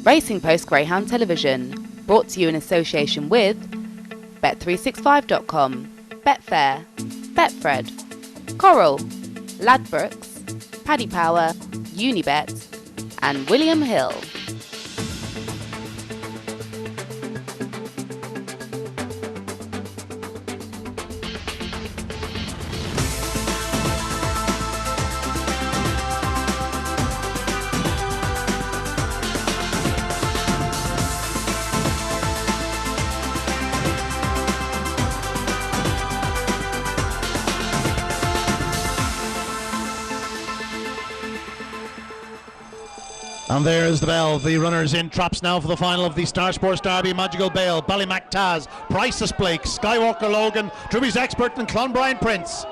Racing Post Greyhound Television, brought to you in association with Bet365.com, Betfair, Betfred, Coral, Ladbrokes, Paddy Power, Unibet, and William Hill. And there's the bell. The runners in traps now for the final of the Star Sports Derby. Magical Bale, Ballymactaz, Priceless Blake, Skywalker Logan, Drewby's Expert and Clonbrine Prince.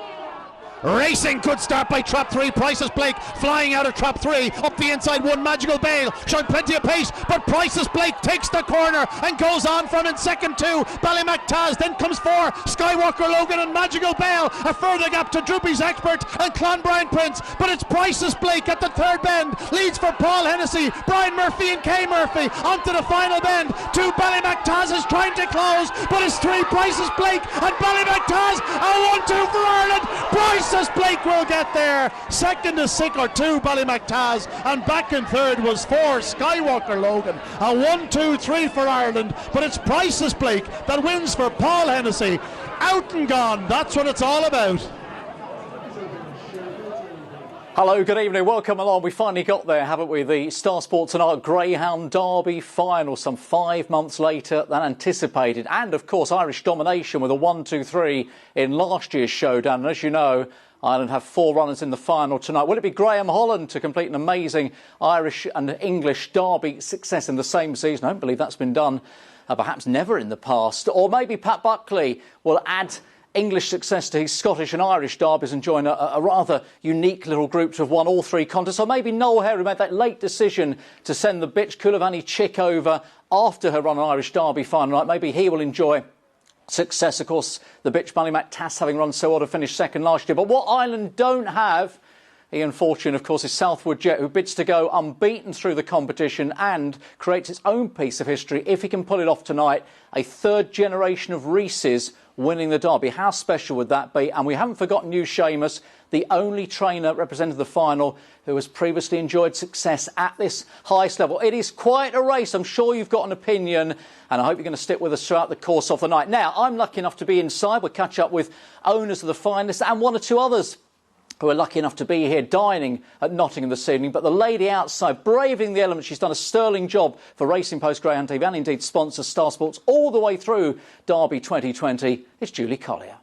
Racing could start by trap 3. Priceless Blake flying out of trap 3. Up the inside one, Magical Bale showing plenty of pace, but Priceless Blake takes the corner and goes on from in second 2. Ballymactaz, then comes 4. Skywalker Logan and Magical Bale. A further gap to Drewby's Expert and Clonbrine Prince, but it's Priceless Blake at the third bend. Leads for Paul Hennessy, Brian Murphy and Kay Murphy onto the final bend. 2 Ballymactaz is trying to close, but it's 3 Priceless Blake and Ballymactaz. A 1-2 for Ireland. Priceless Blake will get there. Second is Sicker 2 Ballymactaz, and back in third was 4 Skywalker Logan. A 1-2-3 for Ireland, but it's Priceless Blake that wins for Paul Hennessy. Out and gone, that's what it's all about. Hello, good evening, welcome along. We finally got there, haven't we? The Star Sports and Art Greyhound Derby final, some 5 months later than anticipated. And, of course, Irish domination with a 1-2-3 in last year's showdown. And as you know, Ireland have 4 runners in the final tonight. Will it be Graham Holland to complete an amazing Irish and English Derby success in the same season? I don't believe that's been done, perhaps never in the past. Or maybe Pat Buckley will add English success to his Scottish and Irish derbies and join a rather unique little group to have won all 3 contests. Or maybe Noel Harry made that late decision to send the bitch Kulavani chick over after her run an Irish Derby final night. Maybe he will enjoy success. Of course, the bitch Ballymactaz having run so well to finish second last year. But what Ireland don't have, Ian Fortune, of course, is Southwood Jet, who bids to go unbeaten through the competition and creates its own piece of history. If he can pull it off tonight, a 3rd generation of Reeses winning the Derby. How special would that be? And we haven't forgotten you, Seamus, the only trainer representing the final who has previously enjoyed success at this highest level. It is quite a race. I'm sure you've got an opinion, and I hope you're going to stick with us throughout the course of the night. Now, I'm lucky enough to be inside. We'll catch up with owners of the finalists and 1 or 2 others who are lucky enough to be here dining at Nottingham this evening. But the lady outside, braving the elements, she's done a sterling job for Racing Post Greyhound TV and indeed sponsors Star Sports all the way through Derby 2020. It's Julie Collier.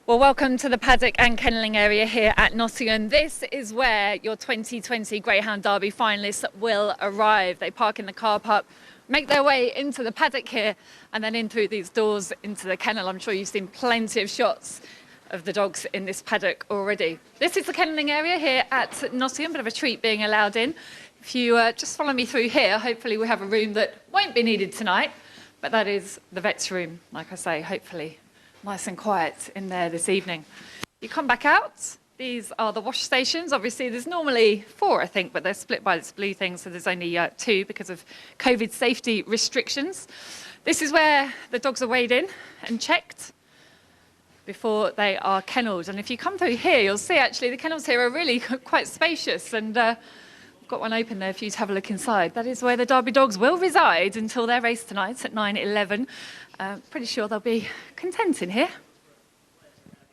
Well, welcome to the paddock and kennelling area here at Nottingham. This is where your 2020 Greyhound Derby finalists will arrive. They park in the car park, make their way into the paddock here, and then in through these doors into the kennel. I'm sure you've seen plenty of shots of the dogs in this paddock already. This is the kennelling area here at Nottingham, bit of a treat being allowed in. If you just follow me through here, hopefully we have a room that won't be needed tonight, but that is the vet's room, like I say, hopefully nice and quiet in there this evening. You come back out, these are the wash stations. Obviously there's normally 4, I think, but they're split by this blue thing, so there's only 2 because of COVID safety restrictions. This is where the dogs are weighed in and checked before they are kennelled. And if you come through here, you'll see actually the kennels here are really quite spacious, and we've got one open there for you to have a look inside. That is where the Derby dogs will reside until their race tonight at 9:11. Pretty sure they'll be content in here.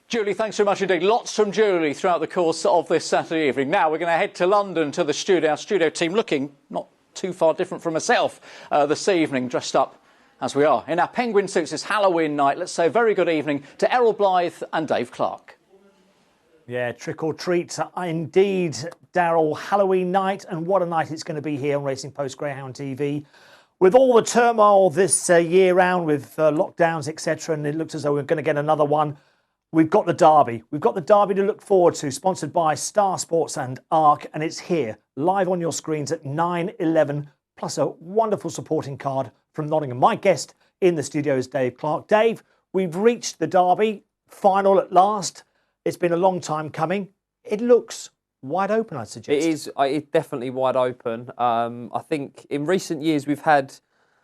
Julie, thanks very much indeed. Lots from Julie throughout the course of this Saturday evening. Now we're going to head to London to the studio. Our studio team looking not too far different from myself this evening, dressed up as we are in our penguin suits. It's Halloween night. Let's say a very good evening to Errol Blythe and Dave Clark. Yeah, trick or treat indeed, Darryl. Halloween night, and what a night it's going to be here on Racing Post Greyhound TV. With all the turmoil this year round with lockdowns, etc., and it looks as though we're going to get another one, we've got the Derby. We've got the Derby to look forward to, sponsored by Star Sports and ARC, and it's here, live on your screens at 9:11, plus a wonderful supporting card from Nottingham. My guest in the studio is Dave Clark. Dave, we've reached the Derby final at last. It's been a long time coming. It looks wide open, I'd suggest. It is. It's definitely wide open. I think in recent years we've had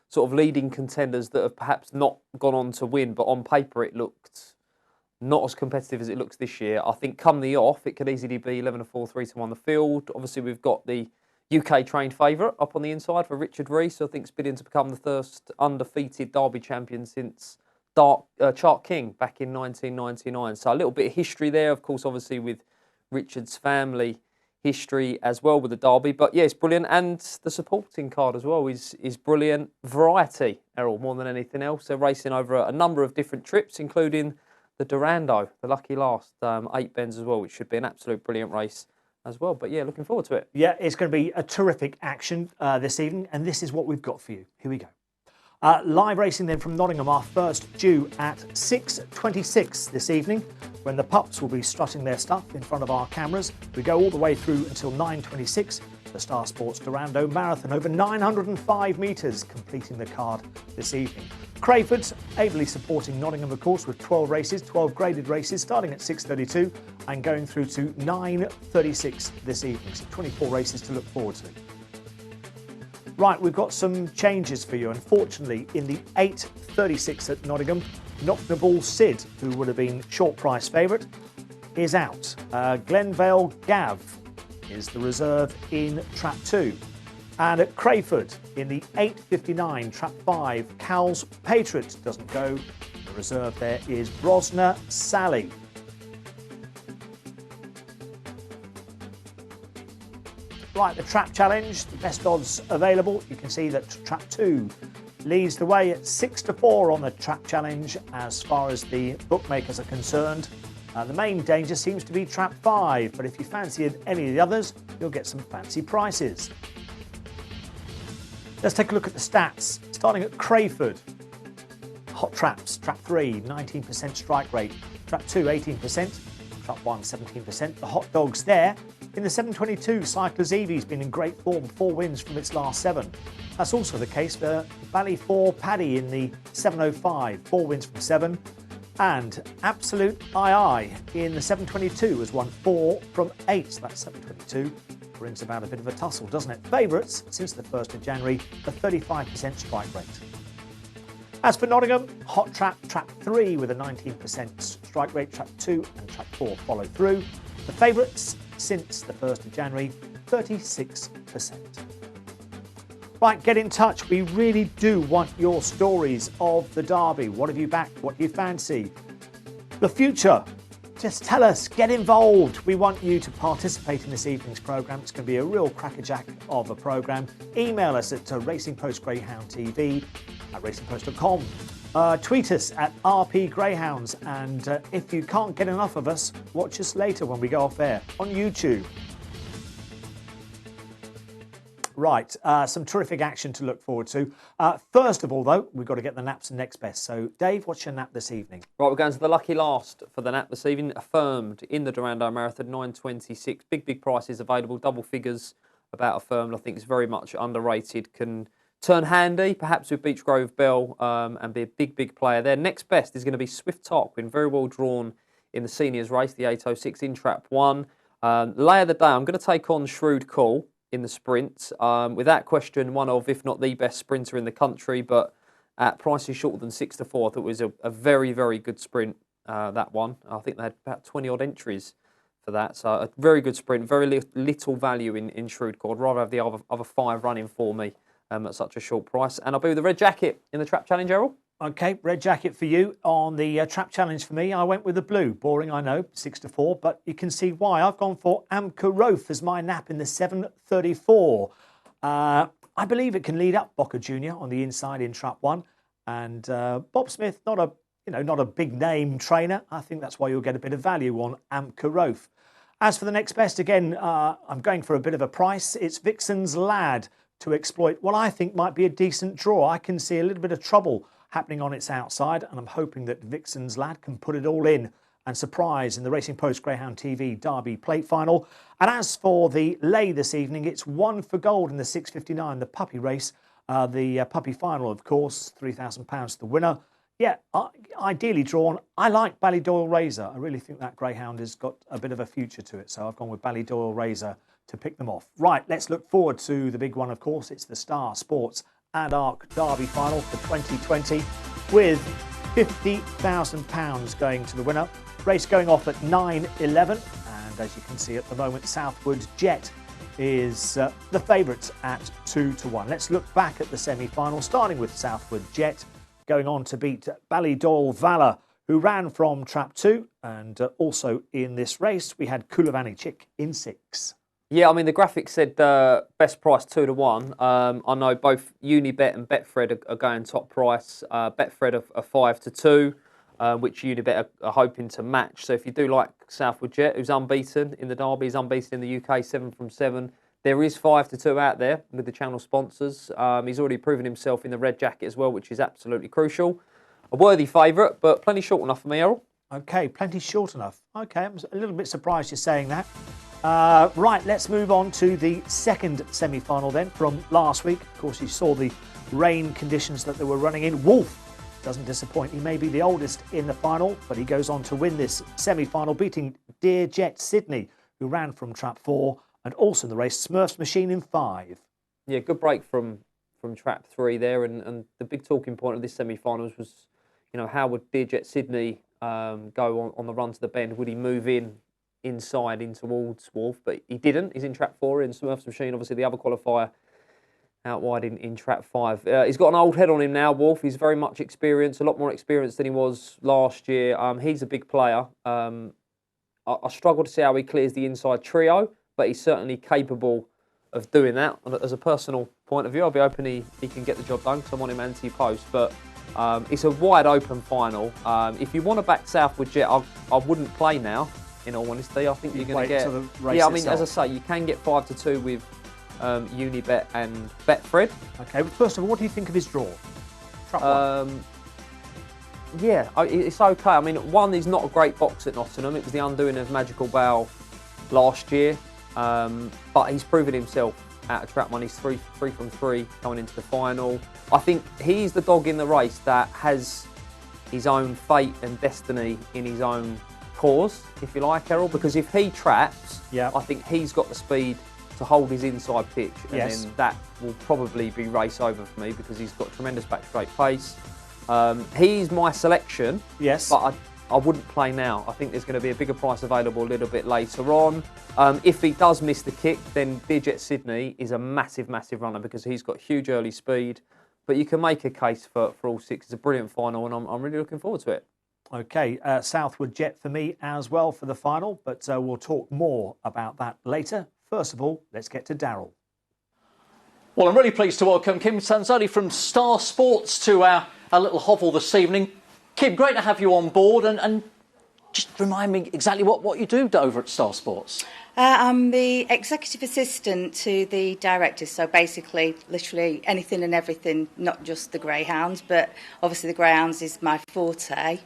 sort of leading contenders that have perhaps not gone on to win, but on paper it looked not as competitive as it looks this year. I think come the off, it could easily be 11-4, 3-1 the field. Obviously, we've got the UK trained favourite up on the inside for Richard Rees, who I think is bidding to become the first undefeated Derby champion since Chart King back in 1999. So a little bit of history there, of course, obviously with Richard's family history as well with the Derby. But yeah, it's brilliant. And the supporting card as well is brilliant. Variety, Errol, more than anything else. They're racing over a number of different trips, including the Durando, the lucky last, 8 bends as well, which should be an absolute brilliant race as well. But yeah, looking forward to it. Yeah, it's going to be a terrific action this evening, and this is what we've got for you. Here we go. Live racing then from Nottingham, our first due at 6:26 this evening, when the pups will be strutting their stuff in front of our cameras. We go all the way through until 9:26. The Star Sports Durando Marathon, over 905 metres, completing the card this evening. Crayford's ably supporting Nottingham, of course, with 12 races, 12 graded races, starting at 6:32 and going through to 9:36 this evening. So 24 races to look forward to. Right, we've got some changes for you. Unfortunately, in the 8:36 at Nottingham, Knocknable Sid, who would have been short price favourite, is out. Glenvale Gav is the reserve in Trap 2. And at Crayford, in the 8:59 Trap 5, Cowles Patriot doesn't go. The reserve there is Brosna Sally. Right, the Trap Challenge, the best odds available. You can see that Trap 2 leads the way at 6-4 on the Trap Challenge as far as the bookmakers are concerned. The main danger seems to be Trap 5, but if you fancy any of the others, you'll get some fancy prices. Let's take a look at the stats. Starting at Crayford. Hot Traps, Trap 3, 19% strike rate. Trap 2, 18%. Trap 1, 17%. The Hot Dogs there. In the 7:22, Cycler's Evie's been in great form, 4 wins from its last 7. That's also the case for Valley 4 Paddy in the 7:05, 4 wins from 7. And Absolute II in the 7:22 has won 4 from 8. That's 7:22. Brings about a bit of a tussle, doesn't it? Favourites since the 1st of January, a 35% strike rate. As for Nottingham, Hot Trap, Trap 3 with a 19% strike rate, Trap 2 and Trap 4 follow through. The favourites since the 1st of January, 36%. Right, get in touch. We really do want your stories of the Derby. What have you backed? What do you fancy? The future. Just tell us, get involved. We want you to participate in this evening's programme. It's going to be a real crackerjack of a programme. Email us at racingpostgreyhoundtv at racingpost.com. Tweet us at RPGreyhounds, and if you can't get enough of us, watch us later when we go off air on YouTube. Right, some terrific action to look forward to. First of all, though, we've got to get the naps and next best. So, Dave, what's your nap this evening? Right, we're going to the lucky last for the nap this evening. Affirmed in the Durando Marathon, 9:26. Big prices available, double figures about Affirmed. I think it's very much underrated. Can turn handy, perhaps with Beechgrove Bell, and be a big player there. Next best is going to be Swift Tarquin, very well drawn in the seniors race, the 8:06 in Trap 1. Lay of the day, I'm going to take on Shrewd Call in the sprint. Without question, one of, if not the best sprinter in the country, but at prices shorter than 6-4, I thought it was a very good sprint, that one. I think they had about 20 odd entries for that. So a very good sprint, very little value in Shrewd Call. I'd rather have the other 5 running for me at such a short price. And I'll be with the red jacket in the Trap Challenge, Errol. Okay, red jacket for you. On the Trap Challenge for me, I went with the blue. Boring, I know, 6-4, but you can see why. I've gone for Amca Rofe as my nap in the 7:34. I believe it can lead up Boca Jr. on the inside in Trap 1. And Bob Smith, not a big name trainer. I think that's why you'll get a bit of value on Amca Rofe. As for the next best, again, I'm going for a bit of a price. It's Vixen's Lad to exploit what I think might be a decent draw. I can see a little bit of trouble happening on its outside, and I'm hoping that Vixen's Lad can put it all in and surprise in the Racing Post Greyhound TV Derby Plate Final. And as for the lay this evening, it's 1 for gold in the 6:59, the puppy race, the puppy final, of course, £3,000 to the winner. Yeah, ideally drawn. I like Ballydoyle Razor. I really think that Greyhound has got a bit of a future to it. So I've gone with Ballydoyle Razor to pick them off. Right, let's look forward to the big one, of course. It's the Star Sports and Arc Derby final for 2020 with £50,000 going to the winner. Race going off at 9:11. And as you can see at the moment, Southwood Jet is the favourites at 2-1. Let's look back at the semi-final, starting with Southwood Jet, going on to beat Ballydoyle Valor, who ran from trap 2. And also in this race, we had Kulavani Chick in 6. Yeah, I mean, the graphic said best price 2-1. I know both Unibet and Betfred are going top price. Betfred are 5-2, which Unibet are hoping to match. So if you do like Southwood Jet, who's unbeaten in the Derby, he's unbeaten in the UK, 7 from 7. There is 5-2 out there with the channel sponsors. He's already proven himself in the red jacket as well, which is absolutely crucial. A worthy favourite, but plenty short enough for me, Errol. OK, plenty short enough. OK, I'm a little bit surprised you're saying that. Right, let's move on to the second semi-final then from last week. Of course, you saw the rain conditions that they were running in. Wolf doesn't disappoint. He may be the oldest in the final, but he goes on to win this semi-final, beating Dear Jet Sydney, who ran from trap 4, and also in the race, Smurfs Machine in 5. Yeah, good break from trap 3 there, and the big talking point of this semi-finals was, you know, how would Dear Jet Sydney go on the run to the bend? Would he move inside in towards Wolf? But he didn't. He's in trap 4 in Smurfs Machine, obviously the other qualifier out wide in trap 5. He's got an old head on him now, Wolf. He's very much experienced, a lot more experienced than he was last year. He's a big player. I struggle to see how he clears the inside trio, but he's certainly capable of doing that. As a personal point of view, I'll be hoping he can get the job done because I'm on him anti-post. But it's a wide open final. If you want to back Southwood Jet, I wouldn't play now. In all honesty, I think you're going to get. Yeah, I mean, as I say, you can get 5-2 with Unibet and Betfred. Okay, but first of all, what do you think of his draw? Yeah, it's okay. I mean, one, he's not a great box at Nottingham. It was the undoing of Magical Bow last year, but he's proven himself out of trap 1. He's 3 from 3 going into the final. I think he's the dog in the race that has his own fate and destiny in his own cause, if you like, Errol, because if he traps, I think he's got the speed to hold his inside pitch, and then that will probably be race over for me because he's got tremendous back straight pace. He's my selection, but I wouldn't play now. I think there's going to be a bigger price available a little bit later on. If he does miss the kick, then Dear Jet Sydney is a massive, massive runner because he's got huge early speed. But you can make a case for all 6. It's a brilliant final, and I'm really looking forward to it. OK, Southwood Jet for me as well for the final, but we'll talk more about that later. First of all, let's get to Daryl. Well, I'm really pleased to welcome Kim Sanzoni from Star Sports to our little hovel this evening. Kim, great to have you on board, and just remind me exactly what you do over at Star Sports. I'm the executive assistant to the director, so basically literally anything and everything, not just the Greyhounds, but obviously the Greyhounds is my forte.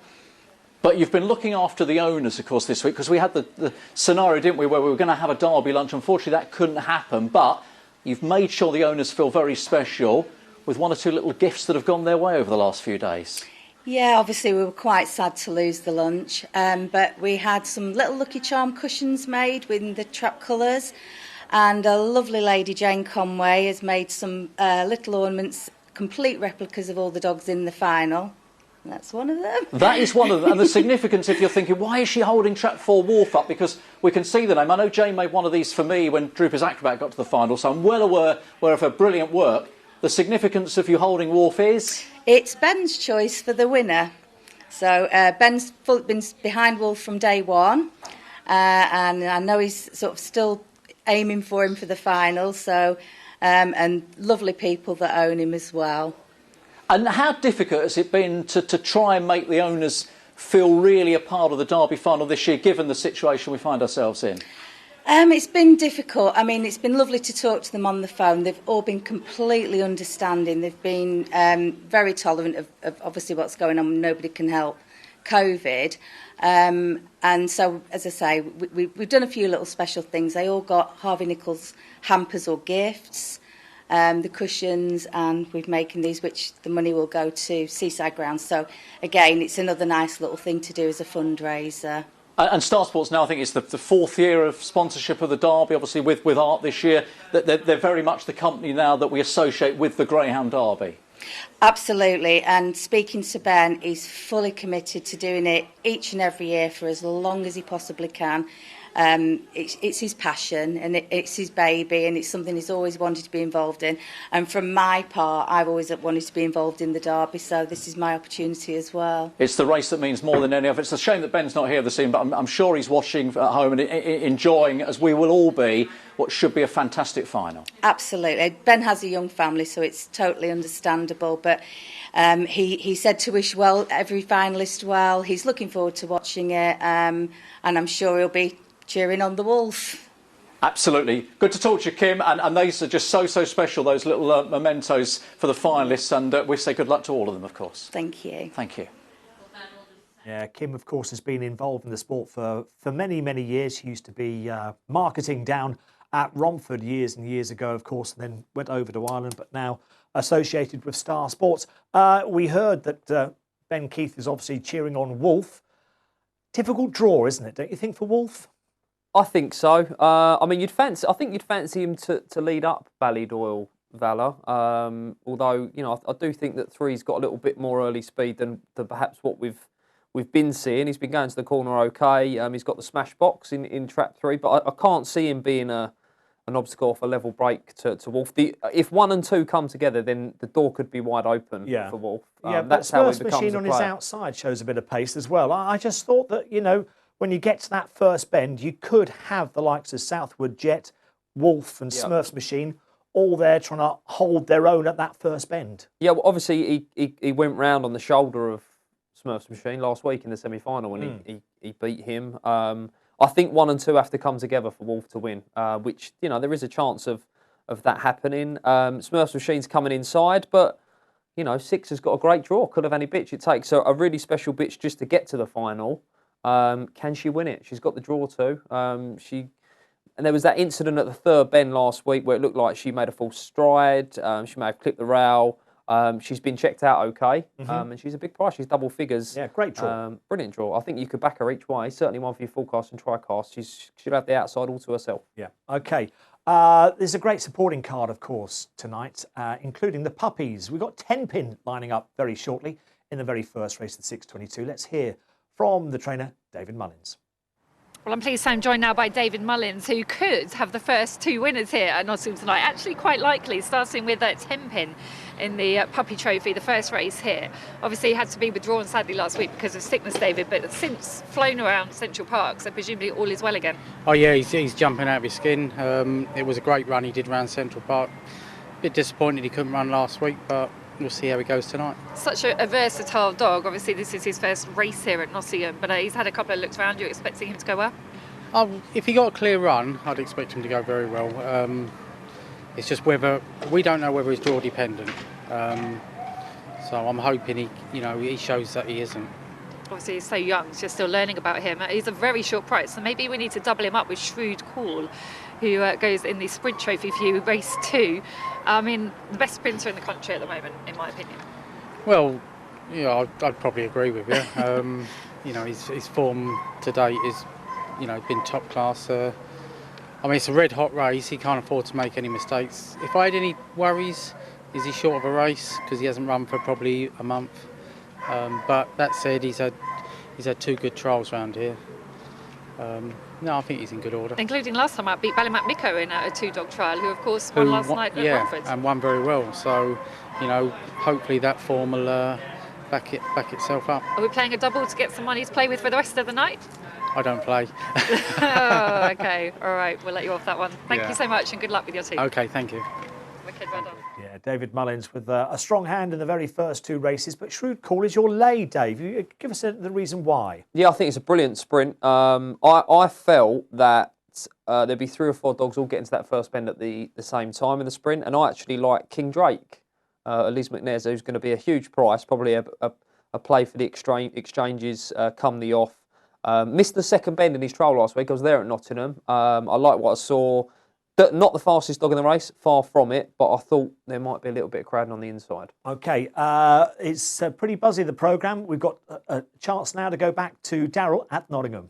But you've been looking after the owners, of course, this week, because we had the scenario, didn't we, where we were going to have a derby lunch. Unfortunately, that couldn't happen, but you've made sure the owners feel very special with 1 or 2 little gifts that have gone their way over the last few days. Yeah, obviously we were quite sad to lose the lunch, but we had some little Lucky Charm cushions made with the trap colours, and a lovely lady, Jane Conway, has made some little ornaments, complete replicas of all the dogs in the final. That's one of them. That is one of them. And the significance, if you're thinking, why is she holding trap 4 Wolf up? Because we can see the name. I know Jane made one of these for me when Drooper's Acrobat got to the final, so I'm well aware of her brilliant work. The significance of you holding Wolf is? It's Ben's choice for the winner. So Ben's been behind Wolf from day one, and I know he's sort of still aiming for him for the final. So and lovely people that own him as well. And how difficult has it been to try and make the owners feel really a part of the Derby final this year, given the situation we find ourselves in? It's been difficult. I mean, it's been lovely to talk to them on the phone. They've all been completely understanding. They've been very tolerant of obviously what's going on. Nobody can help COVID. And so, as I say, we've done a few little special things. They all got Harvey Nichols hampers or gifts. the cushions, and we're making these, which the money will go to Seaside Grounds. So again, it's another nice little thing to do as a fundraiser. And Star Sports now, I think it's the fourth year of sponsorship of the Derby, obviously with Art this year. They're very much the company now that we associate with the Greyhound Derby. Absolutely, and speaking to Ben, he's fully committed to doing it each and every year for as long as he possibly can. It's his passion, and it's his baby, and it's something he's always wanted to be involved in. And from my part, I've always wanted to be involved in the Derby, so this is my opportunity as well. It's the race that means more than any other. It's a shame that Ben's not here this evening, but I'm sure he's watching at home and enjoying, as we will all be, what should be a fantastic final. Absolutely. Ben has a young family, so it's totally understandable, but he said to wish well every finalist well. He's looking forward to watching it, and I'm sure he'll be cheering on the Wolf. Absolutely. Good to talk to you, Kim, and these are just so special, those little mementos for the finalists, and we say good luck to all of them, of course. Thank you. Thank you. Yeah, Kim, of course, has been involved in the sport for many years. She used to be marketing down at Romford years and years ago, of course, and then went over to Ireland, but now associated with Star Sports. We heard that Ben Keith is obviously cheering on Wolf. Difficult draw, isn't it, don't you think, for Wolf? I think so. I mean, I think you'd fancy him to lead up Ballydoyle Valor. Although, you know, I do think that 3's got a little bit more early speed than perhaps what we've been seeing. He's been going to the corner okay. He's got the smash box in trap 3, but I can't see him being an obstacle off a level break to Wolf. If 1 and 2 come together, then the door could be wide open for Wolf. Yeah, that's but how he Smurf's becomes Machine a on his player. outside shows a bit of pace as well. I just thought that, you know, when you get to that first bend, you could have the likes of Southwood Jet, Wolf and Smurf's Machine all there trying to hold their own at that first bend. Yeah, well, obviously he went round on the shoulder of Smurf's Machine last week in the semi-final and he beat him. I think 1 and 2 have to come together for Wolf to win, which, you know, there is a chance of that happening. Smurf's Machine's coming inside, but, you know, 6 has got a great draw. Could have any bitch it takes. So a really special bitch just to get to the final. Can she win it? She's got the draw too. And there was that incident at the third bend last week where it looked like she made a false stride. She may have clipped the rail. She's been checked out okay, and she's a big price. She's double figures. Yeah, great draw. Brilliant draw. I think you could back her each way. Certainly one for your forecast and tricast. She'll have the outside all to herself. Yeah, okay. There's a great supporting card, of course, tonight, including the puppies. We've got 10-pin lining up very shortly in the very first race, the 6:22. Let's hear from the trainer, David Mullins. Well, I'm pleased I'm joined now by David Mullins, who could have the first 2 winners here at Nottingham tonight. Actually, quite likely, starting with a 10-pin in the Puppy Trophy, the first race here. Obviously, he had to be withdrawn sadly last week because of sickness, David, but since flown around Central Park, so presumably all is well again. Oh yeah, he's jumping out of his skin. It was a great run he did around Central Park. A bit disappointed he couldn't run last week, but we'll see how he goes tonight. Such a versatile dog. Obviously, this is his first race here at Nottingham, but he's had a couple of looks around. You're expecting him to go well? If he got a clear run, I'd expect him to go very well. It's just whether we don't know whether he's draw dependent. So I'm hoping he shows that he isn't. Obviously, he's so young, so you're still learning about him. He's a very short price, so maybe we need to double him up with Shrewd Call, who goes in the Sprint Trophy for you, race 2. I mean, the best sprinter in the country at the moment, in my opinion. Well, yeah, I'd probably agree with you. His form to date is, been top class. I mean, it's a red hot race. He can't afford to make any mistakes. If I had any worries, is he short of a race because he hasn't run for probably a month. But that said, he's had 2 good trials around here. No, I think he's in good order. Including last time out, beat Ballymac Miko in a 2-dog trial, who of course won last night at Romford. And won very well. So, hopefully that form will back itself up. Are we playing a double to get some money to play with for the rest of the night? I don't play. Oh, okay. All right, we'll let you off that one. Thank you so much and good luck with your team. Okay, thank you. Wicked, well done. Yeah, David Mullins with a strong hand in the very first 2 races, but Shrewd Call is your lay, Dave. You give us the reason why. Yeah, I think it's a brilliant sprint. I felt that there'd be 3 or 4 dogs all getting to that first bend at the same time in the sprint, and I actually like King Drake, Liz McNair's, who's going to be a huge price, probably a play for the exchanges come the off. Missed the second bend in his trial last week. I was there at Nottingham. I like what I saw. Not the fastest dog in the race, far from it, but I thought there might be a little bit of crowding on the inside. Okay, it's pretty buzzy, the programme. We've got a chance now to go back to Daryl at Nottingham.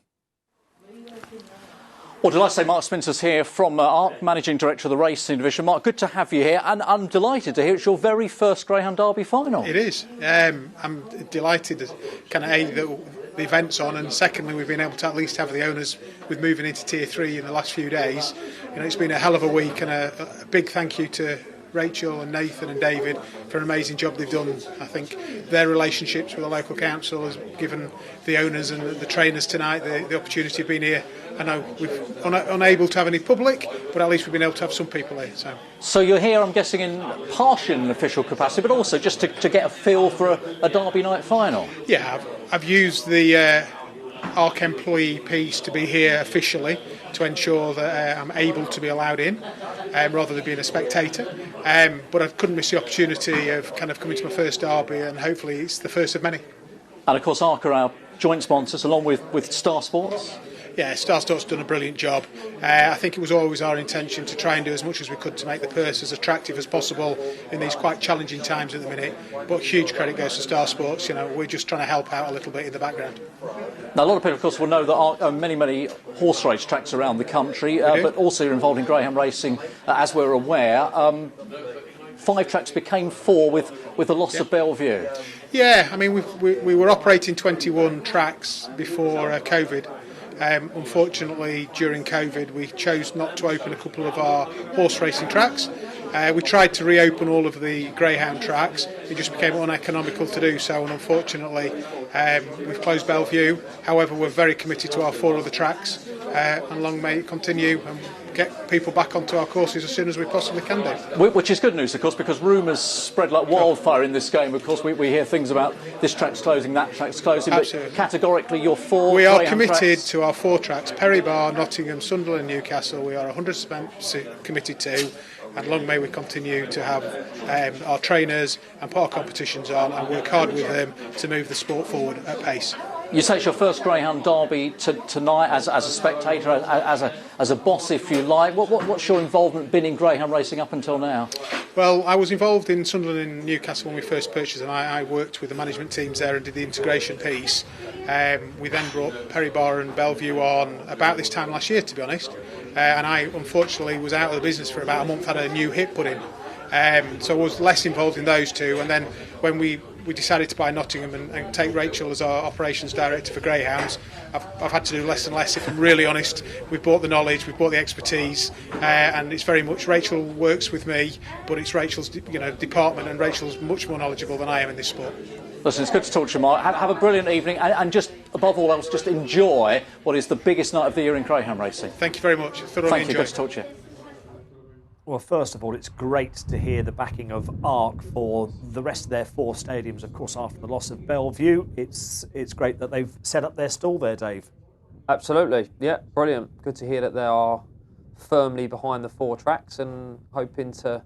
Well, did I say Mark Spencer's here from ARC, Managing Director of the Racing Division. Mark, good to have you here, and I'm delighted to hear it's your very first Greyhound Derby final. It is. I'm delighted that the event's on, and secondly, we've been able to at least have the owners with moving into Tier 3 in the last few days. You know, it's been a hell of a week, and a big thank you to Rachel and Nathan and David for an amazing job they've done. I think their relationships with the local council has given the owners and the trainers tonight the opportunity of being here. I know we're unable to have any public, but at least we've been able to have some people here. So you're here, I'm guessing, in partial in official capacity, but also just to get a feel for a Derby night final. Yeah, I've used the ARC employee piece to be here officially to ensure that I'm able to be allowed in rather than being a spectator. But I couldn't miss the opportunity of kind of coming to my first Derby, and hopefully it's the first of many. And of course, ARC are our joint sponsors along with Star Sports. Yeah, Star Sports done a brilliant job. I think it was always our intention to try and do as much as we could to make the purse as attractive as possible in these quite challenging times at the minute. But huge credit goes to Star Sports. You know, we're just trying to help out a little bit in the background. Now, a lot of people, of course, will know that ARC own many horse race tracks around the country, but also you're involved in Greyhound racing, as we're aware. 5 tracks became 4 with the loss of Bellevue. Yeah, I mean, we were operating 21 tracks before COVID. Unfortunately, during COVID, we chose not to open a couple of our horse racing tracks. We tried to reopen all of the Greyhound tracks. It just became uneconomical to do so, and unfortunately, we've closed Bellevue. However, we're very committed to our 4 other tracks, and long may it continue and get people back onto our courses as soon as we possibly can do. Which is good news, of course, because rumours spread like wildfire in this game. Of course, we hear things about this track's closing, that track's closing, Absolutely. But categorically, your 4 We are Greyhound committed tracks. to our 4 tracks: Perry Bar, Nottingham, Sunderland, Newcastle. We are 100% committed to, and long may we continue to have our trainers and put our competitions on and work hard with them to move the sport forward at pace. You say it's your first Greyhound Derby tonight as a spectator, as a boss, if you like. What's your involvement been in Greyhound racing up until now? Well, I was involved in Sunderland and Newcastle when we first purchased them. I worked with the management teams there and did the integration piece. We then brought Perry Bar and Bellevue on about this time last year, to be honest. And I, unfortunately, was out of the business for about a month, had a new hip put in. So I was less involved in those 2. And then when we decided to buy Nottingham and take Rachel as our operations director for Greyhounds, I've had to do less and less, if I'm really honest. We've bought the knowledge, we've bought the expertise, and it's very much Rachel works with me, but it's Rachel's department, and Rachel's much more knowledgeable than I am in this sport. Listen, it's good to talk to you, Mark. Have a brilliant evening, and just above all else, just enjoy what is the biggest night of the year in Greyhound racing. Thank you very much. Thoroughly Thank you. enjoyed. Good to talk to you. Well, first of all, it's great to hear the backing of ARC for the rest of their 4 stadiums. Of course, after the loss of Bellevue, it's great that they've set up their stall there, Dave. Absolutely, yeah, brilliant. Good to hear that they are firmly behind the 4 tracks and hoping to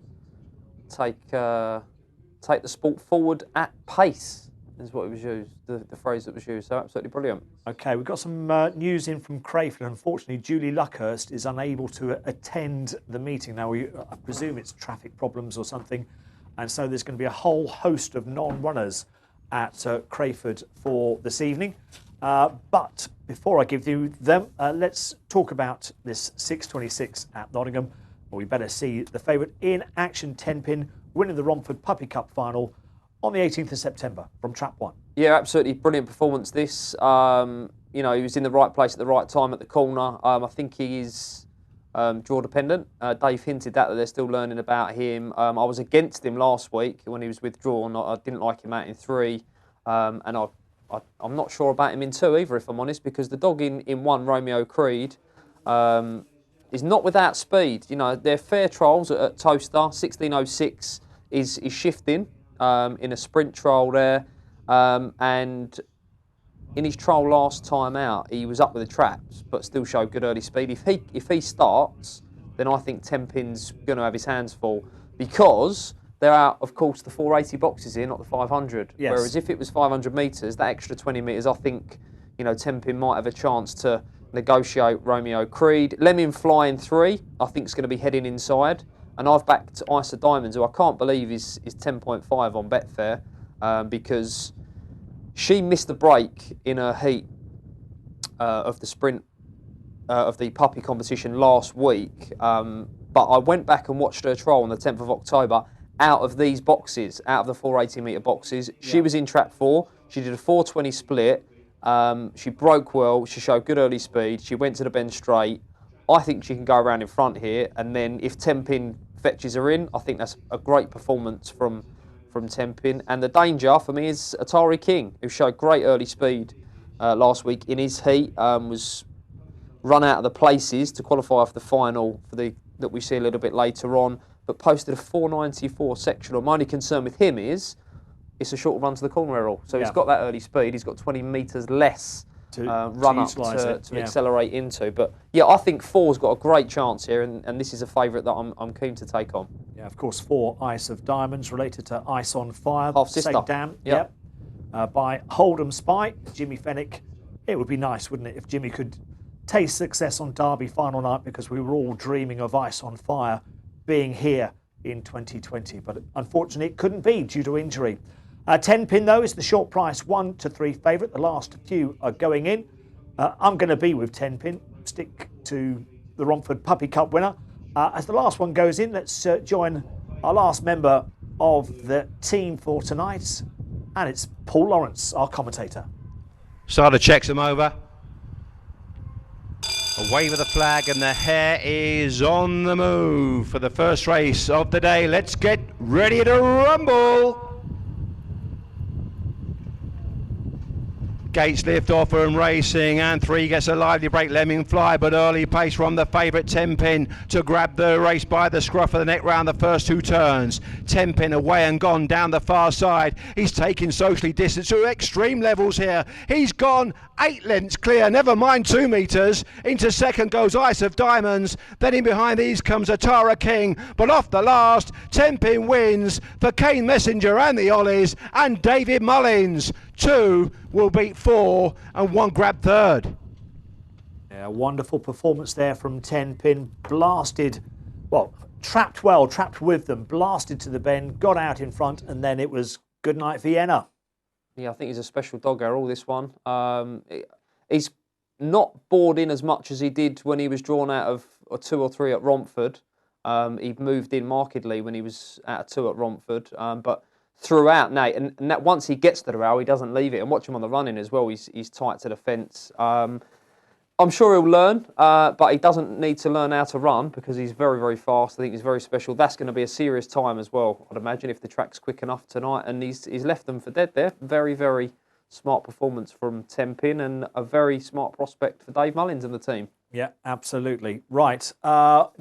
take the sport forward at pace, is what it was used, the phrase that was used. So absolutely brilliant. Okay, we've got some news in from Crayford. Unfortunately, Julie Luckhurst is unable to attend the meeting. Now, I presume it's traffic problems or something, and so there's going to be a whole host of non-runners at Crayford for this evening. But before I give you them, let's talk about this 6:26 at Nottingham. Well, we better see the favourite in action, 10-pin, winning the Romford Puppy Cup final on the 18th of September from Trap 1. Yeah, absolutely brilliant performance this. He was in the right place at the right time at the corner. I think he is draw dependent. Dave hinted that they're still learning about him. I was against him last week when he was withdrawn. I didn't like him out in 3, and I'm not sure about him in 2 either, if I'm honest, because the dog in 1, Romeo Creed, is not without speed. You know, they're fair trials at Toaster. 1606 is shifting in a sprint trial there. And in his trial last time out, he was up with the traps, but still showed good early speed. If he starts, then I think 10-pin's going to have his hands full, because they're out, of course, the 480 boxes here, not the 500. Yes. Whereas if it was 500 metres, that extra 20 metres, I think 10-pin might have a chance to Negotiate Romeo Creed. Lemon Flying 3, I think is going to be heading inside. And I've backed Ice of Diamonds, who I can't believe is 10.5 on Betfair, because she missed the break in her heat of the sprint of the puppy competition last week. But I went back and watched her trial on the 10th of October out of these boxes, out of the 480-metre boxes. She was in trap 4. She did a 420 split. She broke well. She showed good early speed. She went to the bend straight. I think she can go around in front here. And then if 10-pin fetches her in, I think that's a great performance from 10-pin. And the danger for me is Atari King, who showed great early speed last week in his heat. Was run out of the places to qualify for the final that we see a little bit later on, but posted a 494 sectional. My only concern with him is it's a short run to the corner, Errol. So he's got that early speed. He's got 20 metres less to run up to accelerate into. But yeah, I think 4's got a great chance here, and this is a favourite that I'm keen to take on. Yeah, of course, 4 Ice of Diamonds, related to Ice on Fire. Half sister. Same dam. Yep. By Hold'em Spy, Jimmy Fennick. It would be nice, wouldn't it, if Jimmy could taste success on Derby final night, because we were all dreaming of Ice on Fire being here in 2020. But unfortunately, it couldn't be due to injury. 10-pin, though, is the short price 1 to 3 favourite. The last few are going in. I'm going to be with 10-pin, stick to the Romford Puppy Cup winner. As the last one goes in, let's join our last member of the team for tonight, and it's Paul Lawrence, our commentator. Sada checks him over. A wave of the flag, and the hare is on the move for the first race of the day. Let's get ready to rumble. Gates lift off and racing, and 3 gets a lively break. Lemming Fly, but early pace from the favourite 10-pin to grab the race by the scruff of the neck round the first 2 turns. 10-pin away and gone down the far side. He's taking socially distance to extreme levels here. He's gone 8 lengths clear, never mind 2 metres. Into second goes Ice of Diamonds. Then in behind these comes Atara King, but off the last, 10-pin wins for Kane Messenger and the Ollies, and David Mullins. 2 will beat 4, and 1 grab third. Yeah, wonderful performance there from 10-pin. Blasted, well, trapped well, trapped with them, blasted to the bend, got out in front, and then it was good night Vienna. Yeah, I think he's a special dog, Errol, this one. He's not bored in as much as he did when he was drawn out of a 2 or 3 at Romford. He moved in markedly when he was at a 2 at Romford, but throughout now, and that once he gets to the rail, he doesn't leave it. And watch him on the run-in as well. He's tight to the fence. I'm sure he'll learn, but he doesn't need to learn how to run, because he's very, very fast. I think he's very special. That's going to be a serious time as well, I'd imagine, if the track's quick enough tonight. And he's left them for dead there. Very, very smart performance from 10-pin, and a very smart prospect for Dave Mullins and the team. Yeah, absolutely. Right.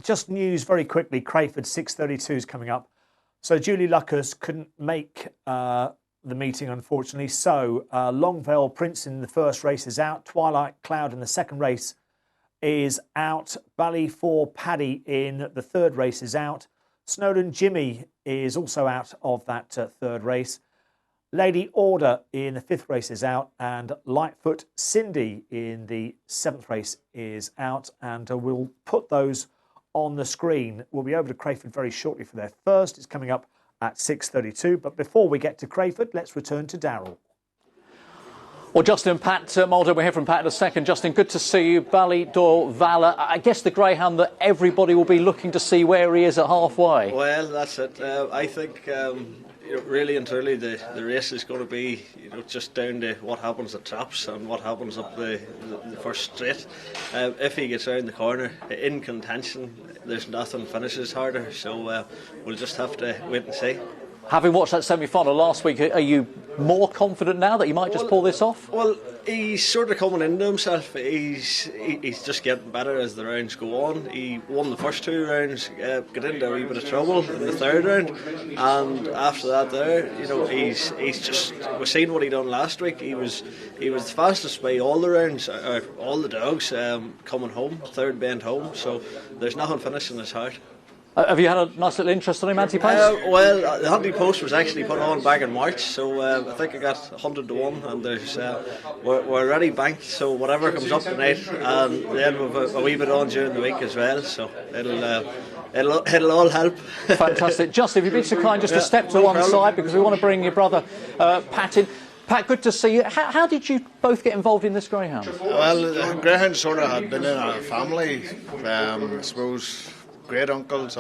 Just news very quickly. Crayford 6:32 is coming up. So Julie Lucas couldn't make the meeting, unfortunately. So Longvale Prince in the first race is out. Twilight Cloud in the second race is out. Ballyfor Paddy in the third race is out. Snowdon Jimmy is also out of that third race. Lady Order in the fifth race is out. And Lightfoot Cindy in the seventh race is out. And we'll put those on the screen. We'll be over to Crayford very shortly for their first. It's coming up at 6:32. But before we get to Crayford, let's return to Darrell. Well, Justin, Pat Mulder, we'll hear from Pat in a second. Justin, good to see you. Ballydor Valor, I guess the greyhound that everybody will be looking to see where he is at halfway. Well, that's it. I think really and truly the race is going to be just down to what happens at traps and what happens up the first straight. If he gets around the corner in contention, there's nothing finishes harder. So we'll just have to wait and see. Having watched that semi-final last week, are you more confident now that you might just pull this off? Well, he's sort of coming into himself. He's just getting better as the rounds go on. He won the first 2 rounds, got into a wee bit of trouble in the third round, and after that he's just, we've seen what he done last week. He was the fastest by all the rounds, all the dogs coming home, third bend home. So there's nothing finishing his heart. Have you had a nice little interest on him, anti-pace? Well, the hunting post was actually put on back in March, so I think I got 100 to 1, and there's we're already banked, so whatever comes up tonight, and then we've a wee bit on during the week as well, so it'll all help. Fantastic. Justin, if you'd be so kind just to step to one side, because we want to bring your brother Pat in. Pat, good to see you. How did you both get involved in this greyhound? Well, greyhound sort of had been in our family, I suppose. Great uncles,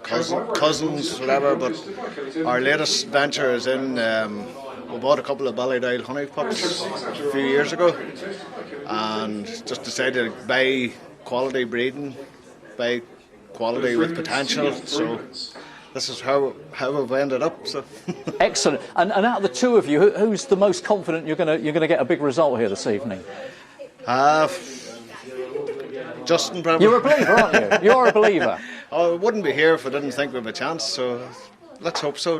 cousins, whatever. But our latest venture is in. We bought a couple of Ballydale honey pups a few years ago, and just decided to buy quality breeding, buy quality with potential. So this is how we've ended up. So excellent. And out of the two of you, who's the most confident you're gonna get a big result here this evening? Justin, probably. You're a believer, aren't you? You're a believer. I wouldn't be here if I didn't think we have a chance. So let's hope so.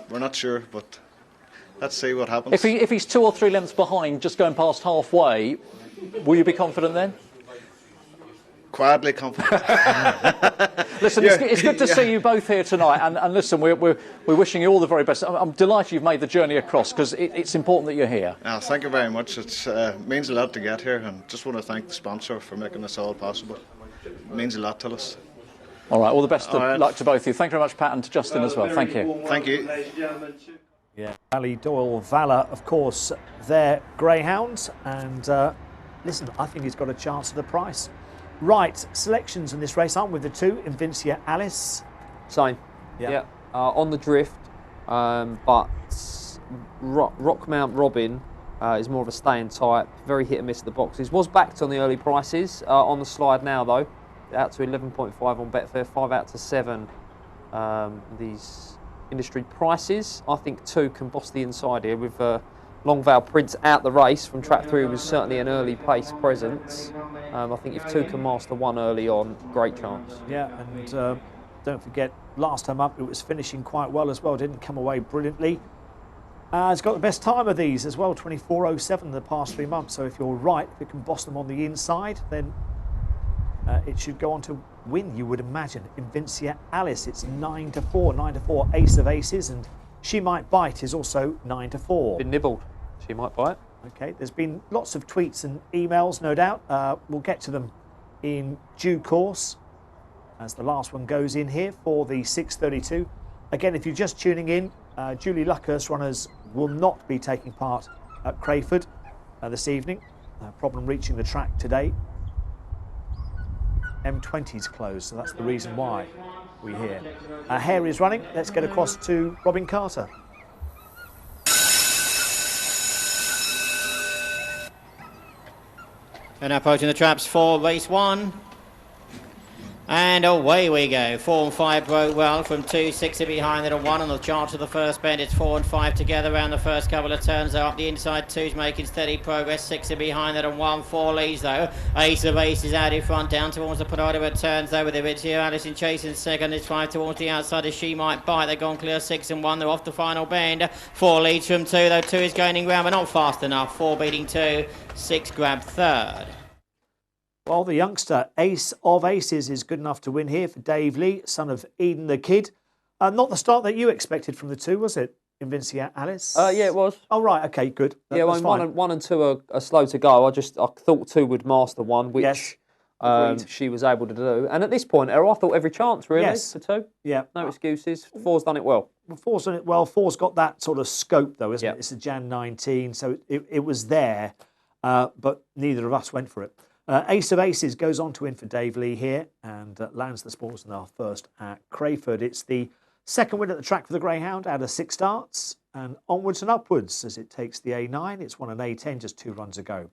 We're not sure, but let's see what happens. If he's 2 or 3 lengths behind, just going past halfway, will you be confident then? Quietly confident. Listen, it's good to see you both here tonight, and listen, we're wishing you all the very best. I'm delighted you've made the journey across, because it's important that you're here. Thank you very much. It means a lot to get here, and just want to thank the sponsor for making this all possible. It means a lot to us. All right, all the best of luck to both of you. Thank you very much, Pat, and to Justin as well. Thank you. Thank you. Yeah, Ballydoyle Valor, of course, they're greyhounds, and listen, I think he's got a chance at the price. Right, selections in this race, aren't we? The two, Invincia Alice. Same. Yeah. On the drift, but Rockmount Robin is more of a staying type, very hit and miss at the boxes. Was backed on the early prices, on the slide now though, out to 11.5 on Betfair, 5 out to 7 these industry prices. I think 2 can boss the inside here with Longvale Prince out the race from track 3 was certainly an early pace presence. I think if 2 can master 1 early on, great chance. Yeah, and don't forget, last time up it was finishing quite well as well, didn't come away brilliantly. It's got the best time of these as well, 24.07 the past 3 months, so if you're right, if it can boss them on the inside, then it should go on to win, you would imagine. Invincia Alice, it's 9 to 4, ace of aces, and She Might Bite is also 9 to 4. Been nibbled. She Might Bite. Okay, there's been lots of tweets and emails, no doubt. We'll get to them in due course as the last one goes in here for the 6:32. Again, if you're just tuning in, Julie Luckhurst runners will not be taking part at Crayford this evening. Problem reaching the track today. M20's closed, so that's the reason why we're here. Hare is running. Let's get across to Robin Carter. And approaching the traps for race 1. And away we go. 4 and 5 broke well from 2, 6 are behind it, and 1 on the charge of the first bend. It's 4 and 5 together around the first couple of turns. They're up the inside. 2's making steady progress. 6 are behind it, and 1, 4 leads though. Ace of Aces out in front, down towards the penultimate turns though, with Invincia Alice in chase in second. It's 5 towards the outside as She Might Bite. They've gone clear 6 and 1. They're off the final bend. 4 leads from 2 though. 2 is gaining ground, but not fast enough. 4 beating 2. 6 grabbed third. Well, the youngster Ace of Aces is good enough to win here for Dave Lee, son of Eden the Kid. Not the start that you expected from the 2, was it, Invincia Alice? Yeah, it was. Oh, right, okay, good. Yeah, well, 1 and 2 are slow to go. I thought 2 would master 1, which she was able to do. And at this point, I thought every chance, really, for 2. Yeah. No excuses. 4's done it well. Well, 4's done it well. 4's got that sort of scope, though, isn't it? It's a Jan 19, so it was there, but neither of us went for it. Ace of Aces goes on to win for Dave Lee here and lands the spoils in our first at Crayford. It's the second win at the track for the Greyhound out of 6 starts, and onwards and upwards as it takes the A9. It's won an A10 just 2 runs ago.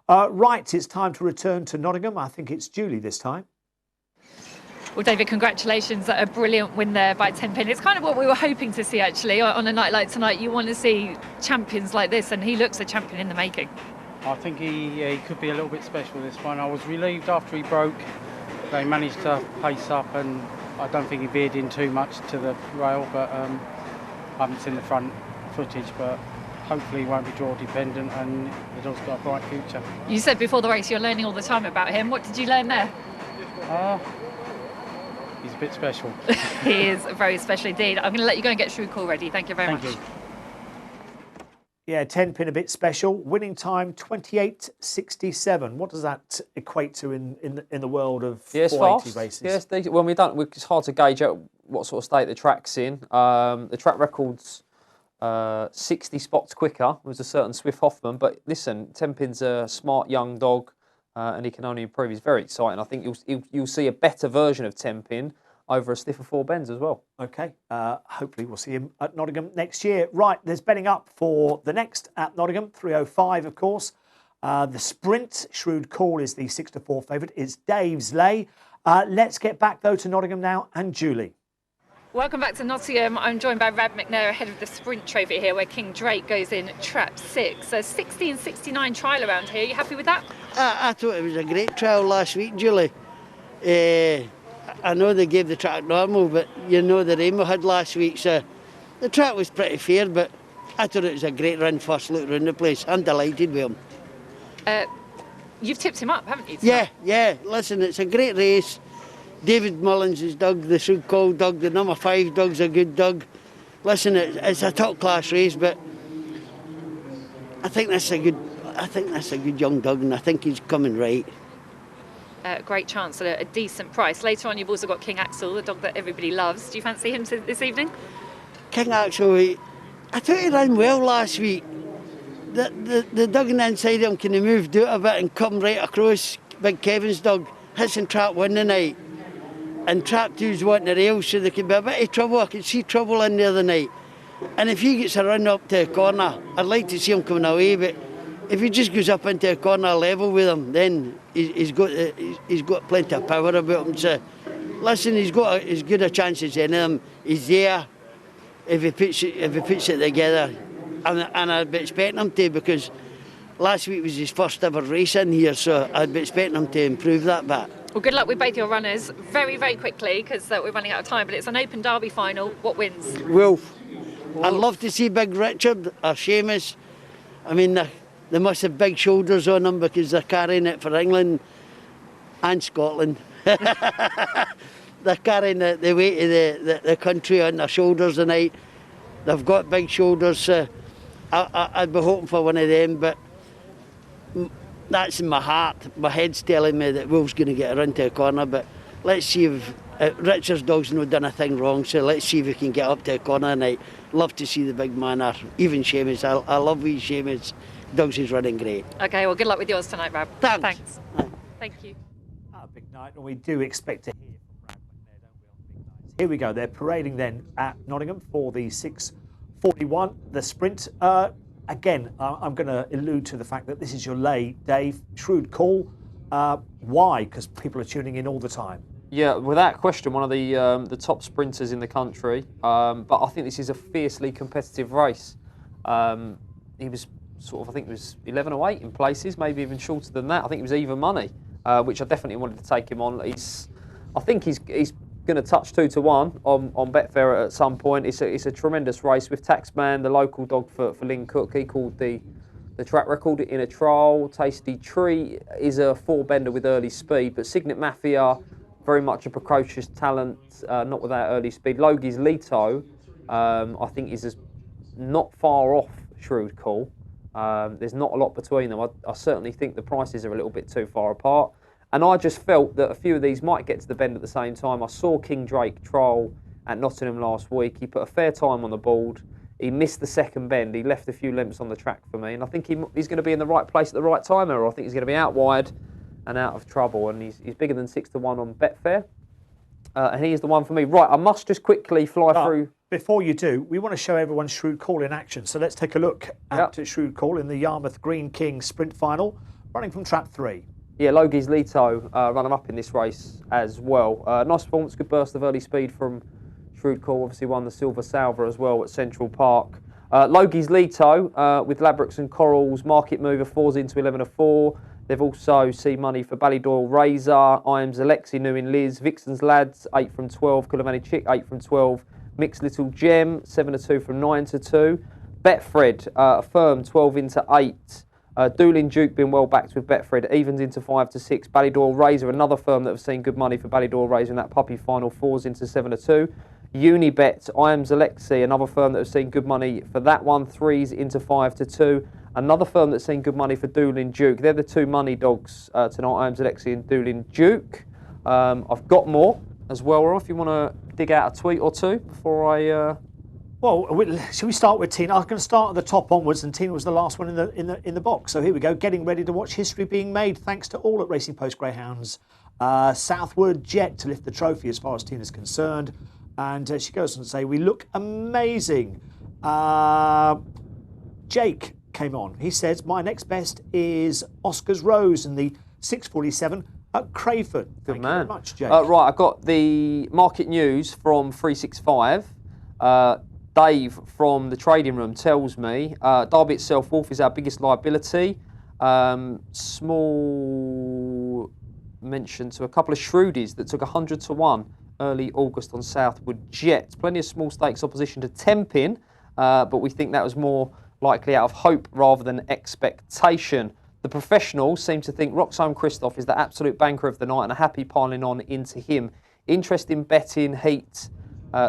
Right, it's time to return to Nottingham. I think it's Julie this time. Well, David, congratulations. A brilliant win there by 10 pin. It's kind of what we were hoping to see, actually, on a night like tonight. You want to see champions like this, and he looks a champion in the making. I think he could be a little bit special this one. I was relieved after he broke. They managed to pace up, and I don't think he veered in too much to the rail, but I haven't seen the front footage, but hopefully he won't be draw dependent, and he's also got a bright future. You said before the race you're learning all the time about him. What did you learn there? He's a bit special. He is very special indeed. I'm going to let you go and get Shrewd Call ready. Thank you very much. Thank you. Yeah, 10 pin a bit special. Winning time 28.67. What does that equate to in the world of 480 races? Yes, well, it's hard to gauge out what sort of state the track's in. The track record's 60 spots quicker was a certain Swift Hoffman. But listen, 10 pin's a smart young dog, and he can only improve. He's very exciting. I think you'll see a better version of 10 pin over a stiffer Four Bends as well. Okay, hopefully we'll see him at Nottingham next year. Right, there's betting up for the next at Nottingham, 3:05 of course. The Sprint, Shrewd Call is the 6-4 favourite. It's Dave's Lay. Let's get back though to Nottingham now and Julie. Welcome back to Nottingham. I'm joined by Rab McNair ahead of the Sprint Trophy here where King Drake goes in trap 6. So 16.69 trial around here. Are you happy with that? I thought it was a great trial last week, Julie. I know they gave the track normal, but you know the rain we had last week, so the track was pretty fair, but I thought it was a great run first look around the place. I'm delighted with him. You've tipped him up, haven't you? Yeah. Listen, it's a great race. David Mullins' dog, the Shrewd Call dog, the number 5 dog's a good dog. Listen, it's a top class race, but I think that's a good young dog, and I think he's coming right. Great chance at a decent price. Later on, you've also got King Axel, the dog that everybody loves. Do you fancy him this evening? King Axel, I thought he ran well last week. The dog on the inside of him can move out a bit and come right across. Big Kevin's dog hits in trap 1 tonight, and trap 2's wanting the rail, so there could be a bit of trouble. I could see trouble in there the night. And if he gets a run up to a corner, I'd like to see him coming away, but if he just goes up into a corner level with him, then he's got plenty of power about him. So, listen, he's got as good a chance as any of them. He's there if he puts it together, and I'd be expecting him to, because last week was his first ever race in here, so I'd be expecting him to improve that bit. Well, good luck with both your runners. Very, very quickly, because we're running out of time. But it's an open Derby final. What wins? Wolf. I'd love to see Big Richard or Seamus. I mean, they must have big shoulders on them because they're carrying it for England and Scotland. They're carrying the weight of the country on their shoulders tonight. They've got big shoulders, so I'd be hoping for one of them, but that's in my heart. My head's telling me that Wolf's going to get around to a corner, but let's see if Richard's dog's not done a thing wrong, so let's see if he can get up to a corner tonight. Love to see the big man, or even Seamus. I love wee Seamus. Dogs is running great. Okay, well, good luck with yours tonight, Rab. Thanks. Thank you. A big night, and we do expect to hear from Rab McNair, don't we, on big nights. Here we go. They're parading then at Nottingham for the 6:41, the Sprint. Again, I'm going to allude to the fact that this is your lay, Dave. Shrewd Call. Why? Because people are tuning in all the time. Yeah, without question, one of the top sprinters in the country. But I think this is a fiercely competitive race. He was I think it was 11.08 in places, maybe even shorter than that. I think it was even money, which I definitely wanted to take him on. I think he's going to touch 2-1 on Betfair at some point. It's a tremendous race with Taxman, the local dog for Lynn Cook. He called the track record in a trial. Tasty Tree is a 4-bender with early speed, but Signet Mafia, very much a precocious talent, not without early speed. Logie's Leto, I think, is not far off Shrewd Call. There's not a lot between them. I certainly think the prices are a little bit too far apart. And I just felt that a few of these might get to the bend at the same time. I saw King Drake trial at Nottingham last week. He put a fair time on the board. He missed the second bend. He left a few lengths on the track for me. And I think he's going to be in the right place at the right time. Or I think he's going to be out wide and out of trouble. And he's bigger than 6-1 on Betfair. And he is the one for me. Right, I must just quickly fly through. Before you do, we want to show everyone Shrewd Call in action. So let's take a look at Shrewd Call in the Yarmouth Green King Sprint Final, running from trap 3. Yeah, Logie's Leto run him up in this race as well. Nice performance, good burst of early speed from Shrewd Call. Obviously won the Silver Salver as well at Central Park. Logie's Leto with Labrooks and Corals, Market Mover 4s into 11-4. They've also seen money for Ballydoyle Razor, Iams Alexi, New in Liz, Vixen's Lads 8 from 12, Coolamani Chick 8 from 12, Mixed Little Gem 7-2 from 9-2. Betfred, Affirm 12 into 8. Doolin Duke being well backed with Betfred, evens into 5 to 6. Ballydor Razor, another firm that have seen good money for Ballydor Razor in that puppy final, 4s into 7 to 2. Unibet, I Am Alexi, another firm that have seen good money for that one, 3s into 5 to 2. Another firm that's seen good money for Doolin Duke. They're the two money dogs tonight, I Am Alexi and Doolin Duke. I've got more as well, Rob, if you want to dig out a tweet or two before I... Well, should we start with Tina? I was going to start at the top onwards, and Tina was the last one in the box. So here we go, getting ready to watch history being made, thanks to all at Racing Post Greyhounds. Southward Jet to lift the trophy as far as Tina's concerned. And she goes on to say, we look amazing. Jake came on. He says, my next best is Oscar's Rose in the 647 at Crayford. Good Thank man. you very much, Jake. Right, I've got the market news from 365. Dave from the trading room tells me Derby itself, Wolf is our biggest liability. Small mention to a couple of Shrewdies that took 100 to 1 early August on Southwood Jet. Plenty of small stakes opposition to 10 pin, but we think that was more likely out of hope rather than expectation. The professionals seem to think Roxhome Christoph is the absolute banker of the night and are happy piling on into him. Interesting betting heat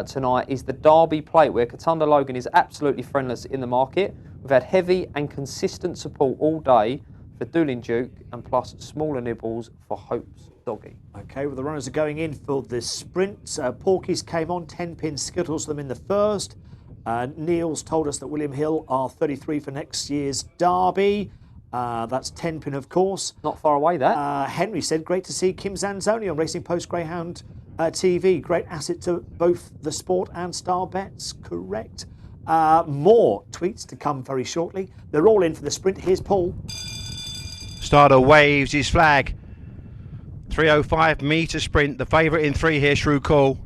tonight is the Derby Plate, where Katunda Logan is absolutely friendless in the market. We've had heavy and consistent support all day for Doolin Duke and plus smaller nibbles for Hope's Doggy. Okay, well, the runners are going in for the sprint. Porky's came on, 10 pin skittles them in the first. Neil's told us that William Hill are 33 for next year's Derby. That's 10 pin, of course. Not far away, that. Henry said, great to see Kim Zanzoni on Racing Post Greyhound TV. Great asset to both the sport and Star Bets. Correct. More tweets to come very shortly. They're all in for the sprint. Here's Paul. Starter waves his flag. 3:05 metre sprint. The favourite in 3 here, Shrew Call.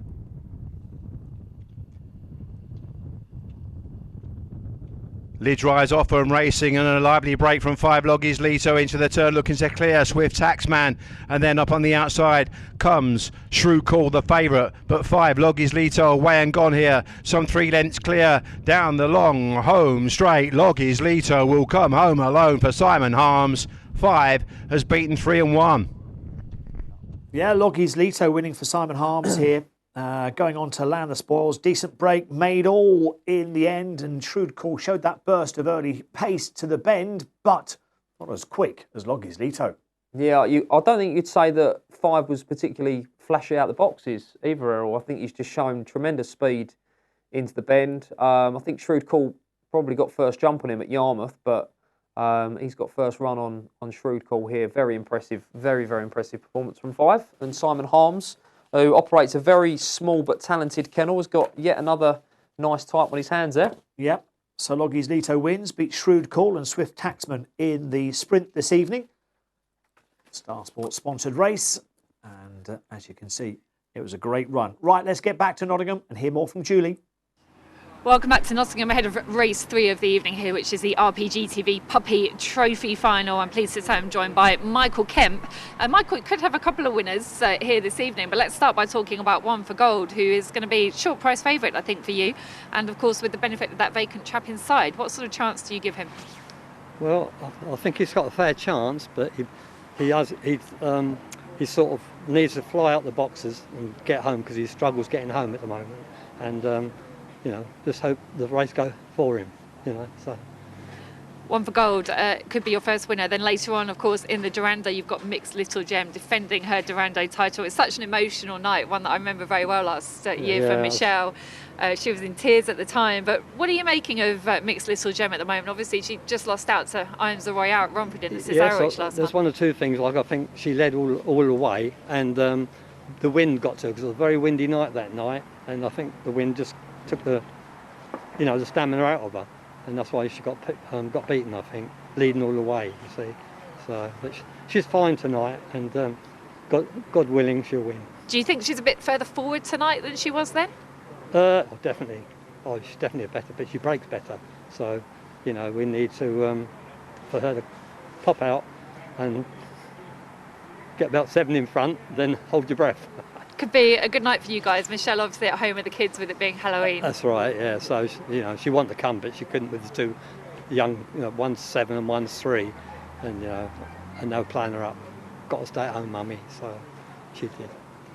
Lidge rise off and racing, and a lively break from 5 Loggies Leto into the turn, looking to clear Swift Taxman, and then up on the outside comes Shrew Call, the favourite, but 5 Loggies Leto away and gone here, some 3 lengths clear down the long home straight. Loggies Leto will come home alone for Simon Harms. 5 has beaten 3 and 1. Yeah, Loggies Leto winning for Simon Harms here. Going on to land the spoils. Decent break, made all in the end, and Shrewd Call showed that burst of early pace to the bend, but not as quick as Loggies Leto. Yeah, I don't think you'd say that 5 was particularly flashy out the boxes either, Errol. I think he's just shown tremendous speed into the bend. I think Shrewd Call probably got first jump on him at Yarmouth, but he's got first run on Shrewd Call here. Very impressive, very, very impressive performance from 5. And Simon Harms, who operates a very small but talented kennel, has got yet another nice type on his hands there. Yep. So Loggies Leto wins, beats Shrewd Call and Swift Taxman in the sprint this evening. Star Sports sponsored race, and as you can see, it was a great run. Right, let's get back to Nottingham and hear more from Julie. Welcome back to Nottingham ahead of race 3 of the evening here, which is the Rpgtv Puppy Trophy Final. I'm pleased to say I'm joined by Michael Kemp. Michael could have a couple of winners here this evening, but let's start by talking about One for Gold, who is going to be short price favourite, I think, for you. And of course, with the benefit of that vacant trap inside, what sort of chance do you give him? Well, I think he's got a fair chance, but he sort of needs to fly out the boxes and get home, because he struggles getting home at the moment. And you know, just hope the race go for him, you know, so. One for Gold could be your first winner. Then later on, of course, in the Durando, you've got Mixed Little Gem defending her Durando title. It's such an emotional night, one that I remember very well last year for Michelle. She was in tears at the time. But what are you making of Mixed Little Gem at the moment? Obviously, she just lost out to Irons the Royale at Romford in the Cesarewitch last there's month. one or two things, like I think she led all the way, and the wind got to her, because it was a very windy night that night, and I think the wind just took the stamina out of her, and that's why she got beaten, I think, leading all the way, you see. So, but she's fine tonight, and God willing, she'll win. Do you think she's a bit further forward tonight than she was then? Definitely. Oh, she's definitely better, but she breaks better. So, you know, we need to for her to pop out and get about 7 in front, then hold your breath. Could be a good night for you guys. Michelle obviously at home with the kids, with it being Halloween. That's right, yeah. So, you know, she wanted to come, but she couldn't with the young, one's 7 and one's 3, and and they'll plan her up. Got to stay at home, mummy. So she did.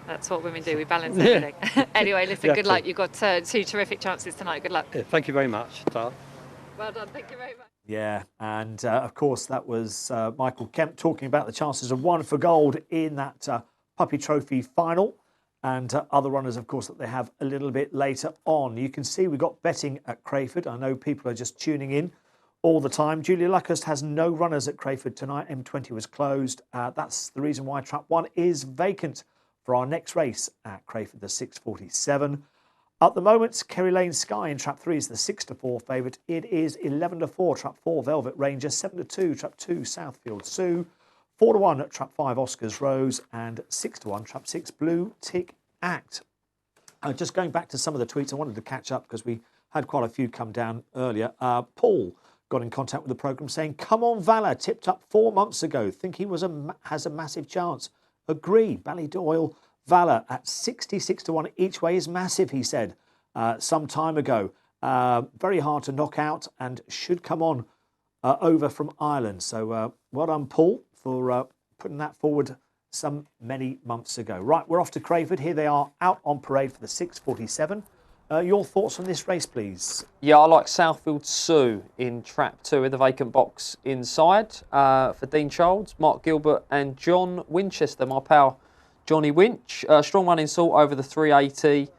That's what women do. We balance everything. Anyway, listen. Good luck. You've got 2 terrific chances tonight. Good luck. Yeah, thank you very much, Tara. Well done. Thank you very much. Yeah, and of course that was Michael Kemp talking about the chances of 1 for gold in that Puppy Trophy final, and other runners, of course, that they have a little bit later on. You can see we've got betting at Crayford. I know people are just tuning in all the time. Julia Luckhurst has no runners at Crayford tonight. M20 was closed. That's the reason why Trap 1 is vacant for our next race at Crayford, the 6:47. At the moment, Kerry Lane Sky in Trap 3 is the 6-4 favourite. It is 11-4, Trap 4, Velvet Ranger, 7-2, Trap 2, Southfield Sue, 4-1 at Trap 5, Oscars Rose, and 6-1, Trap 6, Blue Tick Act. Just going back to some of the tweets, I wanted to catch up because we had quite a few come down earlier. Paul got in contact with the programme saying, come on, Valor, tipped up 4 months ago. Think he has a massive chance. Agree, Ballydoyle. Valor at 66-1 each way is massive, he said some time ago. Very hard to knock out and should come on over from Ireland. So well done, Paul, for putting that forward many months ago. Right, we're off to Crayford. Here they are out on parade for the 6:47. Your thoughts on this race, please? Yeah, I like Southfield Sue in Trap 2 with the vacant box inside for Dean Childs, Mark Gilbert and John Winchester, my pal Johnny Winch. Strong running salt over the 380.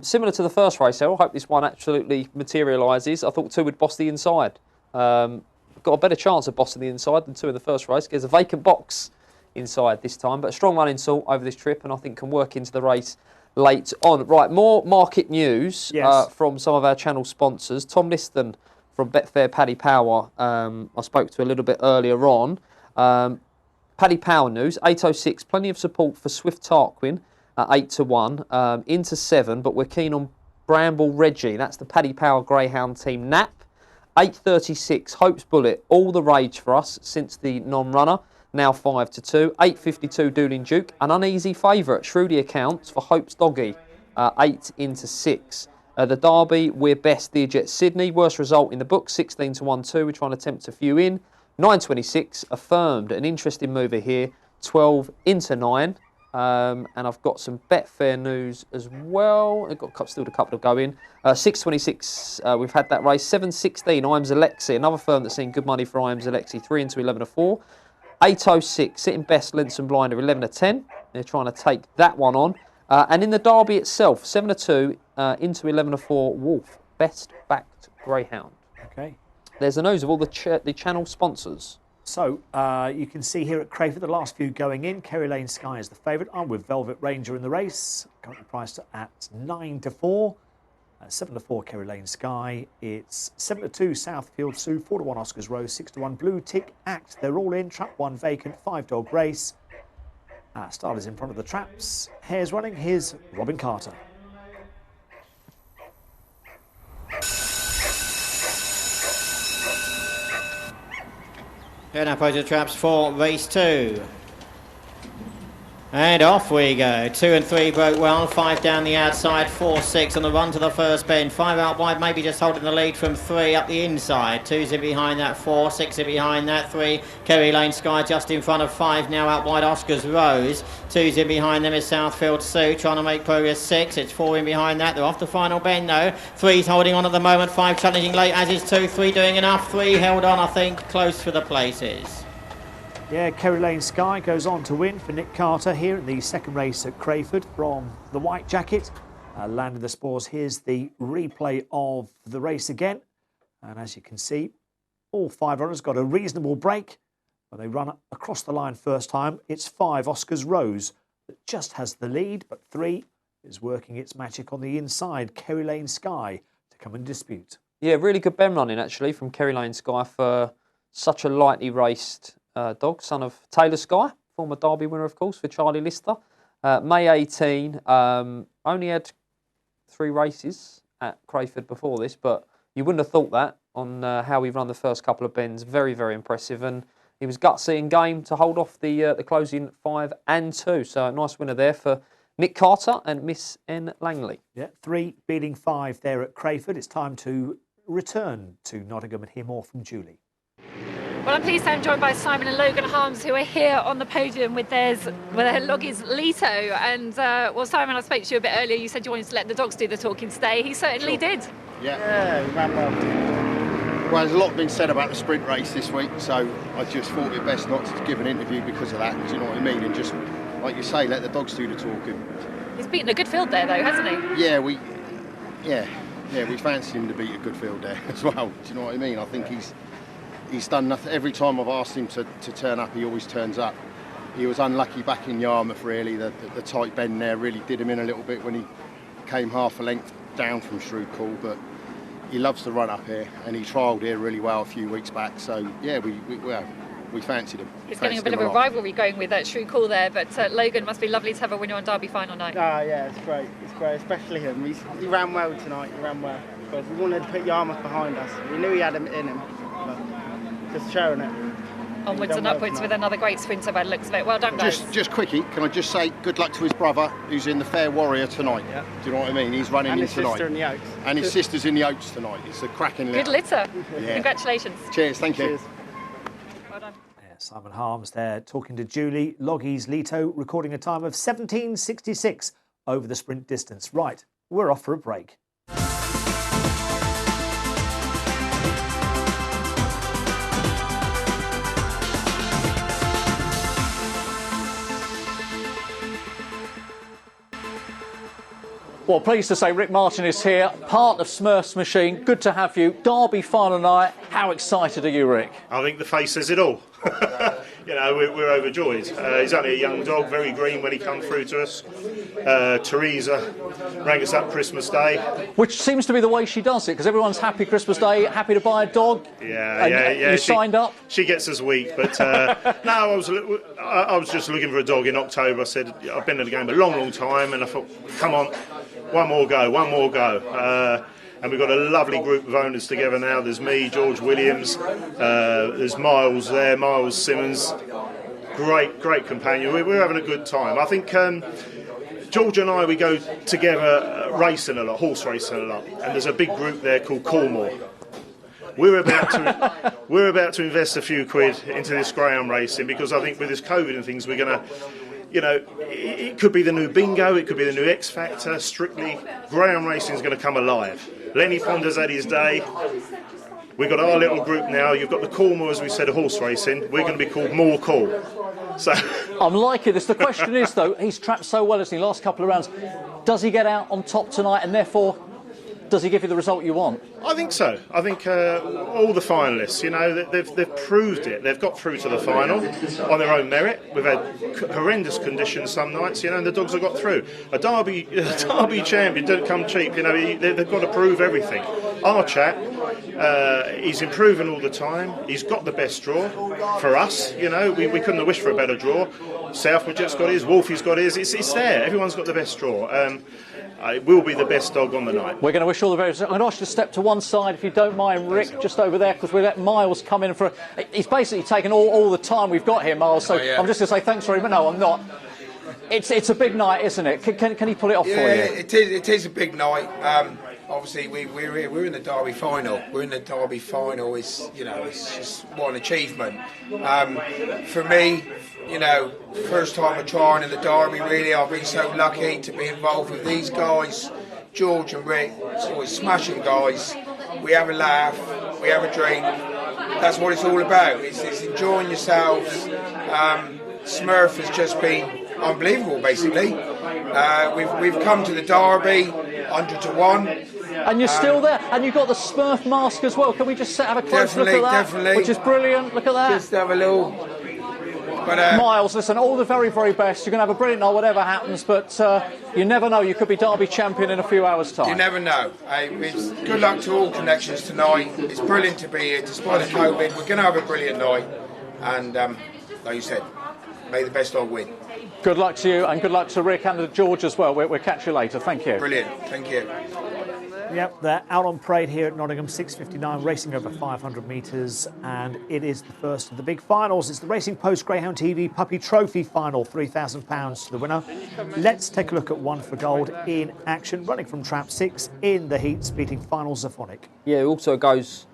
Similar to the first race, I hope this one absolutely materialises. I thought 2 would boss the inside. Got a better chance of bossing the inside than 2 in the first race. There's a vacant box inside this time, but a strong running salt over this trip, and I think can work into the race late on. Right, more market news from some of our channel sponsors. Tom Liston from Betfair Paddy Power, I spoke to a little bit earlier on. Paddy Power news, 8.06, plenty of support for Swift Tarquin at 8-1, into 7, but we're keen on Bramble Reggie. That's the Paddy Power Greyhound team nap. 8.36, Hope's Bullet, all the rage for us since the non-runner, now 5-2. 8.52, Doolin Duke, an uneasy favourite, Shrewdy accounts for Hope's Doggy, 8-6. The Derby, we're best, Theojet Sydney, worst result in the book, 16-1-2, we're trying to tempt a few in. 9.26, affirmed, an interesting mover here, 12-9. And I've got some Betfair news as well. I've got still a couple to go in. 6.26, we've had that race. 7.16, Iams Alexi, another firm that's seen good money for Iams Alexi, 3-11-4. 8.06, sitting best, Linson Blinder, 11-10. They're trying to take that one on. And in the Derby itself, 7-2, into 11-4, Wolf, best backed Greyhound. Okay. There's the news of all the channel sponsors. So you can see here at Crayford, the last few going in. Kerry Lane Sky is the favourite. I'm with Velvet Ranger in the race. Currently priced at 9-4. 7-4 Kerry Lane Sky. It's 7-2 Southfield Sue. 4-1 Oscars Rose. 6-1 Blue Tick Act. They're all in. Trap 1 vacant. 5-dog race. Starters in front of the traps. Hares running. Here's Robin Carter. Here now opposite traps for race 2. And off we go. 2 and 3 broke well. 5 down the outside. 4, 6 on the run to the first bend. 5 out wide, maybe just holding the lead from 3 up the inside. 2's in behind that. 4, 6 in behind that. 3. Kerry Lane Sky just in front of 5 now out wide. Oscars Rose. 2's in behind them is Southfield Sue trying to make progress. 6. It's 4 in behind that. They're off the final bend though. 3's holding on at the moment. 5 challenging late as is 2. 3 doing enough. 3 held on, I think, close for the places. Yeah, Kerry Lane Sky goes on to win for Nick Carter here in the second race at Crayford from the white jacket. Landed the spoils. Here's the replay of the race again. And as you can see, all 5 runners got a reasonable break. When they run across the line first time, it's 5 Oscars Rose that just has the lead, but 3 is working its magic on the inside. Kerry Lane Sky to come and dispute. Yeah, really good bend running actually from Kerry Lane Sky for such a lightly raced dog, son of Taylor Sky, former Derby winner, of course, for Charlie Lister. May 18, only had 3 races at Crayford before this, but you wouldn't have thought that on how he run the first couple of bends. Very, very impressive, and he was gutsy in game to hold off the closing 5 and 2. So a nice winner there for Nick Carter and Miss N. Langley. Yeah, 3 beating 5 there at Crayford. It's time to return to Nottingham and hear more from Julie. Well, I'm pleased I'm joined by Simon and Logan Harms, who are here on the podium with their loggies Leto. And, well, Simon, I spoke to you a bit earlier. You said you wanted to let the dogs do the talking today. He certainly did. Yeah, he ran well. Well, there's a lot been said about the sprint race this week, so I just thought it best not to give an interview because of that, do you know what I mean? And just, like you say, let the dogs do the talking. He's beaten a good field there, though, hasn't he? Yeah, we fancied him to beat a good field there as well, do you know what I mean? I think he's done nothing. Every time I've asked him to turn up, he always turns up. He was unlucky back in Yarmouth, really. The tight bend there really did him in a little bit when he came half a length down from Shrewd Call, but he loves to run up here, and he trialled here really well a few weeks back. So yeah, we fancied him. He's getting a bit of a rivalry going with Shrewd Call there, but Logan, must be lovely to have a winner on Derby final night. Yeah, it's great. It's great, especially him. He ran well tonight. He ran well. But we wanted to put Yarmouth behind us. We knew he had him in him. But just showing it. Onwards and upwards with another great sprinter by the looks of it. Well done, guys. Just quickie, can I just say good luck to his brother, who's in the Fair Warrior tonight. Yeah. Do you know what I mean? He's running in tonight. And his sister in the Oaks. And his sister's in the Oaks tonight. It's a cracking litter. Good litter. Yeah. Congratulations. Cheers, thank you. Cheers. Well done. Yeah, Simon Harms there talking to Julie. Loggies Leto recording a time of 17:66 over the sprint distance. Right, we're off for a break. Well, pleased to say Rick Martin is here, part of Smurf's machine. Good to have you. Derby final night. How excited are you, Rick? I think the face says it all. You know, we're overjoyed. He's only a young dog, very green when he come through to us. Teresa rang us up Christmas Day. Which seems to be the way she does it, because everyone's happy Christmas Day, happy to buy a dog. Yeah. You signed up? She gets us weak, but no, I was just looking for a dog in October. I said, I've been in the game a long time, and I thought, come on, one more go. And we've got a lovely group of owners together now. There's me, George Williams, there's Miles there, Miles Simmons. Great companion. We're having a good time. I think George and I, we go together racing a lot, horse racing a lot. And there's a big group there called Cornwall. We're about to invest a few quid into this greyhound racing, because I think with this COVID and things, we're going to, you know, it could be the new bingo, it could be the new X Factor. Strictly, greyhound racing is going to come alive. Lenny Ponder's had his day. We've got our little group now. You've got the Cornwall, as we said, horse racing. We're going to be called More Cool. So I'm liking this. The question is, though, he's trapped so well in the last couple of rounds. Does he get out on top tonight, and therefore does he give you the result you want? I think so. I think all the finalists, you know, they've proved it. They've got through to the final on their own merit. We've had horrendous conditions some nights, you know, and the dogs have got through. A Derby champion don't come cheap, you know. They've got to prove everything. Our chap, he's improving all the time. He's got the best draw for us, you know. We couldn't have wished for a better draw. Southwood's got his, Wolfie's got his. It's there. Everyone's got the best draw. It will be the best dog on the night. We're going to wish all the very best. I'm going to ask you to step to one side, if you don't mind, Rick, just over there, because we let Miles come in for. He's basically taken all the time we've got here, Miles. So I'm just going to say thanks very much. No, I'm not. It's a big night, isn't it? Can he pull it off for you? It is a big night. Obviously, we're in the Derby final. We're in the Derby final. It's just one achievement. For me, you know, first time I'm trying in the Derby. Really, I've been so lucky to be involved with these guys, George and Rick. It's always smashing guys. We have a laugh, we have a drink. That's what it's all about. It's enjoying yourselves. Smurf has just been unbelievable, basically. We've come to the Derby 100 to 1. And you're still there, and you've got the Smurf mask as well. Can we just have a close look at that? Definitely. Which is brilliant. Look at that. Just have a little. But, Miles, listen, all the very, very best. You're going to have a brilliant night, whatever happens, but you never know. You could be Derby champion in a few hours' time. You never know. It's good luck to all connections tonight. It's brilliant to be here, despite the COVID. We're going to have a brilliant night, and like you said, may the best dog win. Good luck to you, and good luck to Rick and to George as well. We'll catch you later. Thank you. Brilliant. Thank you. Yep, they're out on parade here at Nottingham, 6:59, racing over 500 metres, and it is the first of the big finals. It's the Racing Post Greyhound TV Puppy Trophy Final, £3,000 to the winner. Let's take a look at One for Gold in action, running from trap 6 in the heats, beating Final Zaphonic. Yeah, it also goes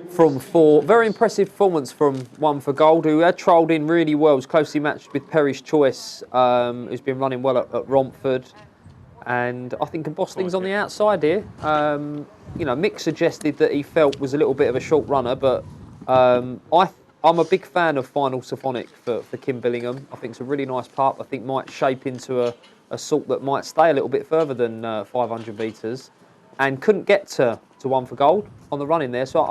from 4. Very impressive performance from One for Gold, who had trialled in really well. Was closely matched with Perry's Choice, who's been running well at Romford. And I think can boss things on the outside here. You know, Mick suggested that he felt was a little bit of a short runner, but I'm a big fan of Final Symphonic for Kim Billingham. I think it's a really nice pup. I think might shape into a sort that might stay a little bit further than 500 metres, and couldn't get to One for Gold on the run in there. So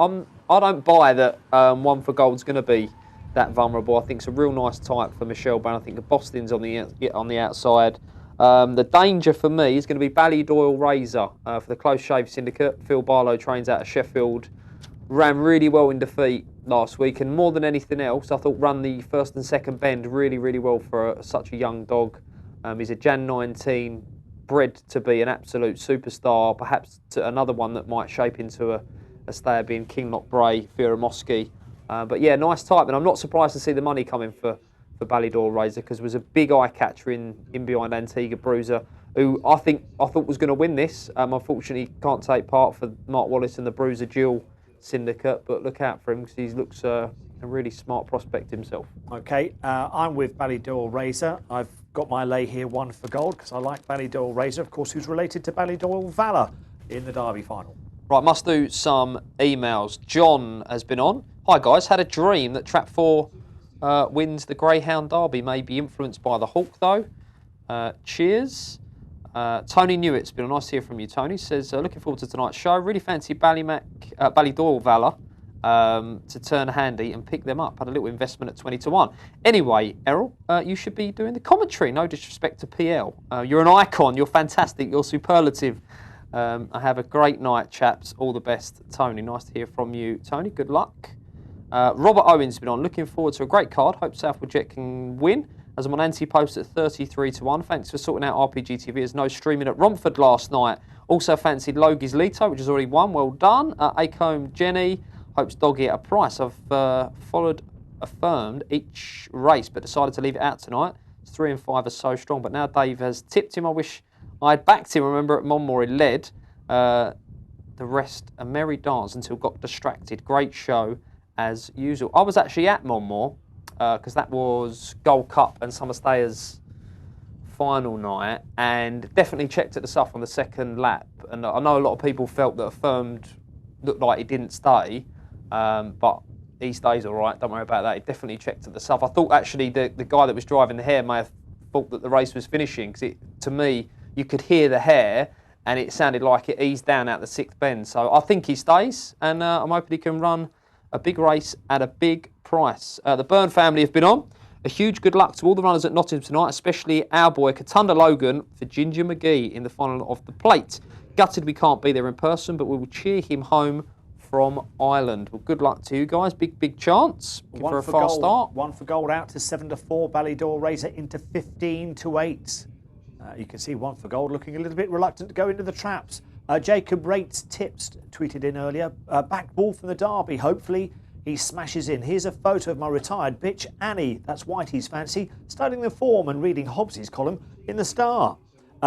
I don't buy that One for Gold's going to be that vulnerable. I think it's a real nice type for Michelle Brown. I think the Boston's on the outside. The danger for me is going to be Ballydoyle Razor for the Close Shave Syndicate. Phil Barlow trains out of Sheffield. Ran really well in defeat last week, and more than anything else, I thought ran the first and second bend really, really well for such a young dog. He's a Jan 19, bred to be an absolute superstar, perhaps to another one that might shape into a stayer being Kinloch Bray, Firamoski. But yeah, nice type, and I'm not surprised to see the money coming for Ballydoyle Razor, because it was a big eye catcher in behind Antigua Bruiser, who I thought was going to win this. Unfortunately, can't take part for Mark Wallace and the Bruiser Duel Syndicate, but look out for him because he looks a really smart prospect himself. Okay, I'm with Ballydoyle Razor. I've got my lay here, One for Gold, because I like Ballydoyle Razor, of course, who's related to Ballydoyle Valor in the Derby final. Right, must do some emails. John has been on. Hi guys, had a dream that Trap 4 wins the Greyhound Derby. May be influenced by the Hawk though. Cheers. Tony Newitt's been on. Nice to hear from you, Tony. Says, looking forward to tonight's show. Really fancy Ballydoyle Valor to turn handy and pick them up. Had a little investment at 20-1. Anyway, Errol, you should be doing the commentary. No disrespect to PL. You're an icon. You're fantastic. You're superlative. I have a great night, chaps. All the best, Tony. Nice to hear from you, Tony. Good luck. Robert Owen's been on. Looking forward to a great card. Hope Southwood Jet can win, as I'm on anti-post at 33-1. Thanks for sorting out RPGTV. There's no streaming at Romford last night. Also fancied Logie's Leto, which has already won. Well done. Acombe Jenny. Hopes Doggy at a price. I've affirmed each race, but decided to leave it out tonight. 3 and 5 are so strong, but now Dave has tipped him. I wish I'd backed him. Remember at Monmore he led. The rest a merry dance until got distracted. Great show as usual. I was actually at Monmore because that was Gold Cup and Summer Stayers final night, and definitely checked at the stuff on the second lap. And I know a lot of people felt that Affirmed looked like he didn't stay, but he stays all right. Don't worry about that. He definitely checked at the stuff. I thought actually the guy that was driving the hare may have thought that the race was finishing, because to me you could hear the hare and it sounded like it eased down out the 6th bend. So I think he stays, and I'm hoping he can run a big race at a big price. The Byrne family have been on. A huge good luck to all the runners at Nottingham tonight, especially our boy Katunda Logan for Ginger McGee in the final of the plate. Gutted we can't be there in person, but we will cheer him home from Ireland. Well, good luck to you guys. Big chance for a fast start. One for Gold out to 7-4. Ballydoyle Razor into 15-8. You can see One for Gold looking a little bit reluctant to go into the traps. Jacob Rates Tips tweeted in earlier, back ball from the Derby. Hopefully he smashes in. Here's a photo of my retired bitch, Annie. That's Whitey's fancy, studying the form and reading Hobbs's column in the Star.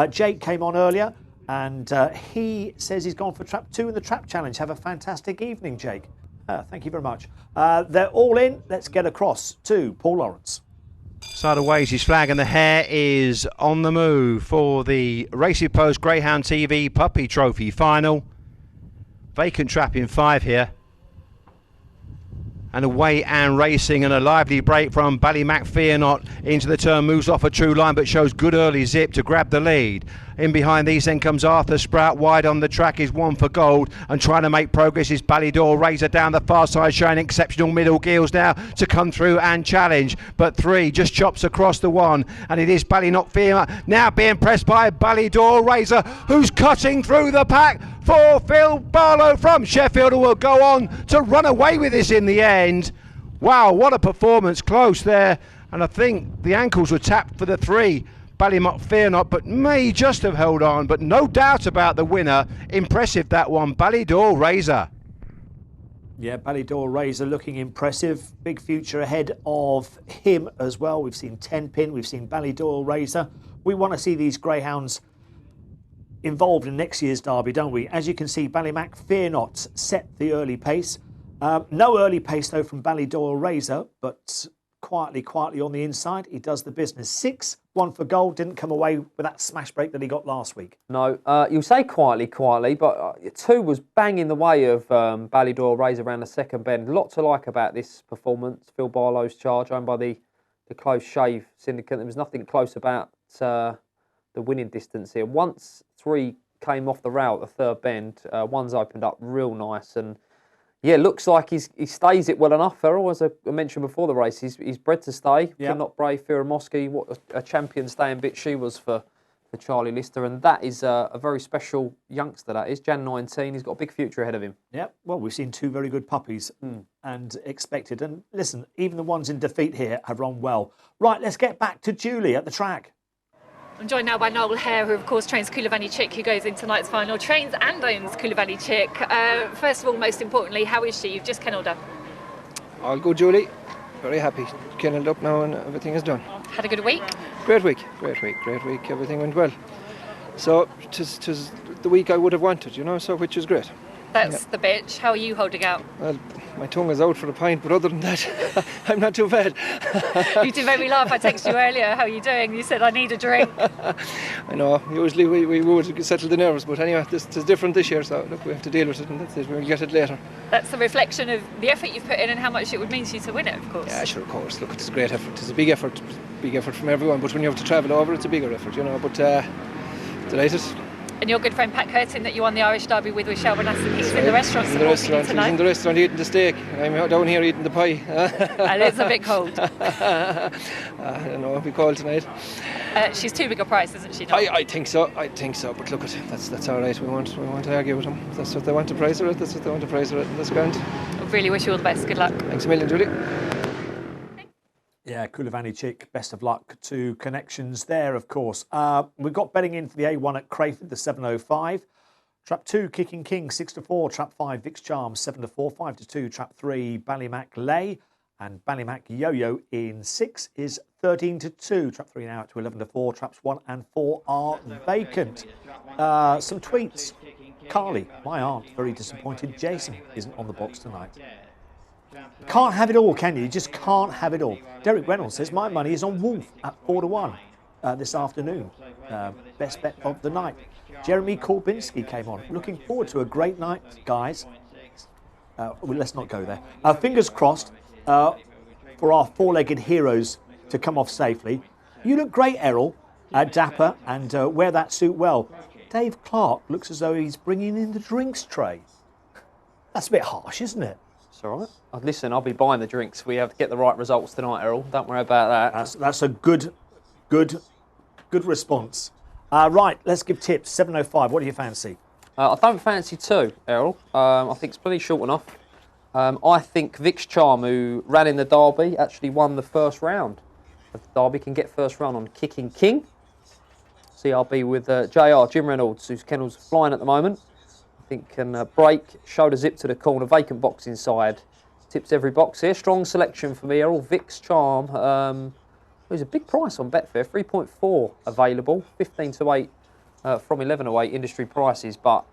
Jake came on earlier, and he says he's gone for Trap 2 in the Trap Challenge. Have a fantastic evening, Jake. Thank you very much. They're all in. Let's get across to Paul Lawrence. Sideways, his flag, and the hare is on the move for the Racing Post Greyhound TV Puppy Trophy final. Vacant trap in 5 here. And away and racing, and a lively break from Ballymac Fearnot into the turn, moves off a true line but shows good early zip to grab the lead. In behind these then comes Arthur Sprout. Wide on the track is One for Gold, and trying to make progress is Ballydoyle Razor down the far side, showing exceptional middle gills now to come through and challenge. But 3 just chops across the 1, and it is Ballymac Fearnot now being pressed by Ballydoyle Razor, who's cutting through the pack for Phil Barlow from Sheffield, who will go on to run away with this in the end. Wow, what a performance, close there. And I think the ankles were tapped for the 3. Ballymock Fear Not, but may just have held on, but no doubt about the winner. Impressive that one, Ballydor Razor. Yeah, Ballydor Razor looking impressive. Big future ahead of him as well. We've seen 10 Pin, we've seen Ballydor Razor. We want to see these greyhounds involved in next year's Derby, don't we? As you can see, Ballymac Fear Not set the early pace. No early pace though from Ballydor Razor, but quietly on the inside, he does the business. 6-1 for gold, didn't come away with that smash break that he got last week. No, you'll say quietly, but 2 was banging the way of Ballydor Razor around the second bend. A lot to like about this performance. Phil Barlow's charge, owned by the Close Shave Syndicate. There was nothing close about the winning distance here. Once 3 came off the rail at the third bend, one's opened up real nice, and yeah, looks like he stays it well enough, Errol. As I mentioned before the race, he's bred to stay. Yep. Could not brave Fear of Mosky. What a champion staying bit she was for Charlie Lister. And that is a very special youngster, that is. Jan 19, he's got a big future ahead of him. Yep, well, we've seen 2 very good puppies and expected. And listen, even the ones in defeat here have run well. Right, let's get back to Julie at the track. I'm joined now by Noel Hare, who of course trains Coolavani Chick, who goes into tonight's final, trains and owns Coolavani Chick. First of all, most importantly, how is she? You've just kennelled her. All good, Julie. Very happy. Kennelled up now and everything is done. Had a good week? Great week. Everything went well. So, 'tis the week I would have wanted, you know, so which is great. That's the bitch. How are you holding out? Well, my tongue is out for a pint, but other than that, I'm not too bad. You did make me laugh. I texted you earlier. How are you doing? You said, I need a drink. I know. Usually we would settle the nerves, but anyway, this is different this year, so look, we have to deal with it, and that's it. We'll get it later. That's a reflection of the effort you've put in and how much it would mean to you to win it, of course. Yeah, sure, of course. Look, it's a great effort. It's a big effort from everyone, but when you have to travel over, it's a bigger effort, you know, but delighted. And your good friend Pat Curtin that you won the Irish Derby with Shell Bonasson, he's in the restaurant He's in the restaurant eating the steak, and I'm down here eating the pie. And it's a bit cold. I don't know, it'll be cold tonight. She's too big a price, isn't she? I think so, but look, that's all right. We won't argue with them. That's what they want to price her at, and that's grand. I really wish you all the best. Good luck. Thanks a million, Julie. Yeah, Coolavani Chick, best of luck to Connections there, of course. We've got betting in for the A1 at Crayford, the 7.05. Trap 2, Kicking King, 6-4. Trap 5, Vix Charm, 7-4. 5-2. Trap 3, Ballymac Lay. And Ballymac Yo-Yo in 6 is 13-2. Trap 3 now at 11-4. Traps 1 and 4 are vacant. Some tweets. Carly, my aunt, very disappointed Jason isn't on the box tonight. Can't have it all, can you? You just can't have it all. Derek Reynolds says, my money is on Wolf at 4-1 this afternoon. Best bet of the night. Jeremy Korbinski came on. Looking forward to a great night, guys. Well, let's not go there. Fingers crossed for our 4-legged heroes to come off safely. You look great, Errol. Dapper, and wear that suit well. Dave Clark looks as though he's bringing in the drinks tray. That's a bit harsh, isn't it? It's all right. Listen, I'll be buying the drinks. We have to get the right results tonight, Errol. Don't worry about that. That's a good response. Right, let's give tips. 7.05. What do you fancy? I don't fancy 2, Errol. I think it's pretty short enough. I think Vix Charm, who ran in the Derby, actually won the first round of the Derby, can get first round on Kicking King. CRB with JR, Jim Reynolds, whose kennel's flying at the moment. I think can break, shoulder zip to the corner, vacant box inside. Tips every box here. Strong selection for me, Errol. Vix Charm. There's a big price on Betfair, 3.4 available, 15-8 from 11-8 industry prices, but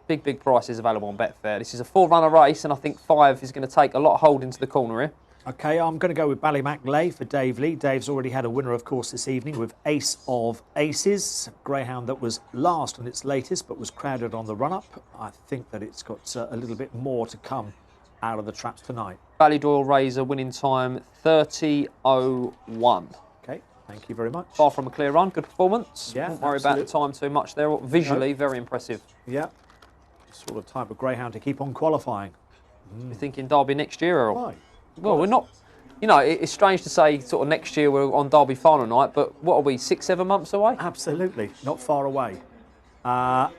big prices available on Betfair. This is a 4-runner race, and I think 5 is going to take a lot of hold into the corner here. Okay, I'm going to go with Ballymac Lay for Dave Lee. Dave's already had a winner, of course, this evening with Ace of Aces. Greyhound that was last on its latest, but was crowded on the run-up. I think that it's got a little bit more to come out of the traps tonight. Ballydor Razor winning time 30.01. Okay, thank you very much. Far from a clear run, good performance. Yeah, don't worry about the time too much there. Visually, very impressive. Yeah, sort of type of greyhound to keep on qualifying. You're thinking Derby next year, Errol? Why? Well, we're not. You know, it's strange to say sort of next year we're on Derby final night, but what are we, 6-7 months away? Absolutely, not far away. And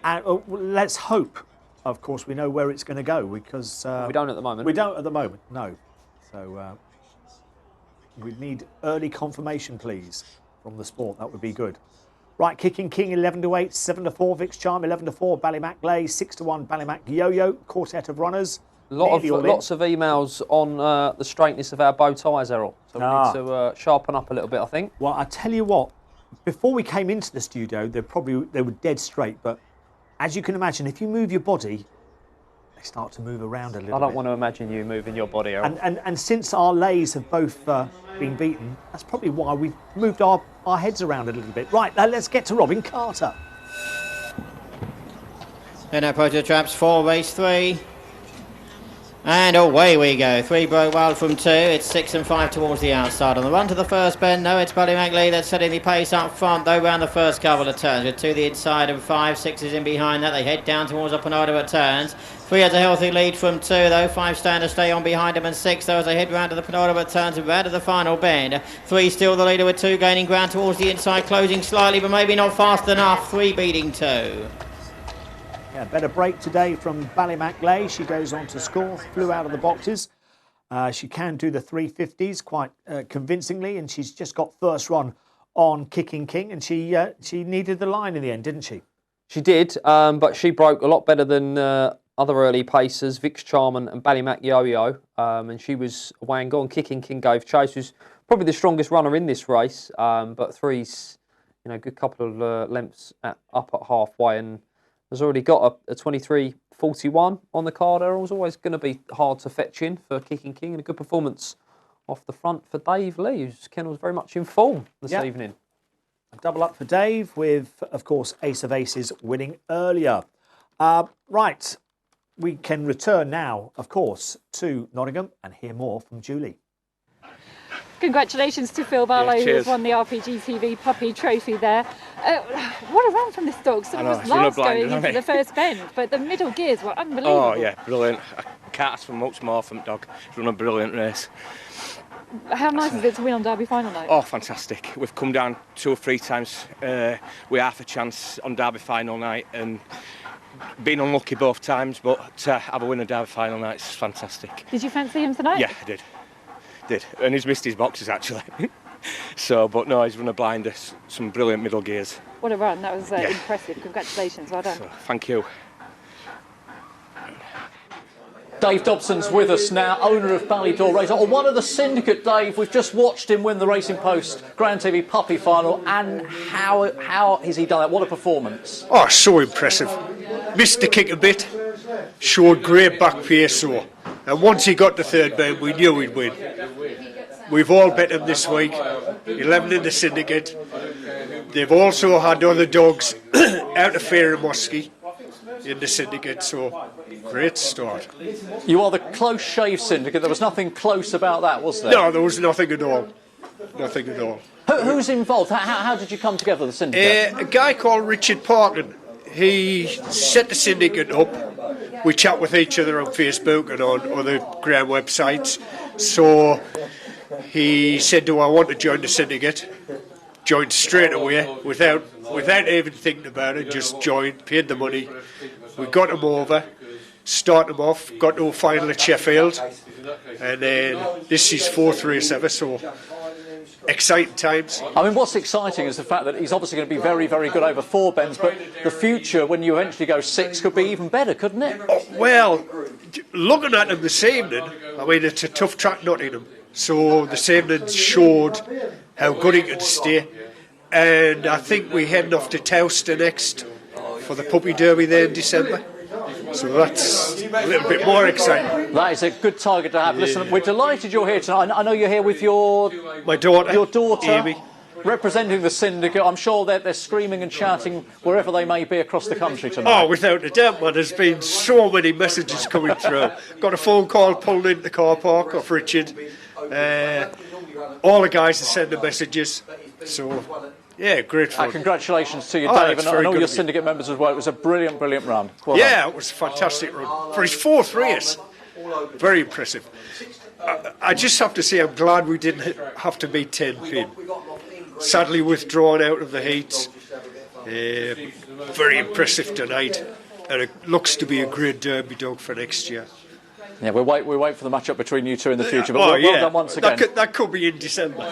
let's hope, of course, we know where it's going to go, because we don't at the moment. We don't at the moment, no. So we need early confirmation, please. from the sport. That would be good. Right, Kicking King 11-8, 7-4, Vix Charm 11-4, Ballymac Lay 6-1, Ballymac Yo-Yo, quartet of runners. Lots of emails on the straightness of our bow ties, Errol. So we need to sharpen up a little bit, I think. Well, I tell you what, before we came into the studio, they were dead straight. But as you can imagine, if you move your body, they start to move around a little bit. I don't want to imagine you moving your body, Errol. And since our lays have both been beaten, that's probably why we've moved our heads around a little bit. Right, now let's get to Robin Carter. Then approach the traps, 4, race 3. And away we go. 3 broke well from 2. It's 6 and 5 towards the outside. On the run to the first bend, no, it's Ballymac Lee that's setting the pace up front, though, round the first couple of turns. With 2 the inside and 5, 6 is in behind that. They head down towards the penultimate turns. 3 has a healthy lead from 2, though. 5 stand to stay on behind him, and 6, though, as they head round to the penultimate turns and round to the final bend. 3 still the leader with 2 gaining ground towards the inside, closing slightly, but maybe not fast enough. 3 beating 2. Yeah, better break today from Ballymac Lay. She goes on to score, flew out of the boxes. She can do the 350s quite convincingly, and she's just got first run on Kicking King, and she needed the line in the end, didn't she? She did, but she broke a lot better than other early pacers, Vix Charman and Ballymac Yo-Yo, and she was away and gone. Kicking King gave chase, who's probably the strongest runner in this race, but 3's, a good couple of lengths up at halfway, and has already got a 23.41 on the card. It was always going to be hard to fetch in for Kicking King, and a good performance off the front for Dave Lee, whose kennel's very much in form this evening. A double up for Dave with, of course, Ace of Aces winning earlier. Right, we can return now, of course, to Nottingham and hear more from Julie. Congratulations to Phil Barlow, who has won the Rpgtv Puppy Trophy there. What a run from this dog. So it was last going into the first bend, but the middle gears were unbelievable. Oh, yeah, brilliant. I can't ask for much more from the dog. It's run a brilliant race. How nice is it to win on Derby final night? Oh, fantastic. We've come down 2 or 3 times with half a chance on Derby final night, and been unlucky both times, but to have a win on Derby final night is fantastic. Did you fancy him tonight? Yeah, I did. And he's missed his boxes actually. So, but no, he's run a blinder, some brilliant middle gears. What a run, that was impressive. Congratulations, well done. So, thank you. Dave Dobson's with us now, owner of Ballydor Racing, or one of the syndicate, Dave. We've just watched him win the Racing Post Grand TV Puppy Final, and how has he done that? What a performance. Oh, so impressive. Missed the kick a bit, showed great back pace, so. And once he got the third bend, we knew he'd win. We've all bet him this week, 11 in the syndicate. They've also had other dogs out of Fair and Muskie in the syndicate, so great start. You are the close shave syndicate. There was nothing close about that, was there? No, there was nothing at all. Nothing at all. Who's involved? How did you come together, the syndicate? A guy called Richard Parkin. He set the syndicate up. We chat with each other on Facebook and on other ground websites. So he said, "Do I want to join the syndicate?" Joined straight away without even thinking about it. Just joined, paid the money. We got him over, started him off, got to a final at Sheffield, and then this is 4th race ever. So exciting times. I mean, what's exciting is the fact that he's obviously going to be very, very good over 4 bends, but the future, when you eventually go 6, could be even better, couldn't it? Oh, well, looking at him this evening, I mean, it's a tough track, Nottingham. So this evening showed how good he could stay. And I think we're heading off to Towcester next for the Puppy Derby there in December. So that's a little bit more exciting. That is a good target to have. Listen, we're delighted you're here tonight. I know you're here with my daughter, your daughter, Amy, representing the syndicate. I'm sure they're screaming and shouting wherever they may be across the country tonight. Oh, without a doubt, man. There's been so many messages coming through. Got a phone call pulled into the car park off Richard. All the guys are sending messages. So, yeah, great fun. Congratulations to you, Dave, and I know your syndicate members as well. It was a brilliant, brilliant run. Well done. It was a fantastic run. For his 4th race, very impressive. I just have to say I'm glad we didn't have to beat 10 pin. Sadly withdrawn out of the heats. Very impressive tonight, and it looks to be a great Derby dog for next year. Yeah, we'll wait for the match-up between you two in the future. But Oh, well done once again. That could be in December.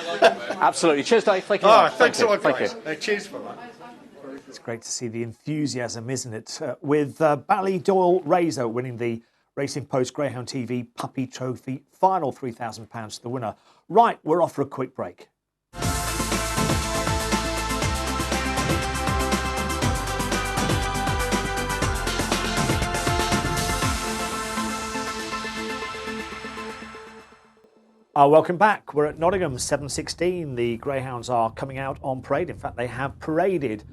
Absolutely. Cheers, Dave. Thank you. Thanks a lot, Thank guys. you. Cheers for that. It's great to see the enthusiasm, isn't it? With Ballydoyle Razor winning the Racing Post Greyhound TV Puppy Trophy final £3,000 to the winner. Right, we're off for a quick break. Welcome back. We're at Nottingham, 7:16. The Greyhounds are coming out on parade. In fact, they have paraded.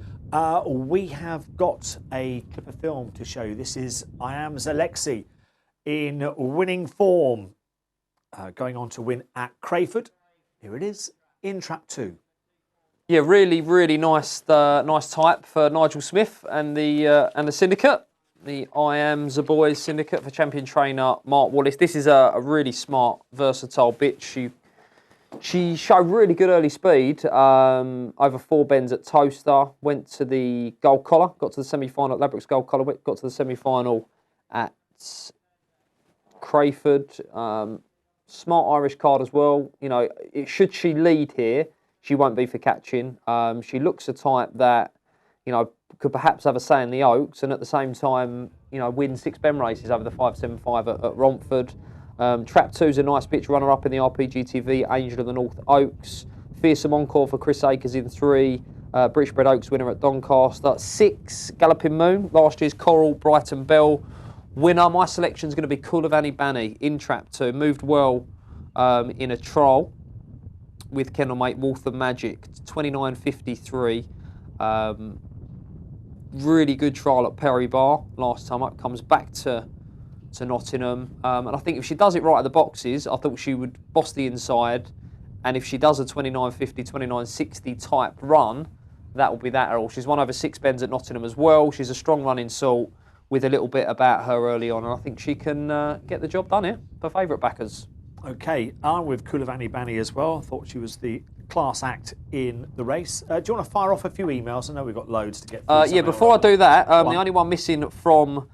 We have got a clip of film to show you. This is I Am Alexi in winning form, going on to win at Crayford. Here it is in Trap 2. Yeah, really, really nice type for Nigel Smith and the syndicate. The I Am the Boys syndicate for champion trainer Mark Wallace. This is a really smart, versatile bitch. She showed really good early speed over 4 bends at Toaster. Went to the Gold Collar, got to the semi-final at Ladbrokes Gold Collar. Got to the semi-final at Crayford. Smart Irish card as well. You know, should she lead here, she won't be for catching. She looks a type that, you know, could perhaps have a say in the Oaks and at the same time, you know, win 6 Ben races over the 575 at Romford. Trap 2's a nice bitch, runner-up in the Rpgtv, Angel of the North Oaks. Fearsome Encore for Chris Akers in 3. British Bred Oaks winner at Doncaster. 6, Galloping Moon, last year's Coral, Brighton Bell winner. My selection's going to be Kulavani Bani in Trap 2. Moved well in a trial with kennelmate Waltham Magic, 29.53. Really good trial at Perry Bar last time up. Comes back to Nottingham. And I think if she does it right at the boxes, I thought she would boss the inside. And if she does a 29.50, 29.60 type run, that will be that all. She's won over 6 bends at Nottingham as well. She's a strong running salt with a little bit about her early on. And I think she can get the job done here for favourite backers. OK, I'm with Kulavani Bani as well. I thought she was the class act in the race. Do you want to fire off a few emails? I know we've got loads to get through. Yeah, before I do that, the only one missing from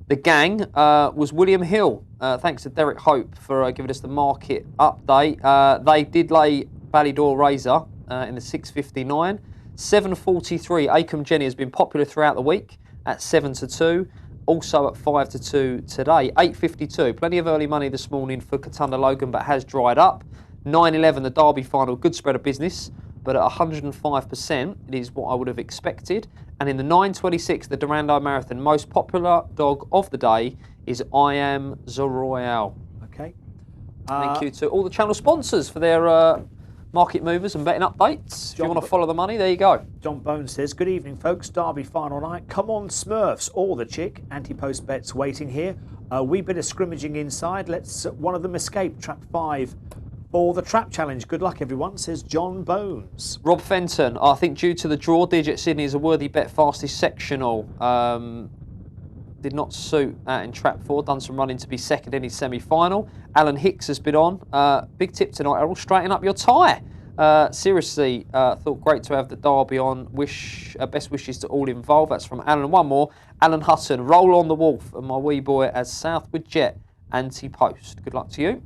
the gang was William Hill. Thanks to Derek Hope for giving us the market update. They did lay Ballydoyle Razor in the 6.59. 7.43, Acomb Jenny has been popular throughout the week at 7-2. Also at 5-2 today. 8.52, plenty of early money this morning for Katunda Logan, but has dried up. 9.11, the Derby final, good spread of business, but at 105%, it is what I would have expected. And in the 9.26, the Durando Marathon, most popular dog of the day is I Am the Royale. OK. Thank you to all the channel sponsors for their market movers and betting updates. If you want to follow the money, there you go. John Bones says, good evening, folks. Derby final night. Come on, Smurfs. Or the chick. Anti-post bets waiting here. A wee bit of scrimmaging inside. Let's one of them escape. Trap 5 for the trap challenge. Good luck, everyone, says John Bones. Rob Fenton, I think due to the draw, Digit Sydney is a worthy bet fastest sectional. Did not suit in Trap 4. Done some running to be second in his semi-final. Alan Hicks has been on. Big tip tonight, Errol. Straighten up your tie. Seriously, thought great to have the Derby on. Best wishes to all involved. That's from Alan. One more. Alan Hutton. Roll on the Wolf. And my wee boy as Southwood Jet anti-post. Good luck to you.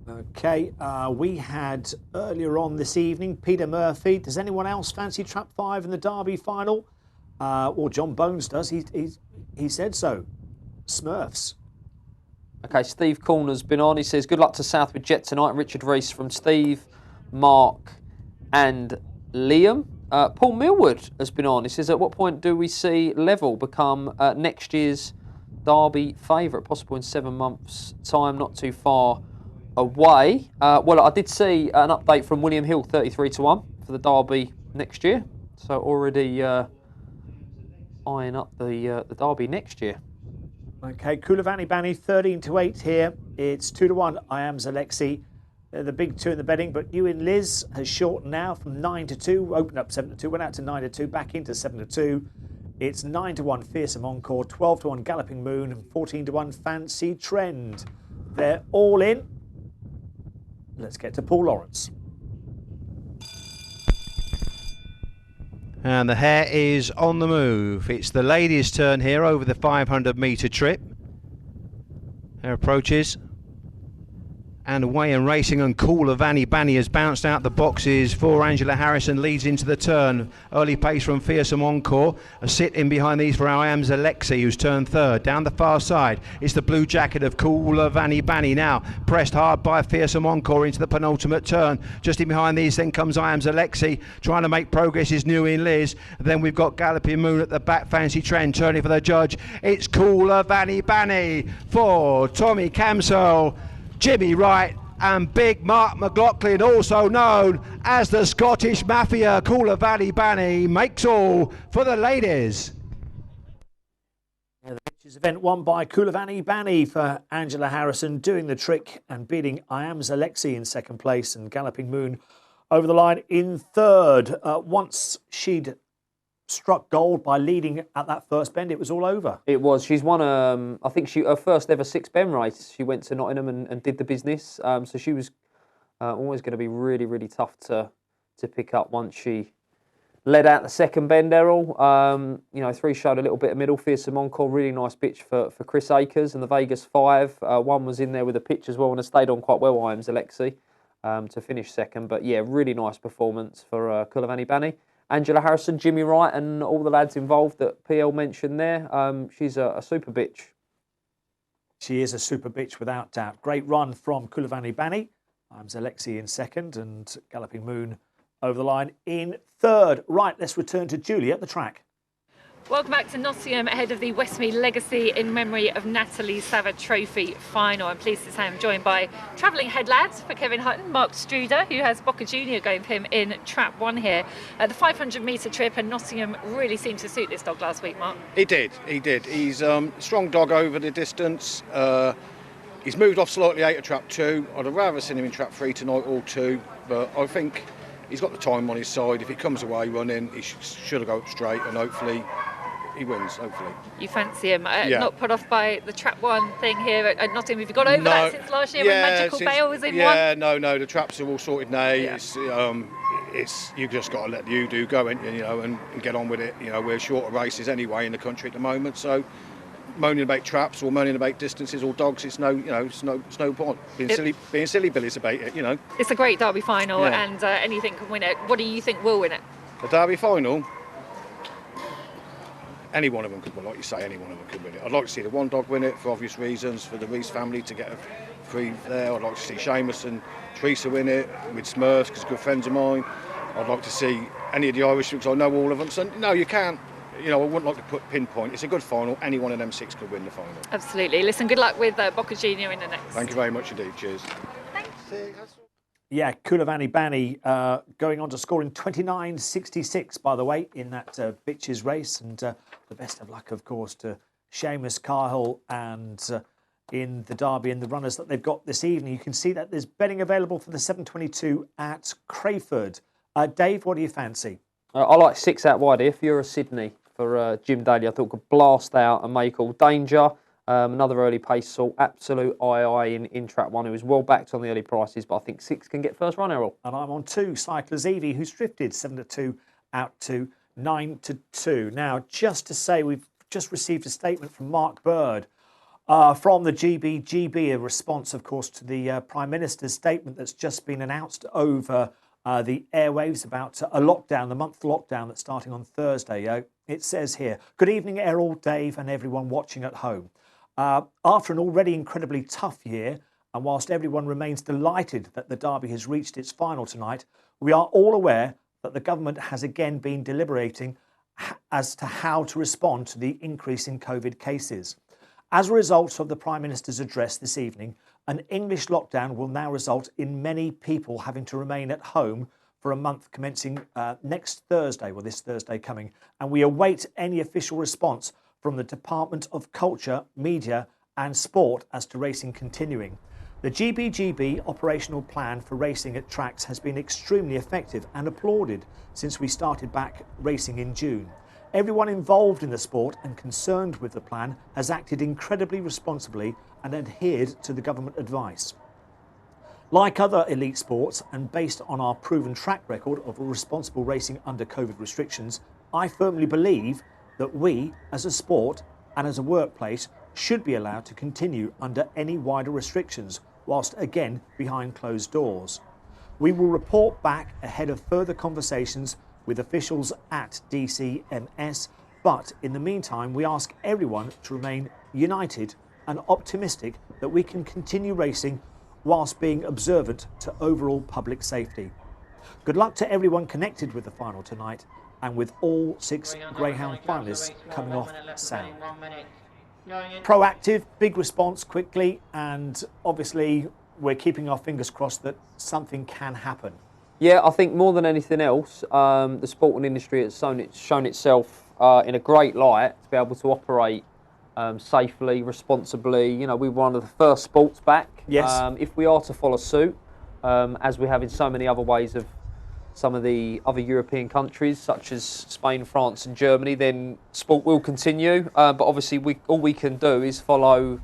OK, we had earlier on this evening Peter Murphy. Does anyone else fancy Trap 5 in the Derby final? Well, John Bones does. He said so. Smurfs. OK, Steve Corner's been on. He says, good luck to Southwood Jet tonight. Richard Rees from Steve, Mark and Liam. Paul Millwood has been on. He says, at what point do we see Level become next year's Derby favourite? Possible in 7 months' time, not too far away. Well, I did see an update from William Hill, 33-1 for the Derby next year. So already eyeing up the Derby next year. OK, Kulavani Bani, 13-8 here. It's 2-1. I Am Alexi. The big 2 in the betting, but you and Liz has shortened now from 9-2, opened up 7-2, went out to 9-2, back into 7-2. It's 9-1 Fearsome Encore, 12-1 Galloping Moon, and 14-1 Fancy Trend. They're all in. Let's get to Paul Lawrence. And the hare is on the move. It's the ladies' turn here over the 500 metre trip. Hare approaches. and away and racing, and Cooler Vanny Banny has bounced out the boxes for Angela Harrison, leads into the turn. Early pace from Fearsome Encore. A sit in behind these for I Am's Alexi, who's turned third. Down the far side, it's the blue jacket of Cooler Vanny Banny now, pressed hard by Fearsome Encore into the penultimate turn. Just in behind these then comes I Am's Alexi, trying to make progress is New In Liz. Then we've got Galloping Moon at the back, Fancy Trend turning for the judge. It's Cooler Vanny Banny for Tommy Camsell, Jimmy Wright and Big Mark McLaughlin, also known as the Scottish Mafia. Cooler Valley Banny makes all for the ladies. Yeah, the Bitches event won by Cooler Vanny Banny for Angela Harrison, doing the trick and beating I Am's Alexi in second place, and Galloping Moon over the line in third. Once she'd struck gold by leading at that first bend, it was all over. It was. She's won, I think her first ever 6-bend race. She went to Nottingham and did the business. So she was always going to be really, really tough to pick up once she led out the second bend, Errol. 3 showed a little bit of middle. Fearsome Encore, really nice pitch for Chris Akers, and the Vegas 5. 1 was in there with a pitch as well, and has stayed on quite well, Iams Alexi, to finish second. But yeah, really nice performance for Cooler Vanny Banny. Angela Harrison, Jimmy Wright and all the lads involved that PL mentioned there. She's a super bitch. She is a super bitch without doubt. Great run from Cooler Vanny Banny. I'm Alexi in second and Galloping Moon over the line in third. Right, let's return to Julie at the track. Welcome back to Nottingham ahead of the Westmead Legacy in memory of Natalie Savard Trophy final. I'm pleased to say I'm joined by travelling head lads for Kevin Hutton, Mark Struder, who has Boca Junior going for him in Trap 1 here. The 500-metre trip, and Nottingham really seemed to suit this dog last week, Mark. He did. He's a strong dog over the distance. He's moved off slightly out of Trap 2. I'd have rather seen him in Trap 3 tonight or 2, but I think he's got the time on his side. If he comes away running, he should have gone straight, and hopefully he wins, hopefully. You fancy him. Yeah. Not put off by the Trap 1 thing here at Nottingham. Have you got over that since last year when Magical Bale was in one? Yeah, no, the traps are all sorted now. Yeah. It's you've just got to let you do go, and get on with it. We're short of races anyway in the country at the moment, so moaning about traps or moaning about distances or dogs, it's no point. Being silly billies about it, It's a great Derby final, Yeah. and anything can win it. What do you think will win it? The Derby final. Any one of them could win, like you say, any one of them could win it. I'd like to see the one dog win it for obvious reasons, for the Reese family to get a free there. I'd like to see Seamus and Teresa win it with Smurfs, because good friends of mine. I'd like to see any of the Irish, because I know all of them. So, no, you can't. I wouldn't like to put pinpoint. It's a good final. Any one of them 6 could win the final. Absolutely. Listen, good luck with Boca Junior in the next. Thank you very much indeed. Cheers. Yeah, Cooler Vanny Banny going on to scoring 29.66, by the way, in that bitches race. And the best of luck, of course, to Seamus Cahill and in the Derby and the runners that they've got this evening. You can see that there's betting available for the 7:22 at Crayford. Dave, what do you fancy? I like 6 out wide here. If you're a Sydney for Jim Daly, I thought could blast out and make all danger. Another early pace sort, Absolute II in Trap 1, who was well backed on the early prices, but I think 6 can get first run, Errol. And I'm on 2, Cyclers Evie, who's drifted 7-2 out to 9-2. Now, just to say, we've just received a statement from Mark Bird from the GBGB, a response, of course, to the Prime Minister's statement that's just been announced over the airwaves about a lockdown, the month lockdown that's starting on Thursday. It says here, good evening, Errol, Dave, and everyone watching at home. After an already incredibly tough year, and whilst everyone remains delighted that the Derby has reached its final tonight, we are all aware that the government has again been deliberating as to how to respond to the increase in COVID cases. As a result of the Prime Minister's address this evening, an English lockdown will now result in many people having to remain at home for a month commencing next Thursday, well, this Thursday coming, and we await any official response from the Department of Culture, Media and Sport as to racing continuing. The GBGB operational plan for racing at tracks has been extremely effective and applauded since we started back racing in June. Everyone involved in the sport and concerned with the plan has acted incredibly responsibly and adhered to the government advice. Like other elite sports and based on our proven track record of responsible racing under COVID restrictions, I firmly believe that we, as a sport and as a workplace, should be allowed to continue under any wider restrictions, whilst again behind closed doors. We will report back ahead of further conversations with officials at DCMS, but in the meantime we ask everyone to remain united and optimistic that we can continue racing whilst being observant to overall public safety. Good luck to everyone connected with the final tonight, and with all 6 Greyhound finalists coming off sound. Proactive, big response quickly, and obviously we're keeping our fingers crossed that something can happen. Yeah, I think more than anything else, the sporting industry has shown itself in a great light to be able to operate safely, responsibly. You know, we were one of the first sports back. Yes. If we are to follow suit, as we have in so many other ways of some of the other European countries, such as Spain, France and Germany, then sport will continue. But obviously all we can do is follow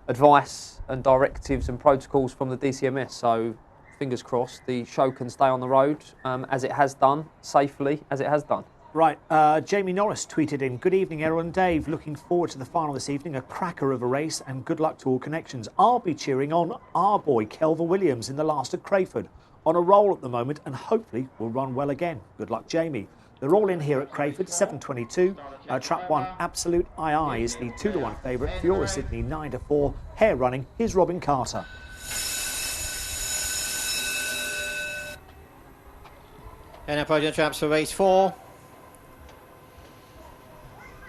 advice and directives and protocols from the DCMS. So fingers crossed the show can stay on the road as it has done, safely as it has done. Right, Jamie Norris tweeted in, "Good evening, Errol and Dave. Looking forward to the final this evening. A cracker of a race and good luck to all connections. I'll be cheering on our boy, Kelver Williams, in the last at Crayford. On a roll at the moment and hopefully will run well again. Good luck, Jamie." They're all in here at Crayford, 7:22. Trap 1, Absolute II is the 2-to-1 favourite. Fiora Sydney, 9-4. Hare running, here's Robin Carter. And approaching traps for race 4.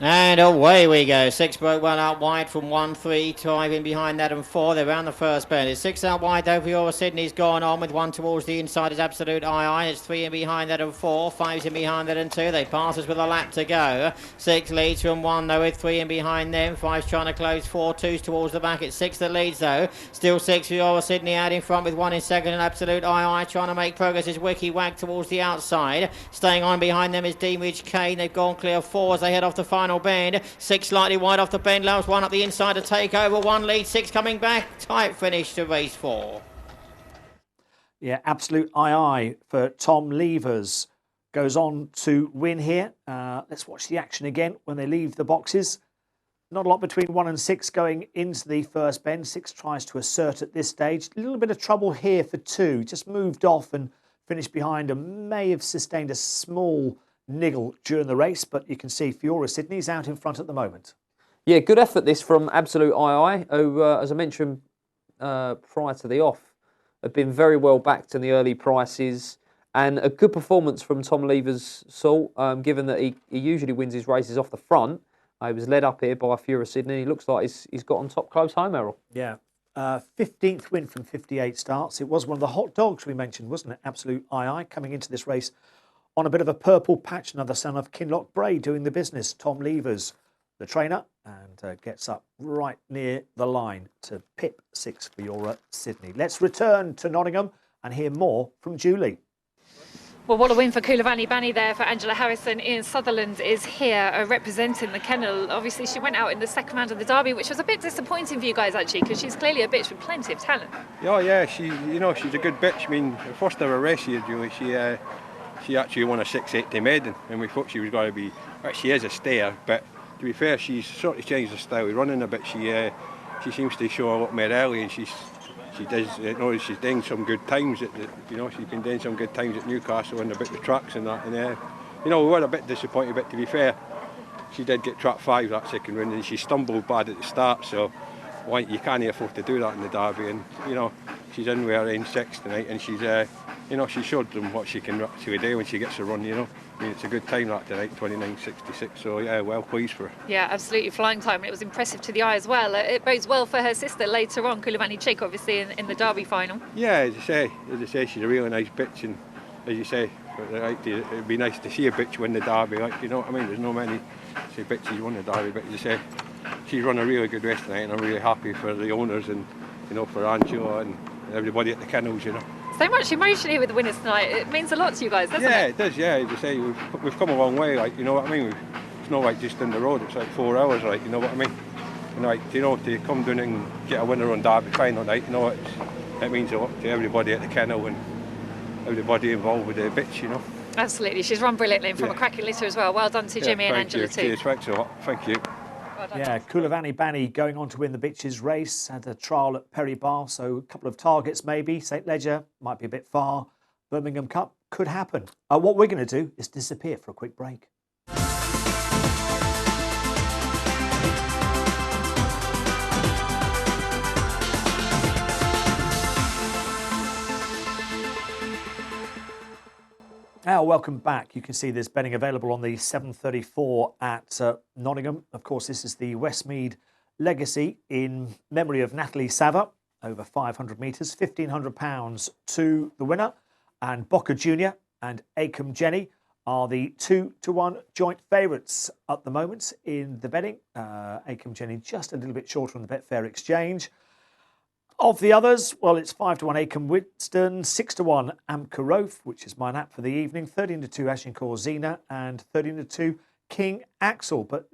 And away we go. 6 broke well out wide from 1-3. 5 in behind that and 4. They're round the first bend. It's 6 out wide though. Fiora Sydney's gone on with 1 towards the inside is Absolute II. It's 3 in behind that and 4. 5's in behind that and 2. They pass us with a lap to go. 6 leads from 1 though with 3 in behind them. 5's trying to close 4. 2's towards the back. It's 6 that leads though. Still 6 Fiora Sydney out in front with 1 in second and Absolute II trying to make progress is Wiki Wag towards the outside. Staying on behind them is Deanridge Kane. They've gone clear 4 as they head off the final bend. 6 slightly wide off the bend. Allows 1 up the inside to take over. 1 lead, 6 coming back. Tight finish to race 4. Yeah, Absolute II for Tom Levers goes on to win here. Let's watch the action again when they leave the boxes. Not a lot between 1 and 6 going into the first bend. 6 tries to assert at this stage. A little bit of trouble here for 2. Just moved off and finished behind and may have sustained a small niggle during the race, but you can see Fiora Sydney's out in front at the moment. Yeah, good effort this from Absolute II, who, as I mentioned prior to the off, have been very well backed in the early prices, and a good performance from Tom Levers' salt, given that he usually wins his races off the front. He was led up here by Fiora Sydney. He looks like he's got on top close home, Errol. Yeah. 15th win from 58 starts. It was one of the hot dogs we mentioned, wasn't it? Absolute II coming into this race on a bit of a purple patch, another son of Kinloch Bray doing the business. Tom Levers, the trainer, and gets up right near the line to pip 6 Fiora Sydney. Let's return to Nottingham and hear more from Julie. Well, what a win for Coulibaly Banny there for Angela Harrison. Ian Sutherland is here representing the kennel. Obviously, she went out in the second round of the Derby, which was a bit disappointing for you guys, actually, because she's clearly a bitch with plenty of talent. Oh, yeah, she's a good bitch. I mean, the first ever race here, Julie, she actually won a 6-8 maiden, and we thought she was going to be, well, she is a stayer, but to be fair, she's sort of changed her style of running a bit. She seems to show a lot more early, and she does, she's doing some good times she's been doing some good times at Newcastle and a bit of tracks and that, and we were a bit disappointed, but to be fair, she did get trap 5 that second round, and she stumbled bad at the start, so you can't afford to do that in the Derby, and she's in with her in 6 tonight, and she showed them what she can actually do when she gets a run, I mean, it's a good time that tonight, 29.66, so yeah, well pleased for her. Yeah, absolutely flying time, and it was impressive to the eye as well. It bodes well for her sister later on, Coulibaly Chick, obviously, in the Derby final. Yeah, as I say, she's a really nice bitch, and as you say, it'd be nice to see a bitch win the Derby, you know what I mean? There's no many bitches won the Derby, but as you say, she's run a really good race tonight, and I'm really happy for the owners and, for Angela and everybody at the kennels, So much emotion here with the winners tonight. It means a lot to you guys, doesn't it? Yeah, it does, yeah. As you say, we've come a long way, you know what I mean? It's not like just in the road, it's like 4 hours, you know what I mean? To come down and get a winner on Derby final night, it means a lot to everybody at the kennel and everybody involved with the bitch, Absolutely, she's run brilliantly and from a cracking litter as well. Well done to Jimmy and Angela too. Cheers, thanks a lot, thank you. Yeah, Coulivanny Banny going on to win the Bitches race. Had a trial at Perry Bar, so a couple of targets maybe. St Ledger might be a bit far. Birmingham Cup could happen. What we're going to do is disappear for a quick break. Now, welcome back. You can see there's betting available on the 7:34 at Nottingham. Of course, this is the Westmead Legacy in memory of Natalie Sava, over 500 metres, £1,500 to the winner. And Boca Junior and Acom Jenny are the 2-1 joint favourites at the moment in the betting. Acom Jenny just a little bit shorter on the Betfair exchange. Of the others, well, it's 5-1 Acom Winston, 6-1 Amcarof, which is my nap for the evening, 13-2 Agincourt Zena, and 13-2 King Axel. But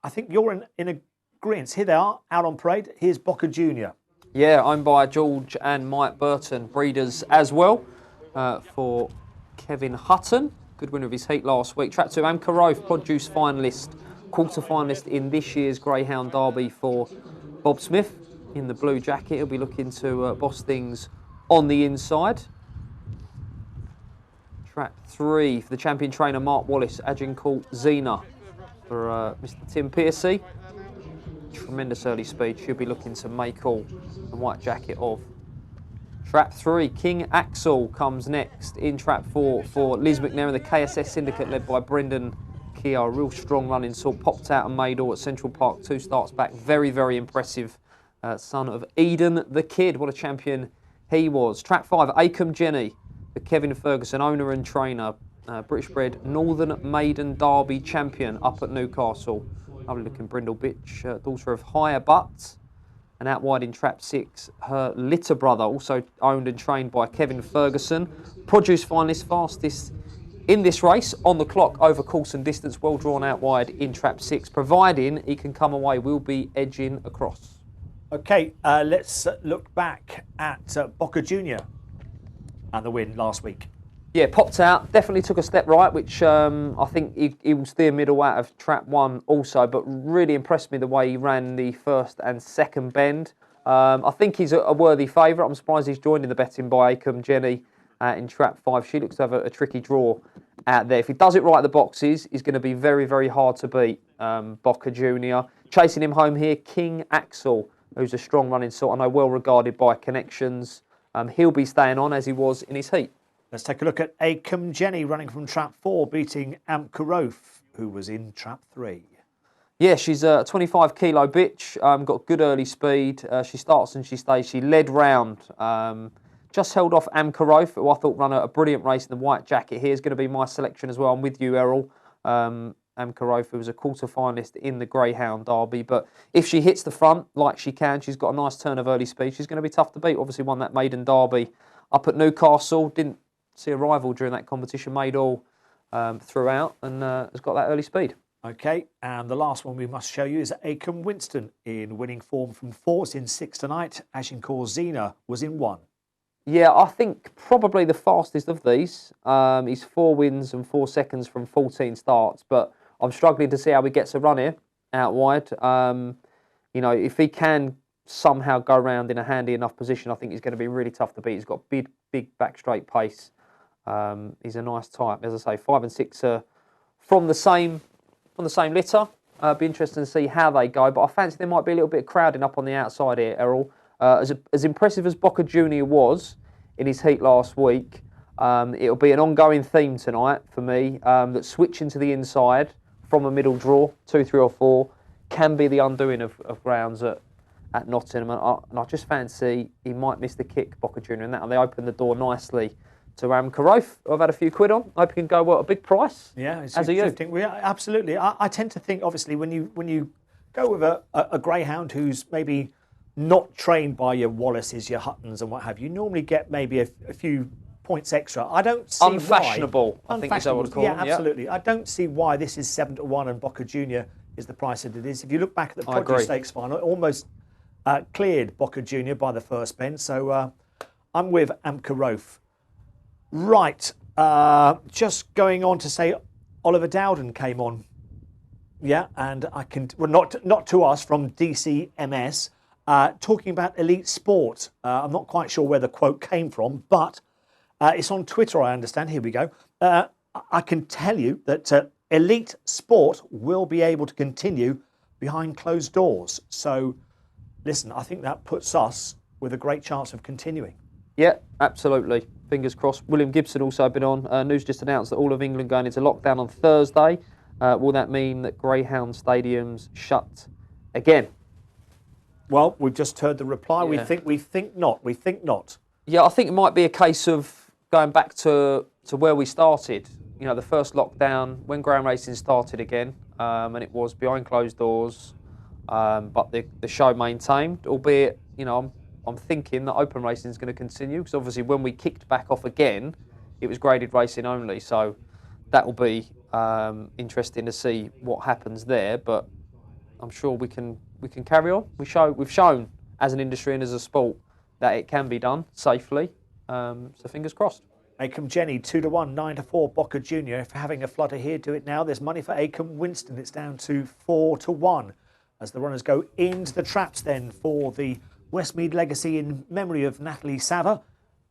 I think you're in agreement. Here they are, out on parade. Here's Boca Junior. Yeah, owned by George and Mike Burton, breeders as well, for Kevin Hutton. Good winner of his heat last week. Track 2, Amcarof, produce finalist, quarter finalist in this year's Greyhound Derby for Bob Smith. In the blue jacket, he'll be looking to boss things on the inside. Track 3 for the champion trainer Mark Wallace, Agincourt Zena for Mr. Tim Piercy. Tremendous early speed. She'll be looking to make all the white jacket of. Trap 3, King Axel comes next in trap 4 for Liz McNair and the KSS Syndicate led by Brendan Keogh. Real strong running sort, popped out and made all at Central Park 2 starts back. Very, very impressive. Son of Eden the Kid, what a champion he was. Track 5, Acom Jenny, the Kevin Ferguson, owner and trainer, British bred Northern Maiden Derby champion up at Newcastle. Lovely looking brindle bitch, daughter of Higher Butt. And out wide in trap 6, her litter brother, also owned and trained by Kevin Ferguson. Produce finalist, fastest in this race, on the clock, over course and distance, well drawn out wide in trap 6. Providing he can come away, will be edging across. OK, let's look back at Boca Junior and the win last week. Yeah, popped out, definitely took a step right, which I think he will steer middle out of trap 1 also, but really impressed me the way he ran the first and second bend. I think he's a worthy favourite. I'm surprised he's joined in the betting by Acom Jenny in trap 5. She looks to have a tricky draw out there. If he does it right at the boxes, he's going to be very, very hard to beat, Boca Junior. Chasing him home here, King Axel, who's a strong running sort, I know well regarded by connections. He'll be staying on as he was in his heat. Let's take a look at Acom Jenny running from trap 4, beating Amcarof, who was in trap 3. Yeah, she's a 25 kilo bitch, got good early speed. She starts and she stays. She led round, just held off Amcarof, who I thought ran a brilliant race in the white jacket. Here's going to be my selection as well. I'm with you, Errol. Amcarof, who was a quarter finalist in the Greyhound Derby. But if she hits the front like she can, she's got a nice turn of early speed. She's going to be tough to beat. Obviously won that maiden Derby up at Newcastle. Didn't see a rival during that competition. Made all throughout and has got that early speed. OK, and the last one we must show you is Acom Winston in winning form from 4. It's in 6 tonight. Agincourt Zena was in 1. Yeah, I think probably the fastest of these. He's 4 wins and 4 seconds from 14 starts, but I'm struggling to see how he gets a run here out wide. You know, if he can somehow go around in a handy enough position, I think he's going to be really tough to beat. He's got big back straight pace. He's a nice type. As I say, 5 and 6 are from the same litter. Be interesting to see how they go, but I fancy there might be a little bit of crowding up on the outside here, Errol. As impressive as Boca Junior was in his heat last week, it'll be an ongoing theme tonight for me, that switching to the inside from a middle draw, 2, 3 or 4, can be the undoing of grounds at Nottingham. And I just fancy he might miss the kick, Boca Junior, and that. And they opened the door nicely to Amcarof, who I've had a few quid on. I hope he can go a big price. Yeah, as are you. Absolutely. I tend to think, obviously, when you go with a greyhound who's maybe not trained by your Wallaces, your Huttons and what have you, normally get maybe a few points extra. I don't see unfashionable, why. I think is what I would call yeah, them. absolutely. I don't see why this is 7-1 and Boca Junior is the price that it is. If you look back at the Produce Stakes final, it almost cleared Boca Junior by the first bend. So I'm with Amcarof. Right, just going on to say Oliver Dowden came on Yeah, and I can, well, not to us, from DCMS, talking about elite sport. I'm not quite sure where the quote came from, but it's on Twitter, I understand. Here we go. I can tell you that elite sport will be able to continue behind closed doors. So, listen, I think that puts us with a great chance of continuing. Yeah, absolutely. Fingers crossed. William Gibson also been on. News just announced that all of England going into lockdown on Thursday. Will that mean that Greyhound stadiums shut again? Well, we've just heard the reply. Yeah. We think not. We think not. Yeah, I think it might be a case of going back to where we started. You know, the first lockdown, when ground racing started again, and it was behind closed doors, but the show maintained, albeit, you know, I'm thinking that open racing is going to continue, because obviously when we kicked back off again, it was graded racing only, so that will be interesting to see what happens there, but I'm sure we can carry on. We've shown as an industry and as a sport that it can be done safely, so fingers crossed. Acomb Jenny 2-1, 9-4 Boca Junior. If you're having a flutter here, do it now. There's money for Acomb Winston. It's down to 4-1 as the runners go into the traps then for the Westmead Legacy in memory of Natalie Sava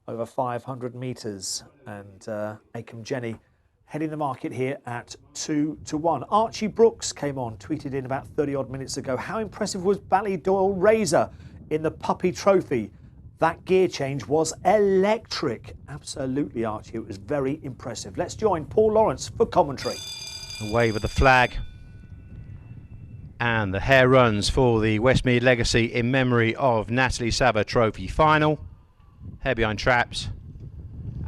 over 500 metres, and Acomb Jenny heading the market here at 2-1. Archie Brooks came on, tweeted in about 30 odd minutes ago. How impressive was Ballydoyle Razor in the Puppy Trophy? That gear change was electric. Absolutely, Archie. It was very impressive. Let's join Paul Lawrence for commentary. Away with the flag. And the hare runs for the Westmead Legacy in memory of Natalie Sava Trophy final. Hare behind traps.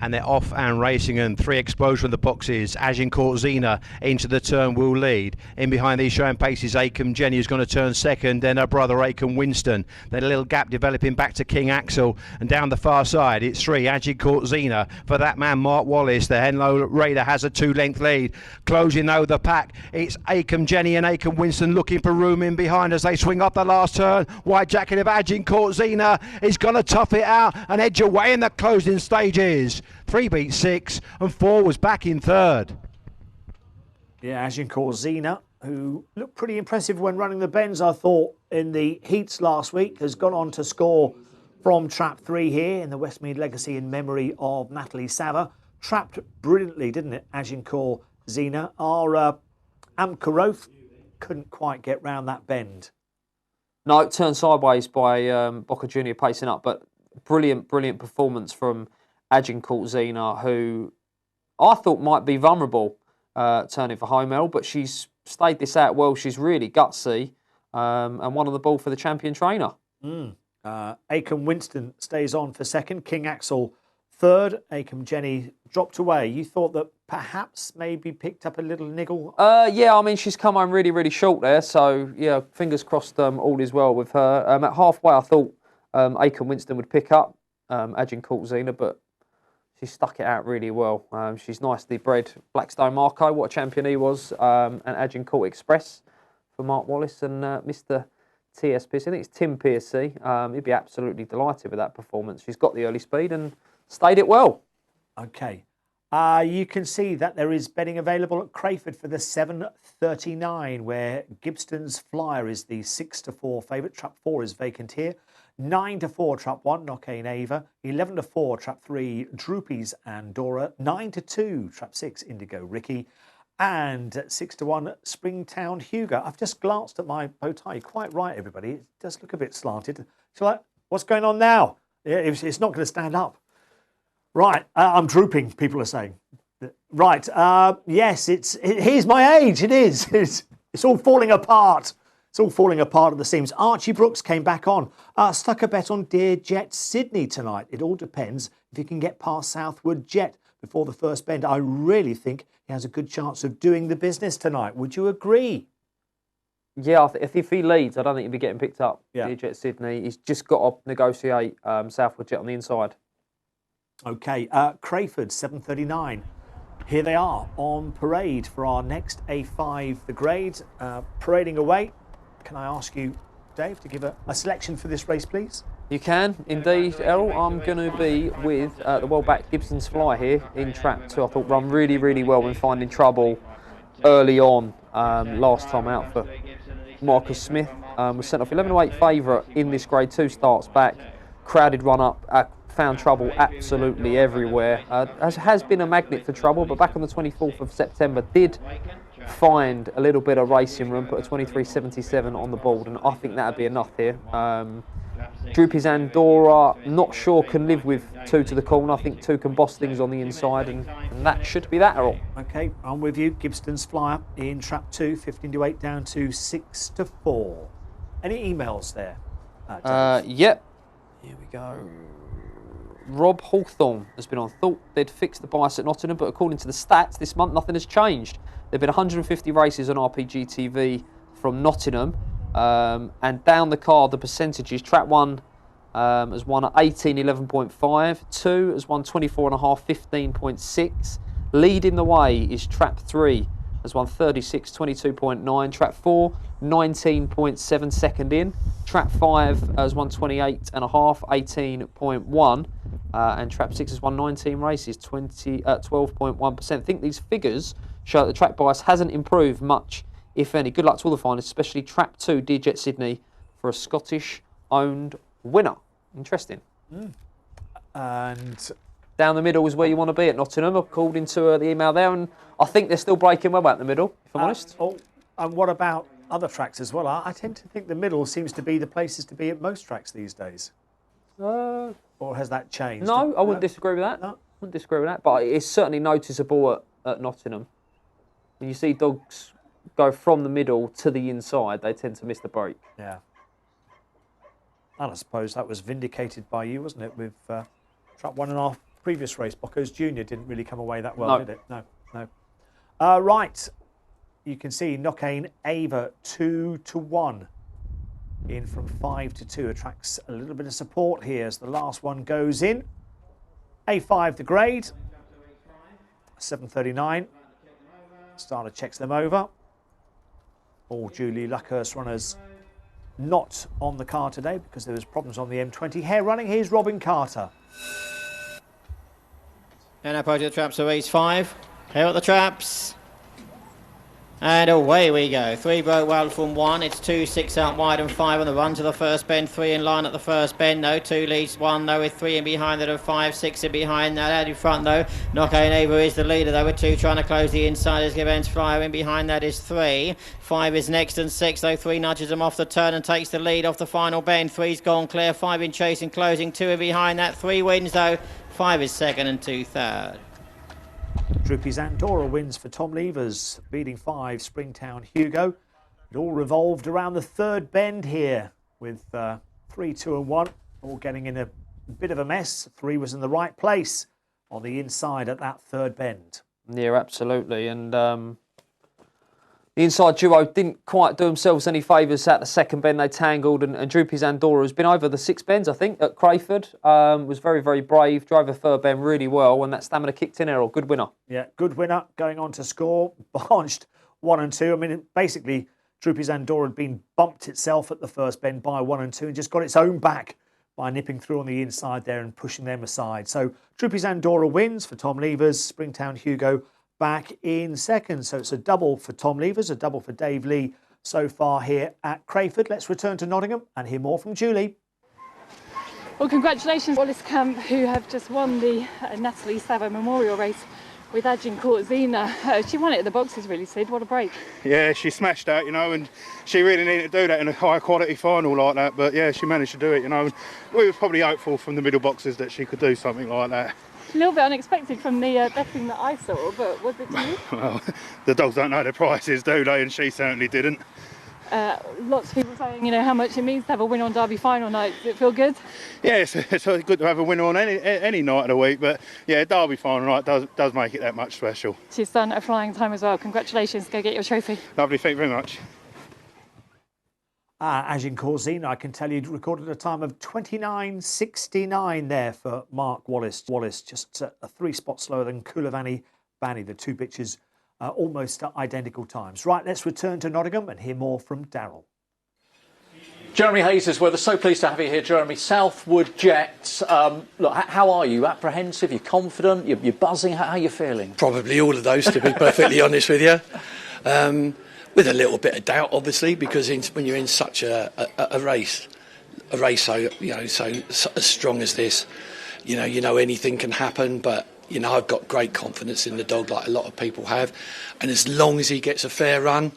And they're off and racing, and 3 explosions from the boxes. Agincourt Zena into the turn will lead. In behind these showing paces, Acomb Jenny is going to turn second, then her brother Acomb Winston. Then a little gap developing back to King Axel, and down the far side it's 3 Agincourt Zena for that man Mark Wallace. The Henlow Raider has a 2-length lead. Closing though the pack, it's Acomb Jenny and Acomb Winston looking for room in behind as they swing up the last turn. White jacket of Agincourt Zena is going to tough it out and edge away in the closing stages. 3 beat 6 and 4 was back in third. Yeah, Agincourt Zena, who looked pretty impressive when running the bends, I thought, in the heats last week, has gone on to score from trap 3 here in the Westmead Legacy in memory of Natalie Sava. Trapped brilliantly, didn't it, Agincourt Zena? Our Amkaroth couldn't quite get round that bend. No, it turned sideways by Boca Junior pacing up, but brilliant performance from Agincourt Zena, who I thought might be vulnerable turning for home, El, but she's stayed this out well. She's really gutsy and won on the ball for the champion trainer. Acomb Winston stays on for second. King Axel third. Acomb Jenny dropped away. You thought that perhaps maybe picked up a little niggle? Yeah, I mean, she's come home really short there, so yeah, fingers crossed all is well with her. At halfway, I thought Acomb Winston would pick up Agincourt Zena, but she stuck it out really well. She's nicely bred. Blackstone Marco, what a champion he was, and Agincourt Express for Mark Wallace and Mr. TSPC. I think it's Tim Piercy. He'd be absolutely delighted with that performance. She's got the early speed and stayed it well. Okay. You can see that there is betting available at Crayford for the 7:39, where Gibston's Flyer is the 6-4 favourite. Trap 4 is vacant here. 9-4 Trap 1, Knockane Ava. 11-4 Trap 3, Droopy's Andorra. 9-2 Trap 6, Indigo Ricky. And 6-1 Springtown Hugo. I've just glanced at my bow tie. You're quite right, everybody. It does look a bit slanted. So, like, what's going on now? It's not going to stand up. Right, I'm drooping, people are saying. Right, yes, here's my age, it is. It's all falling apart. It's all falling apart at the seams. Archie Brooks came back on. Stuck a bet on Dear Jet Sydney tonight. It all depends if he can get past Southwood Jet before the first bend. I really think he has a good chance of doing the business tonight. Would you agree? Yeah, if he leads, I don't think he'll be getting picked up. Yeah. Dear Jet Sydney. He's just got to negotiate Southwood Jet on the inside. Okay, Crayford, 7:39. Here they are on parade for our next A5, the grade. Parading away. Can I ask you, Dave, to give a selection for this race, please? You can, indeed, Errol. I'm going to be with the well-backed Gibson's Fly here in Trap 2. I thought run really well when finding trouble early on last time out for Marcus Smith. Was sent off 11-8 favourite in this grade, 2 starts back. Crowded run up, found trouble absolutely everywhere. Has been a magnet for trouble, but back on the 24th of September did find a little bit of racing room, put a 23.77 on the board, and I think that'd be enough here. Droopy's Andorra, not sure can live with 2 to the corner. I think 2 can boss things on the inside, and that should be that, Errol. Okay, I'm with you. Gibston's Flyer in trap 2, 15-8 down to 6-4. Any emails there? Yep. Here we go. Rob Hawthorne has been on. Thought they'd fixed the bias at Nottingham, but according to the stats this month, nothing has changed. There have been 150 races on Rpgtv from Nottingham, and down the card, the percentages. Track 1 has won at 18, 11.5. 2 has won 24.5, 15.6. Leading the way is Trap 3, has won 36, 22.9. Trap 4, 19.7 second in. Trap 5 has won 28.5, 18.1. And Trap 6 has won 19 races, 12.1%. I think these figures show that the track bias hasn't improved much, if any. Good luck to all the finalists, especially Trap 2, Deerjet Sydney, for a Scottish-owned winner. Interesting. And down the middle is where you want to be at Nottingham, according to the email there, and I think they're still breaking well out the middle, if I'm honest. And what about other tracks as well? I tend to think the middle seems to be the places to be at most tracks these days. Or has that changed? No, I wouldn't disagree with that. No. Wouldn't disagree with that, but it's certainly noticeable at Nottingham. When you see dogs go from the middle to the inside, they tend to miss the break. Yeah. And I suppose that was vindicated by you, wasn't it, with Trap 1.5 previous race. Bocco's Junior didn't really come away that well, No. did it? No. Right. You can see Knockane Ava 2-1. In from 5-2. Attracts a little bit of support here as the last one goes in. A5 the grade. 7.39. Starter checks them over. All Julie Luckhurst runners not on the car today because there was problems on the M20. Hare running. Here's Robin Carter. And approach the traps of race 5. Here at the traps. And away we go. 3 broke well from 1. It's 2, 6 out wide and 5 on the run to the first bend. 3 in line at the first bend. No, 2 leads 1 though with 3 in behind that of 5, 6 in behind that. Out in front though. Knockane Ava is the leader though with 2 trying to close the inside as Gibbons Flyer in behind that is 3. 5 is next and 6 though. 3 nudges him off the turn and takes the lead off the final bend. 3's gone clear. 5 in chase and closing. 2 in behind that. 3 wins though. 5 is second and 2 third. Droopy's Andorra wins for Tom Levers, beating 5 Springtown Hugo. It all revolved around the third bend here with 3, 2 and 1, all getting in a bit of a mess. 3 was in the right place on the inside at that third bend. Yeah, absolutely. And the inside duo didn't quite do themselves any favours at the second bend. They tangled, and Droopy's Andorra has been over the 6 bends, I think, at Crayford. Was very, very brave, drove a third bend really well, and that stamina kicked in, Errol. Good winner. Yeah, good winner, going on to score. Blanched 1 and 2. I mean, basically, Droopy's Andorra had been bumped itself at the first bend by 1 and 2 and just got its own back by nipping through on the inside there and pushing them aside. So Droopy's Andorra wins for Tom Levers, Springtown Hugo back in second. So it's a double for Tom Levers, a double for Dave Lee so far here at Crayford. Let's return to Nottingham and hear more from Julie. Well, congratulations, Wallace Camp, who have just won the Natalie Savo Memorial Race with Agincourt Zena. She won it at the boxes, really, Sid. What a break. Yeah, she smashed that, you know, and she really needed to do that in a high quality final like that. But yeah, she managed to do it, you know. We were probably hopeful from the middle boxes that she could do something like that. A little bit unexpected from the betting that I saw, but was it to you? Well, the dogs don't know their prices, do they? And she certainly didn't. Lots of people saying, you know, how much it means to have a win on Derby final night. Does it feel good? Yeah, it's good to have a winner on any night of the week, but yeah, Derby final night does make it that much special. She's done a flying time as well. Congratulations, go get your trophy. Lovely, thank you very much. Agincourt Zena, I can tell you, recorded a time of 29.69 there for Mark Wallace. Wallace just a 3 spots slower than Kulavani Bani, the 2 bitches. Almost identical times. Right, let's return to Nottingham and hear more from Darryl. Jeremy Hayes' weather. So pleased to have you here, Jeremy. Southwood Jets. Look, how are you? Apprehensive? You're confident? You're buzzing? How are you feeling? Probably all of those, to be perfectly honest with you. with a little bit of doubt, obviously, because when you're in such a race so as strong as this, you know anything can happen. But I've got great confidence in the dog, like a lot of people have, and as long as he gets a fair run,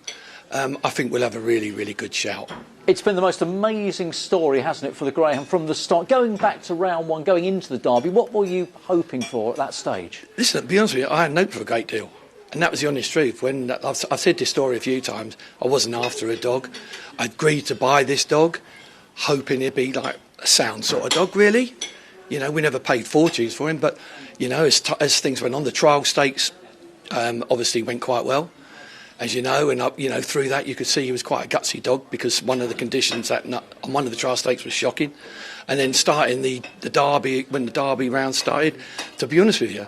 I think we'll have a really, really good shout. It's been the most amazing story, hasn't it, for the Greyhound from the start? Going back to round one, going into the Derby, what were you hoping for at that stage? Listen, to be honest with you, I hadn't hoped for a great deal. And that was the honest truth. When I've said this story a few times, I wasn't after a dog. I agreed to buy this dog, hoping it'd be like a sound sort of dog, really. We never paid fortunes for him, but, as things went on, the trial stakes obviously went quite well. As you know, and through that you could see he was quite a gutsy dog, because one of the conditions on one of the trial stakes was shocking. And then starting the Derby, when the Derby round started, to be honest with you,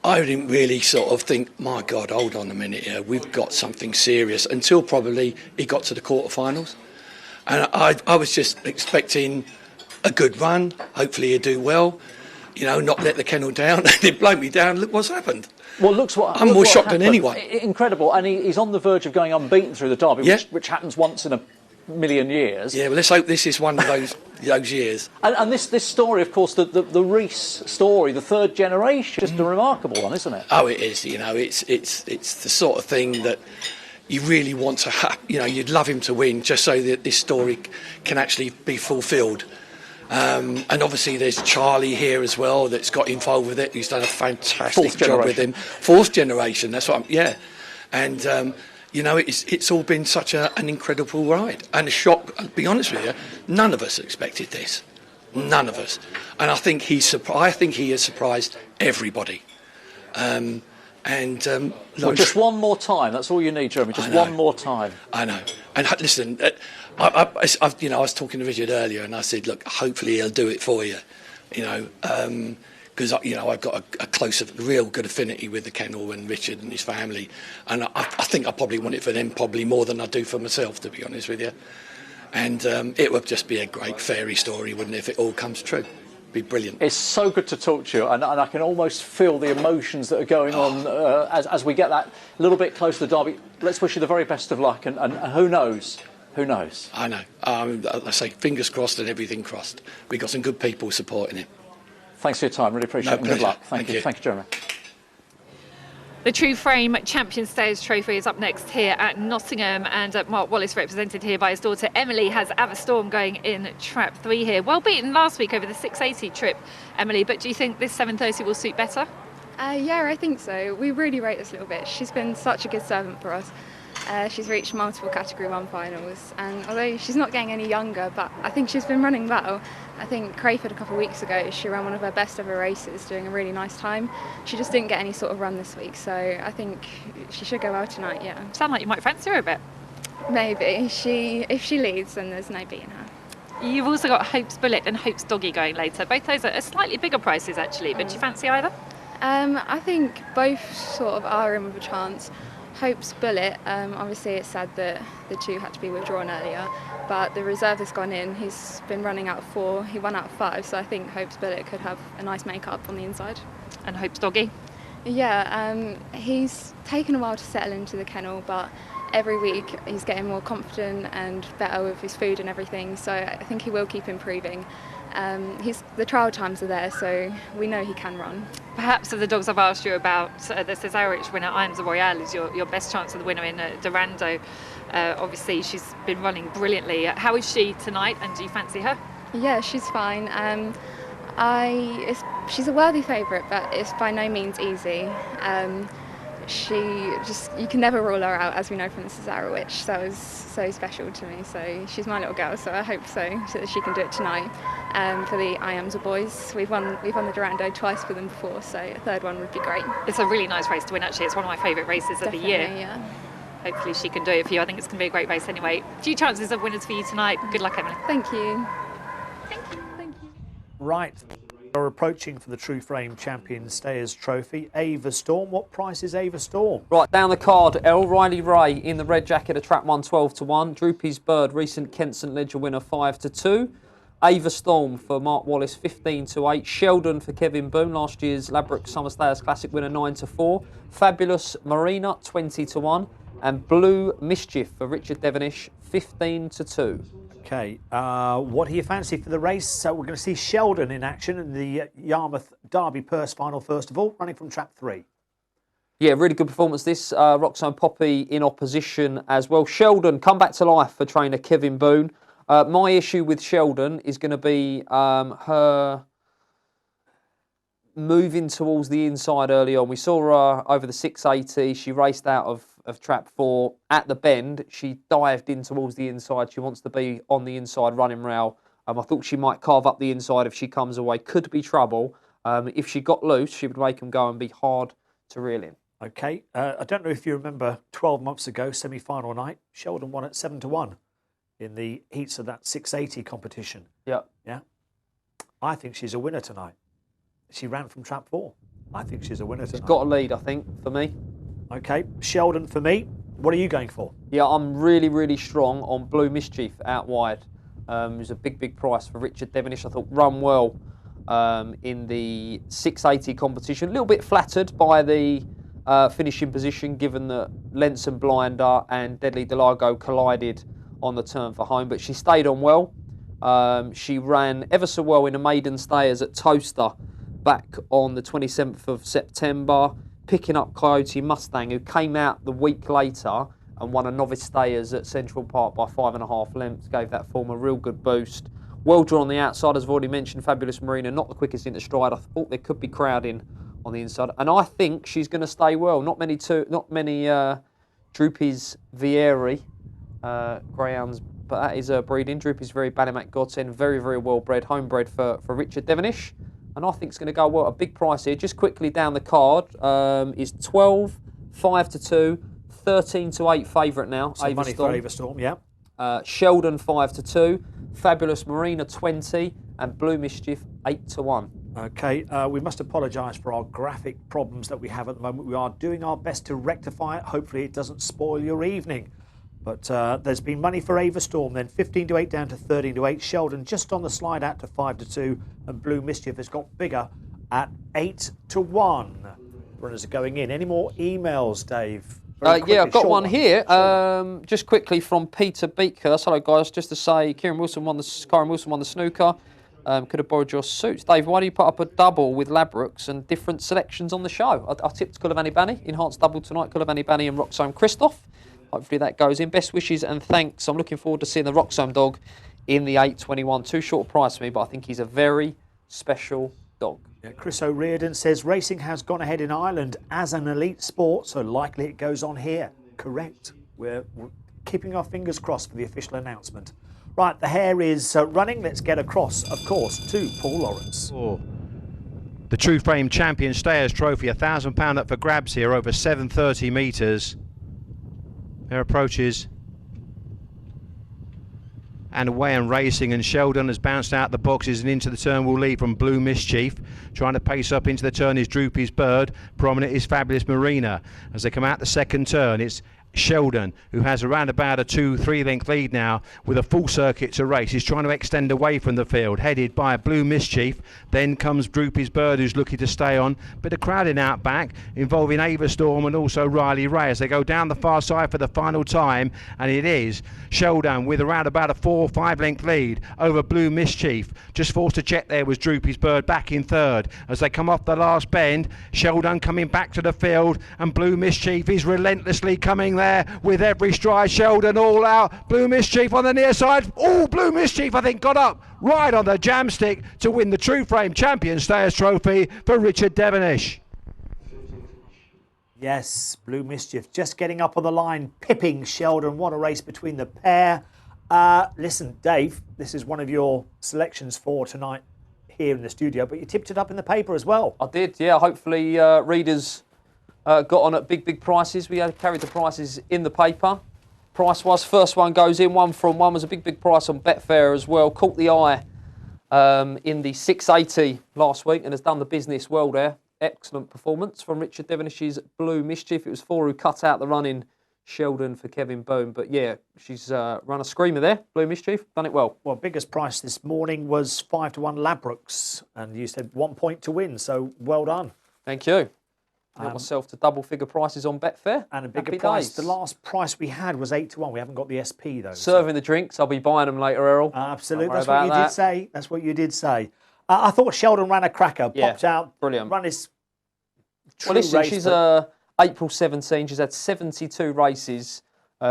I didn't really sort of think, my God, hold on a minute here, we've got something serious, until probably he got to the quarterfinals. And I was just expecting a good run, hopefully he'd do well, not let the kennel down. They blow me down, look what's happened. Well, I'm more shocked than anyone. Incredible, and he's on the verge of going unbeaten through the Derby, Yeah. which happens once in a million years. Yeah, well, let's hope this is one of those years. And this story, of course, the Reese story, the third generation, just a remarkable one, isn't it? Oh, it is. It's the sort of thing that you really want to have. You'd love him to win, just so that this story can actually be fulfilled. And obviously there's Charlie here as well that's got involved with it. He's done a fantastic job with him. Fourth generation, that's what And it's all been such an incredible ride and a shock. I'll be honest with you, none of us expected this. None of us. And I think he has surprised everybody. Well, just one more time. That's all you need, Jeremy. Just one more time. I know. And listen, I was talking to Richard earlier, and I said, look, hopefully he'll do it for you. Because I've got a real good affinity with the kennel and Richard and his family, and I think I probably want it for them probably more than I do for myself, to be honest with you. And it would just be a great fairy story, wouldn't it, if it all comes true? Be brilliant. It's so good to talk to you, and I can almost feel the emotions that are going on as we get that little bit closer to the Derby. Let's wish you the very best of luck, and who knows? Who knows? I know. I say fingers crossed and everything crossed. We've got some good people supporting him. Thanks for your time. Really appreciate it. And good luck. Thank you. Thank you, Jeremy. The True Frame Champion Stayers Trophy is up next here at Nottingham, and Mark Wallace, represented here by his daughter Emily, has Averstorm going in trap 3 here. Well beaten last week over the 680 trip, Emily, but do you think this 730 will suit better? Yeah, I think so. We really rate this little bit. She's been such a good servant for us. She's reached multiple Category 1 finals, and although she's not getting any younger, but I think she's been running well. I think Crayford a couple of weeks ago, she ran one of her best ever races, doing a really nice time. She just didn't get any sort of run this week, so I think she should go well tonight, yeah. Sound like you might fancy her a bit. Maybe. If she leads, then there's no beating her. You've also got Hope's Bullet and Hope's Doggy going later. Both those are slightly bigger prices, actually, but do you fancy either? I think both sort of are in with a chance. Hope's Bullet, obviously it's sad that the 2 had to be withdrawn earlier, but the reserve has gone in. He's been running out of 4, he won out of 5, so I think Hope's Bullet could have a nice make-up on the inside. And Hope's Doggy? Yeah, he's taken a while to settle into the kennel, but every week he's getting more confident and better with his food and everything, so I think he will keep improving. The trial times are there, so we know he can run. Perhaps of the dogs I've asked you about, the Cesarewitch winner, Irons Royale, is your best chance of the winner in Durando. Obviously, she's been running brilliantly. How is she tonight, and do you fancy her? Yeah, she's fine. She's a worthy favourite, but it's by no means easy. You can never rule her out, as we know from the Cesarewitch. That was so special to me. So she's my little girl, so I hope so that she can do it tonight. For the IAMSA boys, we've won the Durando twice for them before, so a third one would be great. It's a really nice race to win, actually. It's one of my favourite races of the year. Yeah. Hopefully she can do it for you. I think it's going to be a great race anyway. Few chances of winners for you tonight. Good luck, Emily. Thank you. Right. We're approaching for the True Frame Champion Stayers Trophy. Averstorm. What price is Averstorm? Right, down the card, L. Riley Ray in the red jacket of trap 1, 12-1. Droopy's Bird, recent Kent St Ledger winner, 5-2. Averstorm for Mark Wallace, 15-8. Sheldon for Kevin Boone, last year's Ladbroke Summer Stayers Classic winner, 9-4. Fabulous Marina, 20-1. and Blue Mischief for Richard Devonish, 15-2. Okay, what do you fancy for the race? So we're going to see Sheldon in action in the Yarmouth Derby Purse Final first of all, running from trap 3. Yeah, really good performance this. Roxanne Poppy in opposition as well. Sheldon come back to life for trainer Kevin Boone. My issue with Sheldon is going to be her moving towards the inside early on. We saw her over the 680. She raced out of trap 4 at the bend. She dived in towards the inside. She wants to be on the inside running rail. I thought she might carve up the inside if she comes away. Could be trouble. If she got loose, she would make them go and be hard to reel in. Okay, I don't know if you remember 12 months ago, semi-final night, Sheldon won at 7-1 in the heats of that 680 competition. Yeah. Yeah. I think she's a winner tonight. She ran from trap 4. I think she's a winner tonight. She's got a lead, I think, for me. Okay, Sheldon for me. What are you going for? Yeah, I'm really, really strong on Blue Mischief out wide. It was a big price for Richard Devonish. I thought run well in the 680 competition. A little bit flattered by the finishing position, given that Lenson Blinder and Deadly Delago collided on the turn for home, but she stayed on well. She ran ever so well in a maiden stayers at Toaster back on the 27th of September, picking up Coyote Mustang, who came out the week later and won a novice stayers at Central Park by 5.5 lengths, gave that form a real good boost. Well drawn on the outside, as I've already mentioned, Fabulous Marina, not the quickest into stride. I thought there could be crowding on the inside, and I think she's going to stay well. Not many Droopy's Vieri greyhounds, but that is her breeding. Droopy's very Ballymac Godsend, very well bred, homebred for Richard Devonish, and I think it's going to go well. A big price here. Just quickly down the card is 12, 5-2, 13-8 favourite now. Some money for Averstorm, yeah. Sheldon 5-2, Fabulous Marina 20, and Blue Mischief 8-1. Okay, we must apologise for our graphic problems that we have at the moment. We are doing our best to rectify it. Hopefully it doesn't spoil your evening. But there's been money for Averstorm then, 15-8 down to 13-8. Sheldon just on the slide out to 5-2, and Blue Mischief has got bigger at 8-1. Runners are going in. Any more emails, Dave? Yeah, I've got one here. Just quickly from Peter Beakhurst. Hello, guys. Just to say, Karen Wilson won the snooker. Could have borrowed your suits. Dave, why do you put up a double with Labrooks and different selections on the show? I tipped Culavani Banny, enhanced double tonight, Culavani Banny and Roxham Christoph. Hopefully that goes in. Best wishes and thanks. I'm looking forward to seeing the Roxham dog in the 821. Too short a price for me, but I think he's a very special dog. Yeah, Chris O'Riordan says racing has gone ahead in Ireland as an elite sport, so likely it goes on here. Correct. We're keeping our fingers crossed for the official announcement. Right, the hare is running. Let's get across, of course, to Paul Lawrence. The True Frame Champion Stayers Trophy, £1,000 up for grabs here over 730 metres. Their approaches and away and racing, and Sheldon has bounced out the boxes and into the turn will lead from Blue Mischief. Trying to pace up into the turn is Droopy's Bird. Prominent is Fabulous Marina. As they come out the second turn, it's Sheldon, who has around about a 2-3 length lead now with a full circuit to race. He's trying to extend away from the field, headed by Blue Mischief. Then comes Droopy's Bird, who's looking to stay on. Bit of crowding out back involving Averstorm and also Riley Ray as they go down the far side for the final time, and it is Sheldon with around about a 4-5 length lead over Blue Mischief. Just forced to check there was Droopy's Bird back in third as they come off the last bend. Sheldon coming back to the field, and Blue Mischief is relentlessly coming there with every stride. Sheldon all out. Blue Mischief on the near side. Oh, Blue Mischief I think got up right on the jam stick to win the True Frame Champion Stayers Trophy for Richard Devonish. Yes, Blue Mischief just getting up on the line, pipping Sheldon. What a race between the pair. Listen, Dave, this is one of your selections for tonight here in the studio, but you tipped it up in the paper as well. I did, yeah. Hopefully readers got on at big prices. We had carried the prices in the paper. Price was first one goes in, 1 from 1 was a big price on Betfair as well. Caught the eye in the 680 last week and has done the business well there. Excellent performance from Richard Devonish's Blue Mischief. It was 4 who cut out the run in Sheldon for Kevin Boone. But yeah, she's run a screamer there. Blue Mischief, done it well. Well, biggest price this morning was 5-1 Labrooks, and you said 1 point to win, so well done. Thank you. Got myself to double-figure prices on Betfair. And a bigger Happy price. days. The last price we had was 8-1. We haven't got the SP though. Serving the drinks. I'll be buying them later, Errol. Absolutely. Don't worry That's what you about did say. That's what you did say. I thought Sheldon ran a cracker. Yeah, Popped out. brilliant. Run his Well, listen, race, she's but- April 17. She's had 72 races.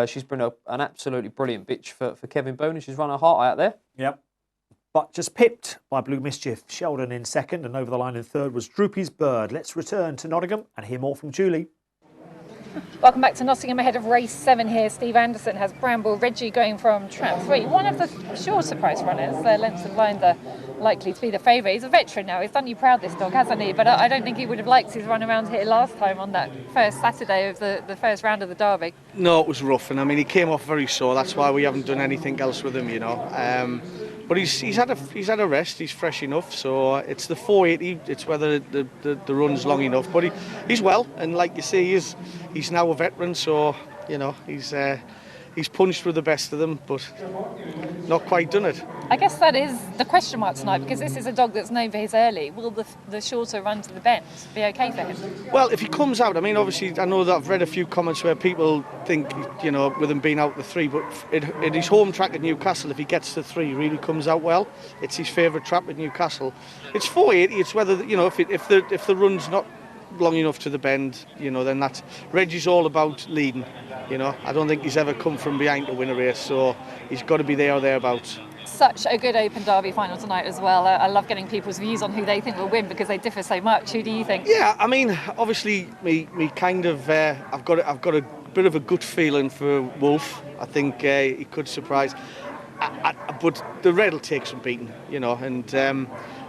She's been an absolutely brilliant bitch for Kevin Boone, and she's run her heart out there. Yep. But just pipped by Blue Mischief. Sheldon in second, and over the line in third was Droopy's Bird. Let's return to Nottingham and hear more from Julie. Welcome back to Nottingham ahead of race 7 here. Steve Anderson has Bramble Reggie going from trap 3. One of the shorter price runners. Their lengths of line are likely to be the favourite. He's a veteran now. He's done you proud, this dog, hasn't he? But I don't think he would have liked his run around here last time on that first Saturday of the first round of the Derby. No, it was rough, and I mean he came off very sore. That's why we haven't done anything else with him, you know. But he's had a rest. He's fresh enough. So it's the 480. It's whether the run's long enough. But he's well, and like you see, he's now a veteran. So you know he's punched with the best of them, but not quite done it. I guess that is the question mark tonight, because this is a dog that's known for his early. Will the shorter run to the bend be okay for him? Well, if he comes out, I mean, obviously, I know that I've read a few comments where people think, you know, with him being out the 3, but at his home track at Newcastle, if he gets to 3, he really comes out well. It's his favourite trap at Newcastle. It's 480. It's whether, you know, if the run's not long enough to the bend, you know, then that's Reggie's all about leading. You know, I don't think he's ever come from behind to win a race, so he's got to be there or thereabouts. Such a good Open Derby final tonight as well. I love getting people's views on who they think will win, because they differ so much. Who do you think? Yeah, I mean, obviously, me kind of, I've got a bit of a gut feeling for Wolf. I think he could surprise, but the Red will take some beating, you know. And I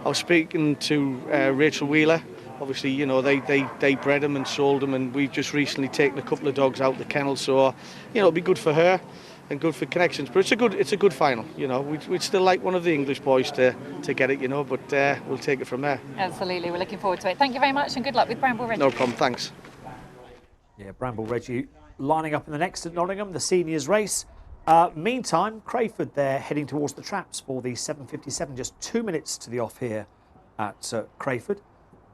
was speaking to Rachel Wheeler. Obviously, you know, they bred him and sold him, and we've just recently taken a couple of dogs out the kennel, so you know, it'll be good for her and good for connections. But it's a good final, you know. We'd still like one of the English boys to get it, you know, but we'll take it from there. Absolutely, we're looking forward to it. Thank you very much, and good luck with Bramble Reggie. No problem, thanks. Yeah, Bramble Reggie lining up in the next at Nottingham, the seniors race. Meantime, Crayford there heading towards the traps for the 7:57, just 2 minutes to the off here at Crayford.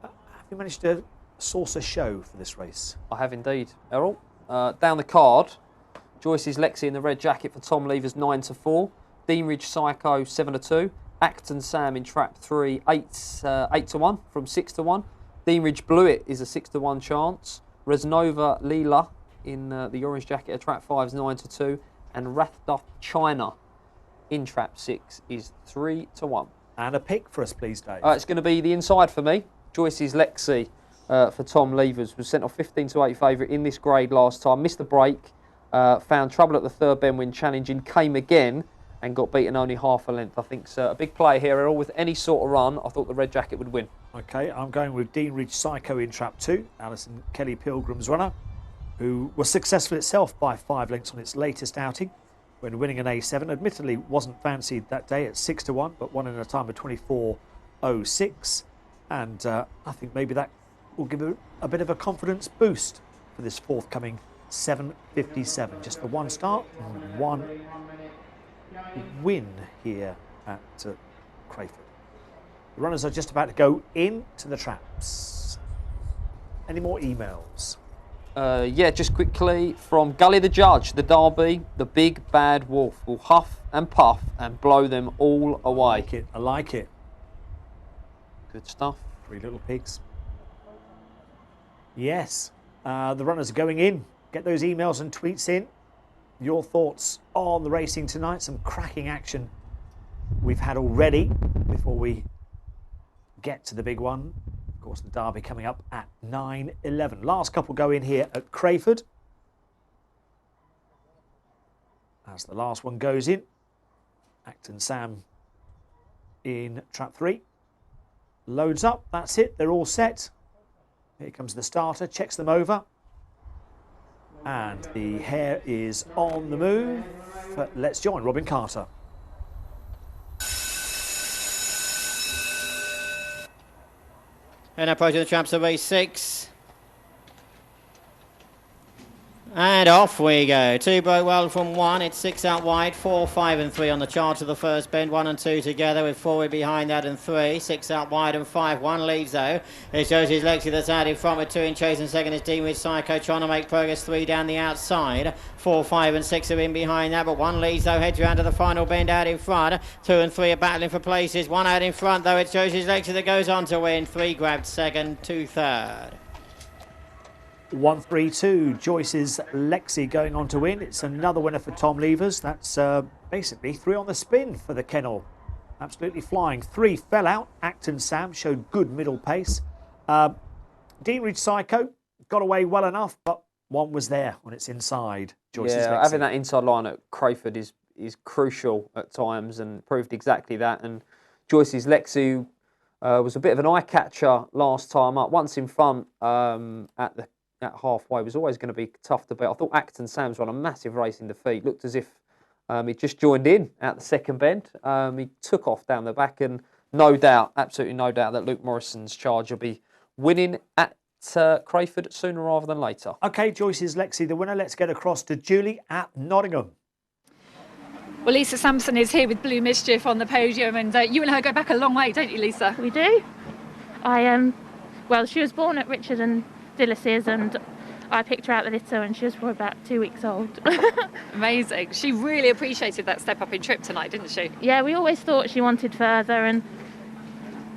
Have you managed to source a show for this race? I have indeed, Errol. Down the card, Joyce's Lexi in the red jacket for Tom Levers 9-4. Deanridge Psycho 7-2. Acton Sam in trap 3 8-1 from 6-1. Deanridge Blew It is a 6-1 chance. Resnova Leela in the orange jacket at trap 5 is 9-2. And Rathduff China in trap 6 is 3-1. And a pick for us, please, Dave. It's going to be the inside for me. Joyce's Lexi for Tom Levers was sent off 15-8 favourite in this grade last time. Missed the break, found trouble at the third bend when challenging, came again and got beaten only half a length. I think it's a big play here, Errol. With any sort of run, I thought the red jacket would win. OK, I'm going with Deanridge Psycho in trap 2. Alison Kelly Pilgrim's runner, who was successful itself by 5 lengths on its latest outing when winning an A7. Admittedly, wasn't fancied that day at 6-1, but won in a time of 24.06. And I think maybe that will give it a bit of a confidence boost for this forthcoming 7:57. Just the one start and one win here at Crayford. The runners are just about to go into the traps. Any more emails? Yeah, just quickly from Gully the Judge, the Derby, the big bad wolf will huff and puff and blow them all away. I like it. Good stuff. 3 little pigs. Yes, the runners are going in. Get those emails and tweets in. Your thoughts on the racing tonight. Some cracking action we've had already before we get to the big one. Of course, the Derby coming up at 9:11. Last couple go in here at Crayford. As the last one goes in, Acton Sam in trap 3. Loads up, that's it, they're all set. Here comes the starter, checks them over. And the hare is on the move. Let's join Robin Carter. And approaching the traps of race 6. And off we go. 2 broke well from 1. It's 6 out wide. 4, 5 and 3 on the chart of the first bend. 1 and 2 together with 4 in behind that and 3. 6 out wide and 5. 1 leads though. It shows his Lexi that's out in front with 2 in chase and second is Dean with Psycho trying to make progress. 3 down the outside. 4, 5 and 6 are in behind that, but 1 leads though. Heads round to the final bend out in front. 2 and 3 are battling for places. 1 out in front though. It shows his Lexi that goes on to win. 3 grabbed second, 2 third. 1-3-2, Joyce's Lexi going on to win. It's another winner for Tom Levers. That's basically 3 on the spin for the kennel. Absolutely flying. 3 fell out. Acton Sam showed good middle pace. Dean Ridge Psycho got away well enough, but 1 was there when it's inside. Joyce's Lexi. Having that inside line at Crayford is crucial at times and proved exactly that. And Joyce's Lexi was a bit of an eye catcher last time up. Once in front at halfway was always going to be tough to beat. I thought Acton Sam's run a massive race in defeat. Looked as if he just joined in at the second bend. He took off down the back and no doubt, absolutely no doubt that Luke Morrison's charge will be winning at Crayford sooner rather than later. OK, Joyce's Lexi, the winner. Let's get across to Julie at Nottingham. Well, Lisa Sampson is here with Blue Mischief on the podium, and you and her go back a long way, don't you, Lisa? We do. Well, she was born at Richard and Dillis's, and I picked her out the litter and she was probably about 2 weeks old. Amazing. She really appreciated that step up in trip tonight, didn't she? Yeah, we always thought she wanted further, and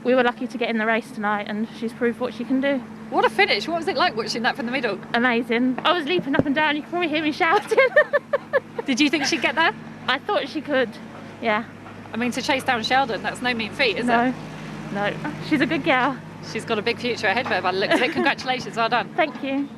we were lucky to get in the race tonight, and she's proved what she can do. What a finish. What was it like watching that from the middle? Amazing. I was leaping up and down. You could probably hear me shouting. Did you think she'd get there? I thought she could, yeah. I mean, to chase down Sheldon, that's no mean feat, is it? No. She's a good girl. She's got a big future ahead of her by the looks of it. Congratulations, well done. Thank you.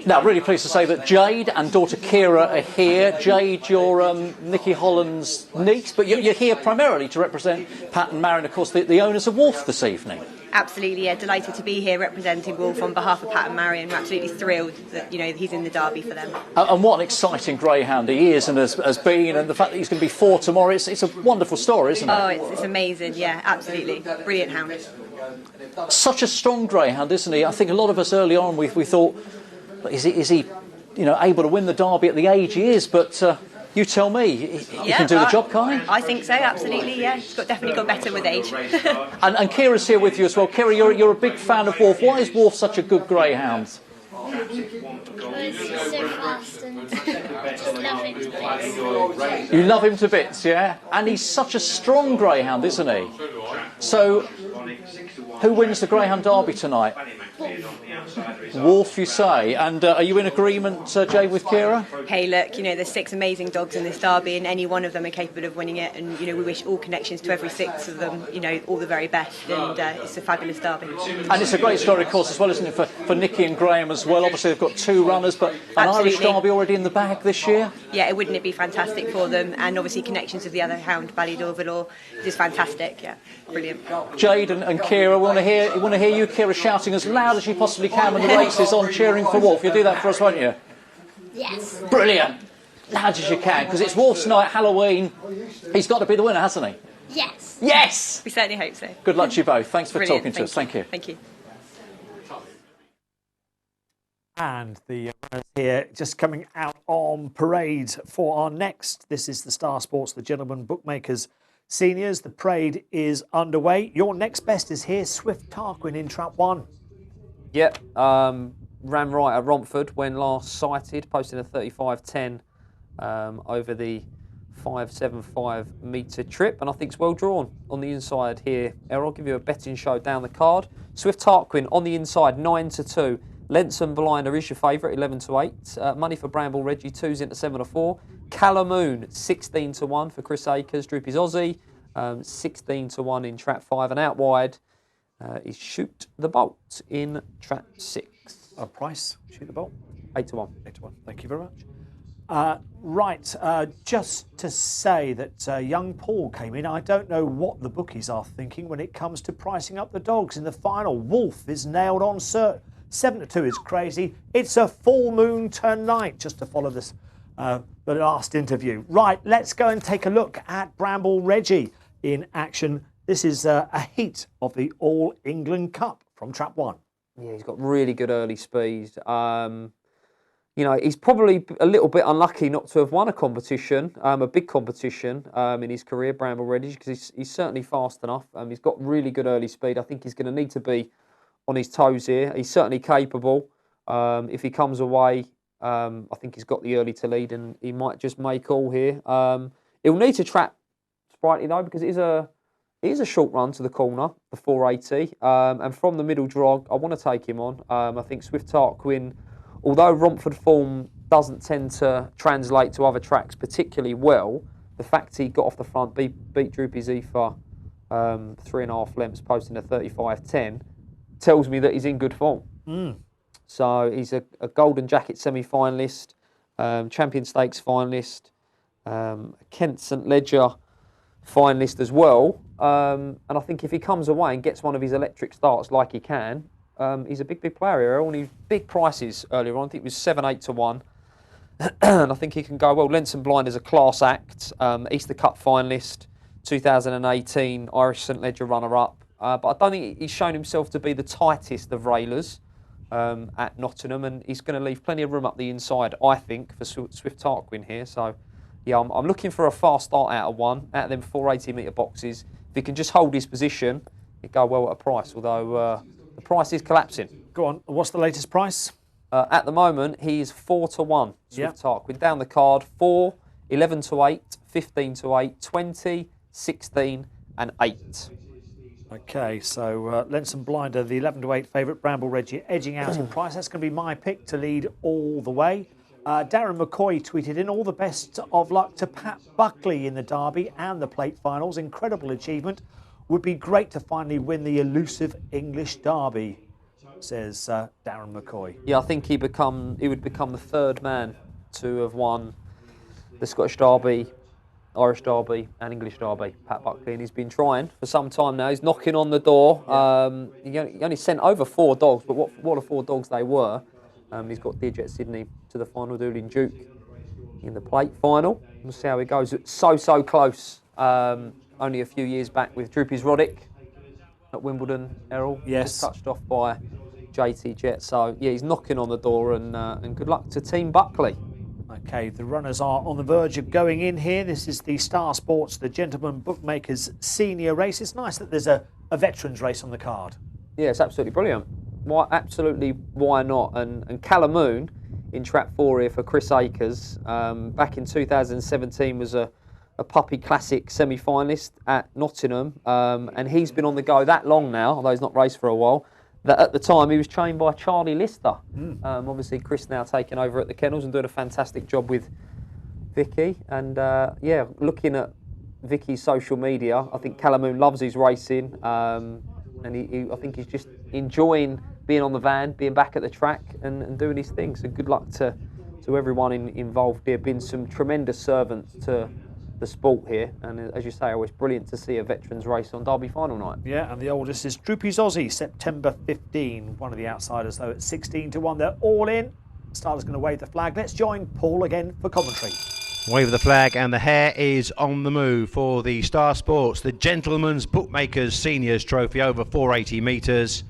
Now, really pleased to say that Jade and daughter Kira are here. Jade, you're Nicky Holland's niece, but you're here primarily to represent Pat and Marion, of course, the owners of Wolf this evening. Absolutely, yeah, delighted to be here representing Wolf on behalf of Pat and Marion. We're absolutely thrilled that he's in the Derby for them. And what an exciting greyhound he is and has been, and the fact that he's going to be 4 tomorrow, it's a wonderful story, isn't it? Oh, it's amazing, yeah, absolutely. Brilliant hound. Such a strong greyhound, isn't he? I think a lot of us early on we thought, is he able to win the Derby at the age he is? But you tell me, he can do the job, can't he? I think so, absolutely, yeah. He's definitely got better with age. And Kira's here with you as well. Kira, you're a big fan of Wolf. Why is Wolf such a good greyhound? Because he's so fast and I just love him to bits. You love him to bits, yeah? And he's such a strong greyhound, isn't he? So, who wins the Greyhound Derby tonight? Wolf, you say. And are you in agreement, Jay, with Kira? Hey, look, there's 6 amazing dogs in this Derby and any one of them are capable of winning it, and, we wish all connections to every 6 of them, all the very best, and it's a fabulous Derby. And it's a great story, of course, as well, isn't it, for Nicky and Graham as well? Obviously, they've got 2 runners, but an Irish Derby already in the bag this year? Yeah, wouldn't it be fantastic for them? And obviously connections with the other hound, Ballydor, is fantastic, yeah, brilliant. Jade and Kira, we want to hear you, Kira, shouting as loud as you possibly can when the race is on, cheering for Wolf. You'll do that for us, won't you? Yes. Brilliant. Loud as you can, because it's Wolf's night, Halloween. He's got to be the winner, hasn't he? Yes. Yes! We certainly hope so. Good luck to you both. Thanks for Brilliant. talking to us. Thank you. Thank you. And the runners here just coming out on parade for our next. This is the Star Sports, the Gentlemen Bookmakers Seniors. The parade is underway. Your next best is here, Swift Tarquin in trap 1. Yep, ran right at Romford when last sighted, posting a 35.10 over the 575 metre trip, and I think it's well drawn on the inside here. Errol, I'll give you a betting show down the card. Swift Tarquin on the inside, 9-2. Lenson Blinder is your favourite, 11-8. Money for Bramble Reggie, 2's into 7-4. Calamoon, 16-1 for Chris Akers. Droopy's Aussie, 16-1 in trap 5, and out wide is Shoot the Bolt in trap 6. A price, Shoot the Bolt? 8-1. 8-1. Thank you very much. Just to say that young Paul came in. I don't know what the bookies are thinking when it comes to pricing up the dogs in the final. Wolf is nailed on cert. 7-2 is crazy. It's a full moon tonight, just to follow this the last interview. Right, let's go and take a look at Bramble Reggie in action. This is a heat of the All England Cup from trap 1. Yeah, he's got really good early speed. you know, he's probably a little bit unlucky not to have won a competition, a big competition in his career, Bramble Reddish, because he's certainly fast enough. He's got really good early speed. I think he's going to need to be on his toes here. He's certainly capable. If he comes away, I think he's got the early to lead, and he might just make all here. He'll need to trap Sprightly though, because it is a short run to the corner, the 480, and from the middle jog, I want to take him on. I think Swift Tarquin, although Romford form doesn't tend to translate to other tracks particularly well, the fact he got off the front, beat Droopy Z for 3.5 lengths, posting a 35.10, tells me that he's in good form. So he's a Golden Jacket semi-finalist, Champion Stakes finalist, Kent St Ledger finalist as well. And I think if he comes away and gets one of his electric starts like he can, he's a big player here. All these big prices earlier on. I think it was 7-8 to 1. And I think he can go well. Lenson Blind is a class act, Easter Cup finalist, 2018 Irish St Ledger runner-up. But I don't think he's shown himself to be the tightest of railers at Nottingham, and he's going to leave plenty of room up the inside, I think, for Swift Tarquin here. So, yeah, I'm looking for a fast start out of one, out of them 480-metre boxes. If he can just hold his position, he'd go well at a price, although the price is collapsing. Go on, what's the latest price? At the moment, he is 4 to 1, Swift Tarquin. Down the card, 4, 11 to 8, 15 to 8, 20, 16 and 8. Okay, so Lenson Blinder, the 11 to 8 favourite, Bramble Reggie edging out in price. That's going to be my pick to lead all the way. Darren McCoy tweeted in, all the best of luck to Pat Buckley in the Derby and the Plate Finals. Incredible achievement. Would be great to finally win the elusive English Derby, says Darren McCoy. Yeah, I think he would become the third man to have won the Scottish Derby, Irish Derby and English Derby, Pat Buckley, and he's been trying for some time now. He's knocking on the door. He only sent over 4 dogs, but what a 4 dogs they were. He's got Dearjet Sydney to the final, Doolin Duke in the Plate final. We'll see how it goes. It's so close. Only a few years back with Droopy's Roddick at Wimbledon, Errol. Yes. Just touched off by JT Jet. So, yeah, he's knocking on the door, and good luck to Team Buckley. Okay, the runners are on the verge of going in here. This is the Star Sports, the Gentleman Bookmakers Senior Race. It's nice that there's a veterans race on the card. Yeah, it's absolutely brilliant. Why not? And Calamoon in Trap 4 here for Chris Akers. Back in 2017 was a Puppy Classic semi-finalist at Nottingham. And he's been on the go that long now, although he's not raced for a while, that at the time he was trained by Charlie Lister. Obviously Chris now taking over at the kennels and doing a fantastic job with Vicky. And yeah, looking at Vicky's social media, I think Calamoon loves his racing. And I think he's just enjoying being on the van, being back at the track and doing his thing. So good luck to everyone involved here. Been some tremendous servants to the sport here, and as you say, always brilliant to see a veterans race on Derby final night. Yeah, and the oldest is Droopy's Aussie, September 15. One of the outsiders, though, at 16 to 1. They're all in. Starter's going to wave the flag. Let's join Paul again for commentary. Wave of the flag, and the hare is on the move for the Star Sports, the Gentleman's Bookmakers Seniors Trophy over 480 metres.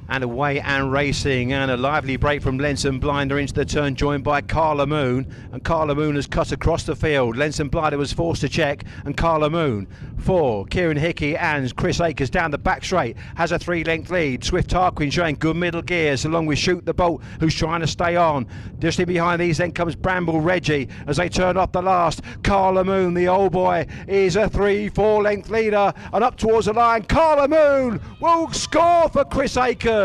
And away and racing, and a lively break from Lenson Blinder into the turn, joined by Carla Moon, and Carla Moon has cut across the field. Lenson Blinder was forced to check, and Carla Moon for Kieran Hickey and Chris Akers down the back straight has a 3-length lead. Swift Tarquin showing good middle gears along with Shoot the Bolt, who's trying to stay on. Just in behind these then comes Bramble Reggie as they turn off the last. Carla Moon, the old boy, is a 3-4 length leader, and up towards the line Carla Moon will score for Chris Akers.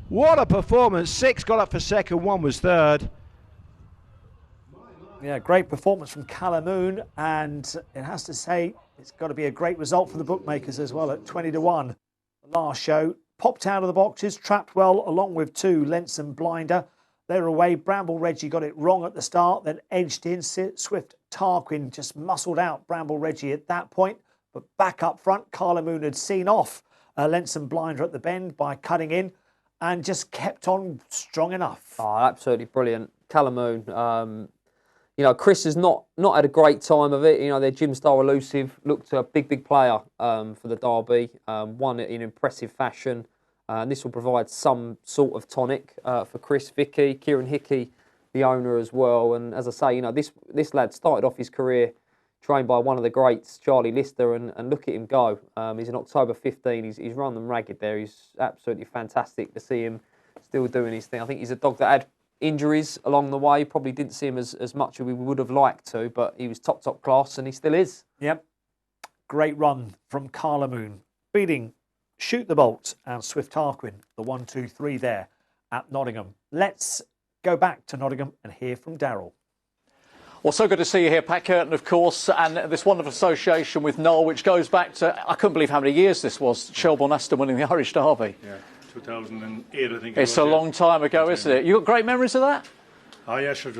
What a performance. 6 got up for second, 1 was third. Yeah, great performance from Calamoon, and it has to say it's got to be a great result for the bookmakers as well at 20 to 1. The last show popped out of the boxes, trapped well along with 2, Lenson Blinder. They were away. Bramble Reggie got it wrong at the start, then edged in. Swift Tarquin just muscled out Bramble Reggie at that point, but back up front, Calamoon had seen off Lenson Blinder at the bend by cutting in and just kept on strong enough. Oh, absolutely brilliant. Calamoon, you know, Chris has not had a great time of it. You know, their Gym Star Elusive looked a big player for the Derby. Won it in impressive fashion. And this will provide some sort of tonic for Chris, Vicky, Kieran Hickey, the owner as well. And as I say, you know, this lad started off his career trained by one of the greats, Charlie Lister, and look at him go. He's in October 15. He's run them ragged there. He's absolutely fantastic to see him still doing his thing. I think he's a dog that had injuries along the way. Probably didn't see him as much as we would have liked to, but he was top class, and he still is. Yep. Great run from Carla Moon, beating Shoot the Bolt and Swift Tarquin, the 1, 2, 3 there at Nottingham. Let's go back to Nottingham and hear from Daryl. Well, so good to see you here, Pat Curtin, of course, and this wonderful association with Noel, which goes back to, I couldn't believe how many years this was, Shelbourne Aston winning the Irish Derby. Yeah, 2008, I think. It's a long time ago, isn't it? You got great memories of that? Oh, yeah, sure.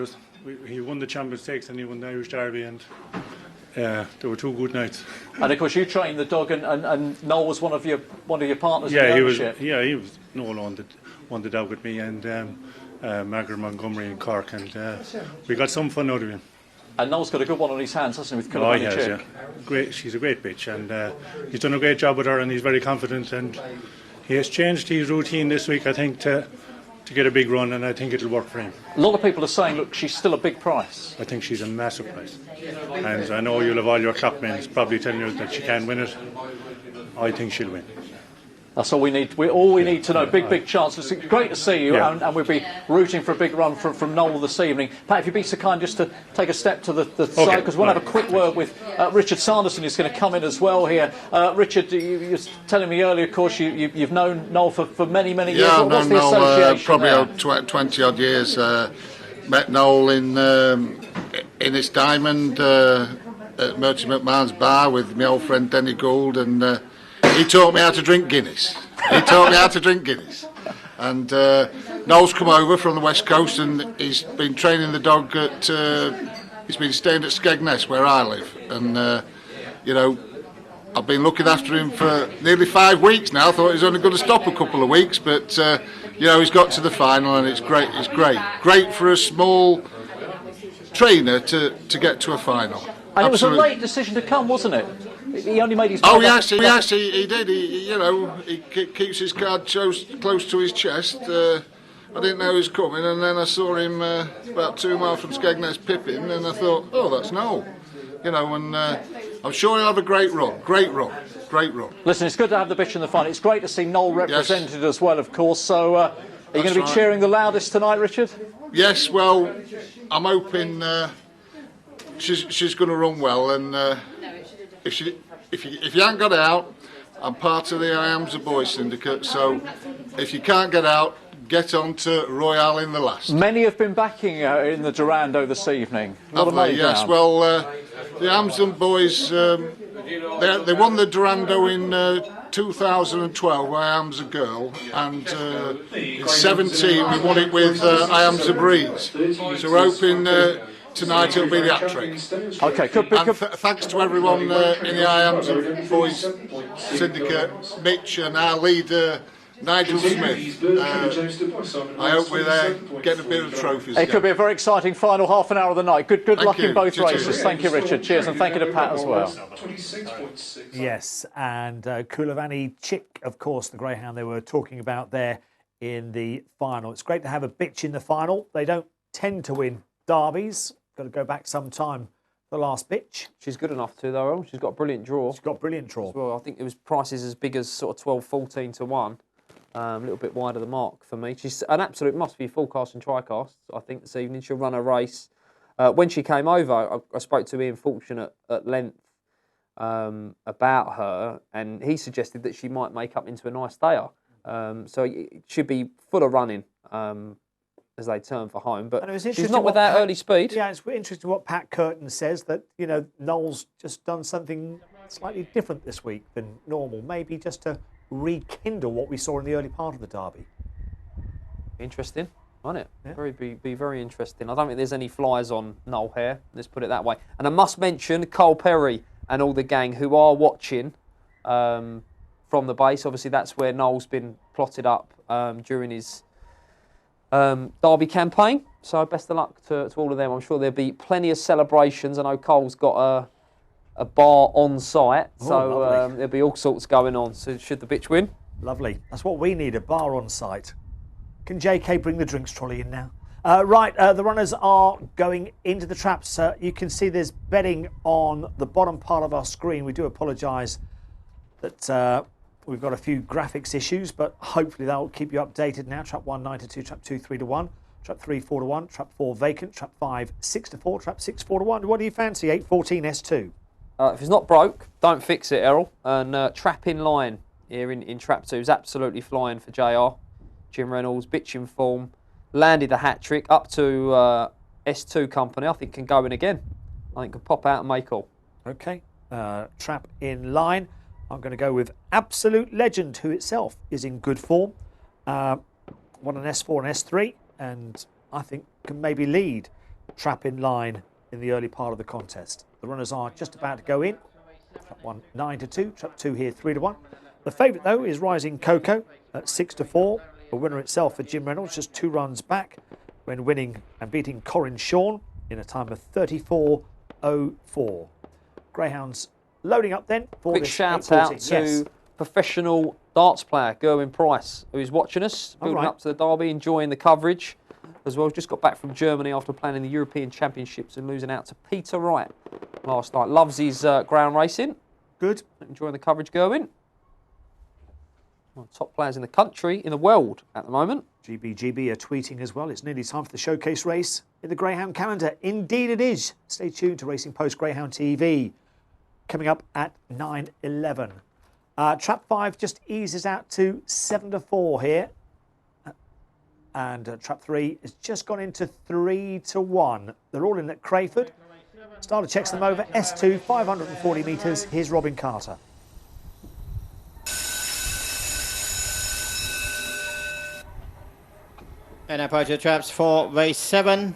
He won the Champions Stakes and he won the Irish Derby, and there were 2 good nights. And of course, you trained the dog, and Noel was one of your partners. Yeah, in the he was. ownership. Yeah, he was. Noel won the dog with me, and Margaret Montgomery in Cork, and we got some fun out of him. And Noel's got a good one on his hands, hasn't he, with Oh, Cullivan he has, Chick? yeah. Great. She's a great bitch, and he's done a great job with her, and he's very confident, and he has changed his routine this week, I think, to get a big run, and I think it'll work for him. A lot of people are saying, look, she's still a big price. I think she's a massive price, and I know you'll have all your clockmen probably telling you that she can't win it. I think she'll win. That's all we need. All we need to know. Big chance. It's great to see you, Yeah. and we'll be rooting for a big run from Noel this evening. Pat, if you'd be so kind just to take a step to the side, because we'll have a quick word with Richard Sanderson, who's going to come in as well here. Richard, you were telling me earlier, of course, you've known Noel for many years. Yeah, What's I've the known Noel association probably there? 20 odd years. Met Noel in his diamond at Merchant McMahon's bar with my old friend Denny Gould, and he taught me how to drink Guinness. And Noel's come over from the West Coast, and he's been training the dog at. He's been staying at Skegness, where I live, and you know, I've been looking after him for nearly 5 weeks now. I thought he was only going to stop a couple of weeks, but you know, he's got to the final, and it's great. It's great for a small trainer to get to a final. And it was a Absolutely. late decision to come, wasn't it? He only made his. Oh mind up- yes, he did. He, you know, he keeps his card close to his chest. I didn't know he was coming, and then I saw him about 2 miles from Skegness pipping, and I thought, oh, that's Noel. You know, and I'm sure he'll have a great run. Listen, it's good to have the bitch in the final. It's great to see Noel represented as well, of course. So, are you going to be right. cheering the loudest tonight, Richard? Yes, well, I'm hoping she's going to run well, and if you haven't got out, I'm part of the I Am's a Boy syndicate, so if you can't get out, get on to Royale in the last. Many have been backing in the Durando this evening. Not a Have they? money Yes, down. well, the Amsden boys, they won the Durando in 2012, I Am's a Girl, and in 17 we won it with I Am's a Breeze. So we're hoping tonight it'll be the hat-trick. Okay, thanks to everyone in the I Am's a Boys syndicate, Mitch and our leader, Nigel Smith. I hope we're there getting a bit of trophies. It could be a very exciting final half an hour of the night. Good Thank luck you. in both Cheers. races. Thank you, Richard. Cheers, and thank you to Pat as well. Yes, and Kulavani Chick, of course, the greyhound they were talking about there in the final. It's great to have a bitch in the final. They don't tend to win derbies. Got to go back some time. The last bitch. She's good enough to, though. She's got a brilliant draw. She's got a brilliant draw. As well, I think it was prices as big as sort of 12, 14 to 1. A little bit wide of the mark for me. She's an absolute must for your full cast and tri-cast. I think this evening she'll run a race. When she came over, I spoke to Ian Fortune at length about her, and he suggested that she might make up into a nice stayer. So it should be full of running as they turn for home. But And it was she's interesting not with what that Pat- early speed. Yeah, it's interesting what Pat Curtin says, that, you know, Noel's just done something slightly different this week than normal, maybe just to rekindle what we saw in the early part of the derby. Interesting, won't it? Yeah. Be very interesting. I don't think there's any flies on Noel here, let's put it that way. And I must mention Cole Perry and all the gang who are watching from the base. Obviously, that's where Noel's been plotted up during his Derby campaign. So best of luck to all of them. I'm sure there'll be plenty of celebrations. I know Cole's got a bar on site, so lovely. there'll be all sorts going on. So should the bitch win, Lovely. That's what we need, a bar on site. Can JK bring the drinks trolley in now? Right, the runners are going into the traps. You can see there's bedding on the bottom part of our screen. We do apologise that we've got a few graphics issues, but hopefully that will keep you updated now. Trap 1, 9 to 2, trap 2, 3 to 1, trap 3, 4 to 1, trap 4, vacant, trap 5, 6 to 4, trap 6, 4 to 1. What do you fancy? 8, 14, S2. If it's not broke, don't fix it, Errol. And trap in line here in trap 2 is absolutely flying for JR. Jim Reynolds, bitch in form, landed a hat-trick up to S2 company. I think can go in again. I think can pop out and make all. Okay, trap in line. I'm going to go with Absolute Legend, who itself is in good form. Won an S4 and S3, and I think can maybe lead trap in line in the early part of the contest. The runners are just about to go in. Trap 1, 9 to 2, trap 2 here, 3 to 1. The favourite, though, is Rising Coco at 6 to 4. The winner itself for Jim Reynolds, just 2 runs back when winning and beating Corin Shawn in a time of 34.04. Greyhounds loading up then for Quick this shout out 8:40. to Yes. professional darts player Gerwin Price, who's watching us, building right. up to the Derby, enjoying the coverage as well. Just got back from Germany after playing in the European Championships and losing out to Peter Wright last night. Loves his ground racing. Good. Enjoying the coverage, Gerwin. One of the top players in the country, in the world at the moment. GBGB are tweeting as well. It's nearly time for the showcase race in the Greyhound calendar. Indeed it is. Stay tuned to Racing Post Greyhound TV. Coming up at 9:11. Trap 5 just eases out to 7 to 4 here. And trap 3 has just gone into 3 to 1. They're all in at Crayford. Starter checks them over. S2, 540 metres. Here's Robin Carter. And approach the traps for race 7.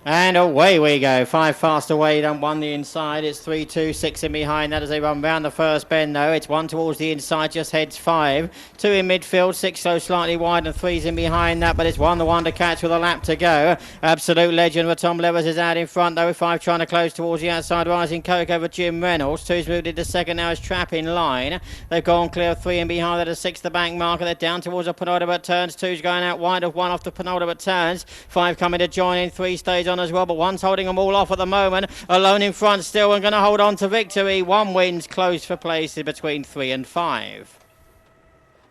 And away we go. 5 fast away, done 1 the inside. It's 3, 2, 6 in behind. That as they run round the first bend, though. It's 1 towards the inside, just heads 5. 2 in midfield, 6 so slightly wide, and 3's in behind that. But it's 1 the one to catch with a lap to go. Absolute Legend with Tom Levers is out in front, though. 5 trying to close towards the outside. Rising Coco over Jim Reynolds. 2's moved into second now. Is Trap in line. They've gone clear of 3 in behind. That is 6 the bank marker. They're down towards the penultimate turns. 2's going out wide of 1 off the penultimate turns. 5 coming to join in. 3 stays on as well, but 1's holding them all off at the moment. Alone in front still and going to hold on to victory. 1 wins close for places between 3 and 5.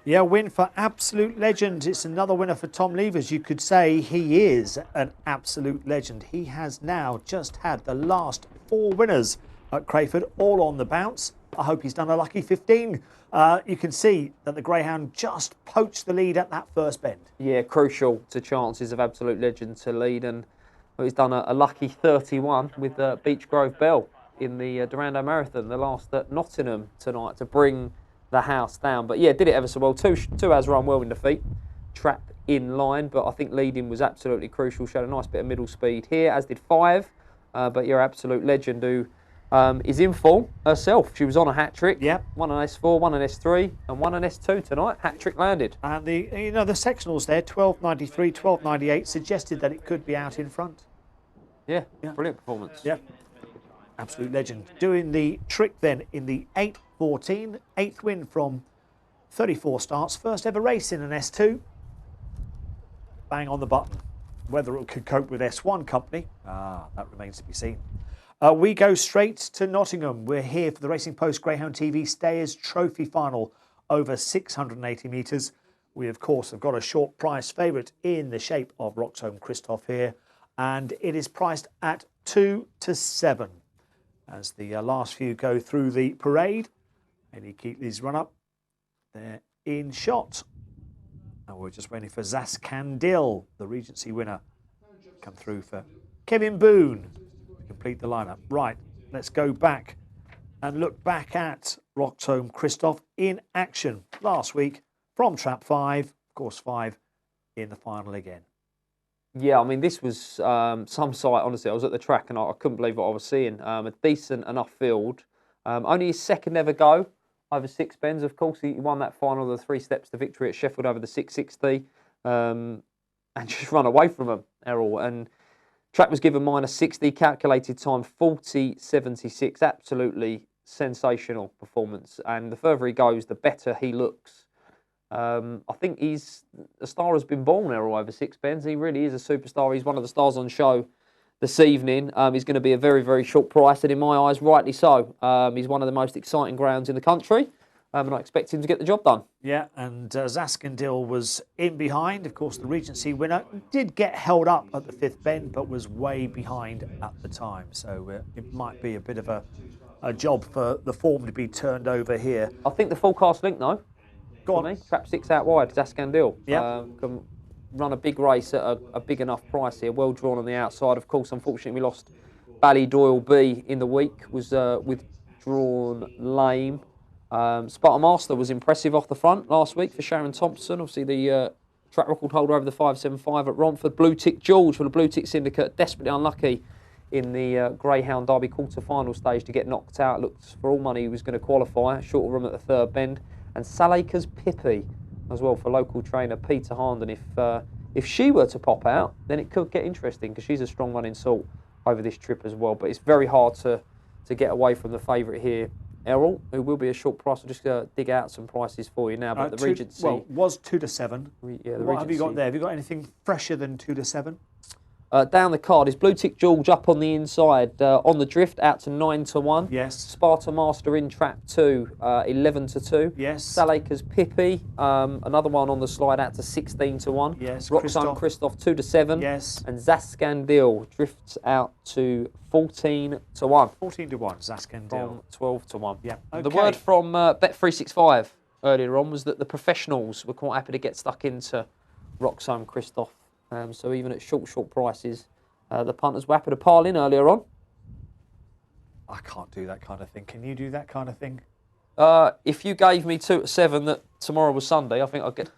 Yeah, win for Absolute Legend. It's another winner for Tom Levers. You could say he is an absolute legend. He has now just had the last 4 winners at Crayford, all on the bounce. I hope he's done a lucky 15. You can see that the Greyhound just poached the lead at that first bend. Yeah, crucial to chances of Absolute Legend to lead, and he's done a lucky 31 with Beach Grove Bell in the Durando Marathon, the last at Nottingham tonight, to bring the house down. But yeah, did it ever so well. Two has run well in defeat. Trap in line, but I think leading was absolutely crucial. Showed a nice bit of middle speed here, as did 5. But your Absolute Legend, who is in form herself. She was on a hat-trick. Yep. Won an S4, won an S3, and won an S2 tonight. Hat-trick landed. And the sectionals there, 12.93, 12.98, suggested that it could be out in front. Yeah, brilliant performance. Yeah, Absolute Legend. Doing the trick then in the 8.14, 8th win from 34 starts, first ever race in an S2. Bang on the button. Whether it could cope with S1 company, that remains to be seen. We go straight to Nottingham. We're here for the Racing Post Greyhound TV Stayers Trophy Final over 680 metres. We, of course, have got a short price favourite in the shape of Roxholm Christoph here, and it is priced at 2 to 7. As the last few go through the parade, Eddie Keatley's run up. They're in shot. And we're just waiting for Zaskandil, the Regency winner, come through for Kevin Boone to complete the lineup. Right, let's go back and look back at Roxholm Christoph in action last week from Trap 5, of course 5 in the final again. Yeah, I mean, this was some sight, honestly. I was at the track and I couldn't believe what I was seeing. A decent enough field. Only his second ever go over 6 bends, of course. He won that final, the 3 steps to victory at Sheffield over the 660. And just run away from him, Errol. And track was given -60, calculated time 40.76. Absolutely sensational performance, and the further he goes, the better he looks. I think he's a star has been born, Errol, over six bends. He really is a superstar. He's one of the stars on show this evening. He's going to be a very, very short price, and in my eyes, rightly so. He's one of the most exciting grounds in the country, and I expect him to get the job done. Yeah, and Zaskandil was in behind. Of course, the Regency winner did get held up at the fifth bend, but was way behind at the time. So it might be a bit of a job for the form to be turned over here. I think the full cast link, though. Go on. Me, perhaps 6 out wide, Zaskandil. Yeah. Can run a big race at a big enough price here. Well drawn on the outside. Of course, unfortunately, we lost Ballydoyle B in the week. Was withdrawn lame. Sparta Master was impressive off the front last week for Sharon Thompson. Obviously, the track record holder over the 5.75 at Romford. Blue Tick George for the Blue Tick Syndicate. Desperately unlucky in the Greyhound Derby quarter-final stage to get knocked out. Looked for all money he was going to qualify. Short run at the third bend. And Salacre's Pippi as well for local trainer Peter Harnden. If she were to pop out, then it could get interesting because she's a strong running salt over this trip as well. But it's very hard to get away from the favourite here, Errol, who will be a short price. I'll just dig out some prices for you now. But the Regency... Well, was 2 to 7. Yeah, the what Regency, have you got there? Have you got anything fresher than 2 to 7? Down the card is Blue Tick George up on the inside, on the drift out to 9 to 1. Yes. Sparta Master in trap 2, 11 to 2. Yes. Salacre's Pippi, another one on the slide out to 16 to 1. Yes. Roxanne Christoph 2 to 7. Yes. And Zaskandil drifts out to 14 to 1. 14 to 1, Zaskandil. From 12 to 1. Yeah. Okay. The word from Bet365 earlier on was that the professionals were quite happy to get stuck into Roxanne Christoph. So even at short prices, the punters were happy to pile in earlier on. I can't do that kind of thing. Can you do that kind of thing? If you gave me 2 to 7 that tomorrow was Sunday, I think I'd get...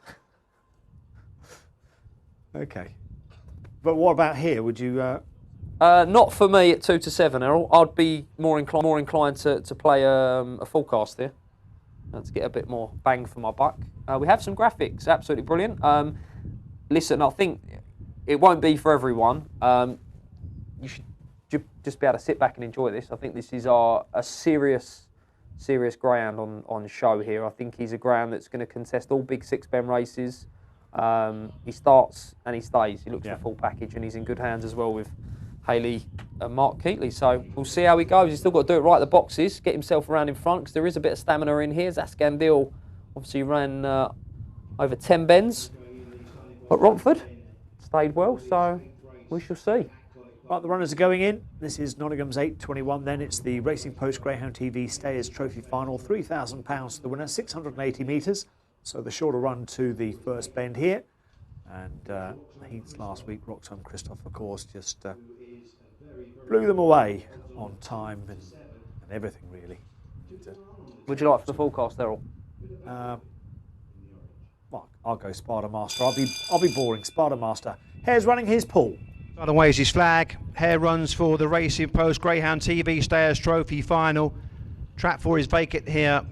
Okay. But what about here? Would you... Not for me at 2 to 7, Errol. I'd be more inclined to play a full cast here to get a bit more bang for my buck. We have some graphics, absolutely brilliant. Listen, I think it won't be for everyone. You should just be able to sit back and enjoy this. I think this is a serious greyhound on show here. I think he's a greyhound that's going to contest all big 6-bend races. He starts and he stays. He looks for full package, and he's in good hands as well with Hayley and Mark Keatley. So we'll see how he goes. He's still got to do it right at the boxes, get himself around in front, because there is a bit of stamina in here. Zaskandil obviously ran over 10 bends. But Romford stayed well, so we shall see. Right, the runners are going in. This is Nottingham's 8:21. Then it's the Racing Post Greyhound TV Stayers Trophy Final. £3,000 to the winner, 680 metres. So the shorter run to the first bend here. And the heats last week, Roxanne Christoph, of course, just blew them away on time and everything, really. Would you like for the forecast, Errol? Well, I'll go Sparta Master. I'll be boring. Sparta Master. Hare's running his pool. Southern waves his flag. Hare runs for the Racing Post Greyhound TV Stayers Trophy Final. Trap 4 is vacant here.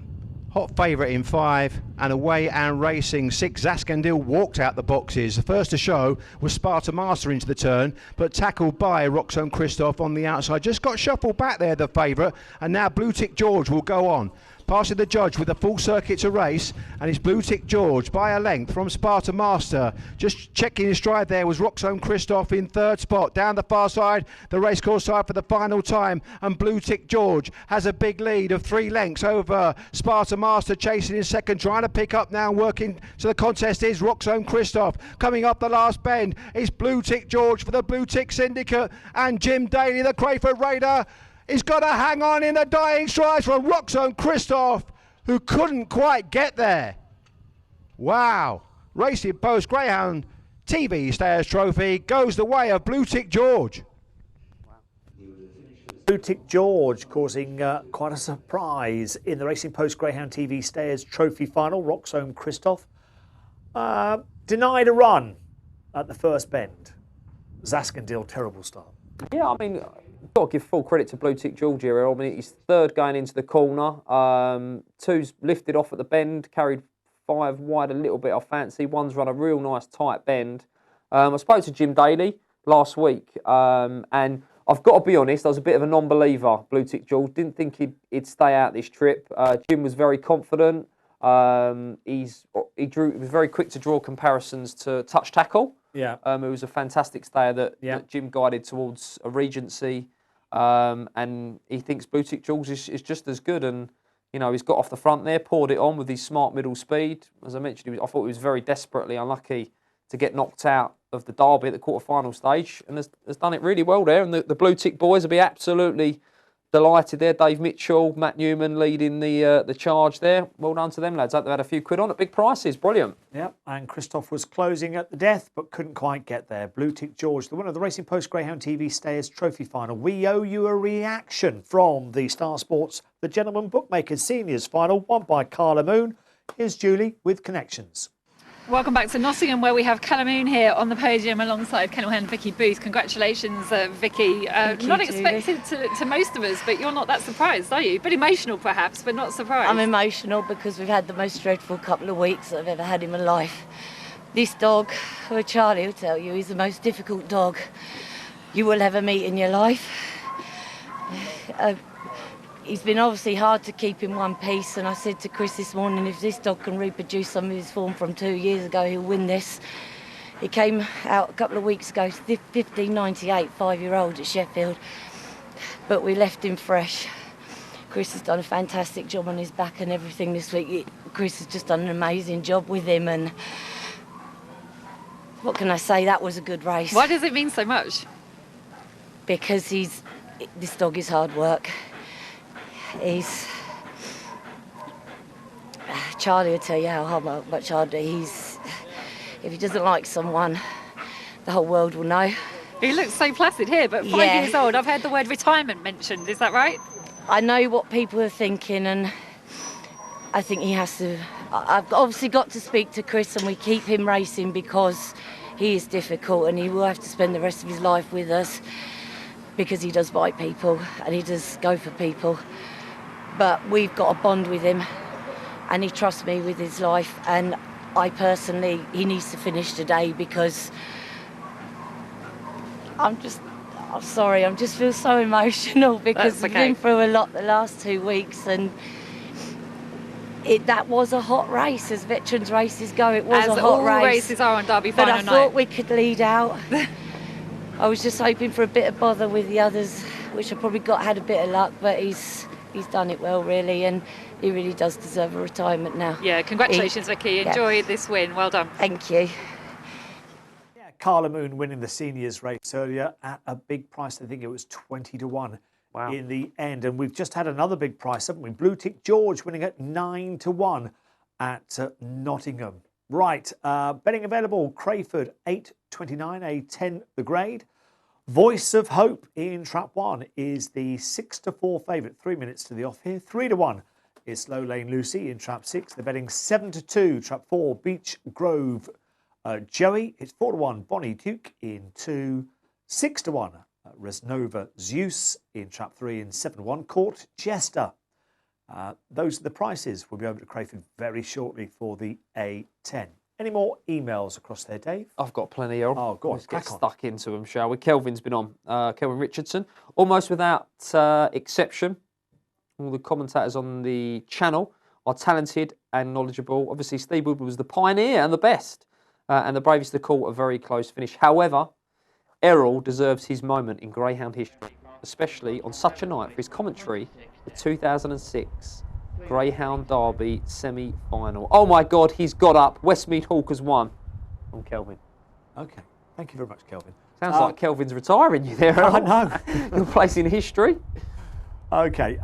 Hot favourite in 5, and away and racing 6. Zaskandil walked out the boxes. The first to show was Sparta Master into the turn, but tackled by Roxanne Christoph on the outside. Just got shuffled back there, the favourite, and now Blue Tick George will go on. Passing the judge with a full circuit to race, and it's Blue Tick George by a length from Sparta Master. Just checking his stride there was Roxanne Christoph in third spot. Down the far side, the racecourse side for the final time, and Blue Tick George has a big lead of 3 lengths over Sparta Master, chasing in second, trying to pick up now, working to the contest is Roxanne Christoph. Coming up the last bend is Blue Tick George for the Blue Tick Syndicate, and Jim Daly, the Crayford Raider, he's got to hang on in the dying strides from Roxanne Christoph, who couldn't quite get there. Wow. Racing Post Greyhound TV Stayers Trophy goes the way of Blue Tick George. Blue Tick George causing quite a surprise in the Racing Post Greyhound TV Stayers Trophy Final. Roxanne Christoph denied a run at the first bend. Zaskandil, terrible start. Yeah, I mean, got to give full credit to Blue Tick George here. I mean, he's third going into the corner. 2's lifted off at the bend, carried 5 wide a little bit, I fancy. 1's run a real nice tight bend. I spoke to Jim Daly last week, and I've got to be honest, I was a bit of a non-believer, Blue Tick George. Didn't think he'd stay out this trip. Jim was very confident. He was very quick to draw comparisons to Touch Tackle. Yeah. It was a fantastic stayer that Jim guided towards a regency. And he thinks Blue Tick George is just as good. And, you know, he's got off the front there, poured it on with his smart middle speed. As I mentioned, I thought he was very desperately unlucky to get knocked out of the Derby at the quarter-final stage, and has done it really well there. And the Blue Tick boys will be absolutely delighted there. Dave Mitchell, Matt Newman leading the charge there. Well done to them, lads. Hope they've had a few quid on at big prices. Brilliant. Yep, and Christoph was closing at the death, but couldn't quite get there. Blue Tick George, the winner of the Racing Post Greyhound TV Stayers Trophy Final. We owe you a reaction from the Star Sports, the Gentleman Bookmakers Seniors Final, won by Carla Moon. Here's Julie with connections. Welcome back to Nottingham, where we have Callum Moon here on the podium alongside Kennel Hen Vicky Booth. Congratulations, Vicky. Not expected to most of us, but you're not that surprised, are you? A bit emotional, perhaps, but not surprised. I'm emotional because we've had the most dreadful couple of weeks that I've ever had in my life. This dog, well, Charlie will tell you, he's the most difficult dog you will ever meet in your life. He's been obviously hard to keep in one piece, and I said to Chris this morning, if this dog can reproduce some of his form from 2 years ago, he'll win this. He came out a couple of weeks ago, 1598, 5-year-old at Sheffield, but we left him fresh. Chris has done a fantastic job on his back and everything this week. Chris has just done an amazing job with him, and what can I say, that was a good race. Why does it mean so much? Because this dog is hard work. Charlie will tell you how much harder if he doesn't like someone, the whole world will know. He looks so placid here, but 5 years old. I've heard the word retirement mentioned, is that right? I know what people are thinking, and I think he has to. I've obviously got to speak to Chris, and we keep him racing because he is difficult, and he will have to spend the rest of his life with us because he does bite people and he does go for people. But we've got a bond with him, and he trusts me with his life, and he needs to finish today because I'm sorry, I just feel so emotional because we've been through a lot the last 2 weeks, and that was a hot race, as veterans races go. It was a hot race. As all races are on Derby final night. But I thought we could lead out. I was just hoping for a bit of bother with the others, which I probably had a bit of luck, but he's done it well, really, and he really does deserve a retirement now. Yeah, congratulations, Vicky. Enjoy this win. Well done. Thank you. Yeah, Carla Moon winning the seniors race earlier at a big price. I think it was 20 to 1 in the end. And we've just had another big price, haven't we? Blue Tick George winning at 9 to 1 at Nottingham. Right, betting available, Crayford 8.29, a 10 the grade. Voice of Hope in Trap 1 is the 6 to 4 favourite. 3 minutes to the off here. 3 to 1 is Slow Lane Lucy in Trap 6. They're betting 7 to 2. Trap 4, Beach Grove Joey. It's 4 to 1, Bonnie Duke in 2. 6 to 1, Resnova Zeus in Trap 3. And 7 to 1, Court Jester. Those are the prices. We'll be over to Crayford very shortly for the A10. Any more emails across there, Dave? I've got plenty, Errol. Oh, go on, Let's get stuck into them, shall we? Kelvin's been on. Kelvin Richardson. Almost without exception, all the commentators on the channel are talented and knowledgeable. Obviously, Steve Woodward was the pioneer and the best, and the bravest to call a very close finish. However, Errol deserves his moment in Greyhound history, especially on such a night for his commentary, the 2006 Greyhound Derby semi-final. Oh my God, he's got up. Westmead Hawk has won. On Kelvin. Okay, thank you very much, Kelvin. Sounds like Kelvin's retiring you there, Errol. I know. Your place in history. Okay,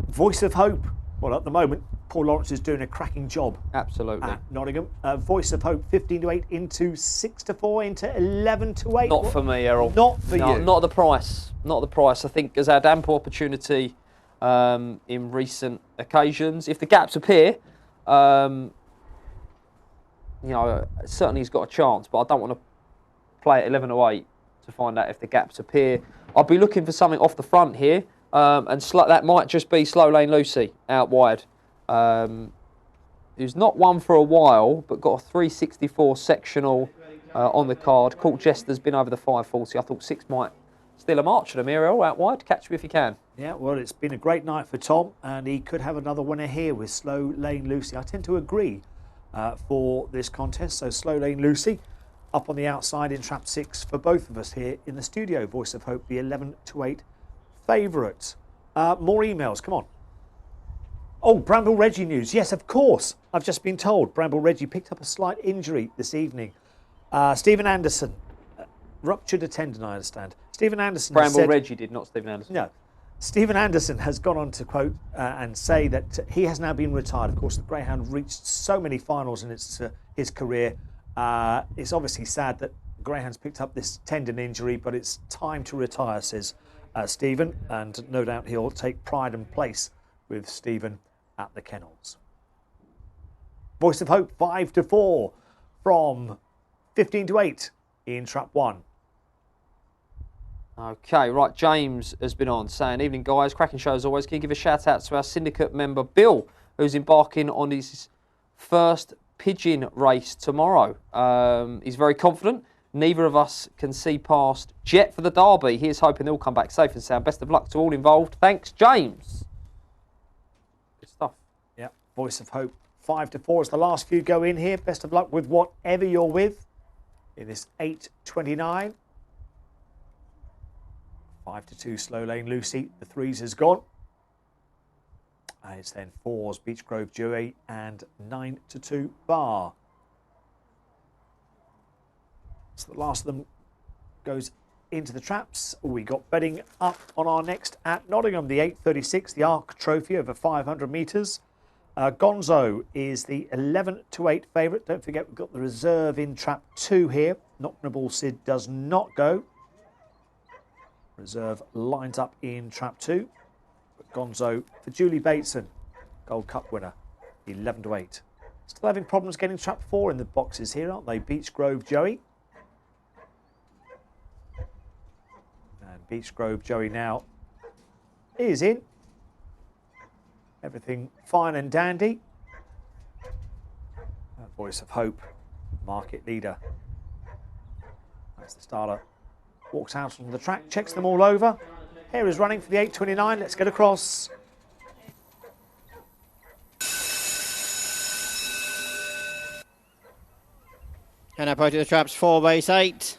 Voice of Hope. Well, at the moment, Paul Lawrence is doing a cracking job. Absolutely. At Nottingham. Voice of Hope, 15 to 8 into 6 to 4 into 11 to 8. Not for me, Errol. Not for you. Not at the price. Not at the price. I think has had ample opportunity in recent occasions. If the gaps appear, you know, certainly he's got a chance, but I don't want to play at 11 to 8 to find out if the gaps appear. I'll be looking for something off the front here, and that might just be Slow Lane Lucy out wide. Who's not won for a while, but got a 364 sectional on the card. Court Jester's been over the 540. I thought 6 might Still a march for Muriel out wide. Catch me if you can. Yeah, well, it's been a great night for Tom, and he could have another winner here with Slow Lane Lucy. I tend to agree for this contest. So Slow Lane Lucy up on the outside in trap 6 for both of us here in the studio. Voice of Hope, the 11-8 favourite. More emails, come on. Oh, Bramble Reggie news. Yes, of course. I've just been told Bramble Reggie picked up a slight injury this evening. Stephen Anderson, ruptured a tendon, I understand. Stephen Anderson Bramble Reggie did, not Stephen Anderson. No. Stephen Anderson has gone on to quote and say that he has now been retired. Of course, the Greyhound reached so many finals in his career. It's obviously sad that Greyhound's picked up this tendon injury, but it's time to retire, says Stephen, and no doubt he'll take pride and place with Stephen at the kennels. Voice of Hope, 5-4 from 15-8 in trap 1. Okay, right, James has been on saying, evening guys, cracking show as always. Can you give a shout out to our syndicate member Bill, who's embarking on his first pigeon race tomorrow. He's very confident. Neither of us can see past Jet for the Derby. He is hoping they'll come back safe and sound. Best of luck to all involved. Thanks, James. Good stuff. Yeah, Voice of Hope, 5-4 as the last few go in here. Best of luck with whatever you're with in this 8:29. 5-2 Slow Lane Lucy. The 3s has gone. And it's then 4s Beech Grove Dewey and 9-2 Bar. So the last of them goes into the traps. We got betting up on our next at Nottingham, the 8:36, the Arc Trophy over 500 metres. Gonzo is the 11-8 favourite. Don't forget we've got the reserve in trap 2 here. Knocknable Sid does not go. Reserve lines up in trap 2. But Gonzo for Julie Bateson, Gold Cup winner, 11-8. Still having problems getting trap 4 in the boxes here, aren't they? Beech Grove Joey. And Beech Grove Joey now is in. Everything fine and dandy. Voice of Hope, market leader. That's the starter. Walks out on the track, checks them all over. Here is running for the 8:29. Let's get across. And approach to the traps, 4 race 8.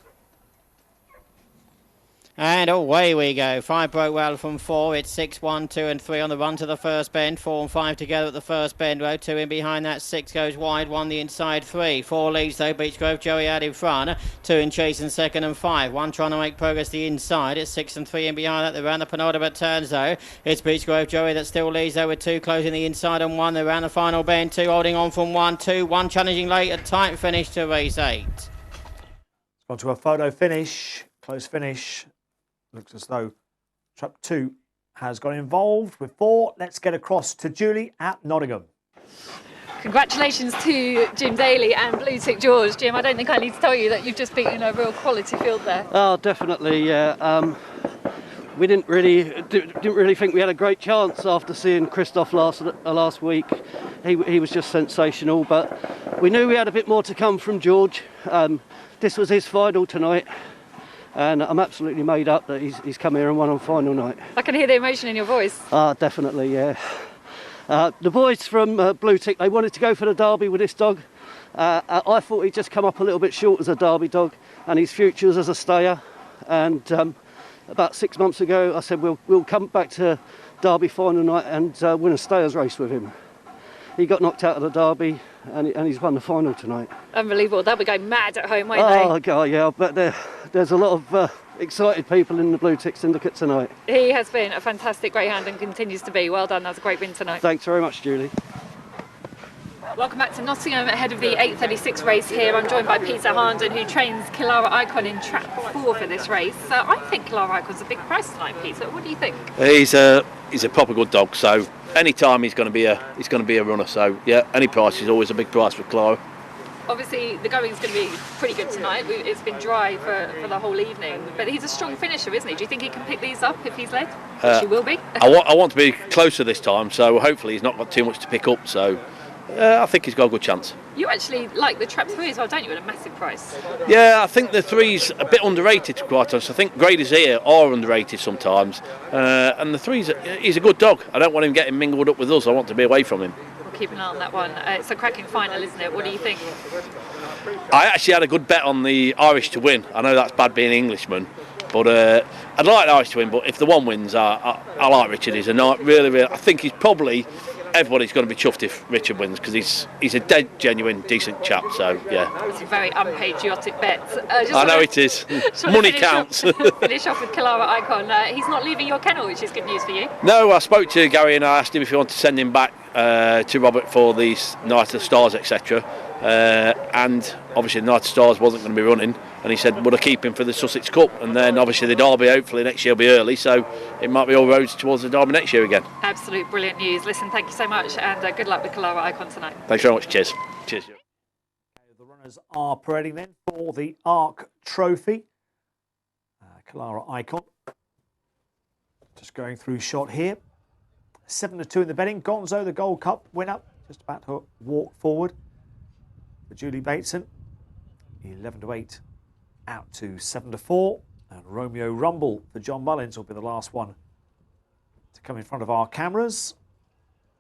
And away we go. 5 broke well from 4. It's 6, 1, 2 and 3 on the run to the first bend. 4 and 5 together at the first bend row. 2 in behind that. 6 goes wide. 1 the inside 3. 4 leads though. Beech Grove Joey out in front. 2 in chase and second and 5. 1 trying to make progress the inside. It's 6 and 3 in behind that. They're around the penultimate turns though. It's Beech Grove Joey that still leads though with 2 closing the inside and 1. They're around the final bend. 2 holding on from 1, 2. 1 challenging late. A tight finish to race 8. It's gone to a photo finish. Close finish. Looks as though trap 2 has got involved with 4. Let's get across to Julie at Nottingham. Congratulations to Jim Daly and Blue Tick George. Jim, I don't think I need to tell you that you've just beaten a real quality field there. Oh, definitely, yeah. We didn't really think we had a great chance after seeing Christoph last week. He was just sensational, but we knew we had a bit more to come from George. This was his final tonight. And I'm absolutely made up that he's come here and won on final night. I can hear the emotion in your voice. Definitely, yeah. The boys from Blue Tick, they wanted to go for the Derby with this dog. I thought he'd just come up a little bit short as a Derby dog, and his futures as a stayer. And about 6 months ago, I said we'll come back to Derby final night and win a stayers race with him. He got knocked out of the Derby, and he's won the final tonight. Unbelievable. They'll be going mad at home, won't they? Oh, God, yeah. But there's a lot of excited people in the Blue Tick Syndicate tonight. He has been a fantastic greyhound and continues to be. Well done. That was a great win tonight. Thanks very much, Julie. Welcome back to Nottingham ahead of the 8:36 race here. I'm joined by Peter Harnden, who trains Kilara Icon in trap 4 for this race. I think Kilara Icon's a big price tonight, Peter. What do you think? He's a proper good dog, so any time he's going to be a runner. So yeah, any price is always a big price for Kilara. Obviously, the going's going to be pretty good tonight. It's been dry for the whole evening, but he's a strong finisher, isn't he? Do you think he can pick these up if he's led? Which he will be. I want to be closer this time, so hopefully he's not got too much to pick up. So I think he's got a good chance. You actually like the Trap 3 as well, don't you, at a massive price? Yeah, I think the 3's a bit underrated, to be quite honest. I think graders here are underrated sometimes. And the 3's, he's a good dog. I don't want him getting mingled up with us. I want to be away from him. We'll keep an eye on that one. It's a cracking final, isn't it? What do you think? I actually had a good bet on the Irish to win. I know that's bad being an Englishman, but I'd like the Irish to win. But if the one wins, I like Richard. He's a really. I think he's probably. Everybody's going to be chuffed if Richard wins because he's a dead, genuine, decent chap. So yeah. It's a very unpatriotic bet. I know it is. Money counts. Finish off with Kalara Icon. He's not leaving your kennel, which is good news for you. No, I spoke to Gary and I asked him if he wanted to send him back to Robert for the Night of the Stars, etc. And obviously the Night of the Stars wasn't going to be running, and he said, would I keep him for the Sussex Cup? And then obviously the Derby hopefully next year will be early, so it might be all roads towards the Derby next year again. Absolute brilliant news. Listen, thank you so much, and good luck with Kalara Icon tonight. Thanks very much. Cheers. Cheers. The runners are parading then for the Arc Trophy. Kalara Icon just going through shot here. 7-2 in the betting. Gonzo, the Gold Cup winner, just about to walk forward for Julie Bateson. 11-8 out to 7-4. And Romeo Rumble for John Mullins will be the last one to come in front of our cameras.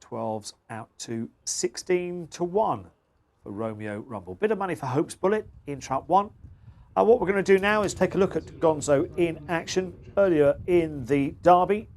12's out to 16-1 for Romeo Rumble. Bit of money for Hope's Bullet in trap 1. What we're going to do now is take a look at Gonzo in action earlier in the Derby,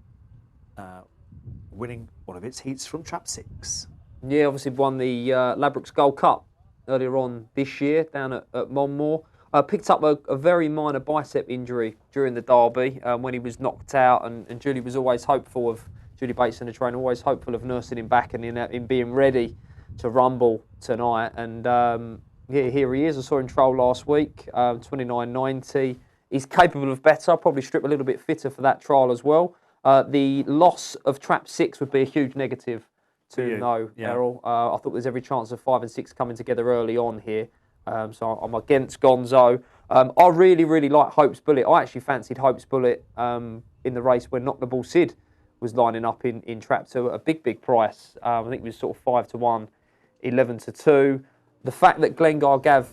winning one of its heats from trap 6. Yeah, obviously won the Ladbrokes Gold Cup earlier on this year down at Monmore. Picked up a very minor bicep injury during the Derby when he was knocked out, and Julie was always hopeful of, Julie Bateson, the trainer, always hopeful of nursing him back and in being ready to rumble tonight. And yeah, here he is. I saw him trial last week, 29.90. He's capable of better, probably strip a little bit fitter for that trial as well. The loss of trap 6 would be a huge negative to know, Errol. I thought there's every chance of 5 and 6 coming together early on here. So I'm against Gonzo. I really like Hope's Bullet. I actually fancied Hope's Bullet in the race when Knock the Ball Sid was lining up in trap 2 at a big price. I think it was sort of 5-1, 11-2. The fact that Glengar Gav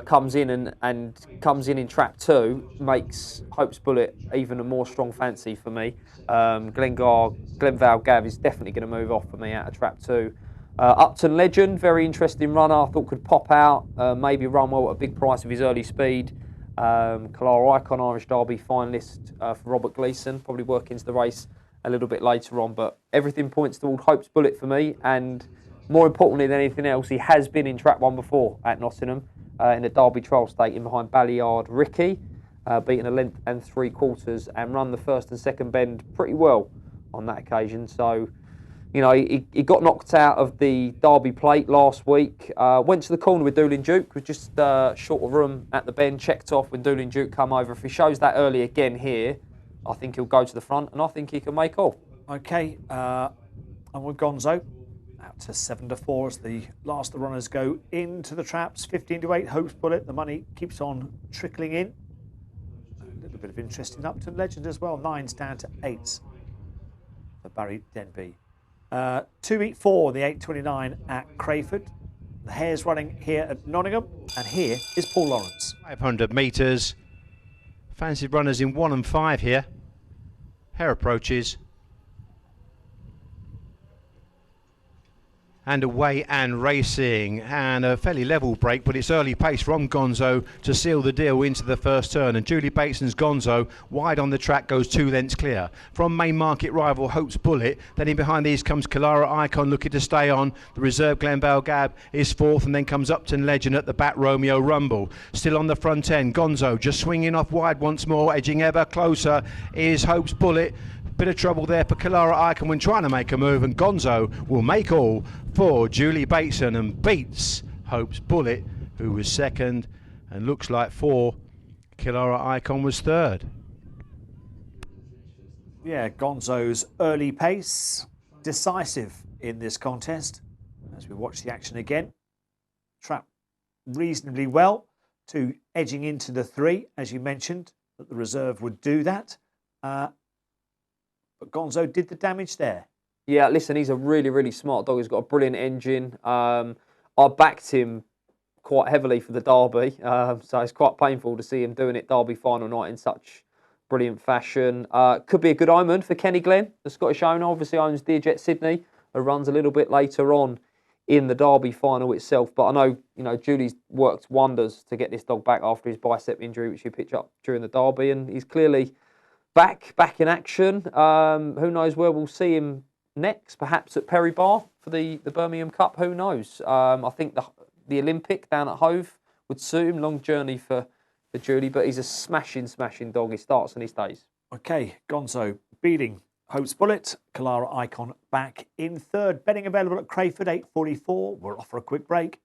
comes in and comes in trap 2 makes Hope's Bullet even a more strong fancy for me. Glenval Gav is definitely going to move off for me out of trap 2. Upton Legend, very interesting runner. I thought could pop out, maybe run well at a big price of his early speed. Kalara Icon, Irish Derby finalist for Robert Gleeson, probably work into the race a little bit later on, but everything points toward Hope's Bullet for me, and more importantly than anything else, he has been in trap 1 before at Nottingham in the Derby trial stake in behind Balliard Ricky, beaten a length and 3/4 and run the first and second bend pretty well on that occasion. So, you know, he got knocked out of the Derby plate last week, went to the corner with Doolin Duke, was just short of room at the bend, checked off when Doolin Duke come over. If he shows that early again here, I think he'll go to the front, and I think he can make all. Okay, I'm with Gonzo. Out to 7-4 as the last of the runners go into the traps. 15-8, Hope's Bullet. The money keeps on trickling in. A little bit of interest in Upton Legend as well. 9's down to 8's for Barry Denby. 2-4, the 8.29 at Crayford. The Hare's running here at Nottingham, and here is Paul Lawrence. 500 metres. Fancied runners in 1 and 5 here. Hare approaches. And away and racing, and a fairly level break, but it's early pace from Gonzo to seal the deal into the first turn, and Julie Bateson's Gonzo wide on the track goes 2 lengths clear from main market rival Hope's Bullet. Then in behind these comes Kalara Icon looking to stay on. The reserve Glenvale Gab is 4th, and then comes Upton Legend at the back, Romeo Rumble still on the front end. Gonzo just swinging off wide once more, edging ever closer is Hope's Bullet. Bit of trouble there for Kalara Icon when trying to make a move, and Gonzo will make all for Julie Bateson and beats Hope's Bullet, who was second, and looks like Kalara Icon was third. Yeah, Gonzo's early pace, decisive in this contest. As we watch the action again, trapped reasonably well to edging into the 3, as you mentioned, that the reserve would do that. But Gonzo did the damage there. Yeah, listen, he's a really, really smart dog. He's got a brilliant engine. I backed him quite heavily for the Derby, so it's quite painful to see him doing it Derby final night in such brilliant fashion. Could be a good omen for Kenny Glenn, the Scottish owner. Obviously owns Deerjet Sydney, who runs a little bit later on in the Derby final itself. But I know, Julie's worked wonders to get this dog back after his bicep injury, which he picked up during the Derby, and he's clearly back in action. Who knows where we'll see him next? Perhaps at Perry Bar for the Birmingham Cup. Who knows? I think the Olympic down at Hove would suit him. Long journey for Julie, but he's a smashing dog. He starts and he stays. Okay, Gonzo beating Hope's Bullet. Kalara Icon back in third. Betting available at Crayford, 8:44. We're off for a quick break.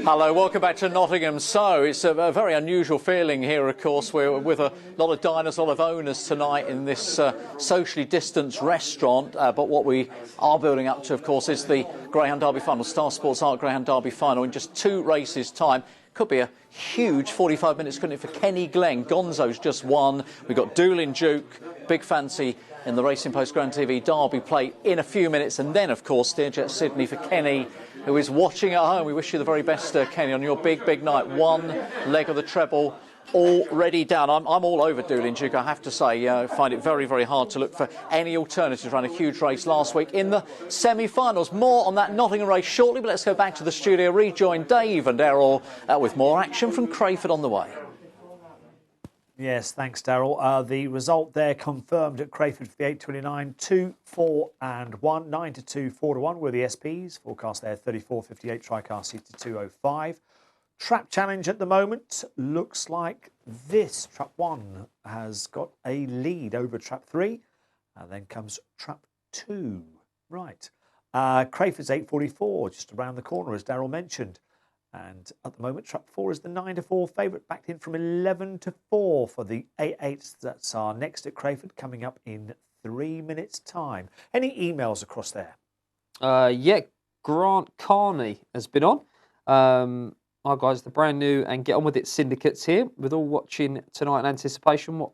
Hello, welcome back to Nottingham. So it's a very unusual feeling here, of course. We're with a lot of diners, a lot of owners tonight in this socially distanced restaurant. But what we are building up to, of course, is the Greyhound Derby final, Star Sports Art Greyhound Derby final in just 2 races' time. Could be a huge 45 minutes, couldn't it, for Kenny Glenn? Gonzo's just won. We've got Doolin Duke, big fancy in the Racing Post Grand TV Derby plate in a few minutes. And then, of course, Deerjet Sydney for Kenny, who is watching at home. We wish you the very best, Kenny, on your big night. 1 leg of the treble already down. I'm all over Doolin Duke, I have to say. I find it very hard to look for any alternatives. Ran a huge race last week in the semi-finals. More on that Nottingham race shortly, but let's go back to the studio, rejoin Dave and Errol with more action from Crayford on the way. Yes, thanks, Daryl. The result there confirmed at Crayford for the 8:29, 2, 4 and 1, 9 to 2, 4 to 1 were the SPs. Forecast there 34.58, Tricar seated 205. Trap challenge at the moment looks like this. Trap 1 has got a lead over Trap 3. And then comes Trap 2. Right. Crayford's 8:44, just around the corner, as Daryl mentioned. And at the moment, Trap 4 is the 9 to 4 favourite, backed in from 11 to 4 for the 8-8s. That's our next at Crayford, coming up in 3 minutes' time. Any emails across there? Yeah, Grant Carney has been on. Hi guys, the brand new and get on with it syndicates here, with all watching tonight in anticipation. What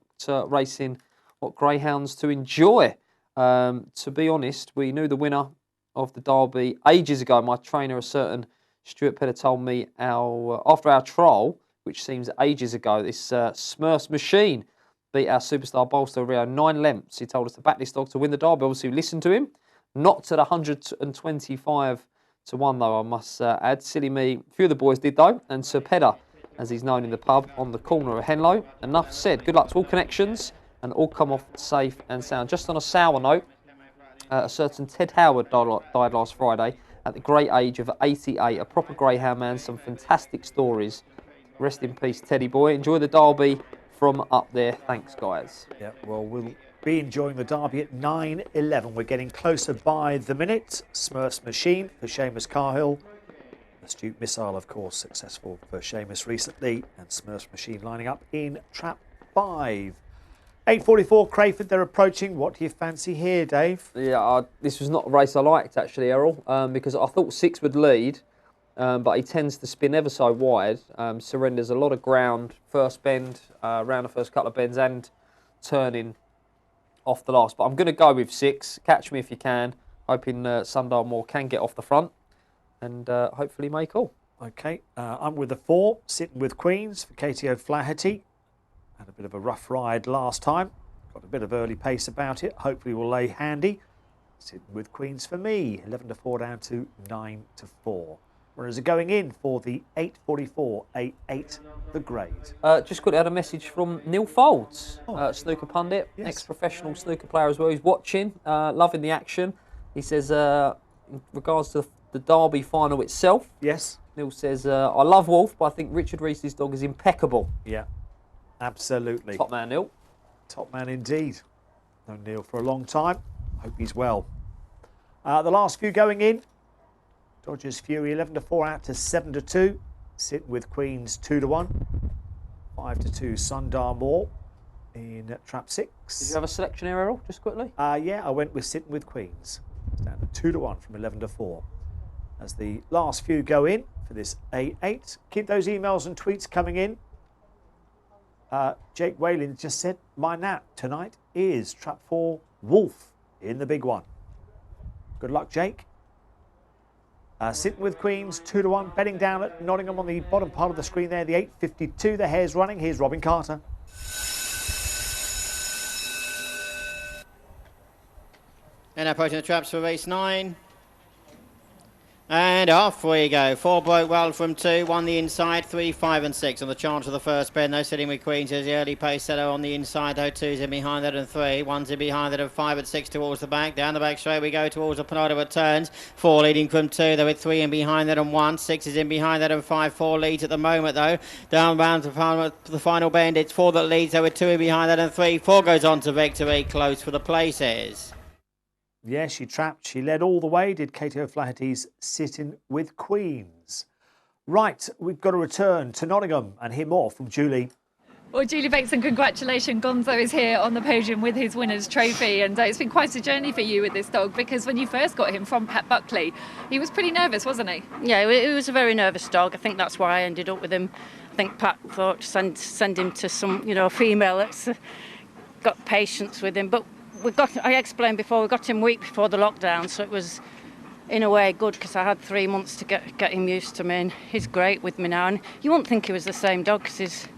racing, what greyhounds to enjoy. To be honest, we knew the winner of the Derby ages ago. My trainer, a certain Stuart Pedder, told me after our trial, which seems ages ago, this Smurfs machine beat our superstar bolster Rio 9 lengths. He told us to back this dog to win the Derby. Obviously, we listened to him. Not to the 125 to 1, though, I must add. Silly me. A few of the boys did, though. And Sir Pedder, as he's known in the pub, on the corner of Henlow. Enough said. Good luck to all connections and all come off safe and sound. Just on a sour note, a certain Ted Howard died last Friday at the great age of 88. A proper greyhound man, some fantastic stories. Rest in peace, Teddy boy. Enjoy the Derby from up there. Thanks, guys. Yeah, well, we'll be enjoying the Derby at 9:11. We're getting closer by the minute. Smurfs machine for Seamus Carhill. Astute missile, of course, successful for Seamus recently. And Smurfs machine lining up in Trap 5. 8:44 Crayford, they're approaching. What do you fancy here, Dave? Yeah, this was not a race I liked, actually, Errol, because I thought 6 would lead, but he tends to spin ever so wide. Surrenders a lot of ground, first bend, around the first couple of bends, and turning off the last. But I'm going to go with 6. Catch me if you can. Hoping Sundar Moore can get off the front and hopefully make all. Okay, I'm with the 4, sitting with Queens for Katie O'Flaherty. Had a bit of a rough ride last time. Got a bit of early pace about it. Hopefully will lay handy. Sitting with Queens for me. 11 to 4 down to 9 to 4. Whereas going in for the 8:44 A8, the grade. Just quickly, had a message from Neil Folds, snooker pundit, ex-professional snooker player as well. He's watching, loving the action. He says, in regards to the Derby final itself, yes. Neil says, I love Wolf, but I think Richard Reese's dog is impeccable. Yeah. Absolutely. Top man, Neil. Top man indeed. Known Neil for a long time. Hope he's well. The last few going in. Dodgers Fury 11 to 4 out to 7 to 2. Sitting with Queens 2 to 1. 5 to 2 Sundar Moore in Trap 6. Did you have a selection here, Errol, just quickly? Yeah, I went with Sitting with Queens. It's down to 2 to 1 from 11 to 4. as the last few go in for this A8. Keep those emails and tweets coming in. Jake Whalen just said, my nap tonight is trap 4 Wolf in the big one. Good luck, Jake. Sitting with Queens, 2-1, betting down at Nottingham on the bottom part of the screen there, the 8.52. The hare's running. Here's Robin Carter. And approaching the traps for race 9. And off we go. 4 broke well from 2, 1 the inside, 3, 5 and 6 on the charge of the first bend. No sitting with Queens as the early pace setter on the inside, though 2's in behind that and 3, 1's in behind that and 5 and 6 towards the back. Down the back straight we go towards the penultimate returns. 4 leading from 2, though with 3 in behind that and 1, 6 is in behind that and 5, 4 leads at the moment though. Down round to the final bend, it's 4 that leads, though with 2 in behind that and 3, 4 goes on to victory, close for the places. Yeah, she trapped. She led all the way. Did Katie O'Flaherty's Sitting with Queens. Right, we've got to return to Nottingham and hear more from Julie. Well, Julie Bateson, congratulations. Gonzo is here on the podium with his winner's trophy, and it's been quite a journey for you with this dog, because when you first got him from Pat Buckley, he was pretty nervous, wasn't he? Yeah, he was a very nervous dog. I think that's why I ended up with him. I think Pat thought send him to some, female that's got patience with him. But I explained before, we got him week before the lockdown, so it was in a way good because I had 3 months to get him used to me, and he's great with me now. And you wouldn't think he was the same dog because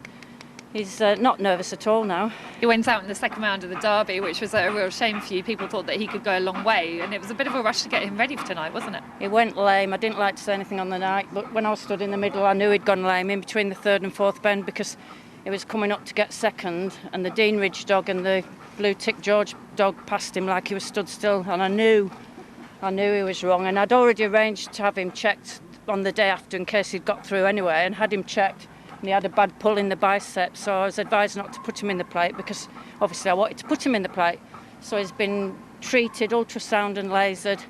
he's not nervous at all now. He went out in the second round of the Derby, which was a real shame for you. People thought that he could go a long way, and it was a bit of a rush to get him ready for tonight, wasn't it? He went lame. I didn't like to say anything on the night, but when I was stood in the middle, I knew he'd gone lame in between the 3rd and 4th bend because he was coming up to get second, and the Dean Ridge dog and the Blue Tick George dog passed him like he was stood still, and I knew he was wrong, and I'd already arranged to have him checked on the day after in case he'd got through anyway, and had him checked, and he had a bad pull in the bicep, so I was advised not to put him in the plate because obviously I wanted to put him in the plate. So he's been treated, ultrasound and lasered,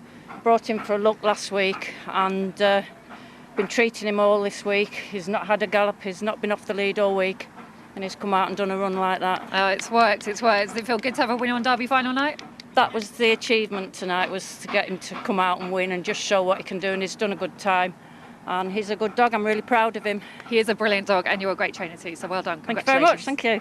brought him for a look last week, and been treating him all this week. He's not had a gallop, he's not been off the lead all week, and he's come out and done a run like that. Oh, it's worked. Does it feel good to have a win on Derby final night? That was the achievement tonight, was to get him to come out and win and just show what he can do, and he's done a good time. And he's a good dog. I'm really proud of him. He is a brilliant dog, and you're a great trainer too, so well done. Thank you very much. Thank you.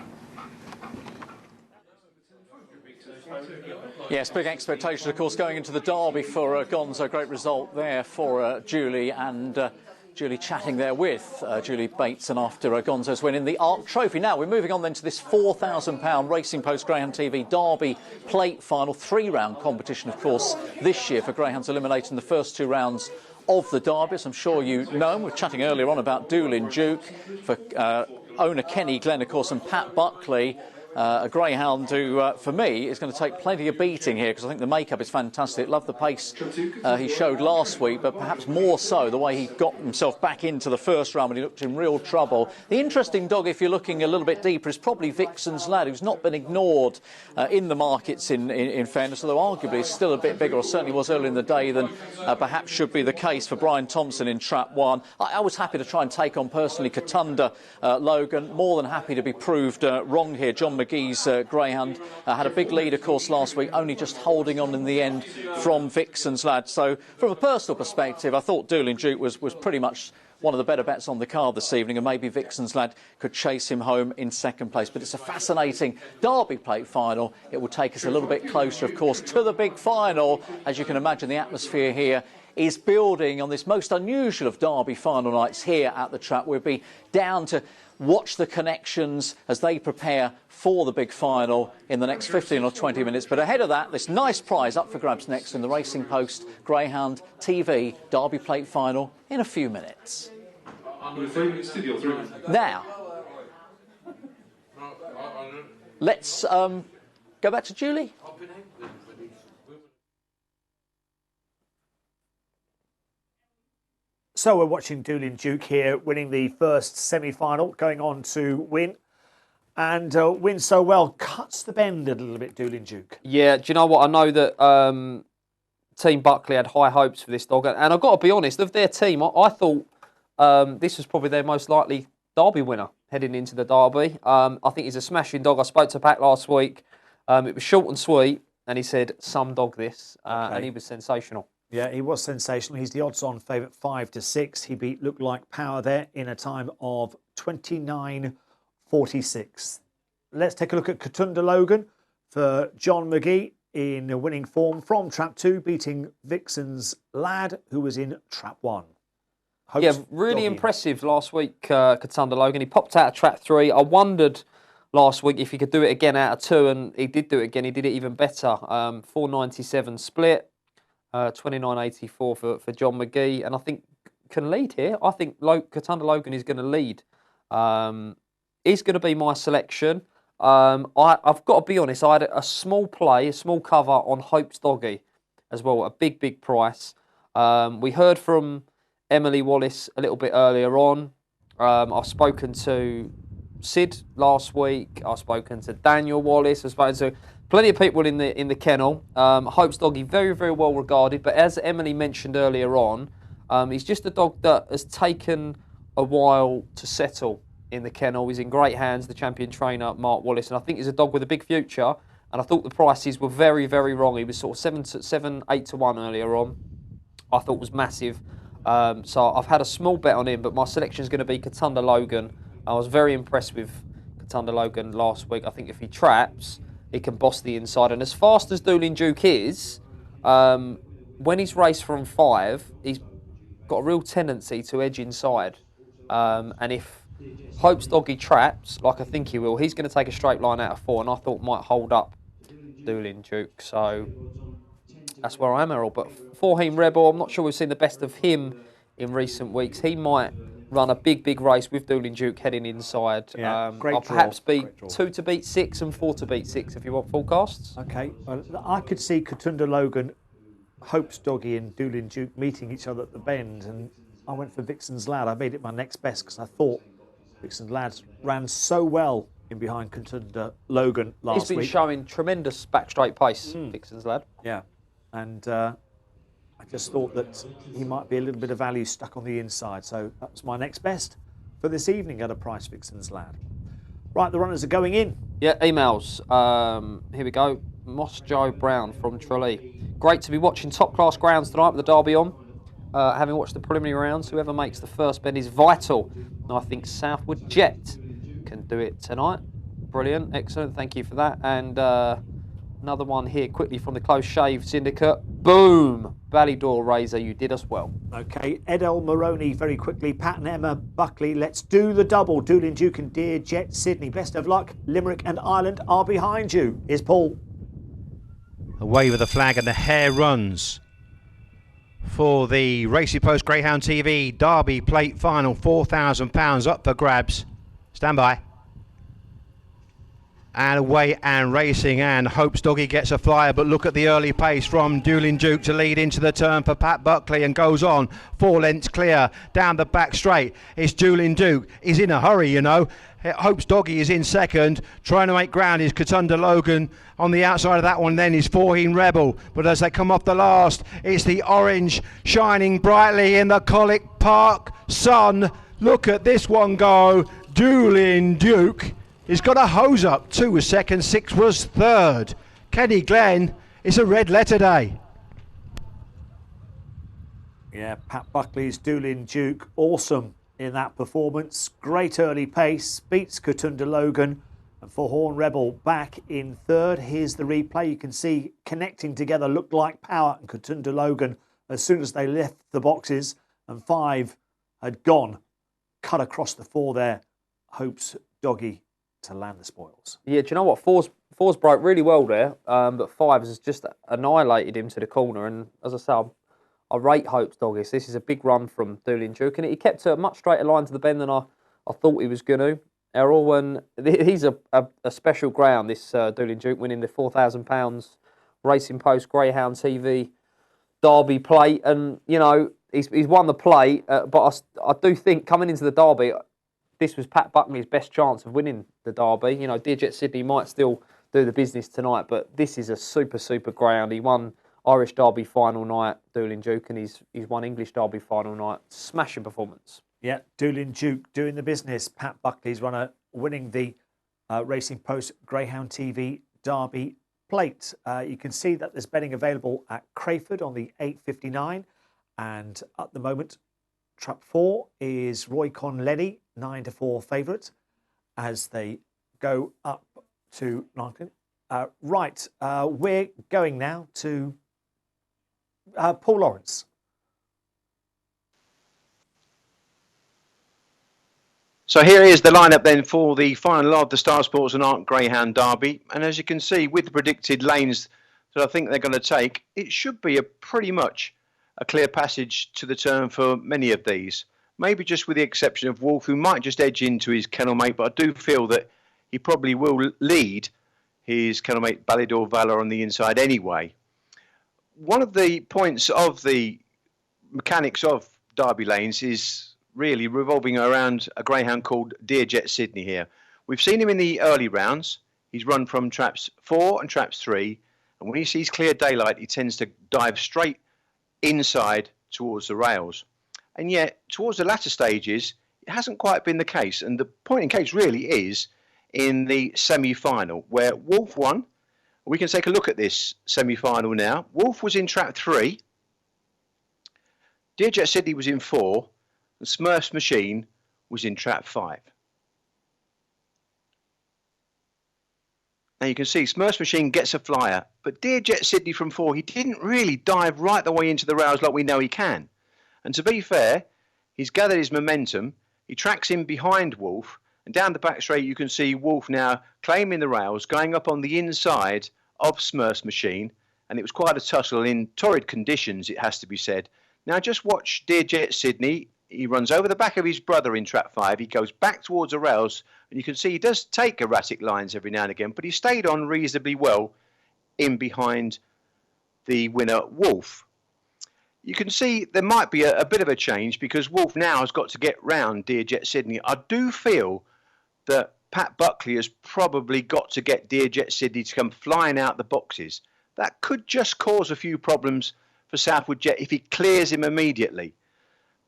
Yes, big expectations, of course, going into the Derby for Gonzo. Great result there for Julie, and Julie chatting there with Julie Bateson after Gonzo's win in the Arc Trophy. Now, we're moving on then to this £4,000 Racing Post Greyhound TV Derby Plate Final. 3-round competition, of course, this year for greyhounds eliminating the first 2 rounds of the Derby. As I'm sure you know, we were chatting earlier on about Doolin Duke for owner Kenny Glenn, of course, and Pat Buckley. A greyhound who, for me, is going to take plenty of beating here because I think the makeup is fantastic. Love the pace he showed last week, but perhaps more so the way he got himself back into the first round when he looked in real trouble. The interesting dog, if you're looking a little bit deeper, is probably Vixen's Lad, who's not been ignored in the markets in fairness, although arguably is still a bit bigger, or certainly was early in the day, than perhaps should be the case for Brian Thompson in Trap 1. I was happy to try and take on personally Katunda Logan. More than happy to be proved wrong here. John McGee's greyhound had a big lead, of course, last week, only just holding on in the end from Vixen's Lad. So from a personal perspective, I thought Doolin Duke was pretty much one of the better bets on the card this evening, and maybe Vixen's Lad could chase him home in second place. But it's a fascinating Derby Plate final. It will take us a little bit closer, of course, to the big final. As you can imagine, the atmosphere here is building on this most unusual of Derby final nights here at the track. We'll be down to watch the connections as they prepare for the big final in the next 15 or 20 minutes. But ahead of that, this nice prize up for grabs next in the Racing Post Greyhound TV Derby Plate final in a few minutes. Now, let's go back to Julie. So we're watching Doolin Duke here winning the first semi-final, going on to win. And wins so well, cuts the bend a little bit, Doolin Duke. Yeah, do you know what? I know that Team Buckley had high hopes for this dog. And I've got to be honest, of their team, I thought this was probably their most likely Derby winner heading into the Derby. I think he's a smashing dog. I spoke to Pat last week. It was short and sweet, and he said, some dog this, and he was sensational. Yeah, he was sensational. He's the odds-on favourite 5-6. He beat Look Like Power there in a time of 29.46. Let's take a look at Katunda Logan for John McGee in winning form from Trap 2, beating Vixen's Lad, who was in Trap 1. Yeah, really impressive last week, Katunda Logan. He popped out of Trap 3. I wondered last week if he could do it again out of 2, and he did do it again. He did it even better. 4.97 split, 29.84 for John McGee, and I think can lead here. I think Katunda Logan is going to lead. He's going to be my selection. I've got to be honest, I had a small play, a small cover on Hope's Doggy as well, a big price. We heard from Emily Wallace a little bit earlier on. I've spoken to Sid last week. I've spoken to Daniel Wallace. I've spoken to plenty of people in the kennel. Hope's Doggy, very well regarded, but as Emily mentioned earlier on, he's just a dog that has taken a while to settle in the kennel. He's in great hands, the champion trainer, Mark Wallace, and I think he's a dog with a big future, and I thought the prices were very wrong. He was sort of 8 to 1 earlier on. I thought was massive. So I've had a small bet on him, but my selection is going to be Katunda Logan. I was very impressed with Katunda Logan last week. I think if he traps, he can boss the inside. And as fast as Doolin Duke is, when he's raced from 5, he's got a real tendency to edge inside. And if Hope's Doggy traps, like I think he will, he's going to take a straight line out of 4, and I thought might hold up Doolin Duke. So that's where I am, Errol. But Forheem Rebel, I'm not sure we've seen the best of him in recent weeks. He might run a big race with Doolin Duke heading inside. Yeah, great I'll draw. perhaps beat 2 to beat 6 and 4 to beat 6 if you want forecasts. Okay, well, I could see Katunda Logan, Hope's Doggy and Doolin Duke meeting each other at the bend, and I went for Vixen's Lad. I made it my next best because I thought Vixen's Lad ran so well in behind Katunda Logan last week. He's been showing tremendous back straight pace, Vixen's Lad. Yeah, and I just thought that he might be a little bit of value stuck on the inside, so that was my next best for this evening at a price, Vixen's Lad. Right, the runners are going in. Yeah, emails. Here we go. Moss Joe Brown from Tralee. Great to be watching top class grounds tonight with the Derby on. Having watched the preliminary rounds, whoever makes the first bend is vital. And I think Southwood Jet can do it tonight. Brilliant, excellent, thank you for that. And another one here quickly from the Close Shave Syndicate. Boom! Ballydor Razor, you did us well. Okay, Edel Maroney very quickly. Pat and Emma Buckley, let's do the double. Doolin Duke and Dear Jet Sydney. Best of luck. Limerick and Ireland are behind you. Here's Paul. Away with the flag and the hare runs for the Racing Post Greyhound TV Derby Plate Final. £4,000 up for grabs. Stand by. And away and racing, and Hope's Doggy gets a flyer, but look at the early pace from Doolin Duke to lead into the turn for Pat Buckley, and goes on 4 lengths clear down the back straight. It's Doolin Duke. He's in a hurry, you know. Hope's Doggy is in second. Trying to make ground is Katunda Logan. On the outside of that one then is Forheem Rebel. But as they come off the last, it's the orange shining brightly in the Colic Park sun. Look at this one go. Doolin Duke. He's got a hose up. 2 was second, 6 was third. Kenny Glenn, it's a red letter day. Yeah, Pat Buckley's Doolin Duke, awesome in that performance. Great early pace, beats Katunda Logan. And for Horn Rebel back in third. Here's the replay. You can see connecting together Look Like Power and Katunda Logan as soon as they left the boxes. And 5 had gone, cut across the 4 there. Hope's Doggy to land the spoils. Yeah, do you know what? Four's broke really well there, but 5 has just annihilated him to the corner. And as I say, I rate Hope's Doggies. This is a big run from Doolin Duke, and he kept a much straighter line to the bend than I thought he was going to. Errol, and he's a special ground, this Doolin Duke, winning the £4,000 Racing Post Greyhound TV Derby plate. And, you know, he's won the plate, but I do think coming into the Derby, this was Pat Buckley's best chance of winning the Derby. You know, Dear Jet Sydney might still do the business tonight, but this is a super ground. He won Irish Derby final night, Doolin Duke, and he's won English Derby final night. Smashing performance. Yeah, Doolin Duke doing the business. Pat Buckley's runner winning the Racing Post Greyhound TV Derby plate. You can see that there's betting available at Crayford on the 8.59, and at the moment, trap 4 is Roycon Lenny, 9-4 favourite, as they go up to Nottingham. Right, we're going now to Paul Lawrence. So here is the lineup then for the final of the Star Sports and Art Greyhound Derby. And as you can see, with the predicted lanes that I think they're going to take, it should be a pretty much a clear passage to the turn for many of these. Maybe just with the exception of Wolf, who might just edge into his kennel mate, but I do feel that he probably will lead his kennel mate Ballador Valor on the inside anyway. One of the points of the mechanics of Derby lanes is really revolving around a greyhound called Dearjet Sydney here. We've seen him in the early rounds. He's run from traps 4 and traps 3, and when he sees clear daylight, he tends to dive straight inside towards the rails. And yet, towards the latter stages, it hasn't quite been the case. And the point in case really is in the semi-final, where Wolf won. We can take a look at this semi-final now. Wolf was in trap 3. Dearjet Sydney was in 4. And Smurf's Machine was in trap 5. Now you can see Smurf's Machine gets a flyer, but Dearjet Sydney from 4, he didn't really dive right the way into the rails like we know he can. And to be fair, he's gathered his momentum, he tracks in behind Wolf, and down the back straight you can see Wolf now claiming the rails, going up on the inside of Smurf's Machine, and it was quite a tussle in torrid conditions, it has to be said. Now just watch Dearjet Sydney. He runs over the back of his brother in trap 5. He goes back towards the rails, and you can see he does take erratic lines every now and again, but he stayed on reasonably well in behind the winner, Wolf. You can see there might be a bit of a change because Wolf now has got to get round Dearjet Sydney. I do feel that Pat Buckley has probably got to get Dearjet Sydney to come flying out the boxes. That could just cause a few problems for Southwood Jet if he clears him immediately.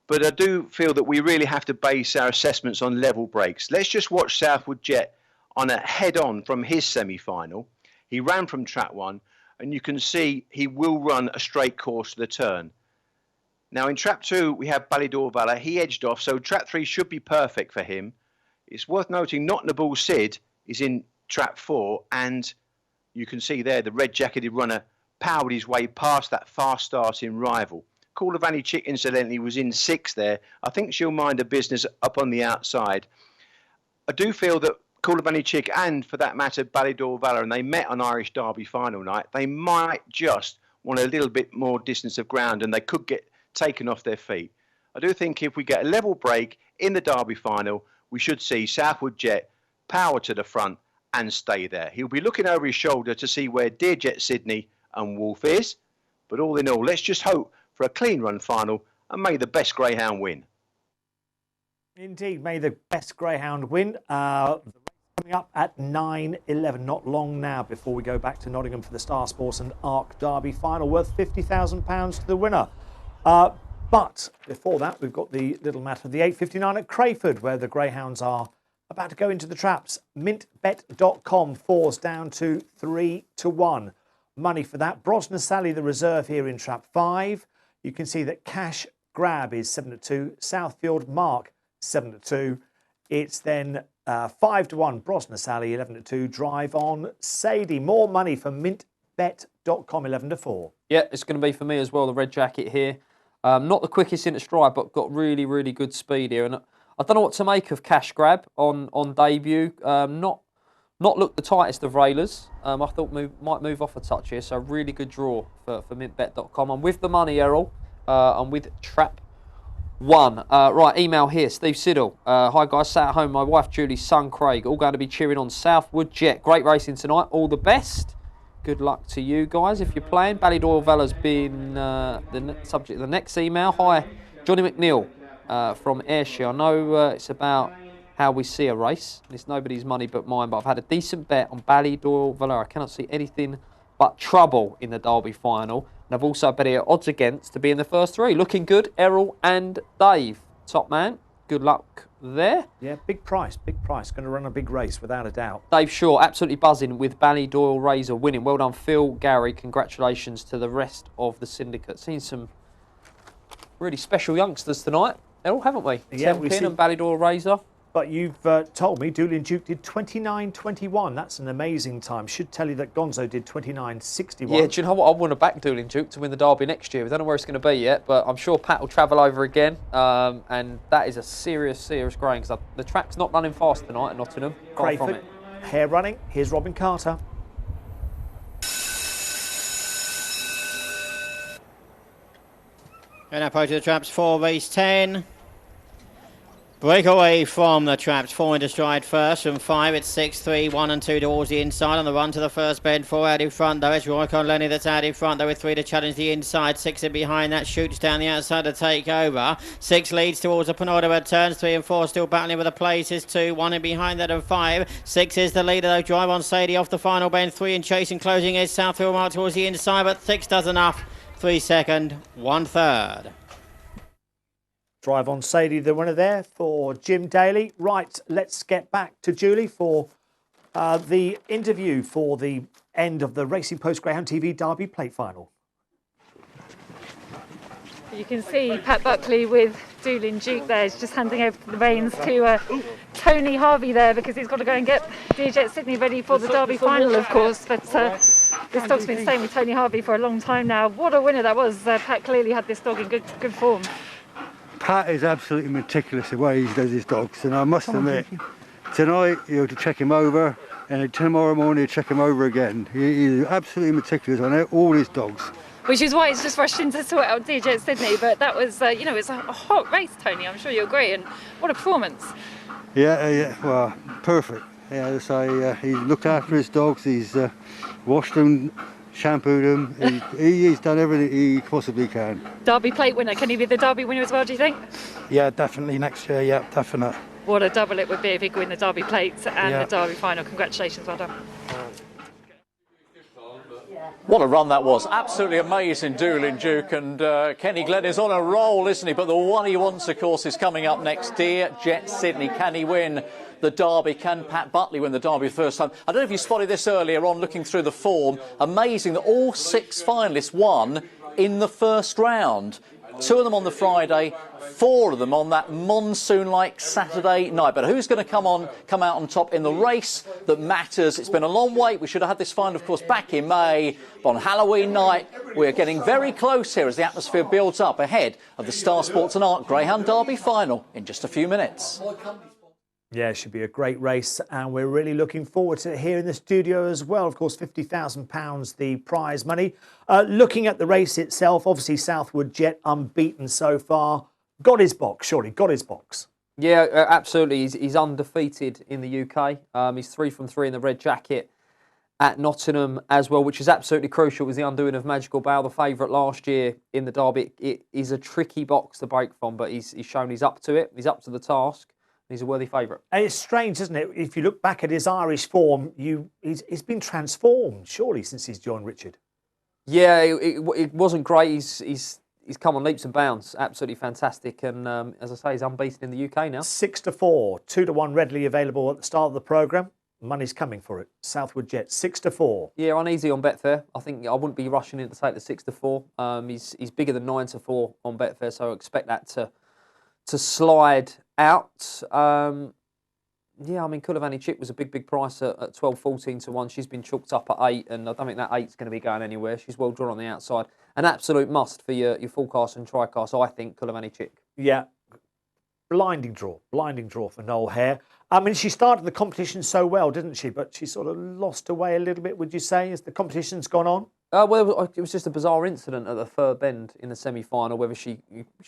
But I do feel that we really have to base our assessments on level breaks. Let's just watch Southwood Jet on a head-on from his semi-final. He ran from trap 1, and you can see he will run a straight course to the turn. Now in trap 2, we have Ballador Valor. He edged off, so trap 3 should be perfect for him. It's worth noting Nottingham Sid is in trap 4, and you can see there the red-jacketed runner powered his way past that fast-starting rival. Coolavani Chick, incidentally, was in 6 there. I think she'll mind her business up on the outside. I do feel that Coolavani Chick and, for that matter, Ballador Valor, and they met on Irish Derby final night, they might just want a little bit more distance of ground and they could get taken off their feet. I do think if we get a level break in the Derby final, we should see Southwood Jet power to the front and stay there. He'll be looking over his shoulder to see where Dearjet Sydney and Wolf is. But all in all, let's just hope for a clean run final, and may the best greyhound win. Indeed, may the best greyhound win. The race coming up at 9:11, not long now before we go back to Nottingham for the Star Sports and Arc Derby final, worth £50,000 to the winner. But before that, we've got the little matter of the 8.59 at Crayford, where the greyhounds are about to go into the traps. Mintbet.com, 4's down to 3-1. Money for that. Brosnan Sally, the reserve here in trap 5. You can see that Cash Grab is 7-2. Southfield Mark 7-2. It's then 5-1. Brosnan Sally 11-2. Drive on Sadie. More money for mintbet.com 11-4. Yeah, it's going to be for me as well. The red jacket here, not the quickest into stride, but got really, really good speed here. And I don't know what to make of Cash Grab on debut. Not looked the tightest of railers. I thought might move off a touch here, so really good draw for mintbet.com. I'm with the money, Errol. I'm with trap 1. Right, email here, Steve Siddle. Hi guys, sat at home, my wife Julie's son Craig, all going to be cheering on Southwood Jet. Great racing tonight, all the best. Good luck to you guys if you're playing. Ballador Valor's been the subject of the next email. Hi, Johnny McNeil from Ayrshire. I know it's about how we see a race. It's nobody's money but mine, but I've had a decent bet on Ballador Valor. I cannot see anything but trouble in the Derby final. And I've also bet it at odds against to be in the first 3. Looking good, Errol and Dave. Top man. good luck there. Yeah, big price, big price. Going to run a big race, without a doubt. Dave Shaw, absolutely buzzing with Ballydoyle Razor winning. Well done, Phil, Gary. Congratulations to the rest of the syndicate. Seen some really special youngsters tonight, Errol, haven't we? Yeah, Tenpin and Ballydoyle Razor. But you've told me Doolin Duke did 29.21. That's an amazing time. Should tell you that Gonzo did 29.61. Yeah, do you know what? I want to back Doolin Duke to win the Derby next year. We don't know where it's going to be yet, but I'm sure Pat will travel over again. And that is a serious greying, because the track's not running fast tonight at Nottingham. Far from Crayford, it. hair running. Here's Robin Carter. And approach to the traps, 4 race 10. Break away from the traps, 4 into stride first. From 5, it's 6, 3, 1 and 2 towards the inside. On the run to the first bend, 4 out in front though. It's Roycon Lenny that's out in front though, with 3 to challenge the inside. 6 in behind, that shoots down the outside to take over. 6 leads towards the penultimate turns. 3 and 4 still battling with the places. 2, 1 in behind that, and 5. 6 is the leader though. Drive on Sadie off the final bend. 3 in chasing, closing is Southfield Mark towards the inside, but 6 does enough. 3 second, 1/3. Drive on Sadie, the winner there for Jim Daly. Right, let's get back to Julie for the interview for the end of the Racing Post Greyhound TV Derby Plate Final. You can see Pat Buckley with Doolin Duke there. He's just handing over the reins to Tony Harvey there, because he's got to go and get DJ Sydney ready for the Derby final, of course. But this dog's been staying with Tony Harvey for a long time now. What a winner that was. Pat clearly had this dog in good form. Pat is absolutely meticulous the way he does his dogs, and I must admit, tonight he'll check him over, and tomorrow morning he'll check him over again. He's absolutely meticulous on all his dogs. Which is why he's just rushed in to sort out DJ Sydney. But that was, you know, it's a hot race, Tony. I'm sure you agree. And what a performance. Yeah, well, perfect. Yeah, so he looked after his dogs. He's washed them, shampooed them. He's done everything he possibly can. Derby plate winner. Can he be the Derby winner as well, do you think? Yeah, definitely next year. Yeah, definite. What a double it would be if he could win the Derby plate and the Derby final. Congratulations, well done. What a run that was. Absolutely amazing, Doolin Duke. And Kenny Glenn is on a roll, isn't he? But the one he wants, of course, is coming up next. Dear Jet Sydney, can he win the Derby? Can Pat Buckley win the Derby the first time? I don't know if you spotted this earlier on, looking through the form. Amazing that all 6 finalists won in the first round. 2 of them on the Friday, 4 of them on that monsoon-like Saturday night. But who's going to come out on top in the race that matters? It's been a long wait. We should have had this final, of course, back in May. But on Halloween night, we're getting very close here as the atmosphere builds up ahead of the Star Sports and Art Greyhound Derby final in just a few minutes. Yeah, it should be a great race, and we're really looking forward to it here in the studio as well. Of course, £50,000 the prize money. Looking at the race itself, obviously Southwood Jet unbeaten so far. Got his box, surely, got his box. Yeah, absolutely. He's undefeated in the UK. He's 3 from 3 in the red jacket at Nottingham as well, which is absolutely crucial. It was the undoing of Magical Bow, the favourite last year in the Derby. It is a tricky box to break from, but he's shown he's up to it. He's up to the task. He's a worthy favourite. And it's strange, isn't it? If you look back at his Irish form, he's been transformed, surely, since he's joined Richard. Yeah, it wasn't great. He's come on leaps and bounds. Absolutely fantastic. And as I say, he's unbeaten in the UK now. 6-4, 2-1 readily available at the start of the programme. Money's coming for it. Southwood Jet, 6-4. Yeah, uneasy on Betfair. I think I wouldn't be rushing in to take the 6-4. He's bigger than 9-4 on Betfair, so I expect that to slide out. Yeah, I mean, Kulavani Chip was a big price at 12-14 to 1. She's been chalked up at 8, and I don't think that 8's going to be going anywhere. She's well drawn on the outside. An absolute must for your full-cast and tri-cast, I think, Kulavani Chip. Yeah, blinding draw for Noel Hare. I mean, she started the competition so well, didn't she? But she sort of lost her way a little bit, would you say, as the competition's gone on? Well, it was just a bizarre incident at the third bend in the semi-final, whether she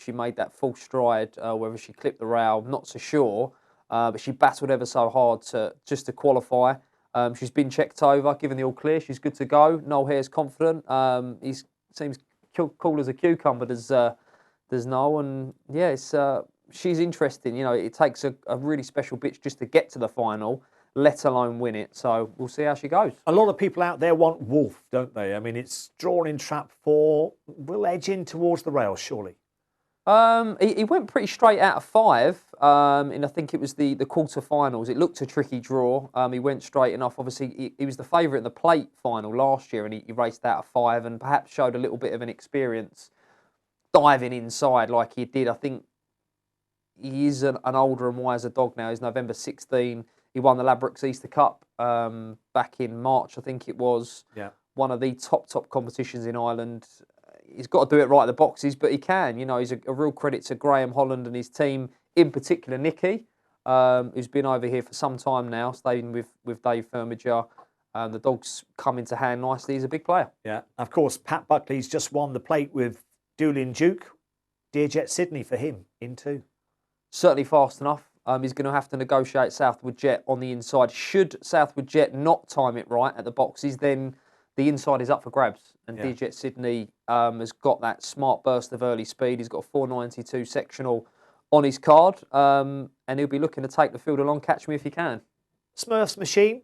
made that full stride, whether she clipped the rail, not so sure. But she battled ever so hard just to qualify. She's been checked over, given the all clear. She's good to go. Noel Hare's confident. He seems cool as a cucumber, does Noel. And yeah, she's interesting. You know, it takes a really special bitch just to get to the final, let alone win it. So we'll see how she goes. A lot of people out there want Wolf, don't they? I mean, it's drawn in trap 4. Will edge in towards the rails, surely. He went pretty straight out of 5. and I think it was the quarter-finals. It looked a tricky draw. He went straight enough. Obviously, he was the favourite in the plate final last year, and he raced out of 5 and perhaps showed a little bit of an experience diving inside like he did. I think he is an older and wiser dog now. He's November 16. He won the Ladbrokes Easter Cup back in March, I think it was. Yeah. One of the top competitions in Ireland. He's got to do it right at the boxes, but he can. You know, he's a real credit to Graham Holland and his team, in particular Nicky, who's been over here for some time now, staying with Dave Firmager. The dog's come into hand nicely. He's a big player. Yeah. Of course, Pat Buckley's just won the plate with Doolin Duke. Dear Jet Sydney for him in 2. Certainly fast enough. He's going to have to negotiate Southwood Jet on the inside. Should Southwood Jet not time it right at the boxes, then the inside is up for grabs. And Dear Jet Sydney has got that smart burst of early speed. He's got a 492 sectional on his card. And he'll be looking to take the field along. Catch me if you can. Smurfs Machine,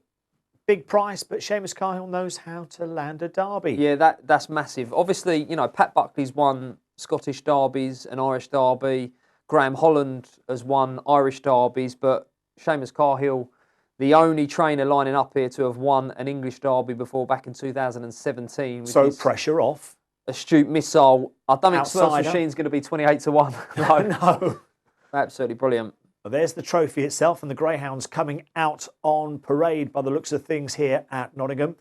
big price, but Seamus Cahill knows how to land a derby. Yeah, that's massive. Obviously, you know, Pat Buckley's won Scottish derbies, an Irish derby. Graham Holland has won Irish derbies, but Seamus Cahill, the only trainer lining up here to have won an English derby before back in 2017. So pressure off. Astute missile. I don't think Smurfs Outsider. Machine's going to be 28-1. No. No. Absolutely brilliant. Well, there's the trophy itself, and the Greyhounds coming out on parade by the looks of things here at Nottingham.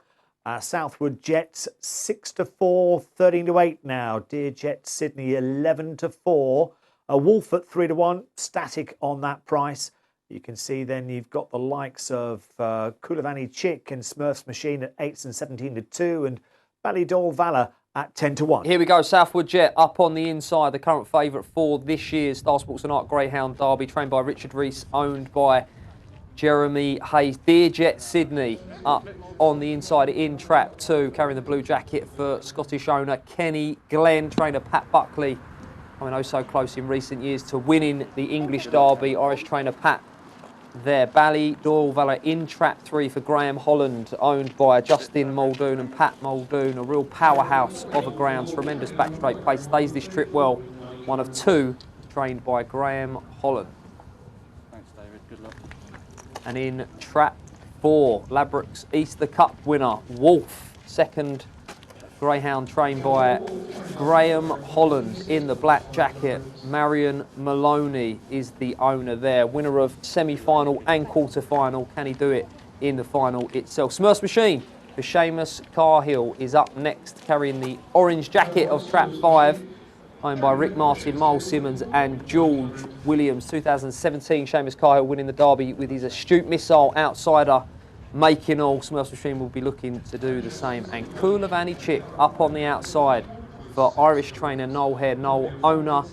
Southwood Jets 6-4, 13-8 now. Dear Jet Sydney 11-4. A Wolf at 3-1, static on that price. You can see then you've got the likes of Coulivanny Chick and Smurfs Machine at 8s and 17-2, and Ballydall Valor at 10-1. Here we go, Southwood Jet up on the inside, the current favourite for this year's Star Sports Tonight Greyhound Derby, trained by Richard Rees, owned by Jeremy Hayes. Dear Jet Sydney up on the inside in trap 2, carrying the blue jacket for Scottish owner Kenny Glenn, trainer Pat Buckley. Coming oh so close in recent years to winning the English Derby. Irish trainer Pat there. Ballydall Valor in trap 3 for Graham Holland, owned by Justin Muldoon and Pat Muldoon. A real powerhouse of a ground. Tremendous back straight pace. Stays this trip well. One of 2 trained by Graham Holland. Thanks, David. Good luck. And in trap 4, Ladbrokes Easter Cup winner Wolf, second Greyhound, trained by Graham Holland in the black jacket. Marion Maloney is the owner there. Winner of semi-final and quarter-final. Can he do it in the final itself? Smurfs Machine for Seamus Cahill is up next, carrying the orange jacket of trap 5. Owned by Rick Martin, Miles Simmons and George Williams. 2017, Seamus Cahill winning the Derby with his astute missile outsider. Making all. Smurfs Machine will be looking to do the same. And Coulivanny Chick up on the outside for Irish trainer Noel Hare. Noel, owner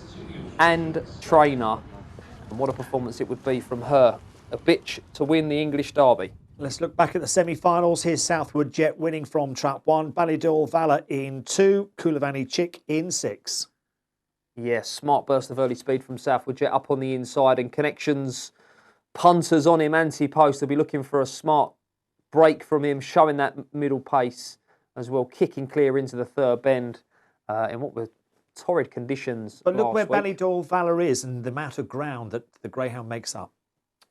and trainer. And what a performance it would be from her. A bitch to win the English Derby. Let's look back at the semi-finals. Here's Southwood Jet winning from trap 1. Ballydall Valor in 2. Coulivanny Chick in 6. Yes, smart burst of early speed from Southwood Jet up on the inside, and connections, punters on him, anti-post. They'll be looking for a smart break from him, showing that middle pace as well, kicking clear into the third bend in what were torrid conditions. But look where week. Ballydall Valor is and the amount of ground that the Greyhound makes up.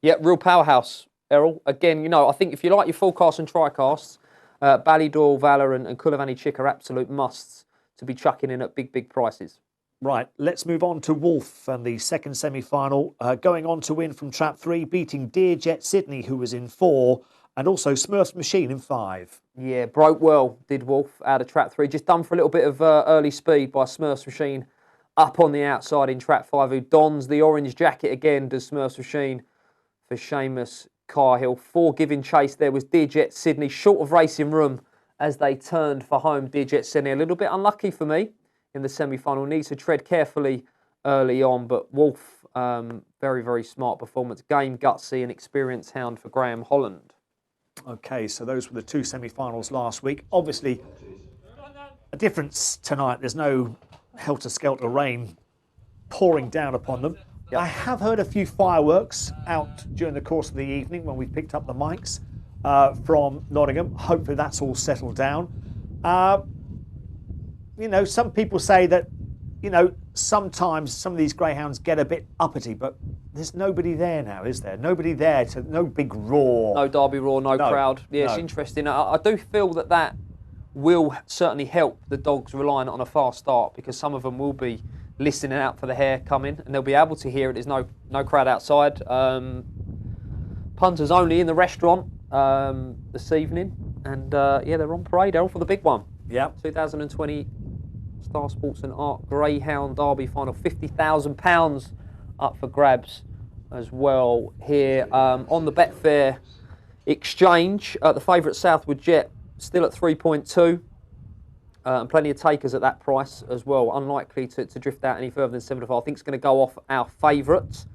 Yeah, real powerhouse, Errol. Again, you know, I think if you like your full-casts and tri-casts, Ballydall Valor and Coulivanny Chick are absolute musts to be chucking in at big prices. Right, let's move on to Wolf and the second semi-final. Going on to win from trap 3, beating Dear Jet Sydney, who was in 4, and also Smurfs Machine in 5. Yeah, broke well, did Wolf, out of trap 3. Just done for a little bit of early speed by Smurfs Machine up on the outside in trap 5, who dons the orange jacket again, does Smurfs Machine for Seamus Cahill. 4 giving chase there was Dear Jet Sydney, short of racing room as they turned for home. Dear Jet Sydney, a little bit unlucky for me in the semi-final. Needs to tread carefully early on, but Wolf, very smart performance. Game, gutsy and experienced hound for Graham Holland. Okay, so those were the 2 semi-finals last week. Obviously, a difference tonight. There's no helter-skelter rain pouring down upon them. Yep. I have heard a few fireworks out during the course of the evening when we picked up the mics from Nottingham. Hopefully that's all settled down. You know, some people say that, you know, sometimes some of these greyhounds get a bit uppity, but there's nobody there now, is there? Nobody there, no big roar. No Derby roar, no crowd. Yeah, it's interesting. I do feel that will certainly help the dogs relying on a fast start, because some of them will be listening out for the hare coming and they'll be able to hear it. There's no crowd outside. Punters only in the restaurant this evening, and yeah, they're on parade, Errol, for the big one. Yeah. 2020 Star Sports and Art Greyhound Derby final, £50,000 up for grabs as well here on the Betfair exchange. The favourite Southwood Jet still at 3.2. And plenty of takers at that price as well. Unlikely to drift out any further than 7-5. I think it's going to go off our favourites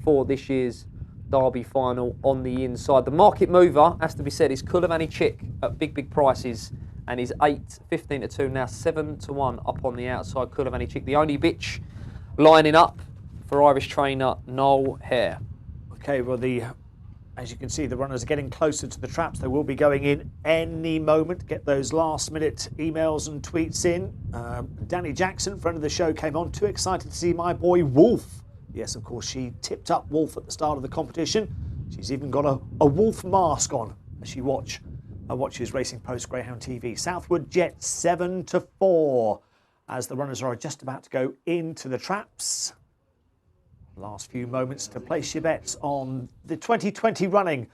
for this year's Derby final on the inside. The market mover, has to be said, is Kulavani Chick at big prices, and he's 8.15 to 2, now 7 to 1 up on the outside. Kulavani Chick, the only bitch lining up for Irish trainer Noel Hare. Okay, well, as you can see, the runners are getting closer to the traps. They will be going in any moment. Get those last-minute emails and tweets in. Danny Jackson, friend of the show, came on. Too excited to see my boy Wolf. Yes, of course, she tipped up Wolf at the start of the competition. She's even got a wolf mask on as she watches Racing Post Greyhound TV. Southwood Jet 7 to 4 as the runners are just about to go into the traps. Last few moments to place your bets on the 2020 running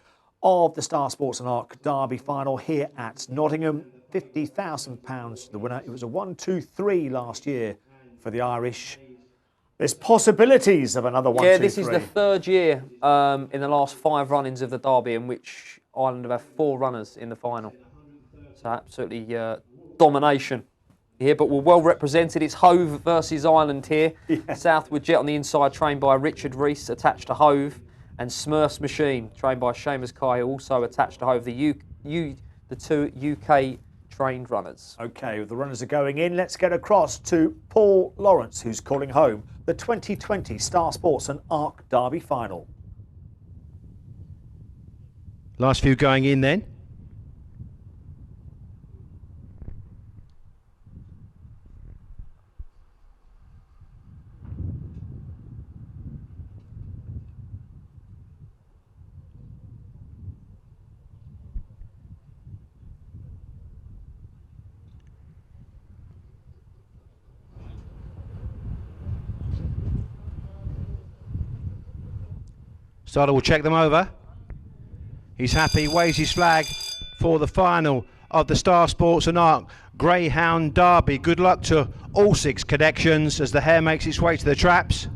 of the Star Sports and Arc Derby final here at Nottingham. £50,000 to the winner. It was a 1-2-3 last year for the Irish. There's possibilities of another 1-2-3. Yeah, this is the third year in the last 5 run-ins of the Derby in which Ireland have had 4 runners in the final. So absolutely domination here, but we're well represented. It's Hove versus Ireland here. Yeah. Southwood Jet on the inside, trained by Richard Rees, attached to Hove, and Smurfs Machine, trained by Seamus Kai, also attached to Hove. The two UK trained runners. Okay, the runners are going in. Let's get across to Paul Lawrence, who's calling home the 2020 Star Sports and Arc Derby final. Last few going in then. Starter will check them over. He's happy, waves his flag for the final of the Star Sports and Arc Greyhound Derby. Good luck to all 6 connections as the hare makes its way to the traps.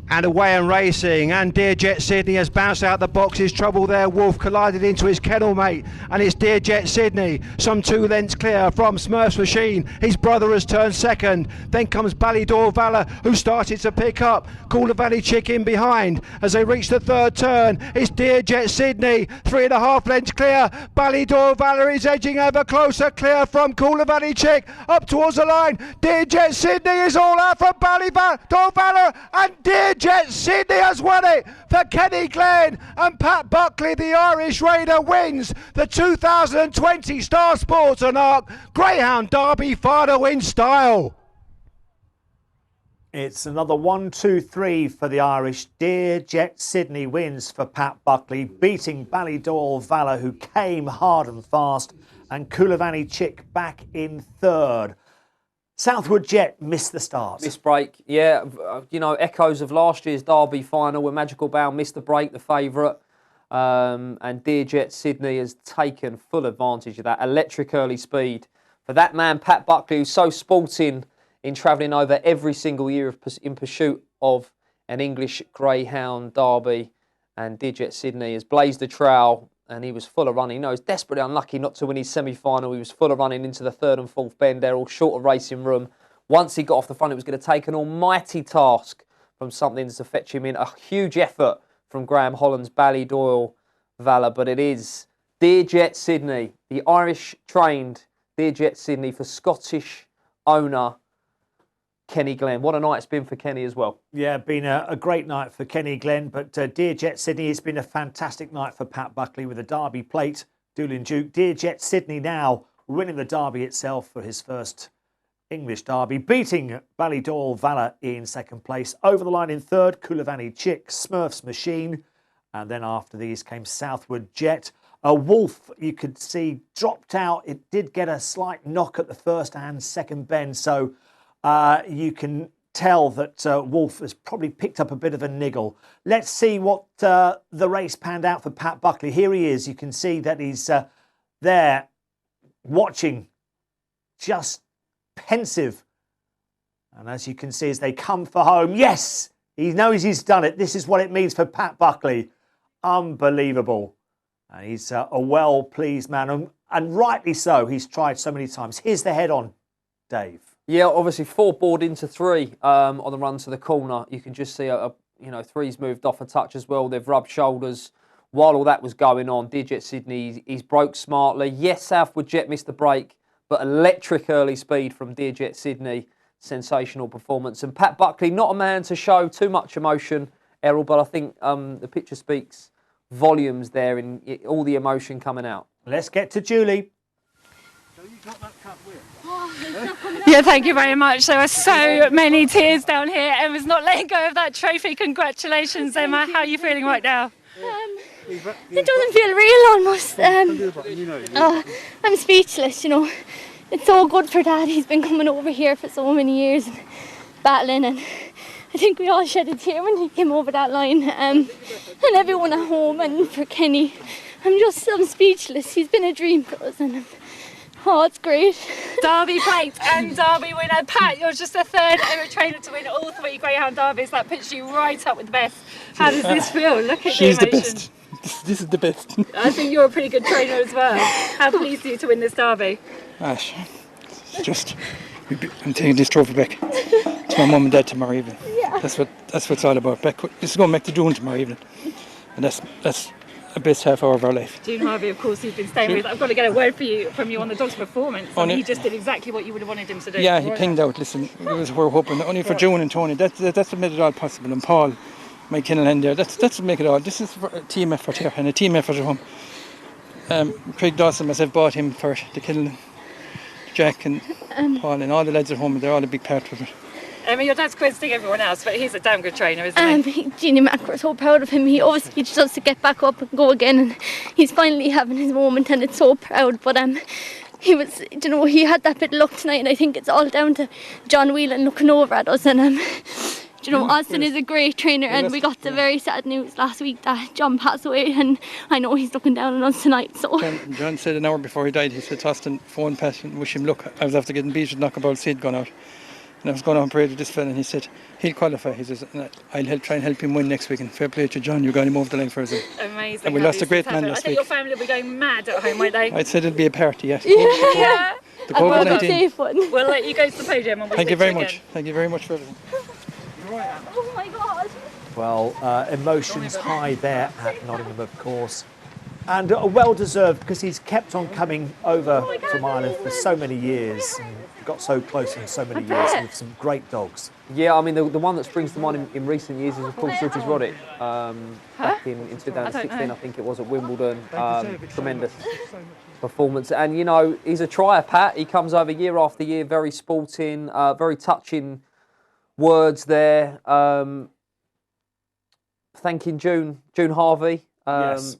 And away and racing, and Dear Jet Sydney has bounced out the boxes. Trouble there, Wolf collided into his kennel mate, and it's Dear Jet Sydney, some 2 lengths clear from Smurfs Machine. His brother has turned second. Then comes Ballydor Valor, who started to pick up. Kulavani Chick in behind. As they reach the 3rd turn, it's Dear Jet Sydney, 3.5 lengths clear. Ballydor Valor is edging ever closer, clear from Kulavani Chick, up towards the line. Dear Jet Sydney is all out from Ballydor Valor, and Dear Jet Sydney has won it for Kenny Glenn, and Pat Buckley, the Irish Raider, wins the 2020 Star Sports and Arc Greyhound Derby final in style. It's another 1-2-3 for the Irish. Dear Jet Sydney wins for Pat Buckley, beating Ballydor Valor, who came hard and fast, and Kulavani Chick back in 3rd. Southwood Jet missed the start. Missed break, yeah. You know, echoes of last year's Derby final where Magical Bow missed the break, the favourite. And Dear Jet Sydney has taken full advantage of that electric early speed. For that man, Pat Buckley, who's so sporting in travelling over every single year in pursuit of an English Greyhound Derby. And Dear Jet Sydney has blazed the trail, and he was full of running. You know, he was desperately unlucky not to win his semi-final. He was full of running into the 3rd and 4th bend. They're all short of racing room. Once he got off the front, it was going to take an almighty task from something to fetch him in. A huge effort from Graham Holland's Ballydor Valor, but it is Dear Jet Sydney, the Irish-trained Dear Jet Sydney for Scottish owner Kenny Glenn. What a night it's been for Kenny as well. Yeah, been a great night for Kenny Glenn, but Dear Jet Sydney, it's been a fantastic night for Pat Buckley with the Derby plate. Doolin Duke. Dear Jet Sydney now winning the Derby itself for his first English Derby, beating Ballydoyle Valor in second place. Over the line in third, Coolavani Chick, Smurfs Machine. And then after these came Southwood Jet. A Wolf, you could see, dropped out. It did get a slight knock at the first and second bend. So you can tell that Wolf has probably picked up a bit of a niggle. Let's see what the race panned out for Pat Buckley. Here he is. You can see that he's there watching, just pensive. And as you can see, as they come for home, yes, he knows he's done it. This is what it means for Pat Buckley. Unbelievable. And he's a well-pleased man, and rightly so. He's tried so many times. Here's the head-on, Dave. Yeah, obviously 4 board into 3 on the run to the corner. You can just see, three's moved off a touch as well. They've rubbed shoulders. While all that was going on, Dear Sydney, he's broke smartly. Yes, Southwood Jet missed the break, but electric early speed from Dear Sydney. Sensational performance. And Pat Buckley, not a man to show too much emotion, Errol, but I think the picture speaks volumes there in all the emotion coming out. Let's get to Julie. Yeah, thank you very much. There were so many tears down here. Emma's not letting go of that trophy. Congratulations, Emma. How are you feeling right now? It doesn't feel real almost. I'm speechless, you know. It's so good for Dad. He's been coming over here for so many years and battling, and I think we all shed a tear when he came over that line. And everyone at home, and for Kenny. I'm speechless. He's been a dream for us, and oh, it's great. Derby plate and Derby winner. Pat, you're just the third ever trainer to win all 3 Greyhound Derbies. That puts you right up with the best. How does this feel? Look at She's the emotion. The best. This is the best. I think you're a pretty good trainer as well. How pleased are you to win this Derby? Ash, it's just, I'm taking this trophy back to my mum and dad tomorrow evening. Yeah. That's what it's all about. This is going back to June tomorrow evening, and that's the best half hour of our life. June Harvey, of course, he's been staying with. I've got to get a word from you on the dog's performance. I mean, he just did exactly what you would have wanted him to do. Yeah, he pinged out. Listen, we're hoping only for June and Tony. That's what made it all possible. And Paul, my Kennel there. That's what make it all. This is a team effort here and a team effort at home. Craig Dawson myself bought him for the Kennel. Jack and Paul and all the lads at home, they're all a big part of it. I mean, your dad's quizzing everyone else, but he's a damn good trainer, isn't he? Jeannie Mac, we're so proud of him. He obviously just wants to get back up and go again, and he's finally having his moment, and it's so proud. But he was, he had that bit of luck tonight, and I think it's all down to John Whelan looking over at us. And Austin is a great trainer, and we got the very sad news last week that John passed away, and I know he's looking down on us tonight. So John said an hour before he died, he said to Austin, phone Pat and wish him luck. I was after getting beat with knockabout seed gone out. And I was going on parade with this fella, and he said he'll qualify. He says, I'll try and help him win next week. And fair play to John, you got him over the line for us. Amazing. And we lost a great man last I think week. your family will be going mad at home, won't they? I'd said it'll be a party, yes. Yeah. The COVID-19. We'll let you go to the podium. And we'll Thank you speak very to much. again. Thank you very much for everything. oh my God. Well, emotions high there at Nottingham, of course. And well-deserved, because he's kept on coming over from Ireland for so many years. And got so close in so many years with some great dogs. Yeah, I mean, the one that springs to mind in recent years is, of course, British Roddick. Back in 2016, I think it was, at Wimbledon. Tremendous performance. And, he's a trier, Pat. He comes over year after year, very sporting, very touching words there. Thanking June Harvey. Yes.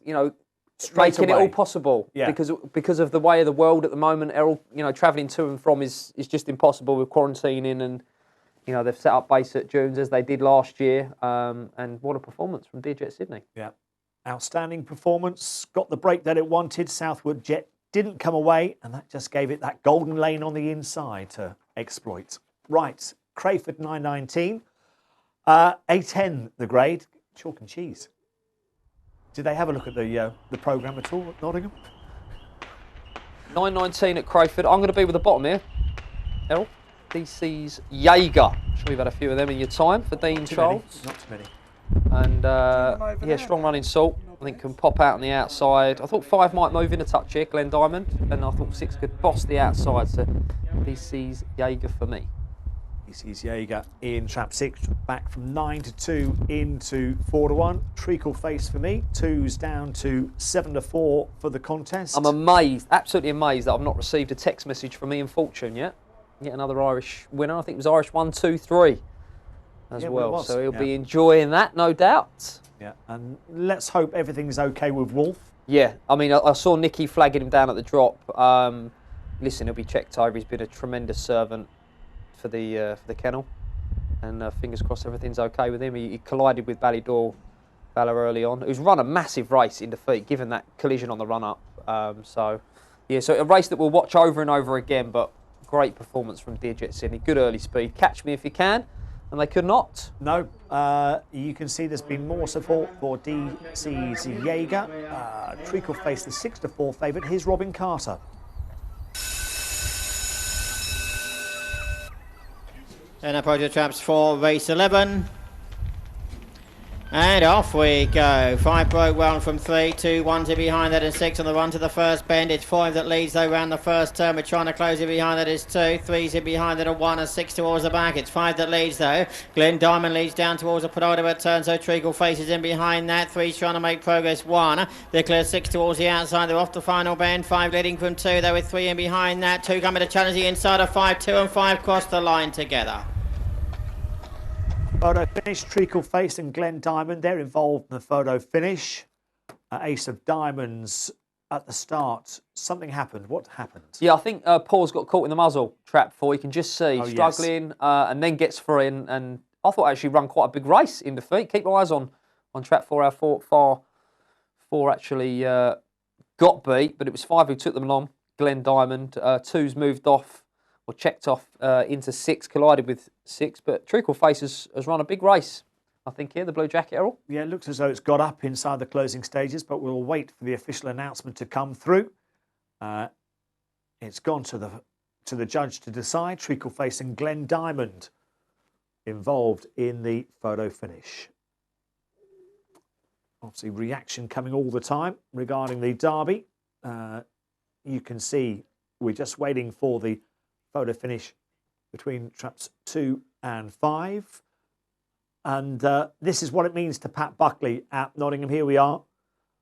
Making it away. all possible, Yeah. because of the way of the world at the moment. Errol, travelling to and from is just impossible with quarantining, and they've set up base at June's as they did last year. And what a performance from Dear Sydney. Yeah, outstanding performance. Got the break that it wanted. Southwood Jet didn't come away, and that just gave it that golden lane on the inside to exploit. Right, Crayford 919, A10 the grade, chalk and cheese. Did they have a look at the programme at all at Nottingham? 9.19 at Crayford. I'm going to be with the bottom here. Errol, DC's Jaeger. I'm sure you've had a few of them in your time for Dean Charles. Not too many. And yeah, strong running salt. I think can pop out on the outside. I thought 5 might move in a touch here, Glenn Diamond, and I thought 6 could boss the outside. So DC's Jaeger for me. DC's Jaeger in trap 6, back from 9-2 into 4-1. Treacle face for me. 2's down to 7-4 for the contest. I'm amazed, absolutely amazed, that I've not received a text message from Ian Fortune yet. Yet another Irish winner. I think it was Irish 1, 2, 3 as Yeah, well. it was, So he'll yeah. be enjoying that, no doubt. Yeah, and let's hope everything's okay with Wolf. Yeah, I mean, I saw Nicky flagging him down at the drop. Listen, he'll be checked over. He's been a tremendous servant for the kennel. And fingers crossed everything's okay with him. He collided with Ballydor Valor early on, who's run a massive race in defeat, given that collision on the run-up. So a race that we'll watch over and over again, but great performance from Dearjet Sydney. Good early speed. Catch me if you can. And they could not. No, you can see there's been more support for DC's Jaeger. Treacle faced the 6-4 favourite. Here's Robin Carter. And approach the traps for race 11. And off we go. 5 broke well from 3, 2, 1 to behind that and 6 on the run to the first bend. It's 5 that leads though round the first turn. We're trying to close it behind that is 2. 3's in behind that are 1 and 6 towards the back. It's 5 that leads though. Glen Diamond leads down towards the penultimate turn, so Treacle faces in behind that. 3's trying to make progress. 1. They're clear 6 towards the outside. They're off the final bend. 5 leading from 2 though with 3 in behind that. 2 coming to challenge the inside of 5. 2 and 5 cross the line together. Photo finish, Treacle Face and Glen Diamond, they're involved in the photo finish. Ace of Diamonds at the start. Something happened. What happened? Yeah, I think Paul's got caught in the muzzle trap 4. You can just see struggling and then gets through in. And I thought actually run quite a big race in defeat. Keep my eyes on trap 4. Our 4 actually got beat, but it was 5 who took them along. Glen Diamond. 2's moved off. Or checked off into 6, collided with 6, but Treacle Face has run a big race, I think, here, the Blue Jacket, Errol. Yeah, it looks as though it's got up inside the closing stages, but we'll wait for the official announcement to come through. It's gone to the judge to decide. Treacle Face and Glen Diamond involved in the photo finish. Obviously, reaction coming all the time regarding the Derby. You can see we're just waiting for the photo finish between traps 2 and 5. And this is what it means to Pat Buckley at Nottingham. Here we are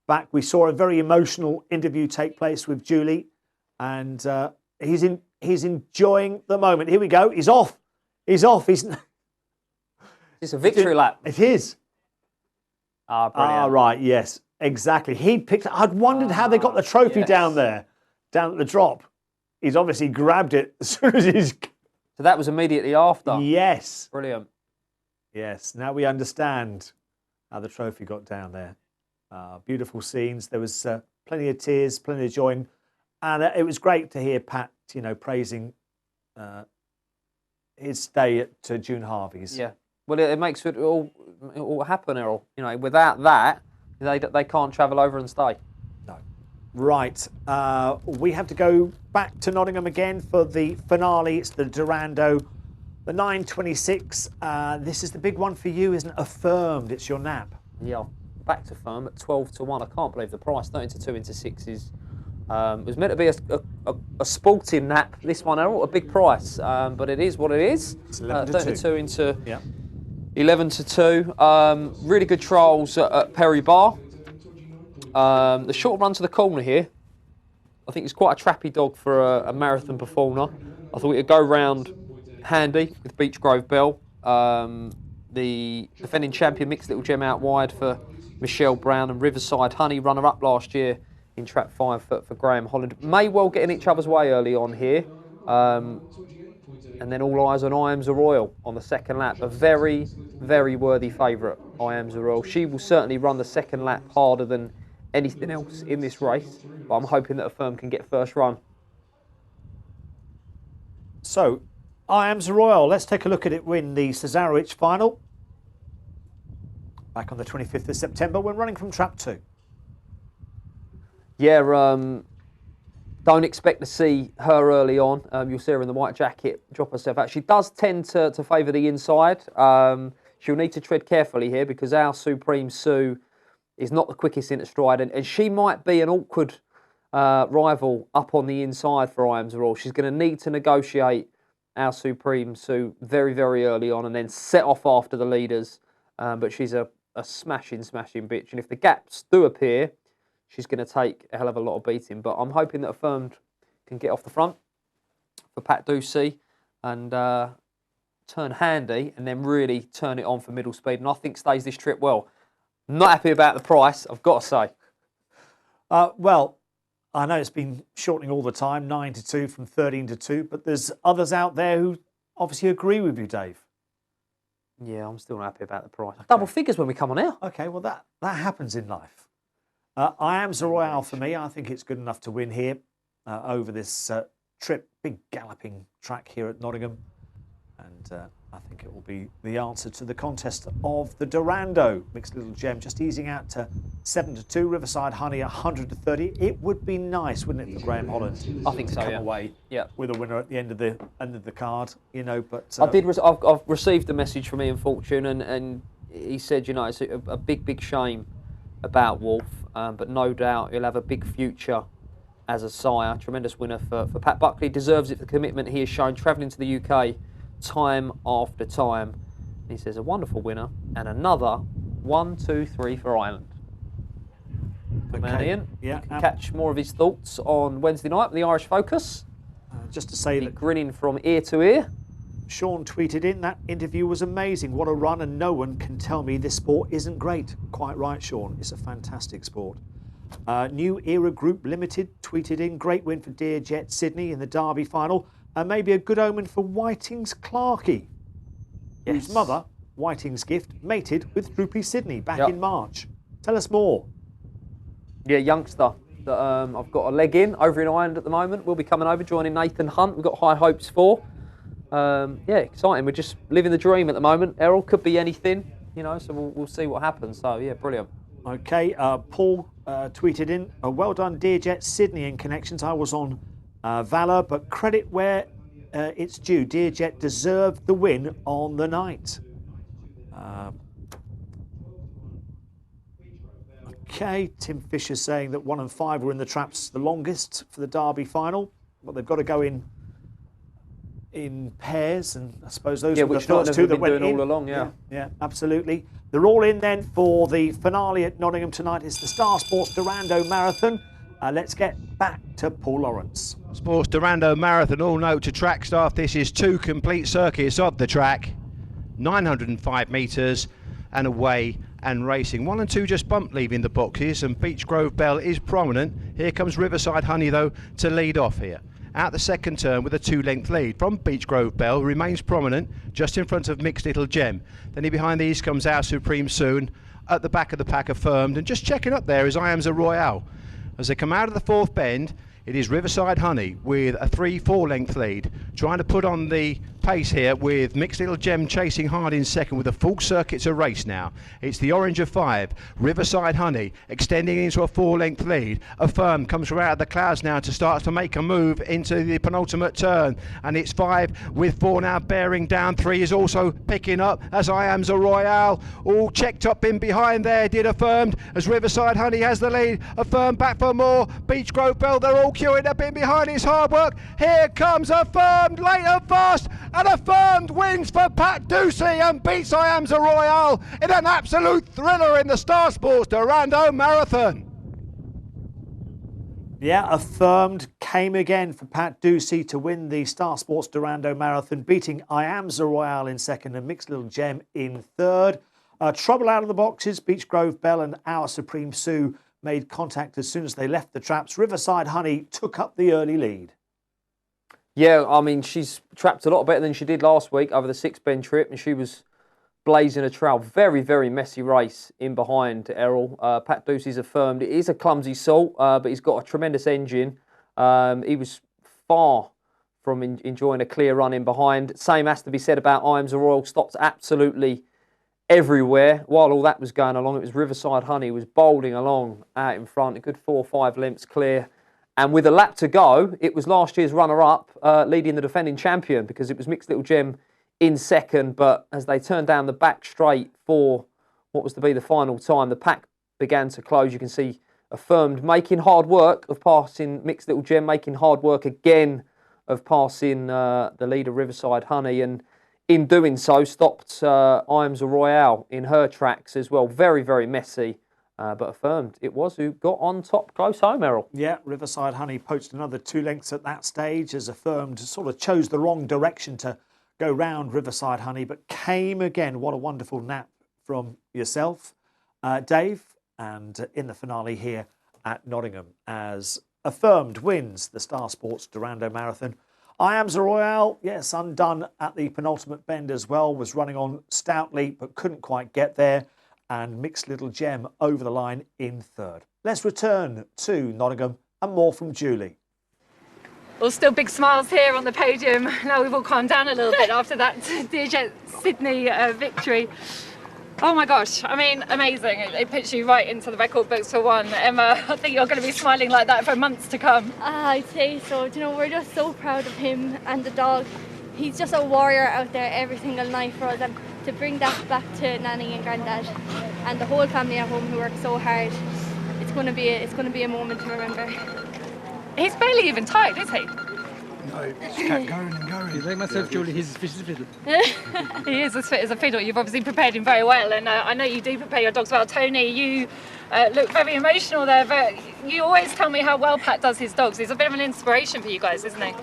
back. We saw a very emotional interview take place with Julie, and he's enjoying the moment. Here we go. He's off. He's It's a victory lap. It is. Ah, brilliant. Right, yes, exactly. I'd wondered how they got the trophy down there, down at the drop. He's obviously grabbed it as soon as he's... So that was immediately after? Yes. Brilliant. Yes, now we understand how the trophy got down there. Beautiful scenes. There was plenty of tears, plenty of joy. And it was great to hear Pat, praising his stay at June Harvey's. Yeah. Well, it makes it all happen, Errol. Without that, they can't travel over and stay. Right, we have to go back to Nottingham again for the finale. It's the Durando, the 9:26. This is the big one for you, isn't it? Affirmed, it's your nap. Yeah, back to firm at 12-1. I can't believe the price. 32 into 6 is. It was meant to be a sporting nap. This one, Errol, a big price, but it is what it is. It's 11 to 32 into 11 to 2. Really good trials at Perry Bar. The short run to the corner here, I think it's quite a trappy dog for a marathon performer. I thought it'd go round handy with Beach Grove Bell. The defending champion Mixed Little Gem out wide for Michelle Brown, and Riverside Honey, runner-up last year in trap 5 for Graham Holland. May well get in each other's way early on here. And then all eyes on I Am Royal on the second lap. A very, very worthy favourite, I Am Royal. She will certainly run the second lap harder than anything else in this race, but I'm hoping that a firm can get first run. So, I Am Royal. Let's take a look at it win the Cesarewitch final. Back on the 25th of September. We're running from trap 2. Yeah, don't expect to see her early on. You'll see her in the white jacket drop herself out. She does tend to favour the inside. She'll need to tread carefully here because our Supreme Sue is not the quickest into stride, and she might be an awkward rival up on the inside for I Am Royal. She's going to need to negotiate our Supreme Sue very, very early on and then set off after the leaders. But she's a smashing bitch, and if the gaps do appear, she's going to take a hell of a lot of beating. But I'm hoping that Affirmed can get off the front for Pat Ducey. and turn handy, and then really turn it on for middle speed. And I think stays this trip well. Not happy about the price, I've got to say. Well, I know it's been shortening all the time, 9 to 2 from 13 to 2, but there's others out there who obviously agree with you, Dave. Yeah, I'm still not happy about the price. Okay. Double figures when we come on air. Okay, well, that happens in life. I am Royale for me. I think it's good enough to win here over this trip. Big galloping track here at Nottingham. And I think it will be the answer to the contest of the Durando. Mixed Little Gem just easing out to 7 to 2. Riverside Honey 100 to 30. It would be nice, wouldn't it, for Graham Holland? I think to so. come Yeah. away with a winner at the end of the card. You know, but I've received a message from Ian Fortune, and he said, you know, it's a big shame about Wolf, but no doubt he'll have a big future as a sire. Tremendous winner for Pat Buckley. Deserves it for the commitment he has shown travelling to the UK time after time. He says a wonderful winner, and another 1, 2, 3 for Ireland. Good man, Ian. Yeah, you can catch more of his thoughts on Wednesday night with the Irish Focus. Just to say that grinning from ear to ear. Sean tweeted in, that interview was amazing. What a run, and no one can tell me this sport isn't great. Quite right, Sean. It's a fantastic sport. New Era Group Limited tweeted in, great win for Dear Jet Sydney in the Derby final, and maybe a good omen for Whiting's Clarkey, whose mother, Whiting's Gift, mated with Droopy Sydney back in March. Tell us more. Yeah, youngster that I've got a leg in over in Ireland at the moment. We'll be coming over, joining Nathan Hunt. We've got high hopes for. Yeah, exciting. We're just living the dream at the moment. Errol, could be anything, you know, so we'll see what happens. So, yeah, brilliant. Okay, Paul tweeted in, well done, Dear Jet Sydney in connections. I was on Valor, but credit where it's due. Dear Jet deserved the win on the night. Okay, Tim Fisher saying that 1 and 5 were in the traps the longest for the Derby final, but they've got to go in pairs, and I suppose those were the first two that went in. All along, yeah, absolutely. They're all in then for the finale at Nottingham tonight. It's the Star Sports Durando Marathon. Let's get back to Paul Lawrence. Sports Durando Marathon, all note to track staff, this is 2 complete circuits of the track, 905 metres and away and racing. 1 and 2 just bumped leaving the boxes, and Beech Grove Bell is prominent. Here comes Riverside Honey though to lead off here. Out the second turn with a 2-length lead from Beech Grove Bell, remains prominent just in front of Mixed Little Gem. Then behind these comes Our Supreme Soon. At the back of the pack affirmed, and just checking up there is I Am's a Royale. As they come out of the 4th bend, it is Riverside Honey with a 3-4 length lead, trying to put on the pace here with Mixed Little Gem chasing hard in second with a full circuit of race now. It's the orange of 5, Riverside Honey extending into a 4-length lead. Affirm comes from out of the clouds now to start to make a move into the penultimate turn, and it's 5 with 4 now bearing down. 3 is also picking up as I Am's a Royale, all checked up in behind there. Did Affirmed as Riverside Honey has the lead. Affirmed back for more. Beech Grove Bell, they're all queuing up in behind his hard work. Here comes Affirmed late and fast, and Affirmed wins for Pat Ducey and beats I Am's a Royale in an absolute thriller in the Star Sports Durando Marathon. Yeah, Affirmed came again for Pat Ducey to win the Star Sports Durando Marathon, beating I Am's a Royale in second and Mixed Little Gem in third. Trouble out of the boxes. Beech Grove Bell and Our Supreme Sue made contact as soon as they left the traps. Riverside Honey took up the early lead. Yeah, I mean, she's trapped a lot better than she did last week over the 6-bend trip, and she was blazing a trail. Very, very messy race in behind Errol. Pat Ducey's Affirmed. It is a clumsy salt, but he's got a tremendous engine. He was far from enjoying a clear run in behind. Same has to be said about I Am's a Royale. Stopped absolutely everywhere. While all that was going along, it was Riverside Honey was bowling along out in front. A good 4 or 5 lengths clear. And with a lap to go, it was last year's runner-up leading the defending champion, because it was Mixed Little Gem in second. But as they turned down the back straight for what was to be the final time, the pack began to close. You can see Affirmed making hard work of passing Mixed Little Gem, making hard work again of passing the leader Riverside Honey, and in doing so stopped I Am's a Royale in her tracks as well. Very, very messy. but affirmed it was who got on top close home, Errol. Yeah, Riverside Honey poached another 2 lengths at that stage, as Affirmed sort of chose the wrong direction to go round Riverside Honey, but came again. What a wonderful nap from yourself, Dave, and in the finale here at Nottingham, as Affirmed wins the Star Sports Durando Marathon. I Am Royale, yes, undone at the penultimate bend as well, was running on stoutly but couldn't quite get there, and Mixed Little Gem over the line in third. Let's return to Nottingham and more from Julie. Well, still big smiles here on the podium. Now we've all calmed down a little bit after that Deerjet Sydney victory. Oh my gosh, I mean, amazing. It puts you right into the record books for one. Emma, I think you're going to be smiling like that for months to come. I'd say so. You know, we're just so proud of him and the dog. He's just a warrior out there every single night for us, and to bring that back to Nanny and Grandad and the whole family at home who work so hard, it's going to be a moment to remember. He's barely even tired, is he? No, just kept going and going. He's like myself, Julie, he's as fit as a fiddle. He is as fit as a fiddle. You've obviously prepared him very well, and I know you do prepare your dogs well. Tony, you look very emotional there, but you always tell me how well Pat does his dogs. He's a bit of an inspiration for you guys, isn't he?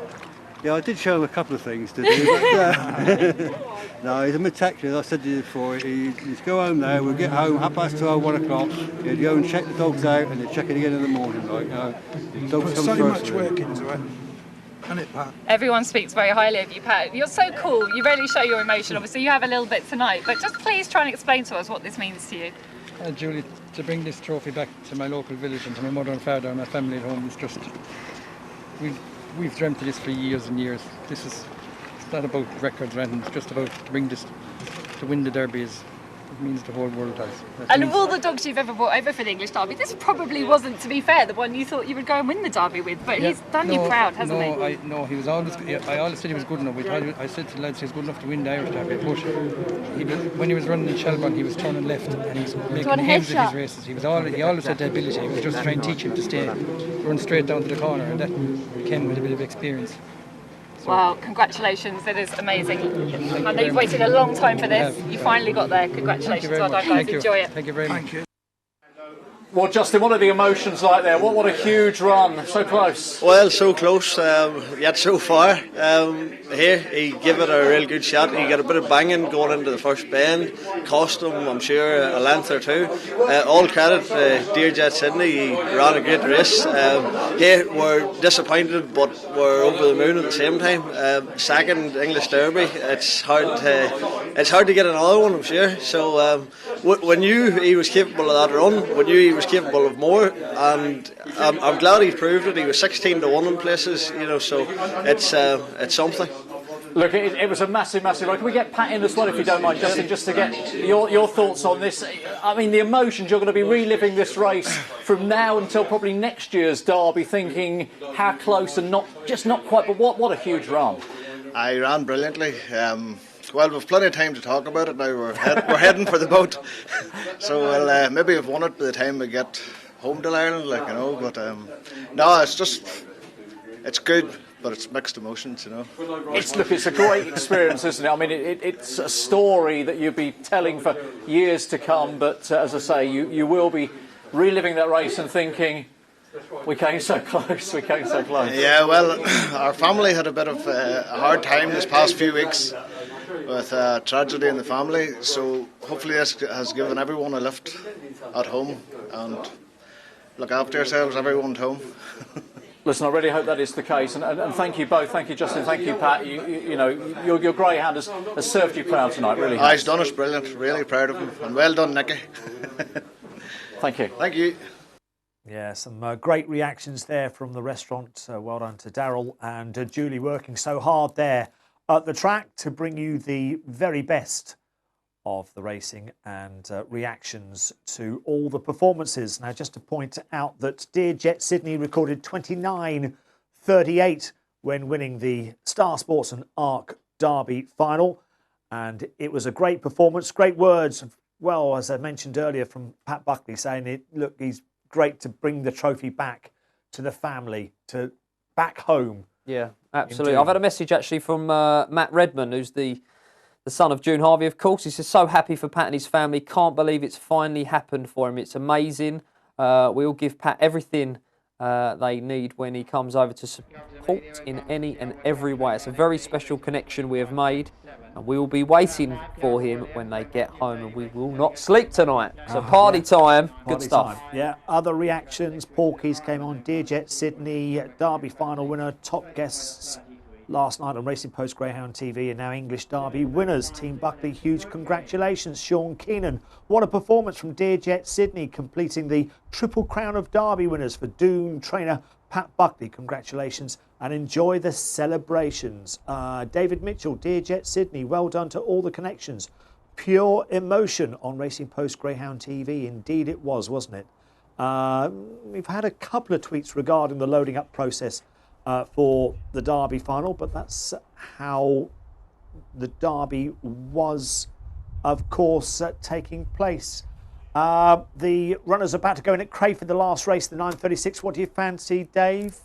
Yeah, I did show him a couple of things to do, but no, he's a meticulous. I said to you before, he's go home now, we'll get home 12:30, 1 o'clock, he'd go and check the dogs out and he'd check it again in the morning. Like, dogs come so first. much work into it. Can it, Pat? Everyone speaks very highly of you, Pat. You're so cool. You really show your emotion. Obviously, you have a little bit tonight, but just please try and explain to us what this means to you. Julie, to bring this trophy back to my local village and to my mother and father and my family at home is just... We've dreamt of this for years and years. It's not about records or anything, it's just about to win the Derby. It means the whole world has. And of all the dogs you've ever brought over for the English Derby, this probably wasn't, to be fair, the one you thought you would go and win the Derby with, but he's done you proud, hasn't he? No, he was always... I always said he was good enough. I said to the lads he was good enough to win the Irish Derby, but when he was running in Shelbourne, he was turning left and he was making heads of his races. He always had the ability. He was just trying to teach him to run straight down to the corner, and that came with a bit of experience. Wow, congratulations, it is amazing. I know you've waited a long time for this. You finally got there. Congratulations, well done, guys. Enjoy it. Thank you very much. Well, Justin, what are the emotions like there? What a huge run, so close. Well, so close, yet so far. Here, he gave it a real good shot. He got a bit of banging going into the first bend. Cost him, I'm sure, a length or two. All credit to Deerjet Sydney. He ran a great race. Here, we're disappointed, but we're over the moon at the same time. Second English Derby. It's hard to get another one, I'm sure. So we knew he was capable of that run. We knew he was capable of more, and I'm glad he proved it. He was 16-1 in places, so it's something. Look, it was a massive run. Can we get Pat in as well, if you don't mind, Justin, just to get your thoughts on this? I mean, the emotions, you're going to be reliving this race from now until probably next year's Derby, thinking how close and not quite, but what a huge run. I ran brilliantly. Well, we've plenty of time to talk about it now. We're heading for the boat, so we'll maybe have won it by the time we get home to Ireland, But no, it's good, but it's mixed emotions, It's a great experience, isn't it? I mean, it's a story that you'll be telling for years to come. But as I say, you will be reliving that race and thinking, we came so close. Yeah, well, our family had a bit of a hard time this past few weeks with tragedy in the family, so hopefully this has given everyone a lift at home and look after yourselves, everyone at home. Listen, I really hope that is the case, and thank you both. Thank you, Justin. Thank you, Pat. Your Greyhound has served you proud tonight, really. He's done us brilliant. Really proud of him, and well done, Nicky. Thank you. Thank you. Yeah, some great reactions there from the restaurant. Well done to Daryl and Julie, working so hard there at the track to bring you the very best of the racing and reactions to all the performances. Now, just to point out that Deerjet Sydney recorded 29.38 when winning the Star Sports and Arc Derby final, and it was a great performance. Great words, well, as I mentioned earlier, from Pat Buckley saying, look, he's great to bring the trophy back to the family, to back home. Yeah, absolutely. I've had a message actually from Matt Redman, who's the the son of June Harvey, of course. He says, so happy for Pat and his family. Can't believe it's finally happened for him. It's amazing. We all give Pat everything they need when he comes over to support in any and every way. It's a very special connection we have made, and we will be waiting for him when they get home, and we will not sleep tonight. So party time, good Party stuff. time. Yeah, other reactions. Porkies came on. Dearjet Sydney, Derby final winner, top guests last night on Racing Post Greyhound TV, and now English Derby winners. Team Buckley, huge congratulations. Sean Keenan, what a performance from Dearjet Sydney, completing the Triple Crown of Derby winners for Doon trainer Pat Buckley. Congratulations and enjoy the celebrations. David Mitchell, Dearjet Sydney, well done to all the connections. Pure emotion on Racing Post Greyhound TV. Indeed it was, wasn't it? We've had a couple of tweets regarding the loading up process for the Derby final, but that's how the Derby was, of course, taking place. The runners are about to go in at Crayford, the last race, the 9:36. What do you fancy, Dave?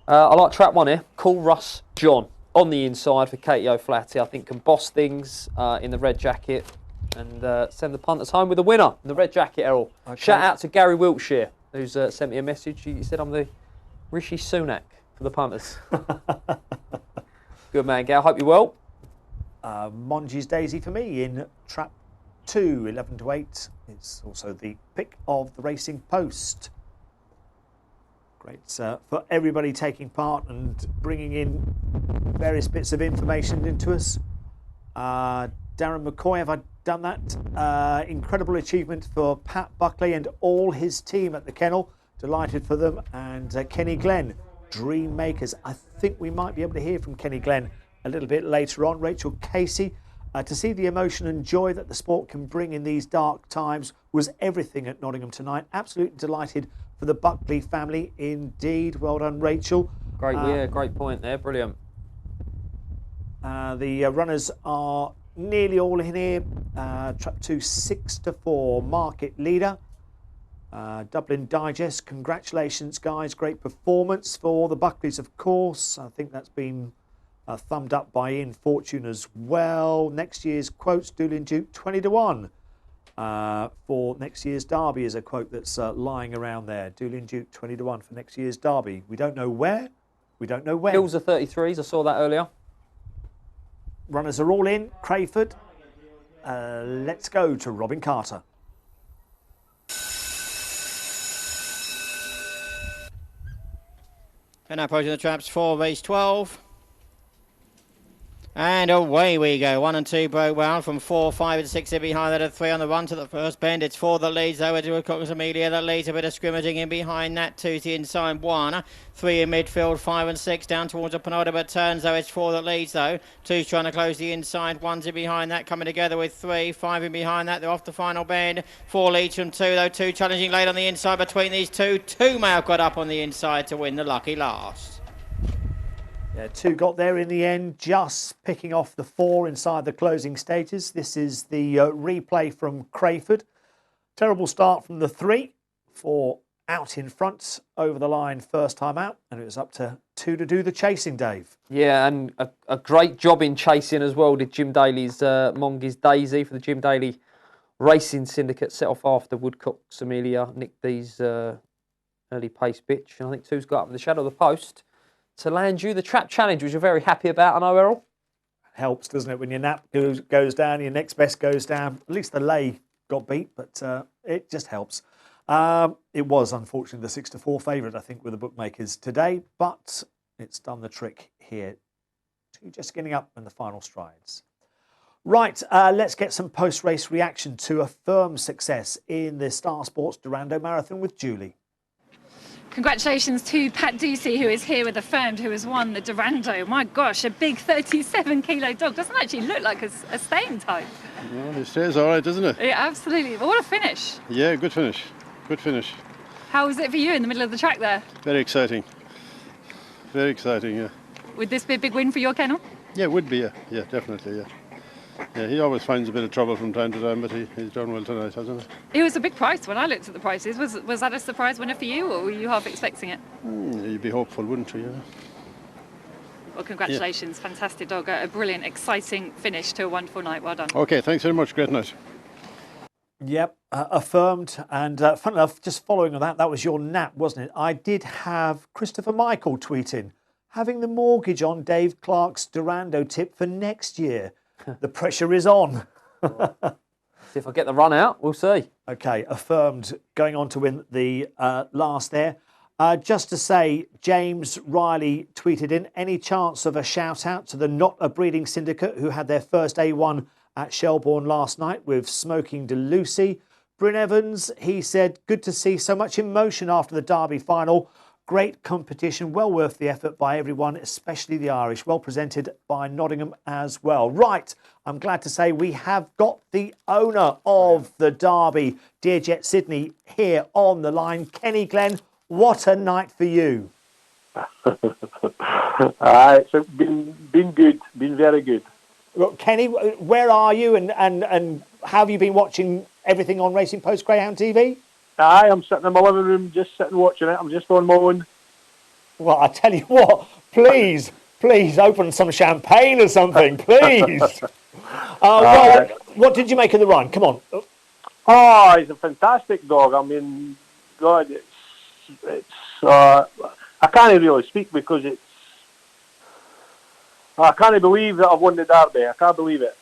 I like trap one here. Cool Russ John on the inside for Katie O'Flaherty. I think can boss things in the red jacket and send the punters home with a winner in the red jacket, Errol. Okay. Shout out to Gary Wiltshire, who's sent me a message. He said I'm the Rishi Sunak for the punters. Good man, Gal. Hope you're well. Monji's Daisy for me in trap 2, 11 to 8. It's also the pick of the Racing Post. Great for everybody taking part and bringing in various bits of information into us. Darren McCoy, have I done that? Incredible achievement for Pat Buckley and all his team at the kennel. Delighted for them. And Kenny Glenn, dream makers. I think we might be able to hear from Kenny Glenn a little bit later on. Rachel Casey, to see the emotion and joy that the sport can bring in these dark times was everything at Nottingham tonight. Absolutely delighted for the Buckley family indeed. Well done, Rachel. Great, yeah, great point there. Brilliant. The runners are nearly all in here. Trap 2, 6 to 4. Market leader. Dublin Digest, congratulations guys, great performance for the Buckleys, of course. I think that's been thumbed up by Ian Fortune as well. Next year's quotes, Doolin Duke 20 to 1 for next year's Derby is a quote that's lying around there. Doolin Duke 20 to 1 for next year's Derby. We don't know where, we don't know when. Hills are 33s, I saw that earlier. Runners are all in, Crayford. Let's go to Robin Carter. And now approaching the traps for race 12. And away we go. 1 and 2 broke well from 4, 5 and 6 in behind that are 3 on the run to the first bend. It's 4 that leads over to Cox Amelia. That leads a bit of scrimmaging in behind that. 2 to the inside 1. 3 in midfield, 5 and 6 down towards the penultimate turns though. It's 4 that leads though. 2's trying to close the inside. 1's in behind that coming together with 3. 5 in behind that. They're off the final bend. 4 leads from 2 though. 2 challenging late on the inside between these two. 2 may have got up on the inside to win the lucky last. Yeah, 2 got there in the end, just picking off the 4 inside the closing stages. This is the replay from Crayford. Terrible start from the 3. 4 out in front, over the line first time out, and it was up to 2 to do the chasing, Dave. Yeah, and a great job in chasing as well did Jim Daly's Mongi's Daisy for the Jim Daly Racing Syndicate. Set off after Woodcock's Amelia, nicked these early pace bitch, and I think 2's got up in the shadow of the post to land you the trap challenge, which you're very happy about, I know, Errol. Helps, doesn't it, when your nap goes down, your next best goes down. At least the lay got beat, but it just helps. It was, unfortunately, the 6 to 4 favourite, I think, with the bookmakers today, but it's done the trick here. 2 just getting up in the final strides. Right, let's get some post-race reaction to a firm success in the Star Sports Durando Marathon with Julie. Congratulations to Pat Ducey, who is here with Affirmed, who has won the Durando. My gosh, a big 37-kilo dog. Doesn't actually look like a staying type. Well, it stays all right, doesn't it? Yeah, absolutely. But what a finish. Yeah, good finish. Good finish. How was it for you in the middle of the track there? Very exciting. Very exciting, yeah. Would this be a big win for your kennel? Yeah, it would be, yeah. Yeah, definitely, yeah. Yeah, he always finds a bit of trouble from time to time, but he's done well tonight, hasn't he? It was a big price when I looked at the prices. Was that a surprise winner for you, or were you half expecting it? You'd be hopeful, wouldn't you? Yeah. Well, congratulations, fantastic dog, a brilliant, exciting finish to a wonderful night. Well done. Okay, thanks very much. Great night. Yep, affirmed. And fun enough, just following on that, that was your nap, wasn't it? I did have Christopher Michael tweeting, having the mortgage on Dave Clark's Durando tip for next year. The pressure is on. See if I get the run out, we'll see. Okay, affirmed, going on to win the last there. Just to say, James Riley tweeted in, any chance of a shout out to the Not a Breeding Syndicate who had their first A1 at Shelbourne last night with Smoking DeLucy. Bryn Evans, he said, good to see so much emotion after the Derby final. Great competition, well worth the effort by everyone, especially the Irish. Well presented by Nottingham as well. Right, I'm glad to say we have got the owner of the Derby, Dearjet Sydney, here on the line. Kenny Glenn, what a night for you. It's been good, been very good. Look, Kenny, where are you and how have you been watching everything on Racing Post Greyhound TV? I'm sitting in my living room, just sitting watching it. I'm just on my own. Well, I tell you what, please open some champagne or something, please. Well, what did you make of the run? Come on. Oh, he's a fantastic dog. I mean, God, it's I can't really speak because I can't believe that I've won the Derby. I can't believe it.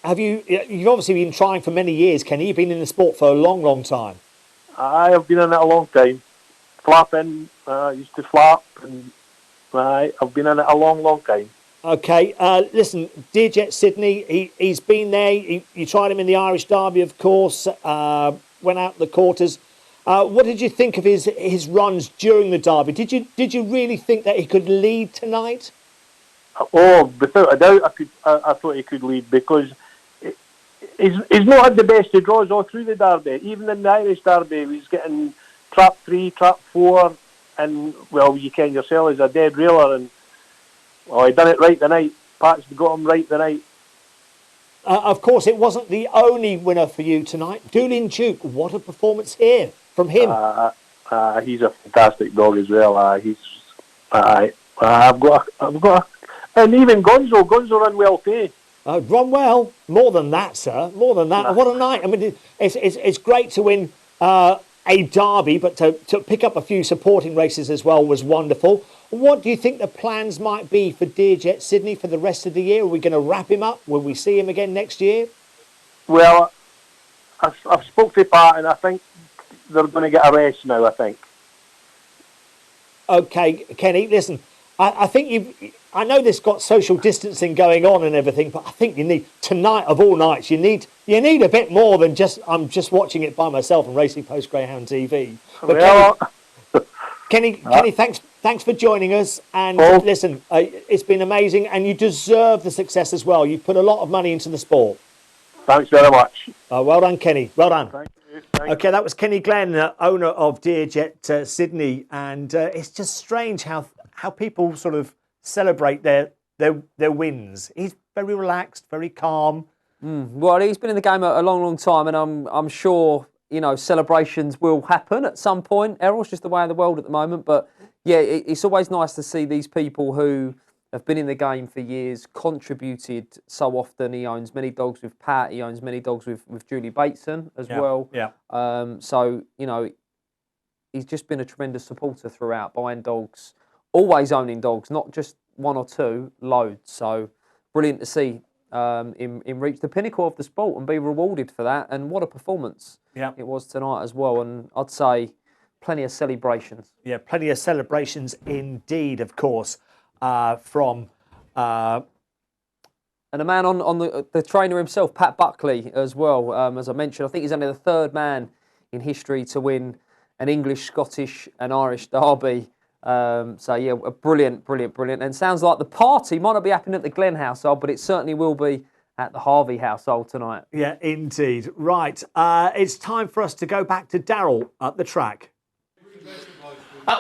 You've obviously been trying for many years, Kenny. You've been in the sport for a long, long time. I have been in it a long time. Flapping, used to flap, and I've been in it a long, long time. Okay, listen, Dearjet Sydney, he's been there. You tried him in the Irish Derby, of course, went out the quarters. What did you think of his runs during the Derby? Did you really think that he could lead tonight? Oh, without a doubt, I thought he could lead because he's not had the best of draws all through the Derby. Even in the Irish Derby, he was getting trap 3, trap 4, and, well, you can yourself as a dead railer, and, well, he done it right tonight. Pat's got him right tonight. Of course, it wasn't the only winner for you tonight. Doolin Duke, what a performance here from him. He's a fantastic dog as well. I've got and even Gonzo run well too. Run well, more than that, sir. More than that. What a night! I mean, it's great to win a Derby, but to pick up a few supporting races as well was wonderful. What do you think the plans might be for Dearjet Sydney for the rest of the year? Are we going to wrap him up? Will we see him again next year? Well, I've spoke to Pat, and I think they're going to get a rest now, I think. Okay, Kenny, listen, I think I know this got social distancing going on and everything, but I think you need, tonight of all nights, you need a bit more than just, I'm just watching it by myself on Racing Post Greyhound TV. But well, Kenny, thanks for joining us. And listen, it's been amazing, and you deserve the success as well. You've put a lot of money into the sport. Thanks very much. Well done, Kenny. Well done. Thank you. Okay, that was Kenny Glenn, owner of Dearjet Sydney, and it's just strange how people sort of celebrate their wins. He's very relaxed, very calm. Well, he's been in the game a long, long time, and I'm sure celebrations will happen at some point. Errol's just the way of the world at the moment, but yeah, it's always nice to see these people who have been in the game for years, contributed so often. He owns many dogs with Pat. He owns many dogs with Julie Bateson as well. Yeah. So, he's just been a tremendous supporter throughout, buying dogs, always owning dogs, not just one or two, loads. So brilliant to see him reach the pinnacle of the sport and be rewarded for that. And what a performance it was tonight as well. And I'd say plenty of celebrations. Yeah, plenty of celebrations indeed, of course. And a man on the trainer himself, Pat Buckley, as well. As I mentioned, I think he's only the third man in history to win an English, Scottish and Irish Derby. So, yeah, brilliant. And sounds like the party might not be happening at the Glen household, but it certainly will be at the Harvey household tonight. Yeah, indeed. Right. It's time for us to go back to Darryl at the track.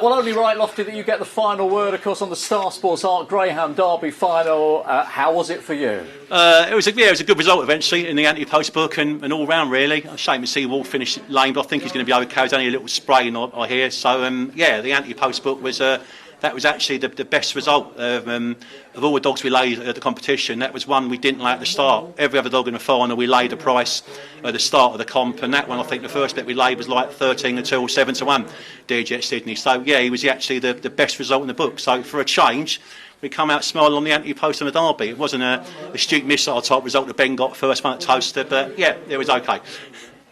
Well, only right, Lofty, that you get the final word, of course, on the Star Sports Art Greyhound Derby final. How was it for you? It was a good result eventually in the anti-post book and all round, really. A shame to see Wall finish lame, but I think he's going to be okay. There's only a little spraying I hear. So, the anti-post book was that was actually the best result of all the dogs we laid at the competition. That was one we didn't lay at the start. Every other dog in the final we laid a price at the start of the comp, and that one I think the first bet we laid was like 13-2 or 7-1, Dearjet Sydney. So yeah, he was actually the best result in the book. So for a change, we come out smiling on the anti-post on the Derby. It wasn't a astute missile type result that Ben got first one at Toaster, but yeah, it was okay.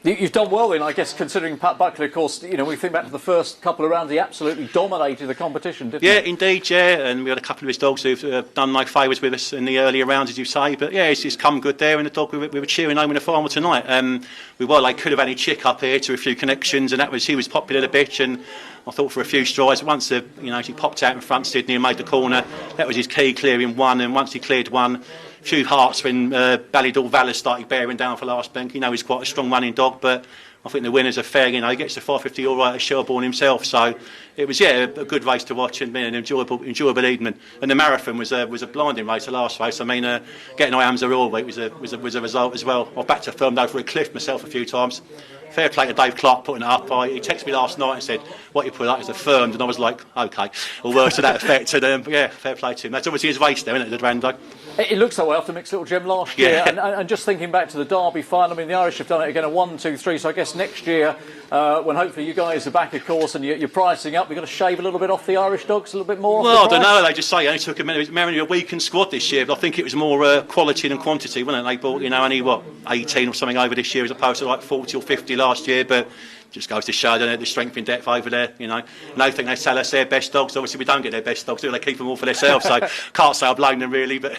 You've done well then, I guess, considering Pat Buckley, of course, you know, we think back to the first couple of rounds, he absolutely dominated the competition, didn't he? Yeah, indeed, yeah, and we had a couple of his dogs who've done no favours with us in the earlier rounds, as you say, but yeah, it's come good there, and the dog we were cheering home in the final tonight. They could have had a chick up here to a few connections, and he was popular a bit, and I thought for a few strides, once he popped out in front Sydney and made the corner, that was his key, clearing one, and once he cleared one, a few hearts when Ballydall Valor started bearing down for last bank. He's quite a strong running dog, but I think the winners are fair. He gets the 550 all right at Sherborne himself, so it was a good race to watch and an enjoyable evening. And the marathon was a blinding race, the last race. Getting Iamza all week was a result as well. I backed a firm over a cliff myself a few times. Fair play to Dave Clark putting it up. He texted me last night and said, what you put up is affirmed, and I was like, OK, or words to that effect. And fair play to him. That's obviously his race there, isn't it, the Drando? It looks that way after Mixed Little Gem last year, and just thinking back to the Derby final, the Irish have done it again, a 1-2-3, so I guess next year, when hopefully you guys are back, of course, and you're pricing up, you've got to shave a little bit off the Irish dogs, a little bit more? Well, I don't know, they just say it only took a weakened squad this year, but I think it was more quality than quantity, wasn't it? They bought, only, 18 or something over this year as opposed to like 40 or 50 last year, but just goes to show, the strength in depth over there, And they think they sell us their best dogs. Obviously, we don't get their best dogs, do they? Keep them all for themselves, so can't say I blame them really, but...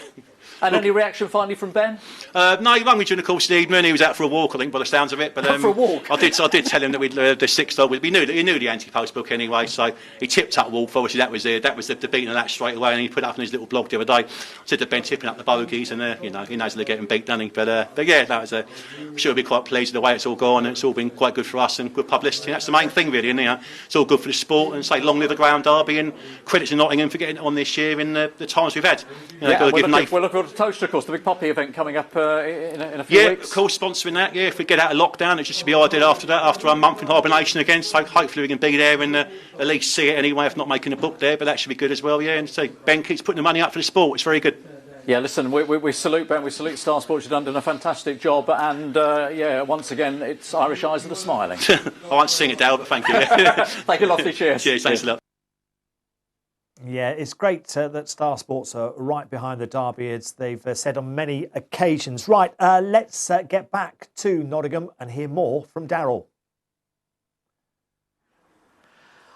And any reaction finally from Ben? No, he rang me during the course of the evening. He was out for a walk, I think, by the sounds of it. But for a walk? I did tell him that we'd the sixth dog. He knew the anti-post book anyway, so he tipped up Wolf. Obviously, that was the beating of that straight away, and he put it up on his little blog the other day. Said to Ben tipping up the bogies, and he knows they're getting beat, doesn't he? But yeah, that was I'm sure he'll be quite pleased with the way it's all gone. And it's all been quite good for us and good publicity. That's the main thing, really, isn't it? It's all good for the sport, and say long live the Greyhound Derby, and credit to Nottingham for getting it on this year in the times we've had. We're looking forward to Toaster, of course, the big puppy event coming up in a few weeks. Yeah, of course, sponsoring that. Yeah, if we get out of lockdown, it should be ideal after that, after a month in hibernation again. So hopefully we can be there and at least see it anyway, if not making a book there. But that should be good as well. Yeah, and so Ben keeps putting the money up for the sport. It's very good. Yeah, listen, we salute Ben, we salute Star Sports. You've done a fantastic job, and once again, it's Irish eyes that are smiling. I won't sing it, Dale, but thank you. Thank you, Lofty. Cheers. Cheers, thanks a lot. Yeah, it's great that Star Sports are right behind the Derby, as they've said on many occasions. Right, let's get back to Nottingham and hear more from Darryl.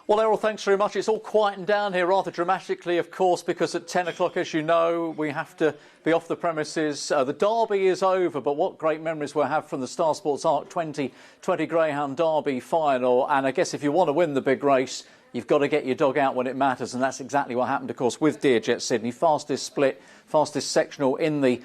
Well, Errol, thanks very much. It's all quietened down here rather dramatically, of course, because at 10 o'clock, as you know, we have to be off the premises. The Derby is over, but what great memories we'll have from the Star Sports Arc 2020 Greyhound Derby final. And I guess if you want to win the big race, you've got to get your dog out when it matters, and that's exactly what happened, of course, with Dearjet Sydney. Fastest split, fastest sectional in the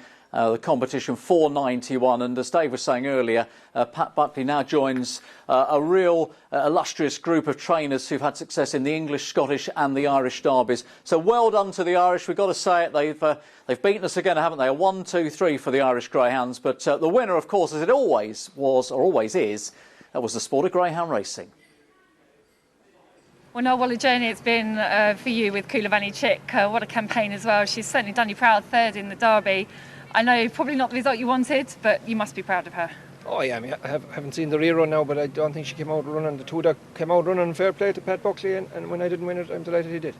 competition, 4.91. And as Dave was saying earlier, Pat Buckley now joins a real illustrious group of trainers who've had success in the English, Scottish and the Irish derbies. So well done to the Irish. We've got to say it. They've beaten us again, haven't they? A 1-2-3 for the Irish Greyhounds. But the winner, of course, as it always was, or always is, that was the sport of greyhound racing. Well, no, what a journey it's been for you with Coulivanny Chick. What a campaign as well. She's certainly done you proud, third in the Derby. I know probably not the result you wanted, but you must be proud of her. Oh yeah, I haven't seen the rear run now, but I don't think she came out running. The two that came out running, fair play to Pat Buckley, and when I didn't win it, I'm delighted he did.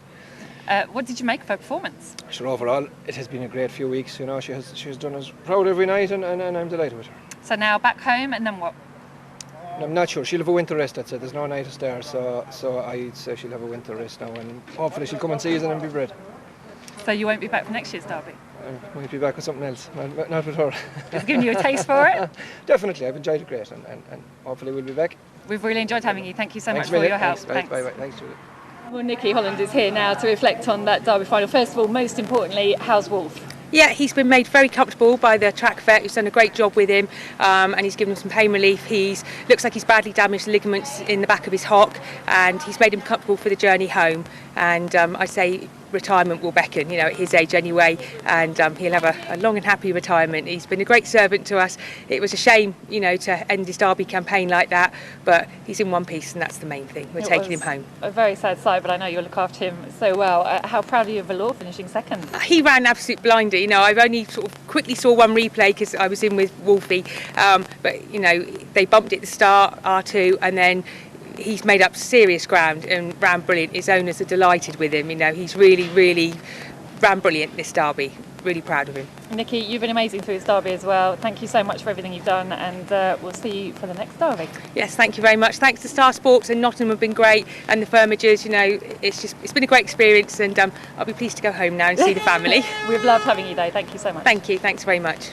What did you make of her performance? Sure, overall, it has been a great few weeks. She has done us proud every night, and I'm delighted with her. So now back home, and then what? I'm not sure. She'll have a winter rest, I'd say. There's no night there, so I'd say she'll have a winter rest now, and hopefully she'll come and see us and be bred. So you won't be back for next year's Derby? I might be back with something else, not with her. It's given you a taste for it? Definitely, I've enjoyed it great, and hopefully we'll be back. We've really enjoyed having you. Thank you so much for your help. Thanks. Bye. Thanks, Julie. Well, Nikki Holland is here now to reflect on that Derby final. First of all, most importantly, how's Wolf? Yeah, he's been made very comfortable by the track vet, who's done a great job with him, and he's given him some pain relief. Looks like he's badly damaged the ligaments in the back of his hock, and he's made him comfortable for the journey home. And I'd say retirement will beckon, you know, at his age anyway, and he'll have a long and happy retirement. He's been a great servant to us. It was a shame, you know, to end his Derby campaign like that, but he's in one piece, and that's the main thing. We're taking him home. A very sad sight, but I know you'll look after him so well. How proud are you of Valor finishing second? He ran absolute blinder. You know, I've only sort of quickly saw one replay because I was in with Wolfie, but you know, they bumped it at the start, R2, and then he's made up serious ground and ran brilliant. His owners are delighted with him. You know, he's really ran brilliant this Derby. Really proud of him. Nikki, you've been amazing through this Derby as well. Thank you so much for everything you've done, and we'll see you for the next Derby. Yes, thank you very much. Thanks to Star Sports, and Nottingham have been great, and the Firmagers. You know, it's been a great experience, and I'll be pleased to go home now and see the family. We've loved having you though. Thank you so much. Thank you. Thanks very much.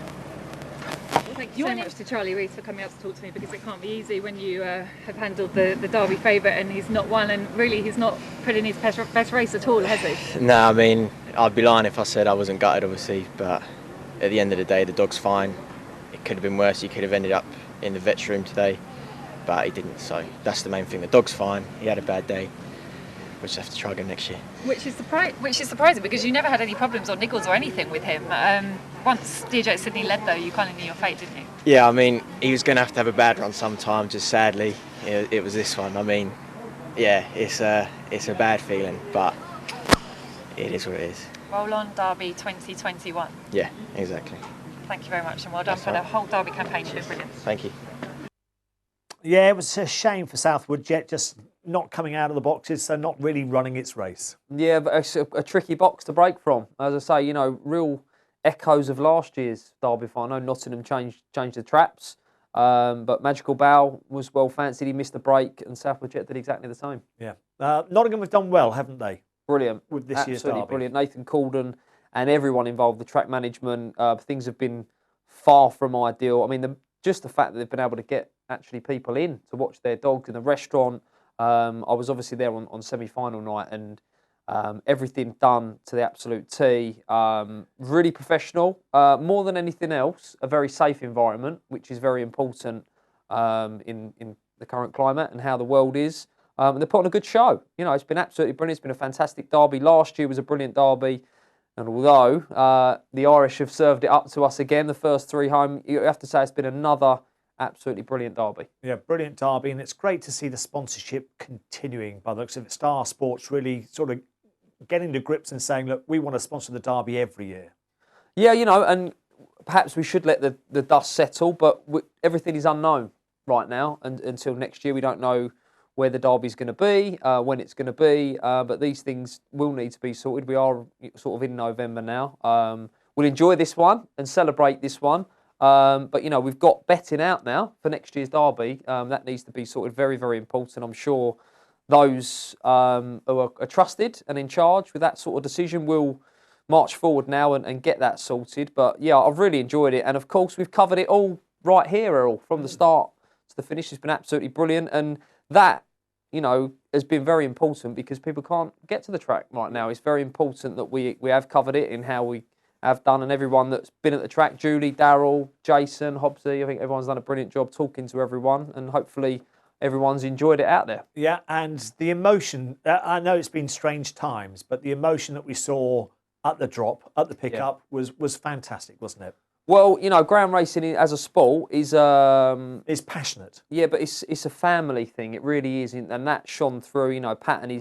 Thank you so much to Charlie Rees for coming out to talk to me, because it can't be easy when you have handled the Derby favourite and he's not won, and really he's not put in his best race at all, has he? No, I mean, I'd be lying if I said I wasn't gutted, obviously, but at the end of the day, the dog's fine. It could have been worse. He could have ended up in the vet's room today, but he didn't, so that's the main thing. The dog's fine. He had a bad day. We'll just have to try again next year. Which is surprising, because you never had any problems or niggles or anything with him. Once DJ at Sydney led though, you kind of knew your fate, didn't you? Yeah, I mean, he was going to have a bad run sometime, just sadly. It was this one. I mean, yeah, it's a bad feeling, but it is what it is. Roll on Derby 2021. Yeah, exactly. Thank you very much, and well done for the whole Derby campaign. You've been brilliant. Thank you. Yeah, it was a shame for Southwood Jet just not coming out of the boxes, so not really running its race. Yeah, but it's a tricky box to break from. As I say, you know, real echoes of last year's Derby final. Nottingham changed the traps, but Magical Bow was well fancied. He missed the break, and Southwood Jet did exactly the same. Yeah, Nottingham have done well, haven't they? Brilliant. With this year's Derby. Brilliant. Nathan Corden and everyone involved, the track management, things have been far from ideal. I mean, just the fact that they've been able to get actually people in to watch their dogs in the restaurant. I was obviously there on semi-final night, and everything done to the absolute T. Really professional. More than anything else, a very safe environment, which is very important in the current climate and how the world is. They're putting a good show. You know, it's been absolutely brilliant. It's been a fantastic Derby. Last year was a brilliant Derby. And although the Irish have served it up to us again, the first three home, you have to say it's been another absolutely brilliant Derby. Yeah, brilliant Derby, and it's great to see the sponsorship continuing by the looks of it. Star Sports really sort of getting to grips and saying, look, we want to sponsor the Derby every year. Yeah, you know, and perhaps we should let the dust settle, but everything is unknown right now, and until next year we don't know where the Derby's going to be, when it's going to be, but these things will need to be sorted. We are sort of in November now. We'll enjoy this one and celebrate this one, but, you know, we've got betting out now for next year's Derby. That needs to be sorted. Very, very important. I'm sure those who are trusted and in charge with that sort of decision will march forward now and get that sorted. But, yeah, I've really enjoyed it. And, of course, we've covered it all right here, Errol, from the start to the finish. It's been absolutely brilliant. And that, you know, has been very important because people can't get to the track right now. It's very important that we have covered it in how we have done, and everyone that's been at the track, Julie, Darryl, Jason, Hobbsy, I think everyone's done a brilliant job talking to everyone, and hopefully everyone's enjoyed it out there. Yeah, and the emotion, I know it's been strange times, but the emotion that we saw at the drop, at the pickup, was fantastic, wasn't it? Well, you know, ground racing as a sport is passionate. Yeah, but it's a family thing. It really is, and that shone through. You know, Pat and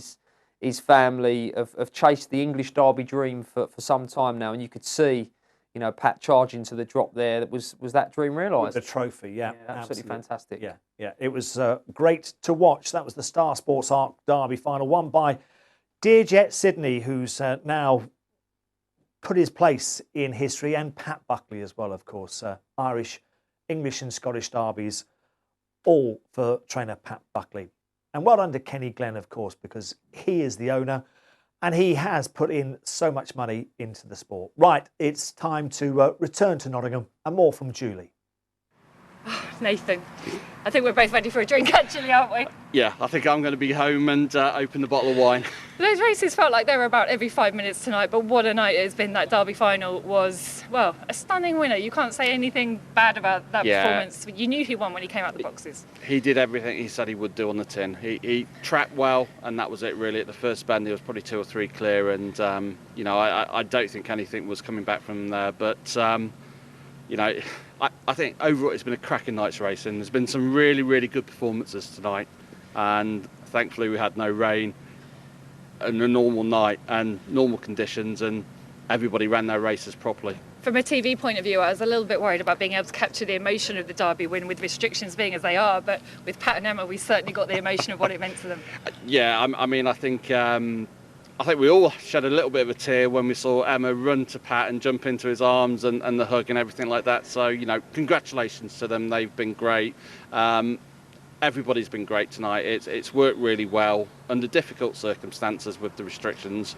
his family have chased the English Derby dream for some time now, and you could see, you know, Pat charging to the drop there. Was that dream realised? The trophy, yeah, absolutely fantastic. Yeah, it was great to watch. That was the Star Sports Arc Derby final, won by Dearjet Sydney, who's now put his place in history, and Pat Buckley as well, of course. Irish, English and Scottish derbies, all for trainer Pat Buckley. And well done to Kenny Glenn, of course, because he is the owner and he has put in so much money into the sport. Right, it's time to return to Nottingham and more from Julie. Nathan, I think we're both ready for a drink actually, aren't we? Yeah, I think I'm going to be home and open the bottle of wine. Those races felt like they were about every 5 minutes tonight, but what a night it has been. That Derby final was, well, a stunning winner. You can't say anything bad about that performance. You knew he won when he came out the boxes. He did everything he said he would do on the tin. He tracked well, and that was it really. At the first bend, he was probably 2 or 3 clear, and you know, I don't think anything was coming back from there. But you know, I think overall it's been a cracking night's racing. There's been some really, really good performances tonight, and thankfully we had no rain and a normal night and normal conditions, and everybody ran their races properly. From a TV point of view, I was a little bit worried about being able to capture the emotion of the Derby win with restrictions being as they are, but with Pat and Emma, we certainly got the emotion of what it meant to them. Yeah, I mean, I think we all shed a little bit of a tear when we saw Emma run to Pat and jump into his arms and the hug and everything like that. So, you know, congratulations to them. They've been great. Everybody's been great tonight. It's worked really well under difficult circumstances with the restrictions.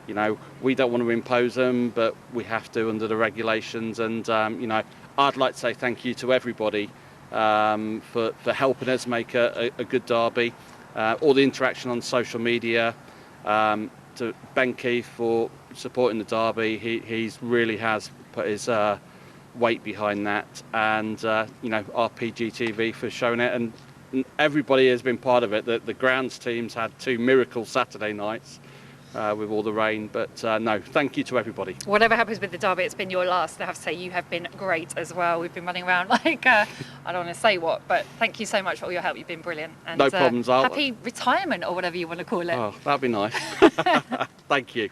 You know, we don't want to impose them, but we have to under the regulations. And, you know, I'd like to say thank you to everybody for helping us make a good derby. All the interaction on social media, to Ben Keith for supporting the derby. He's really has put his weight behind that, and you know, Rpgtv for showing it, and everybody has been part of it. The grounds teams had 2 miracle Saturday nights with all the rain, but no, thank you to everybody. Whatever happens with the Derby, it's been your last. I have to say, you have been great as well. We've been running around like, I don't want to say what, but thank you so much for all your help. You've been brilliant. And, no problems. Happy retirement, or whatever you want to call it. Oh, that'd be nice. Thank you.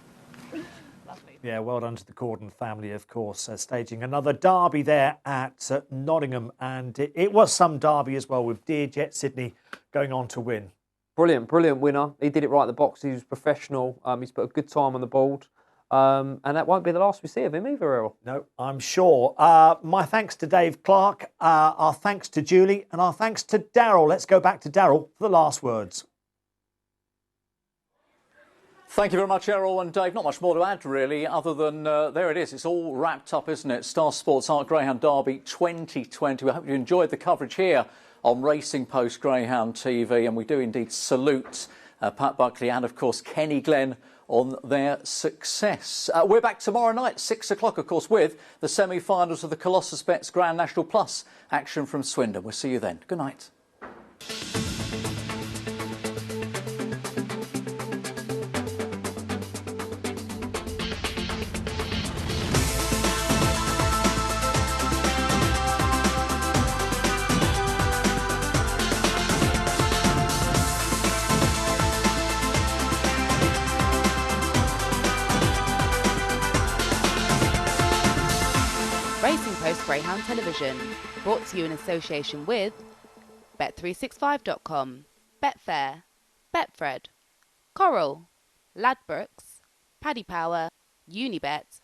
Yeah, well done to the Corden family, of course, staging another derby there at Nottingham. And it was some derby as well, with Dear Jet Sydney going on to win. Brilliant winner. He did it right at the box. He was professional. He's put a good time on the board. And that won't be the last we see of him either, Errol. No, I'm sure. My thanks to Dave Clark, our thanks to Julie, and our thanks to Daryl. Let's go back to Daryl for the last words. Thank you very much, Errol and Dave. Not much more to add, really, other than there it is. It's all wrapped up, isn't it? Star Sports Art Greyhound Derby 2020. We hope you enjoyed the coverage here on Racing Post Greyhound TV, and we do indeed salute Pat Buckley and, of course, Kenny Glenn on their success. We're back tomorrow night, 6 o'clock, of course, with the semi-finals of the Colossus Bets Grand National Plus action from Swindon. We'll see you then. Good night. Racing Post Greyhound Television, brought to you in association with Bet365.com, Betfair, Betfred, Coral, Ladbrokes, Paddy Power, Unibet,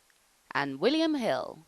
and William Hill.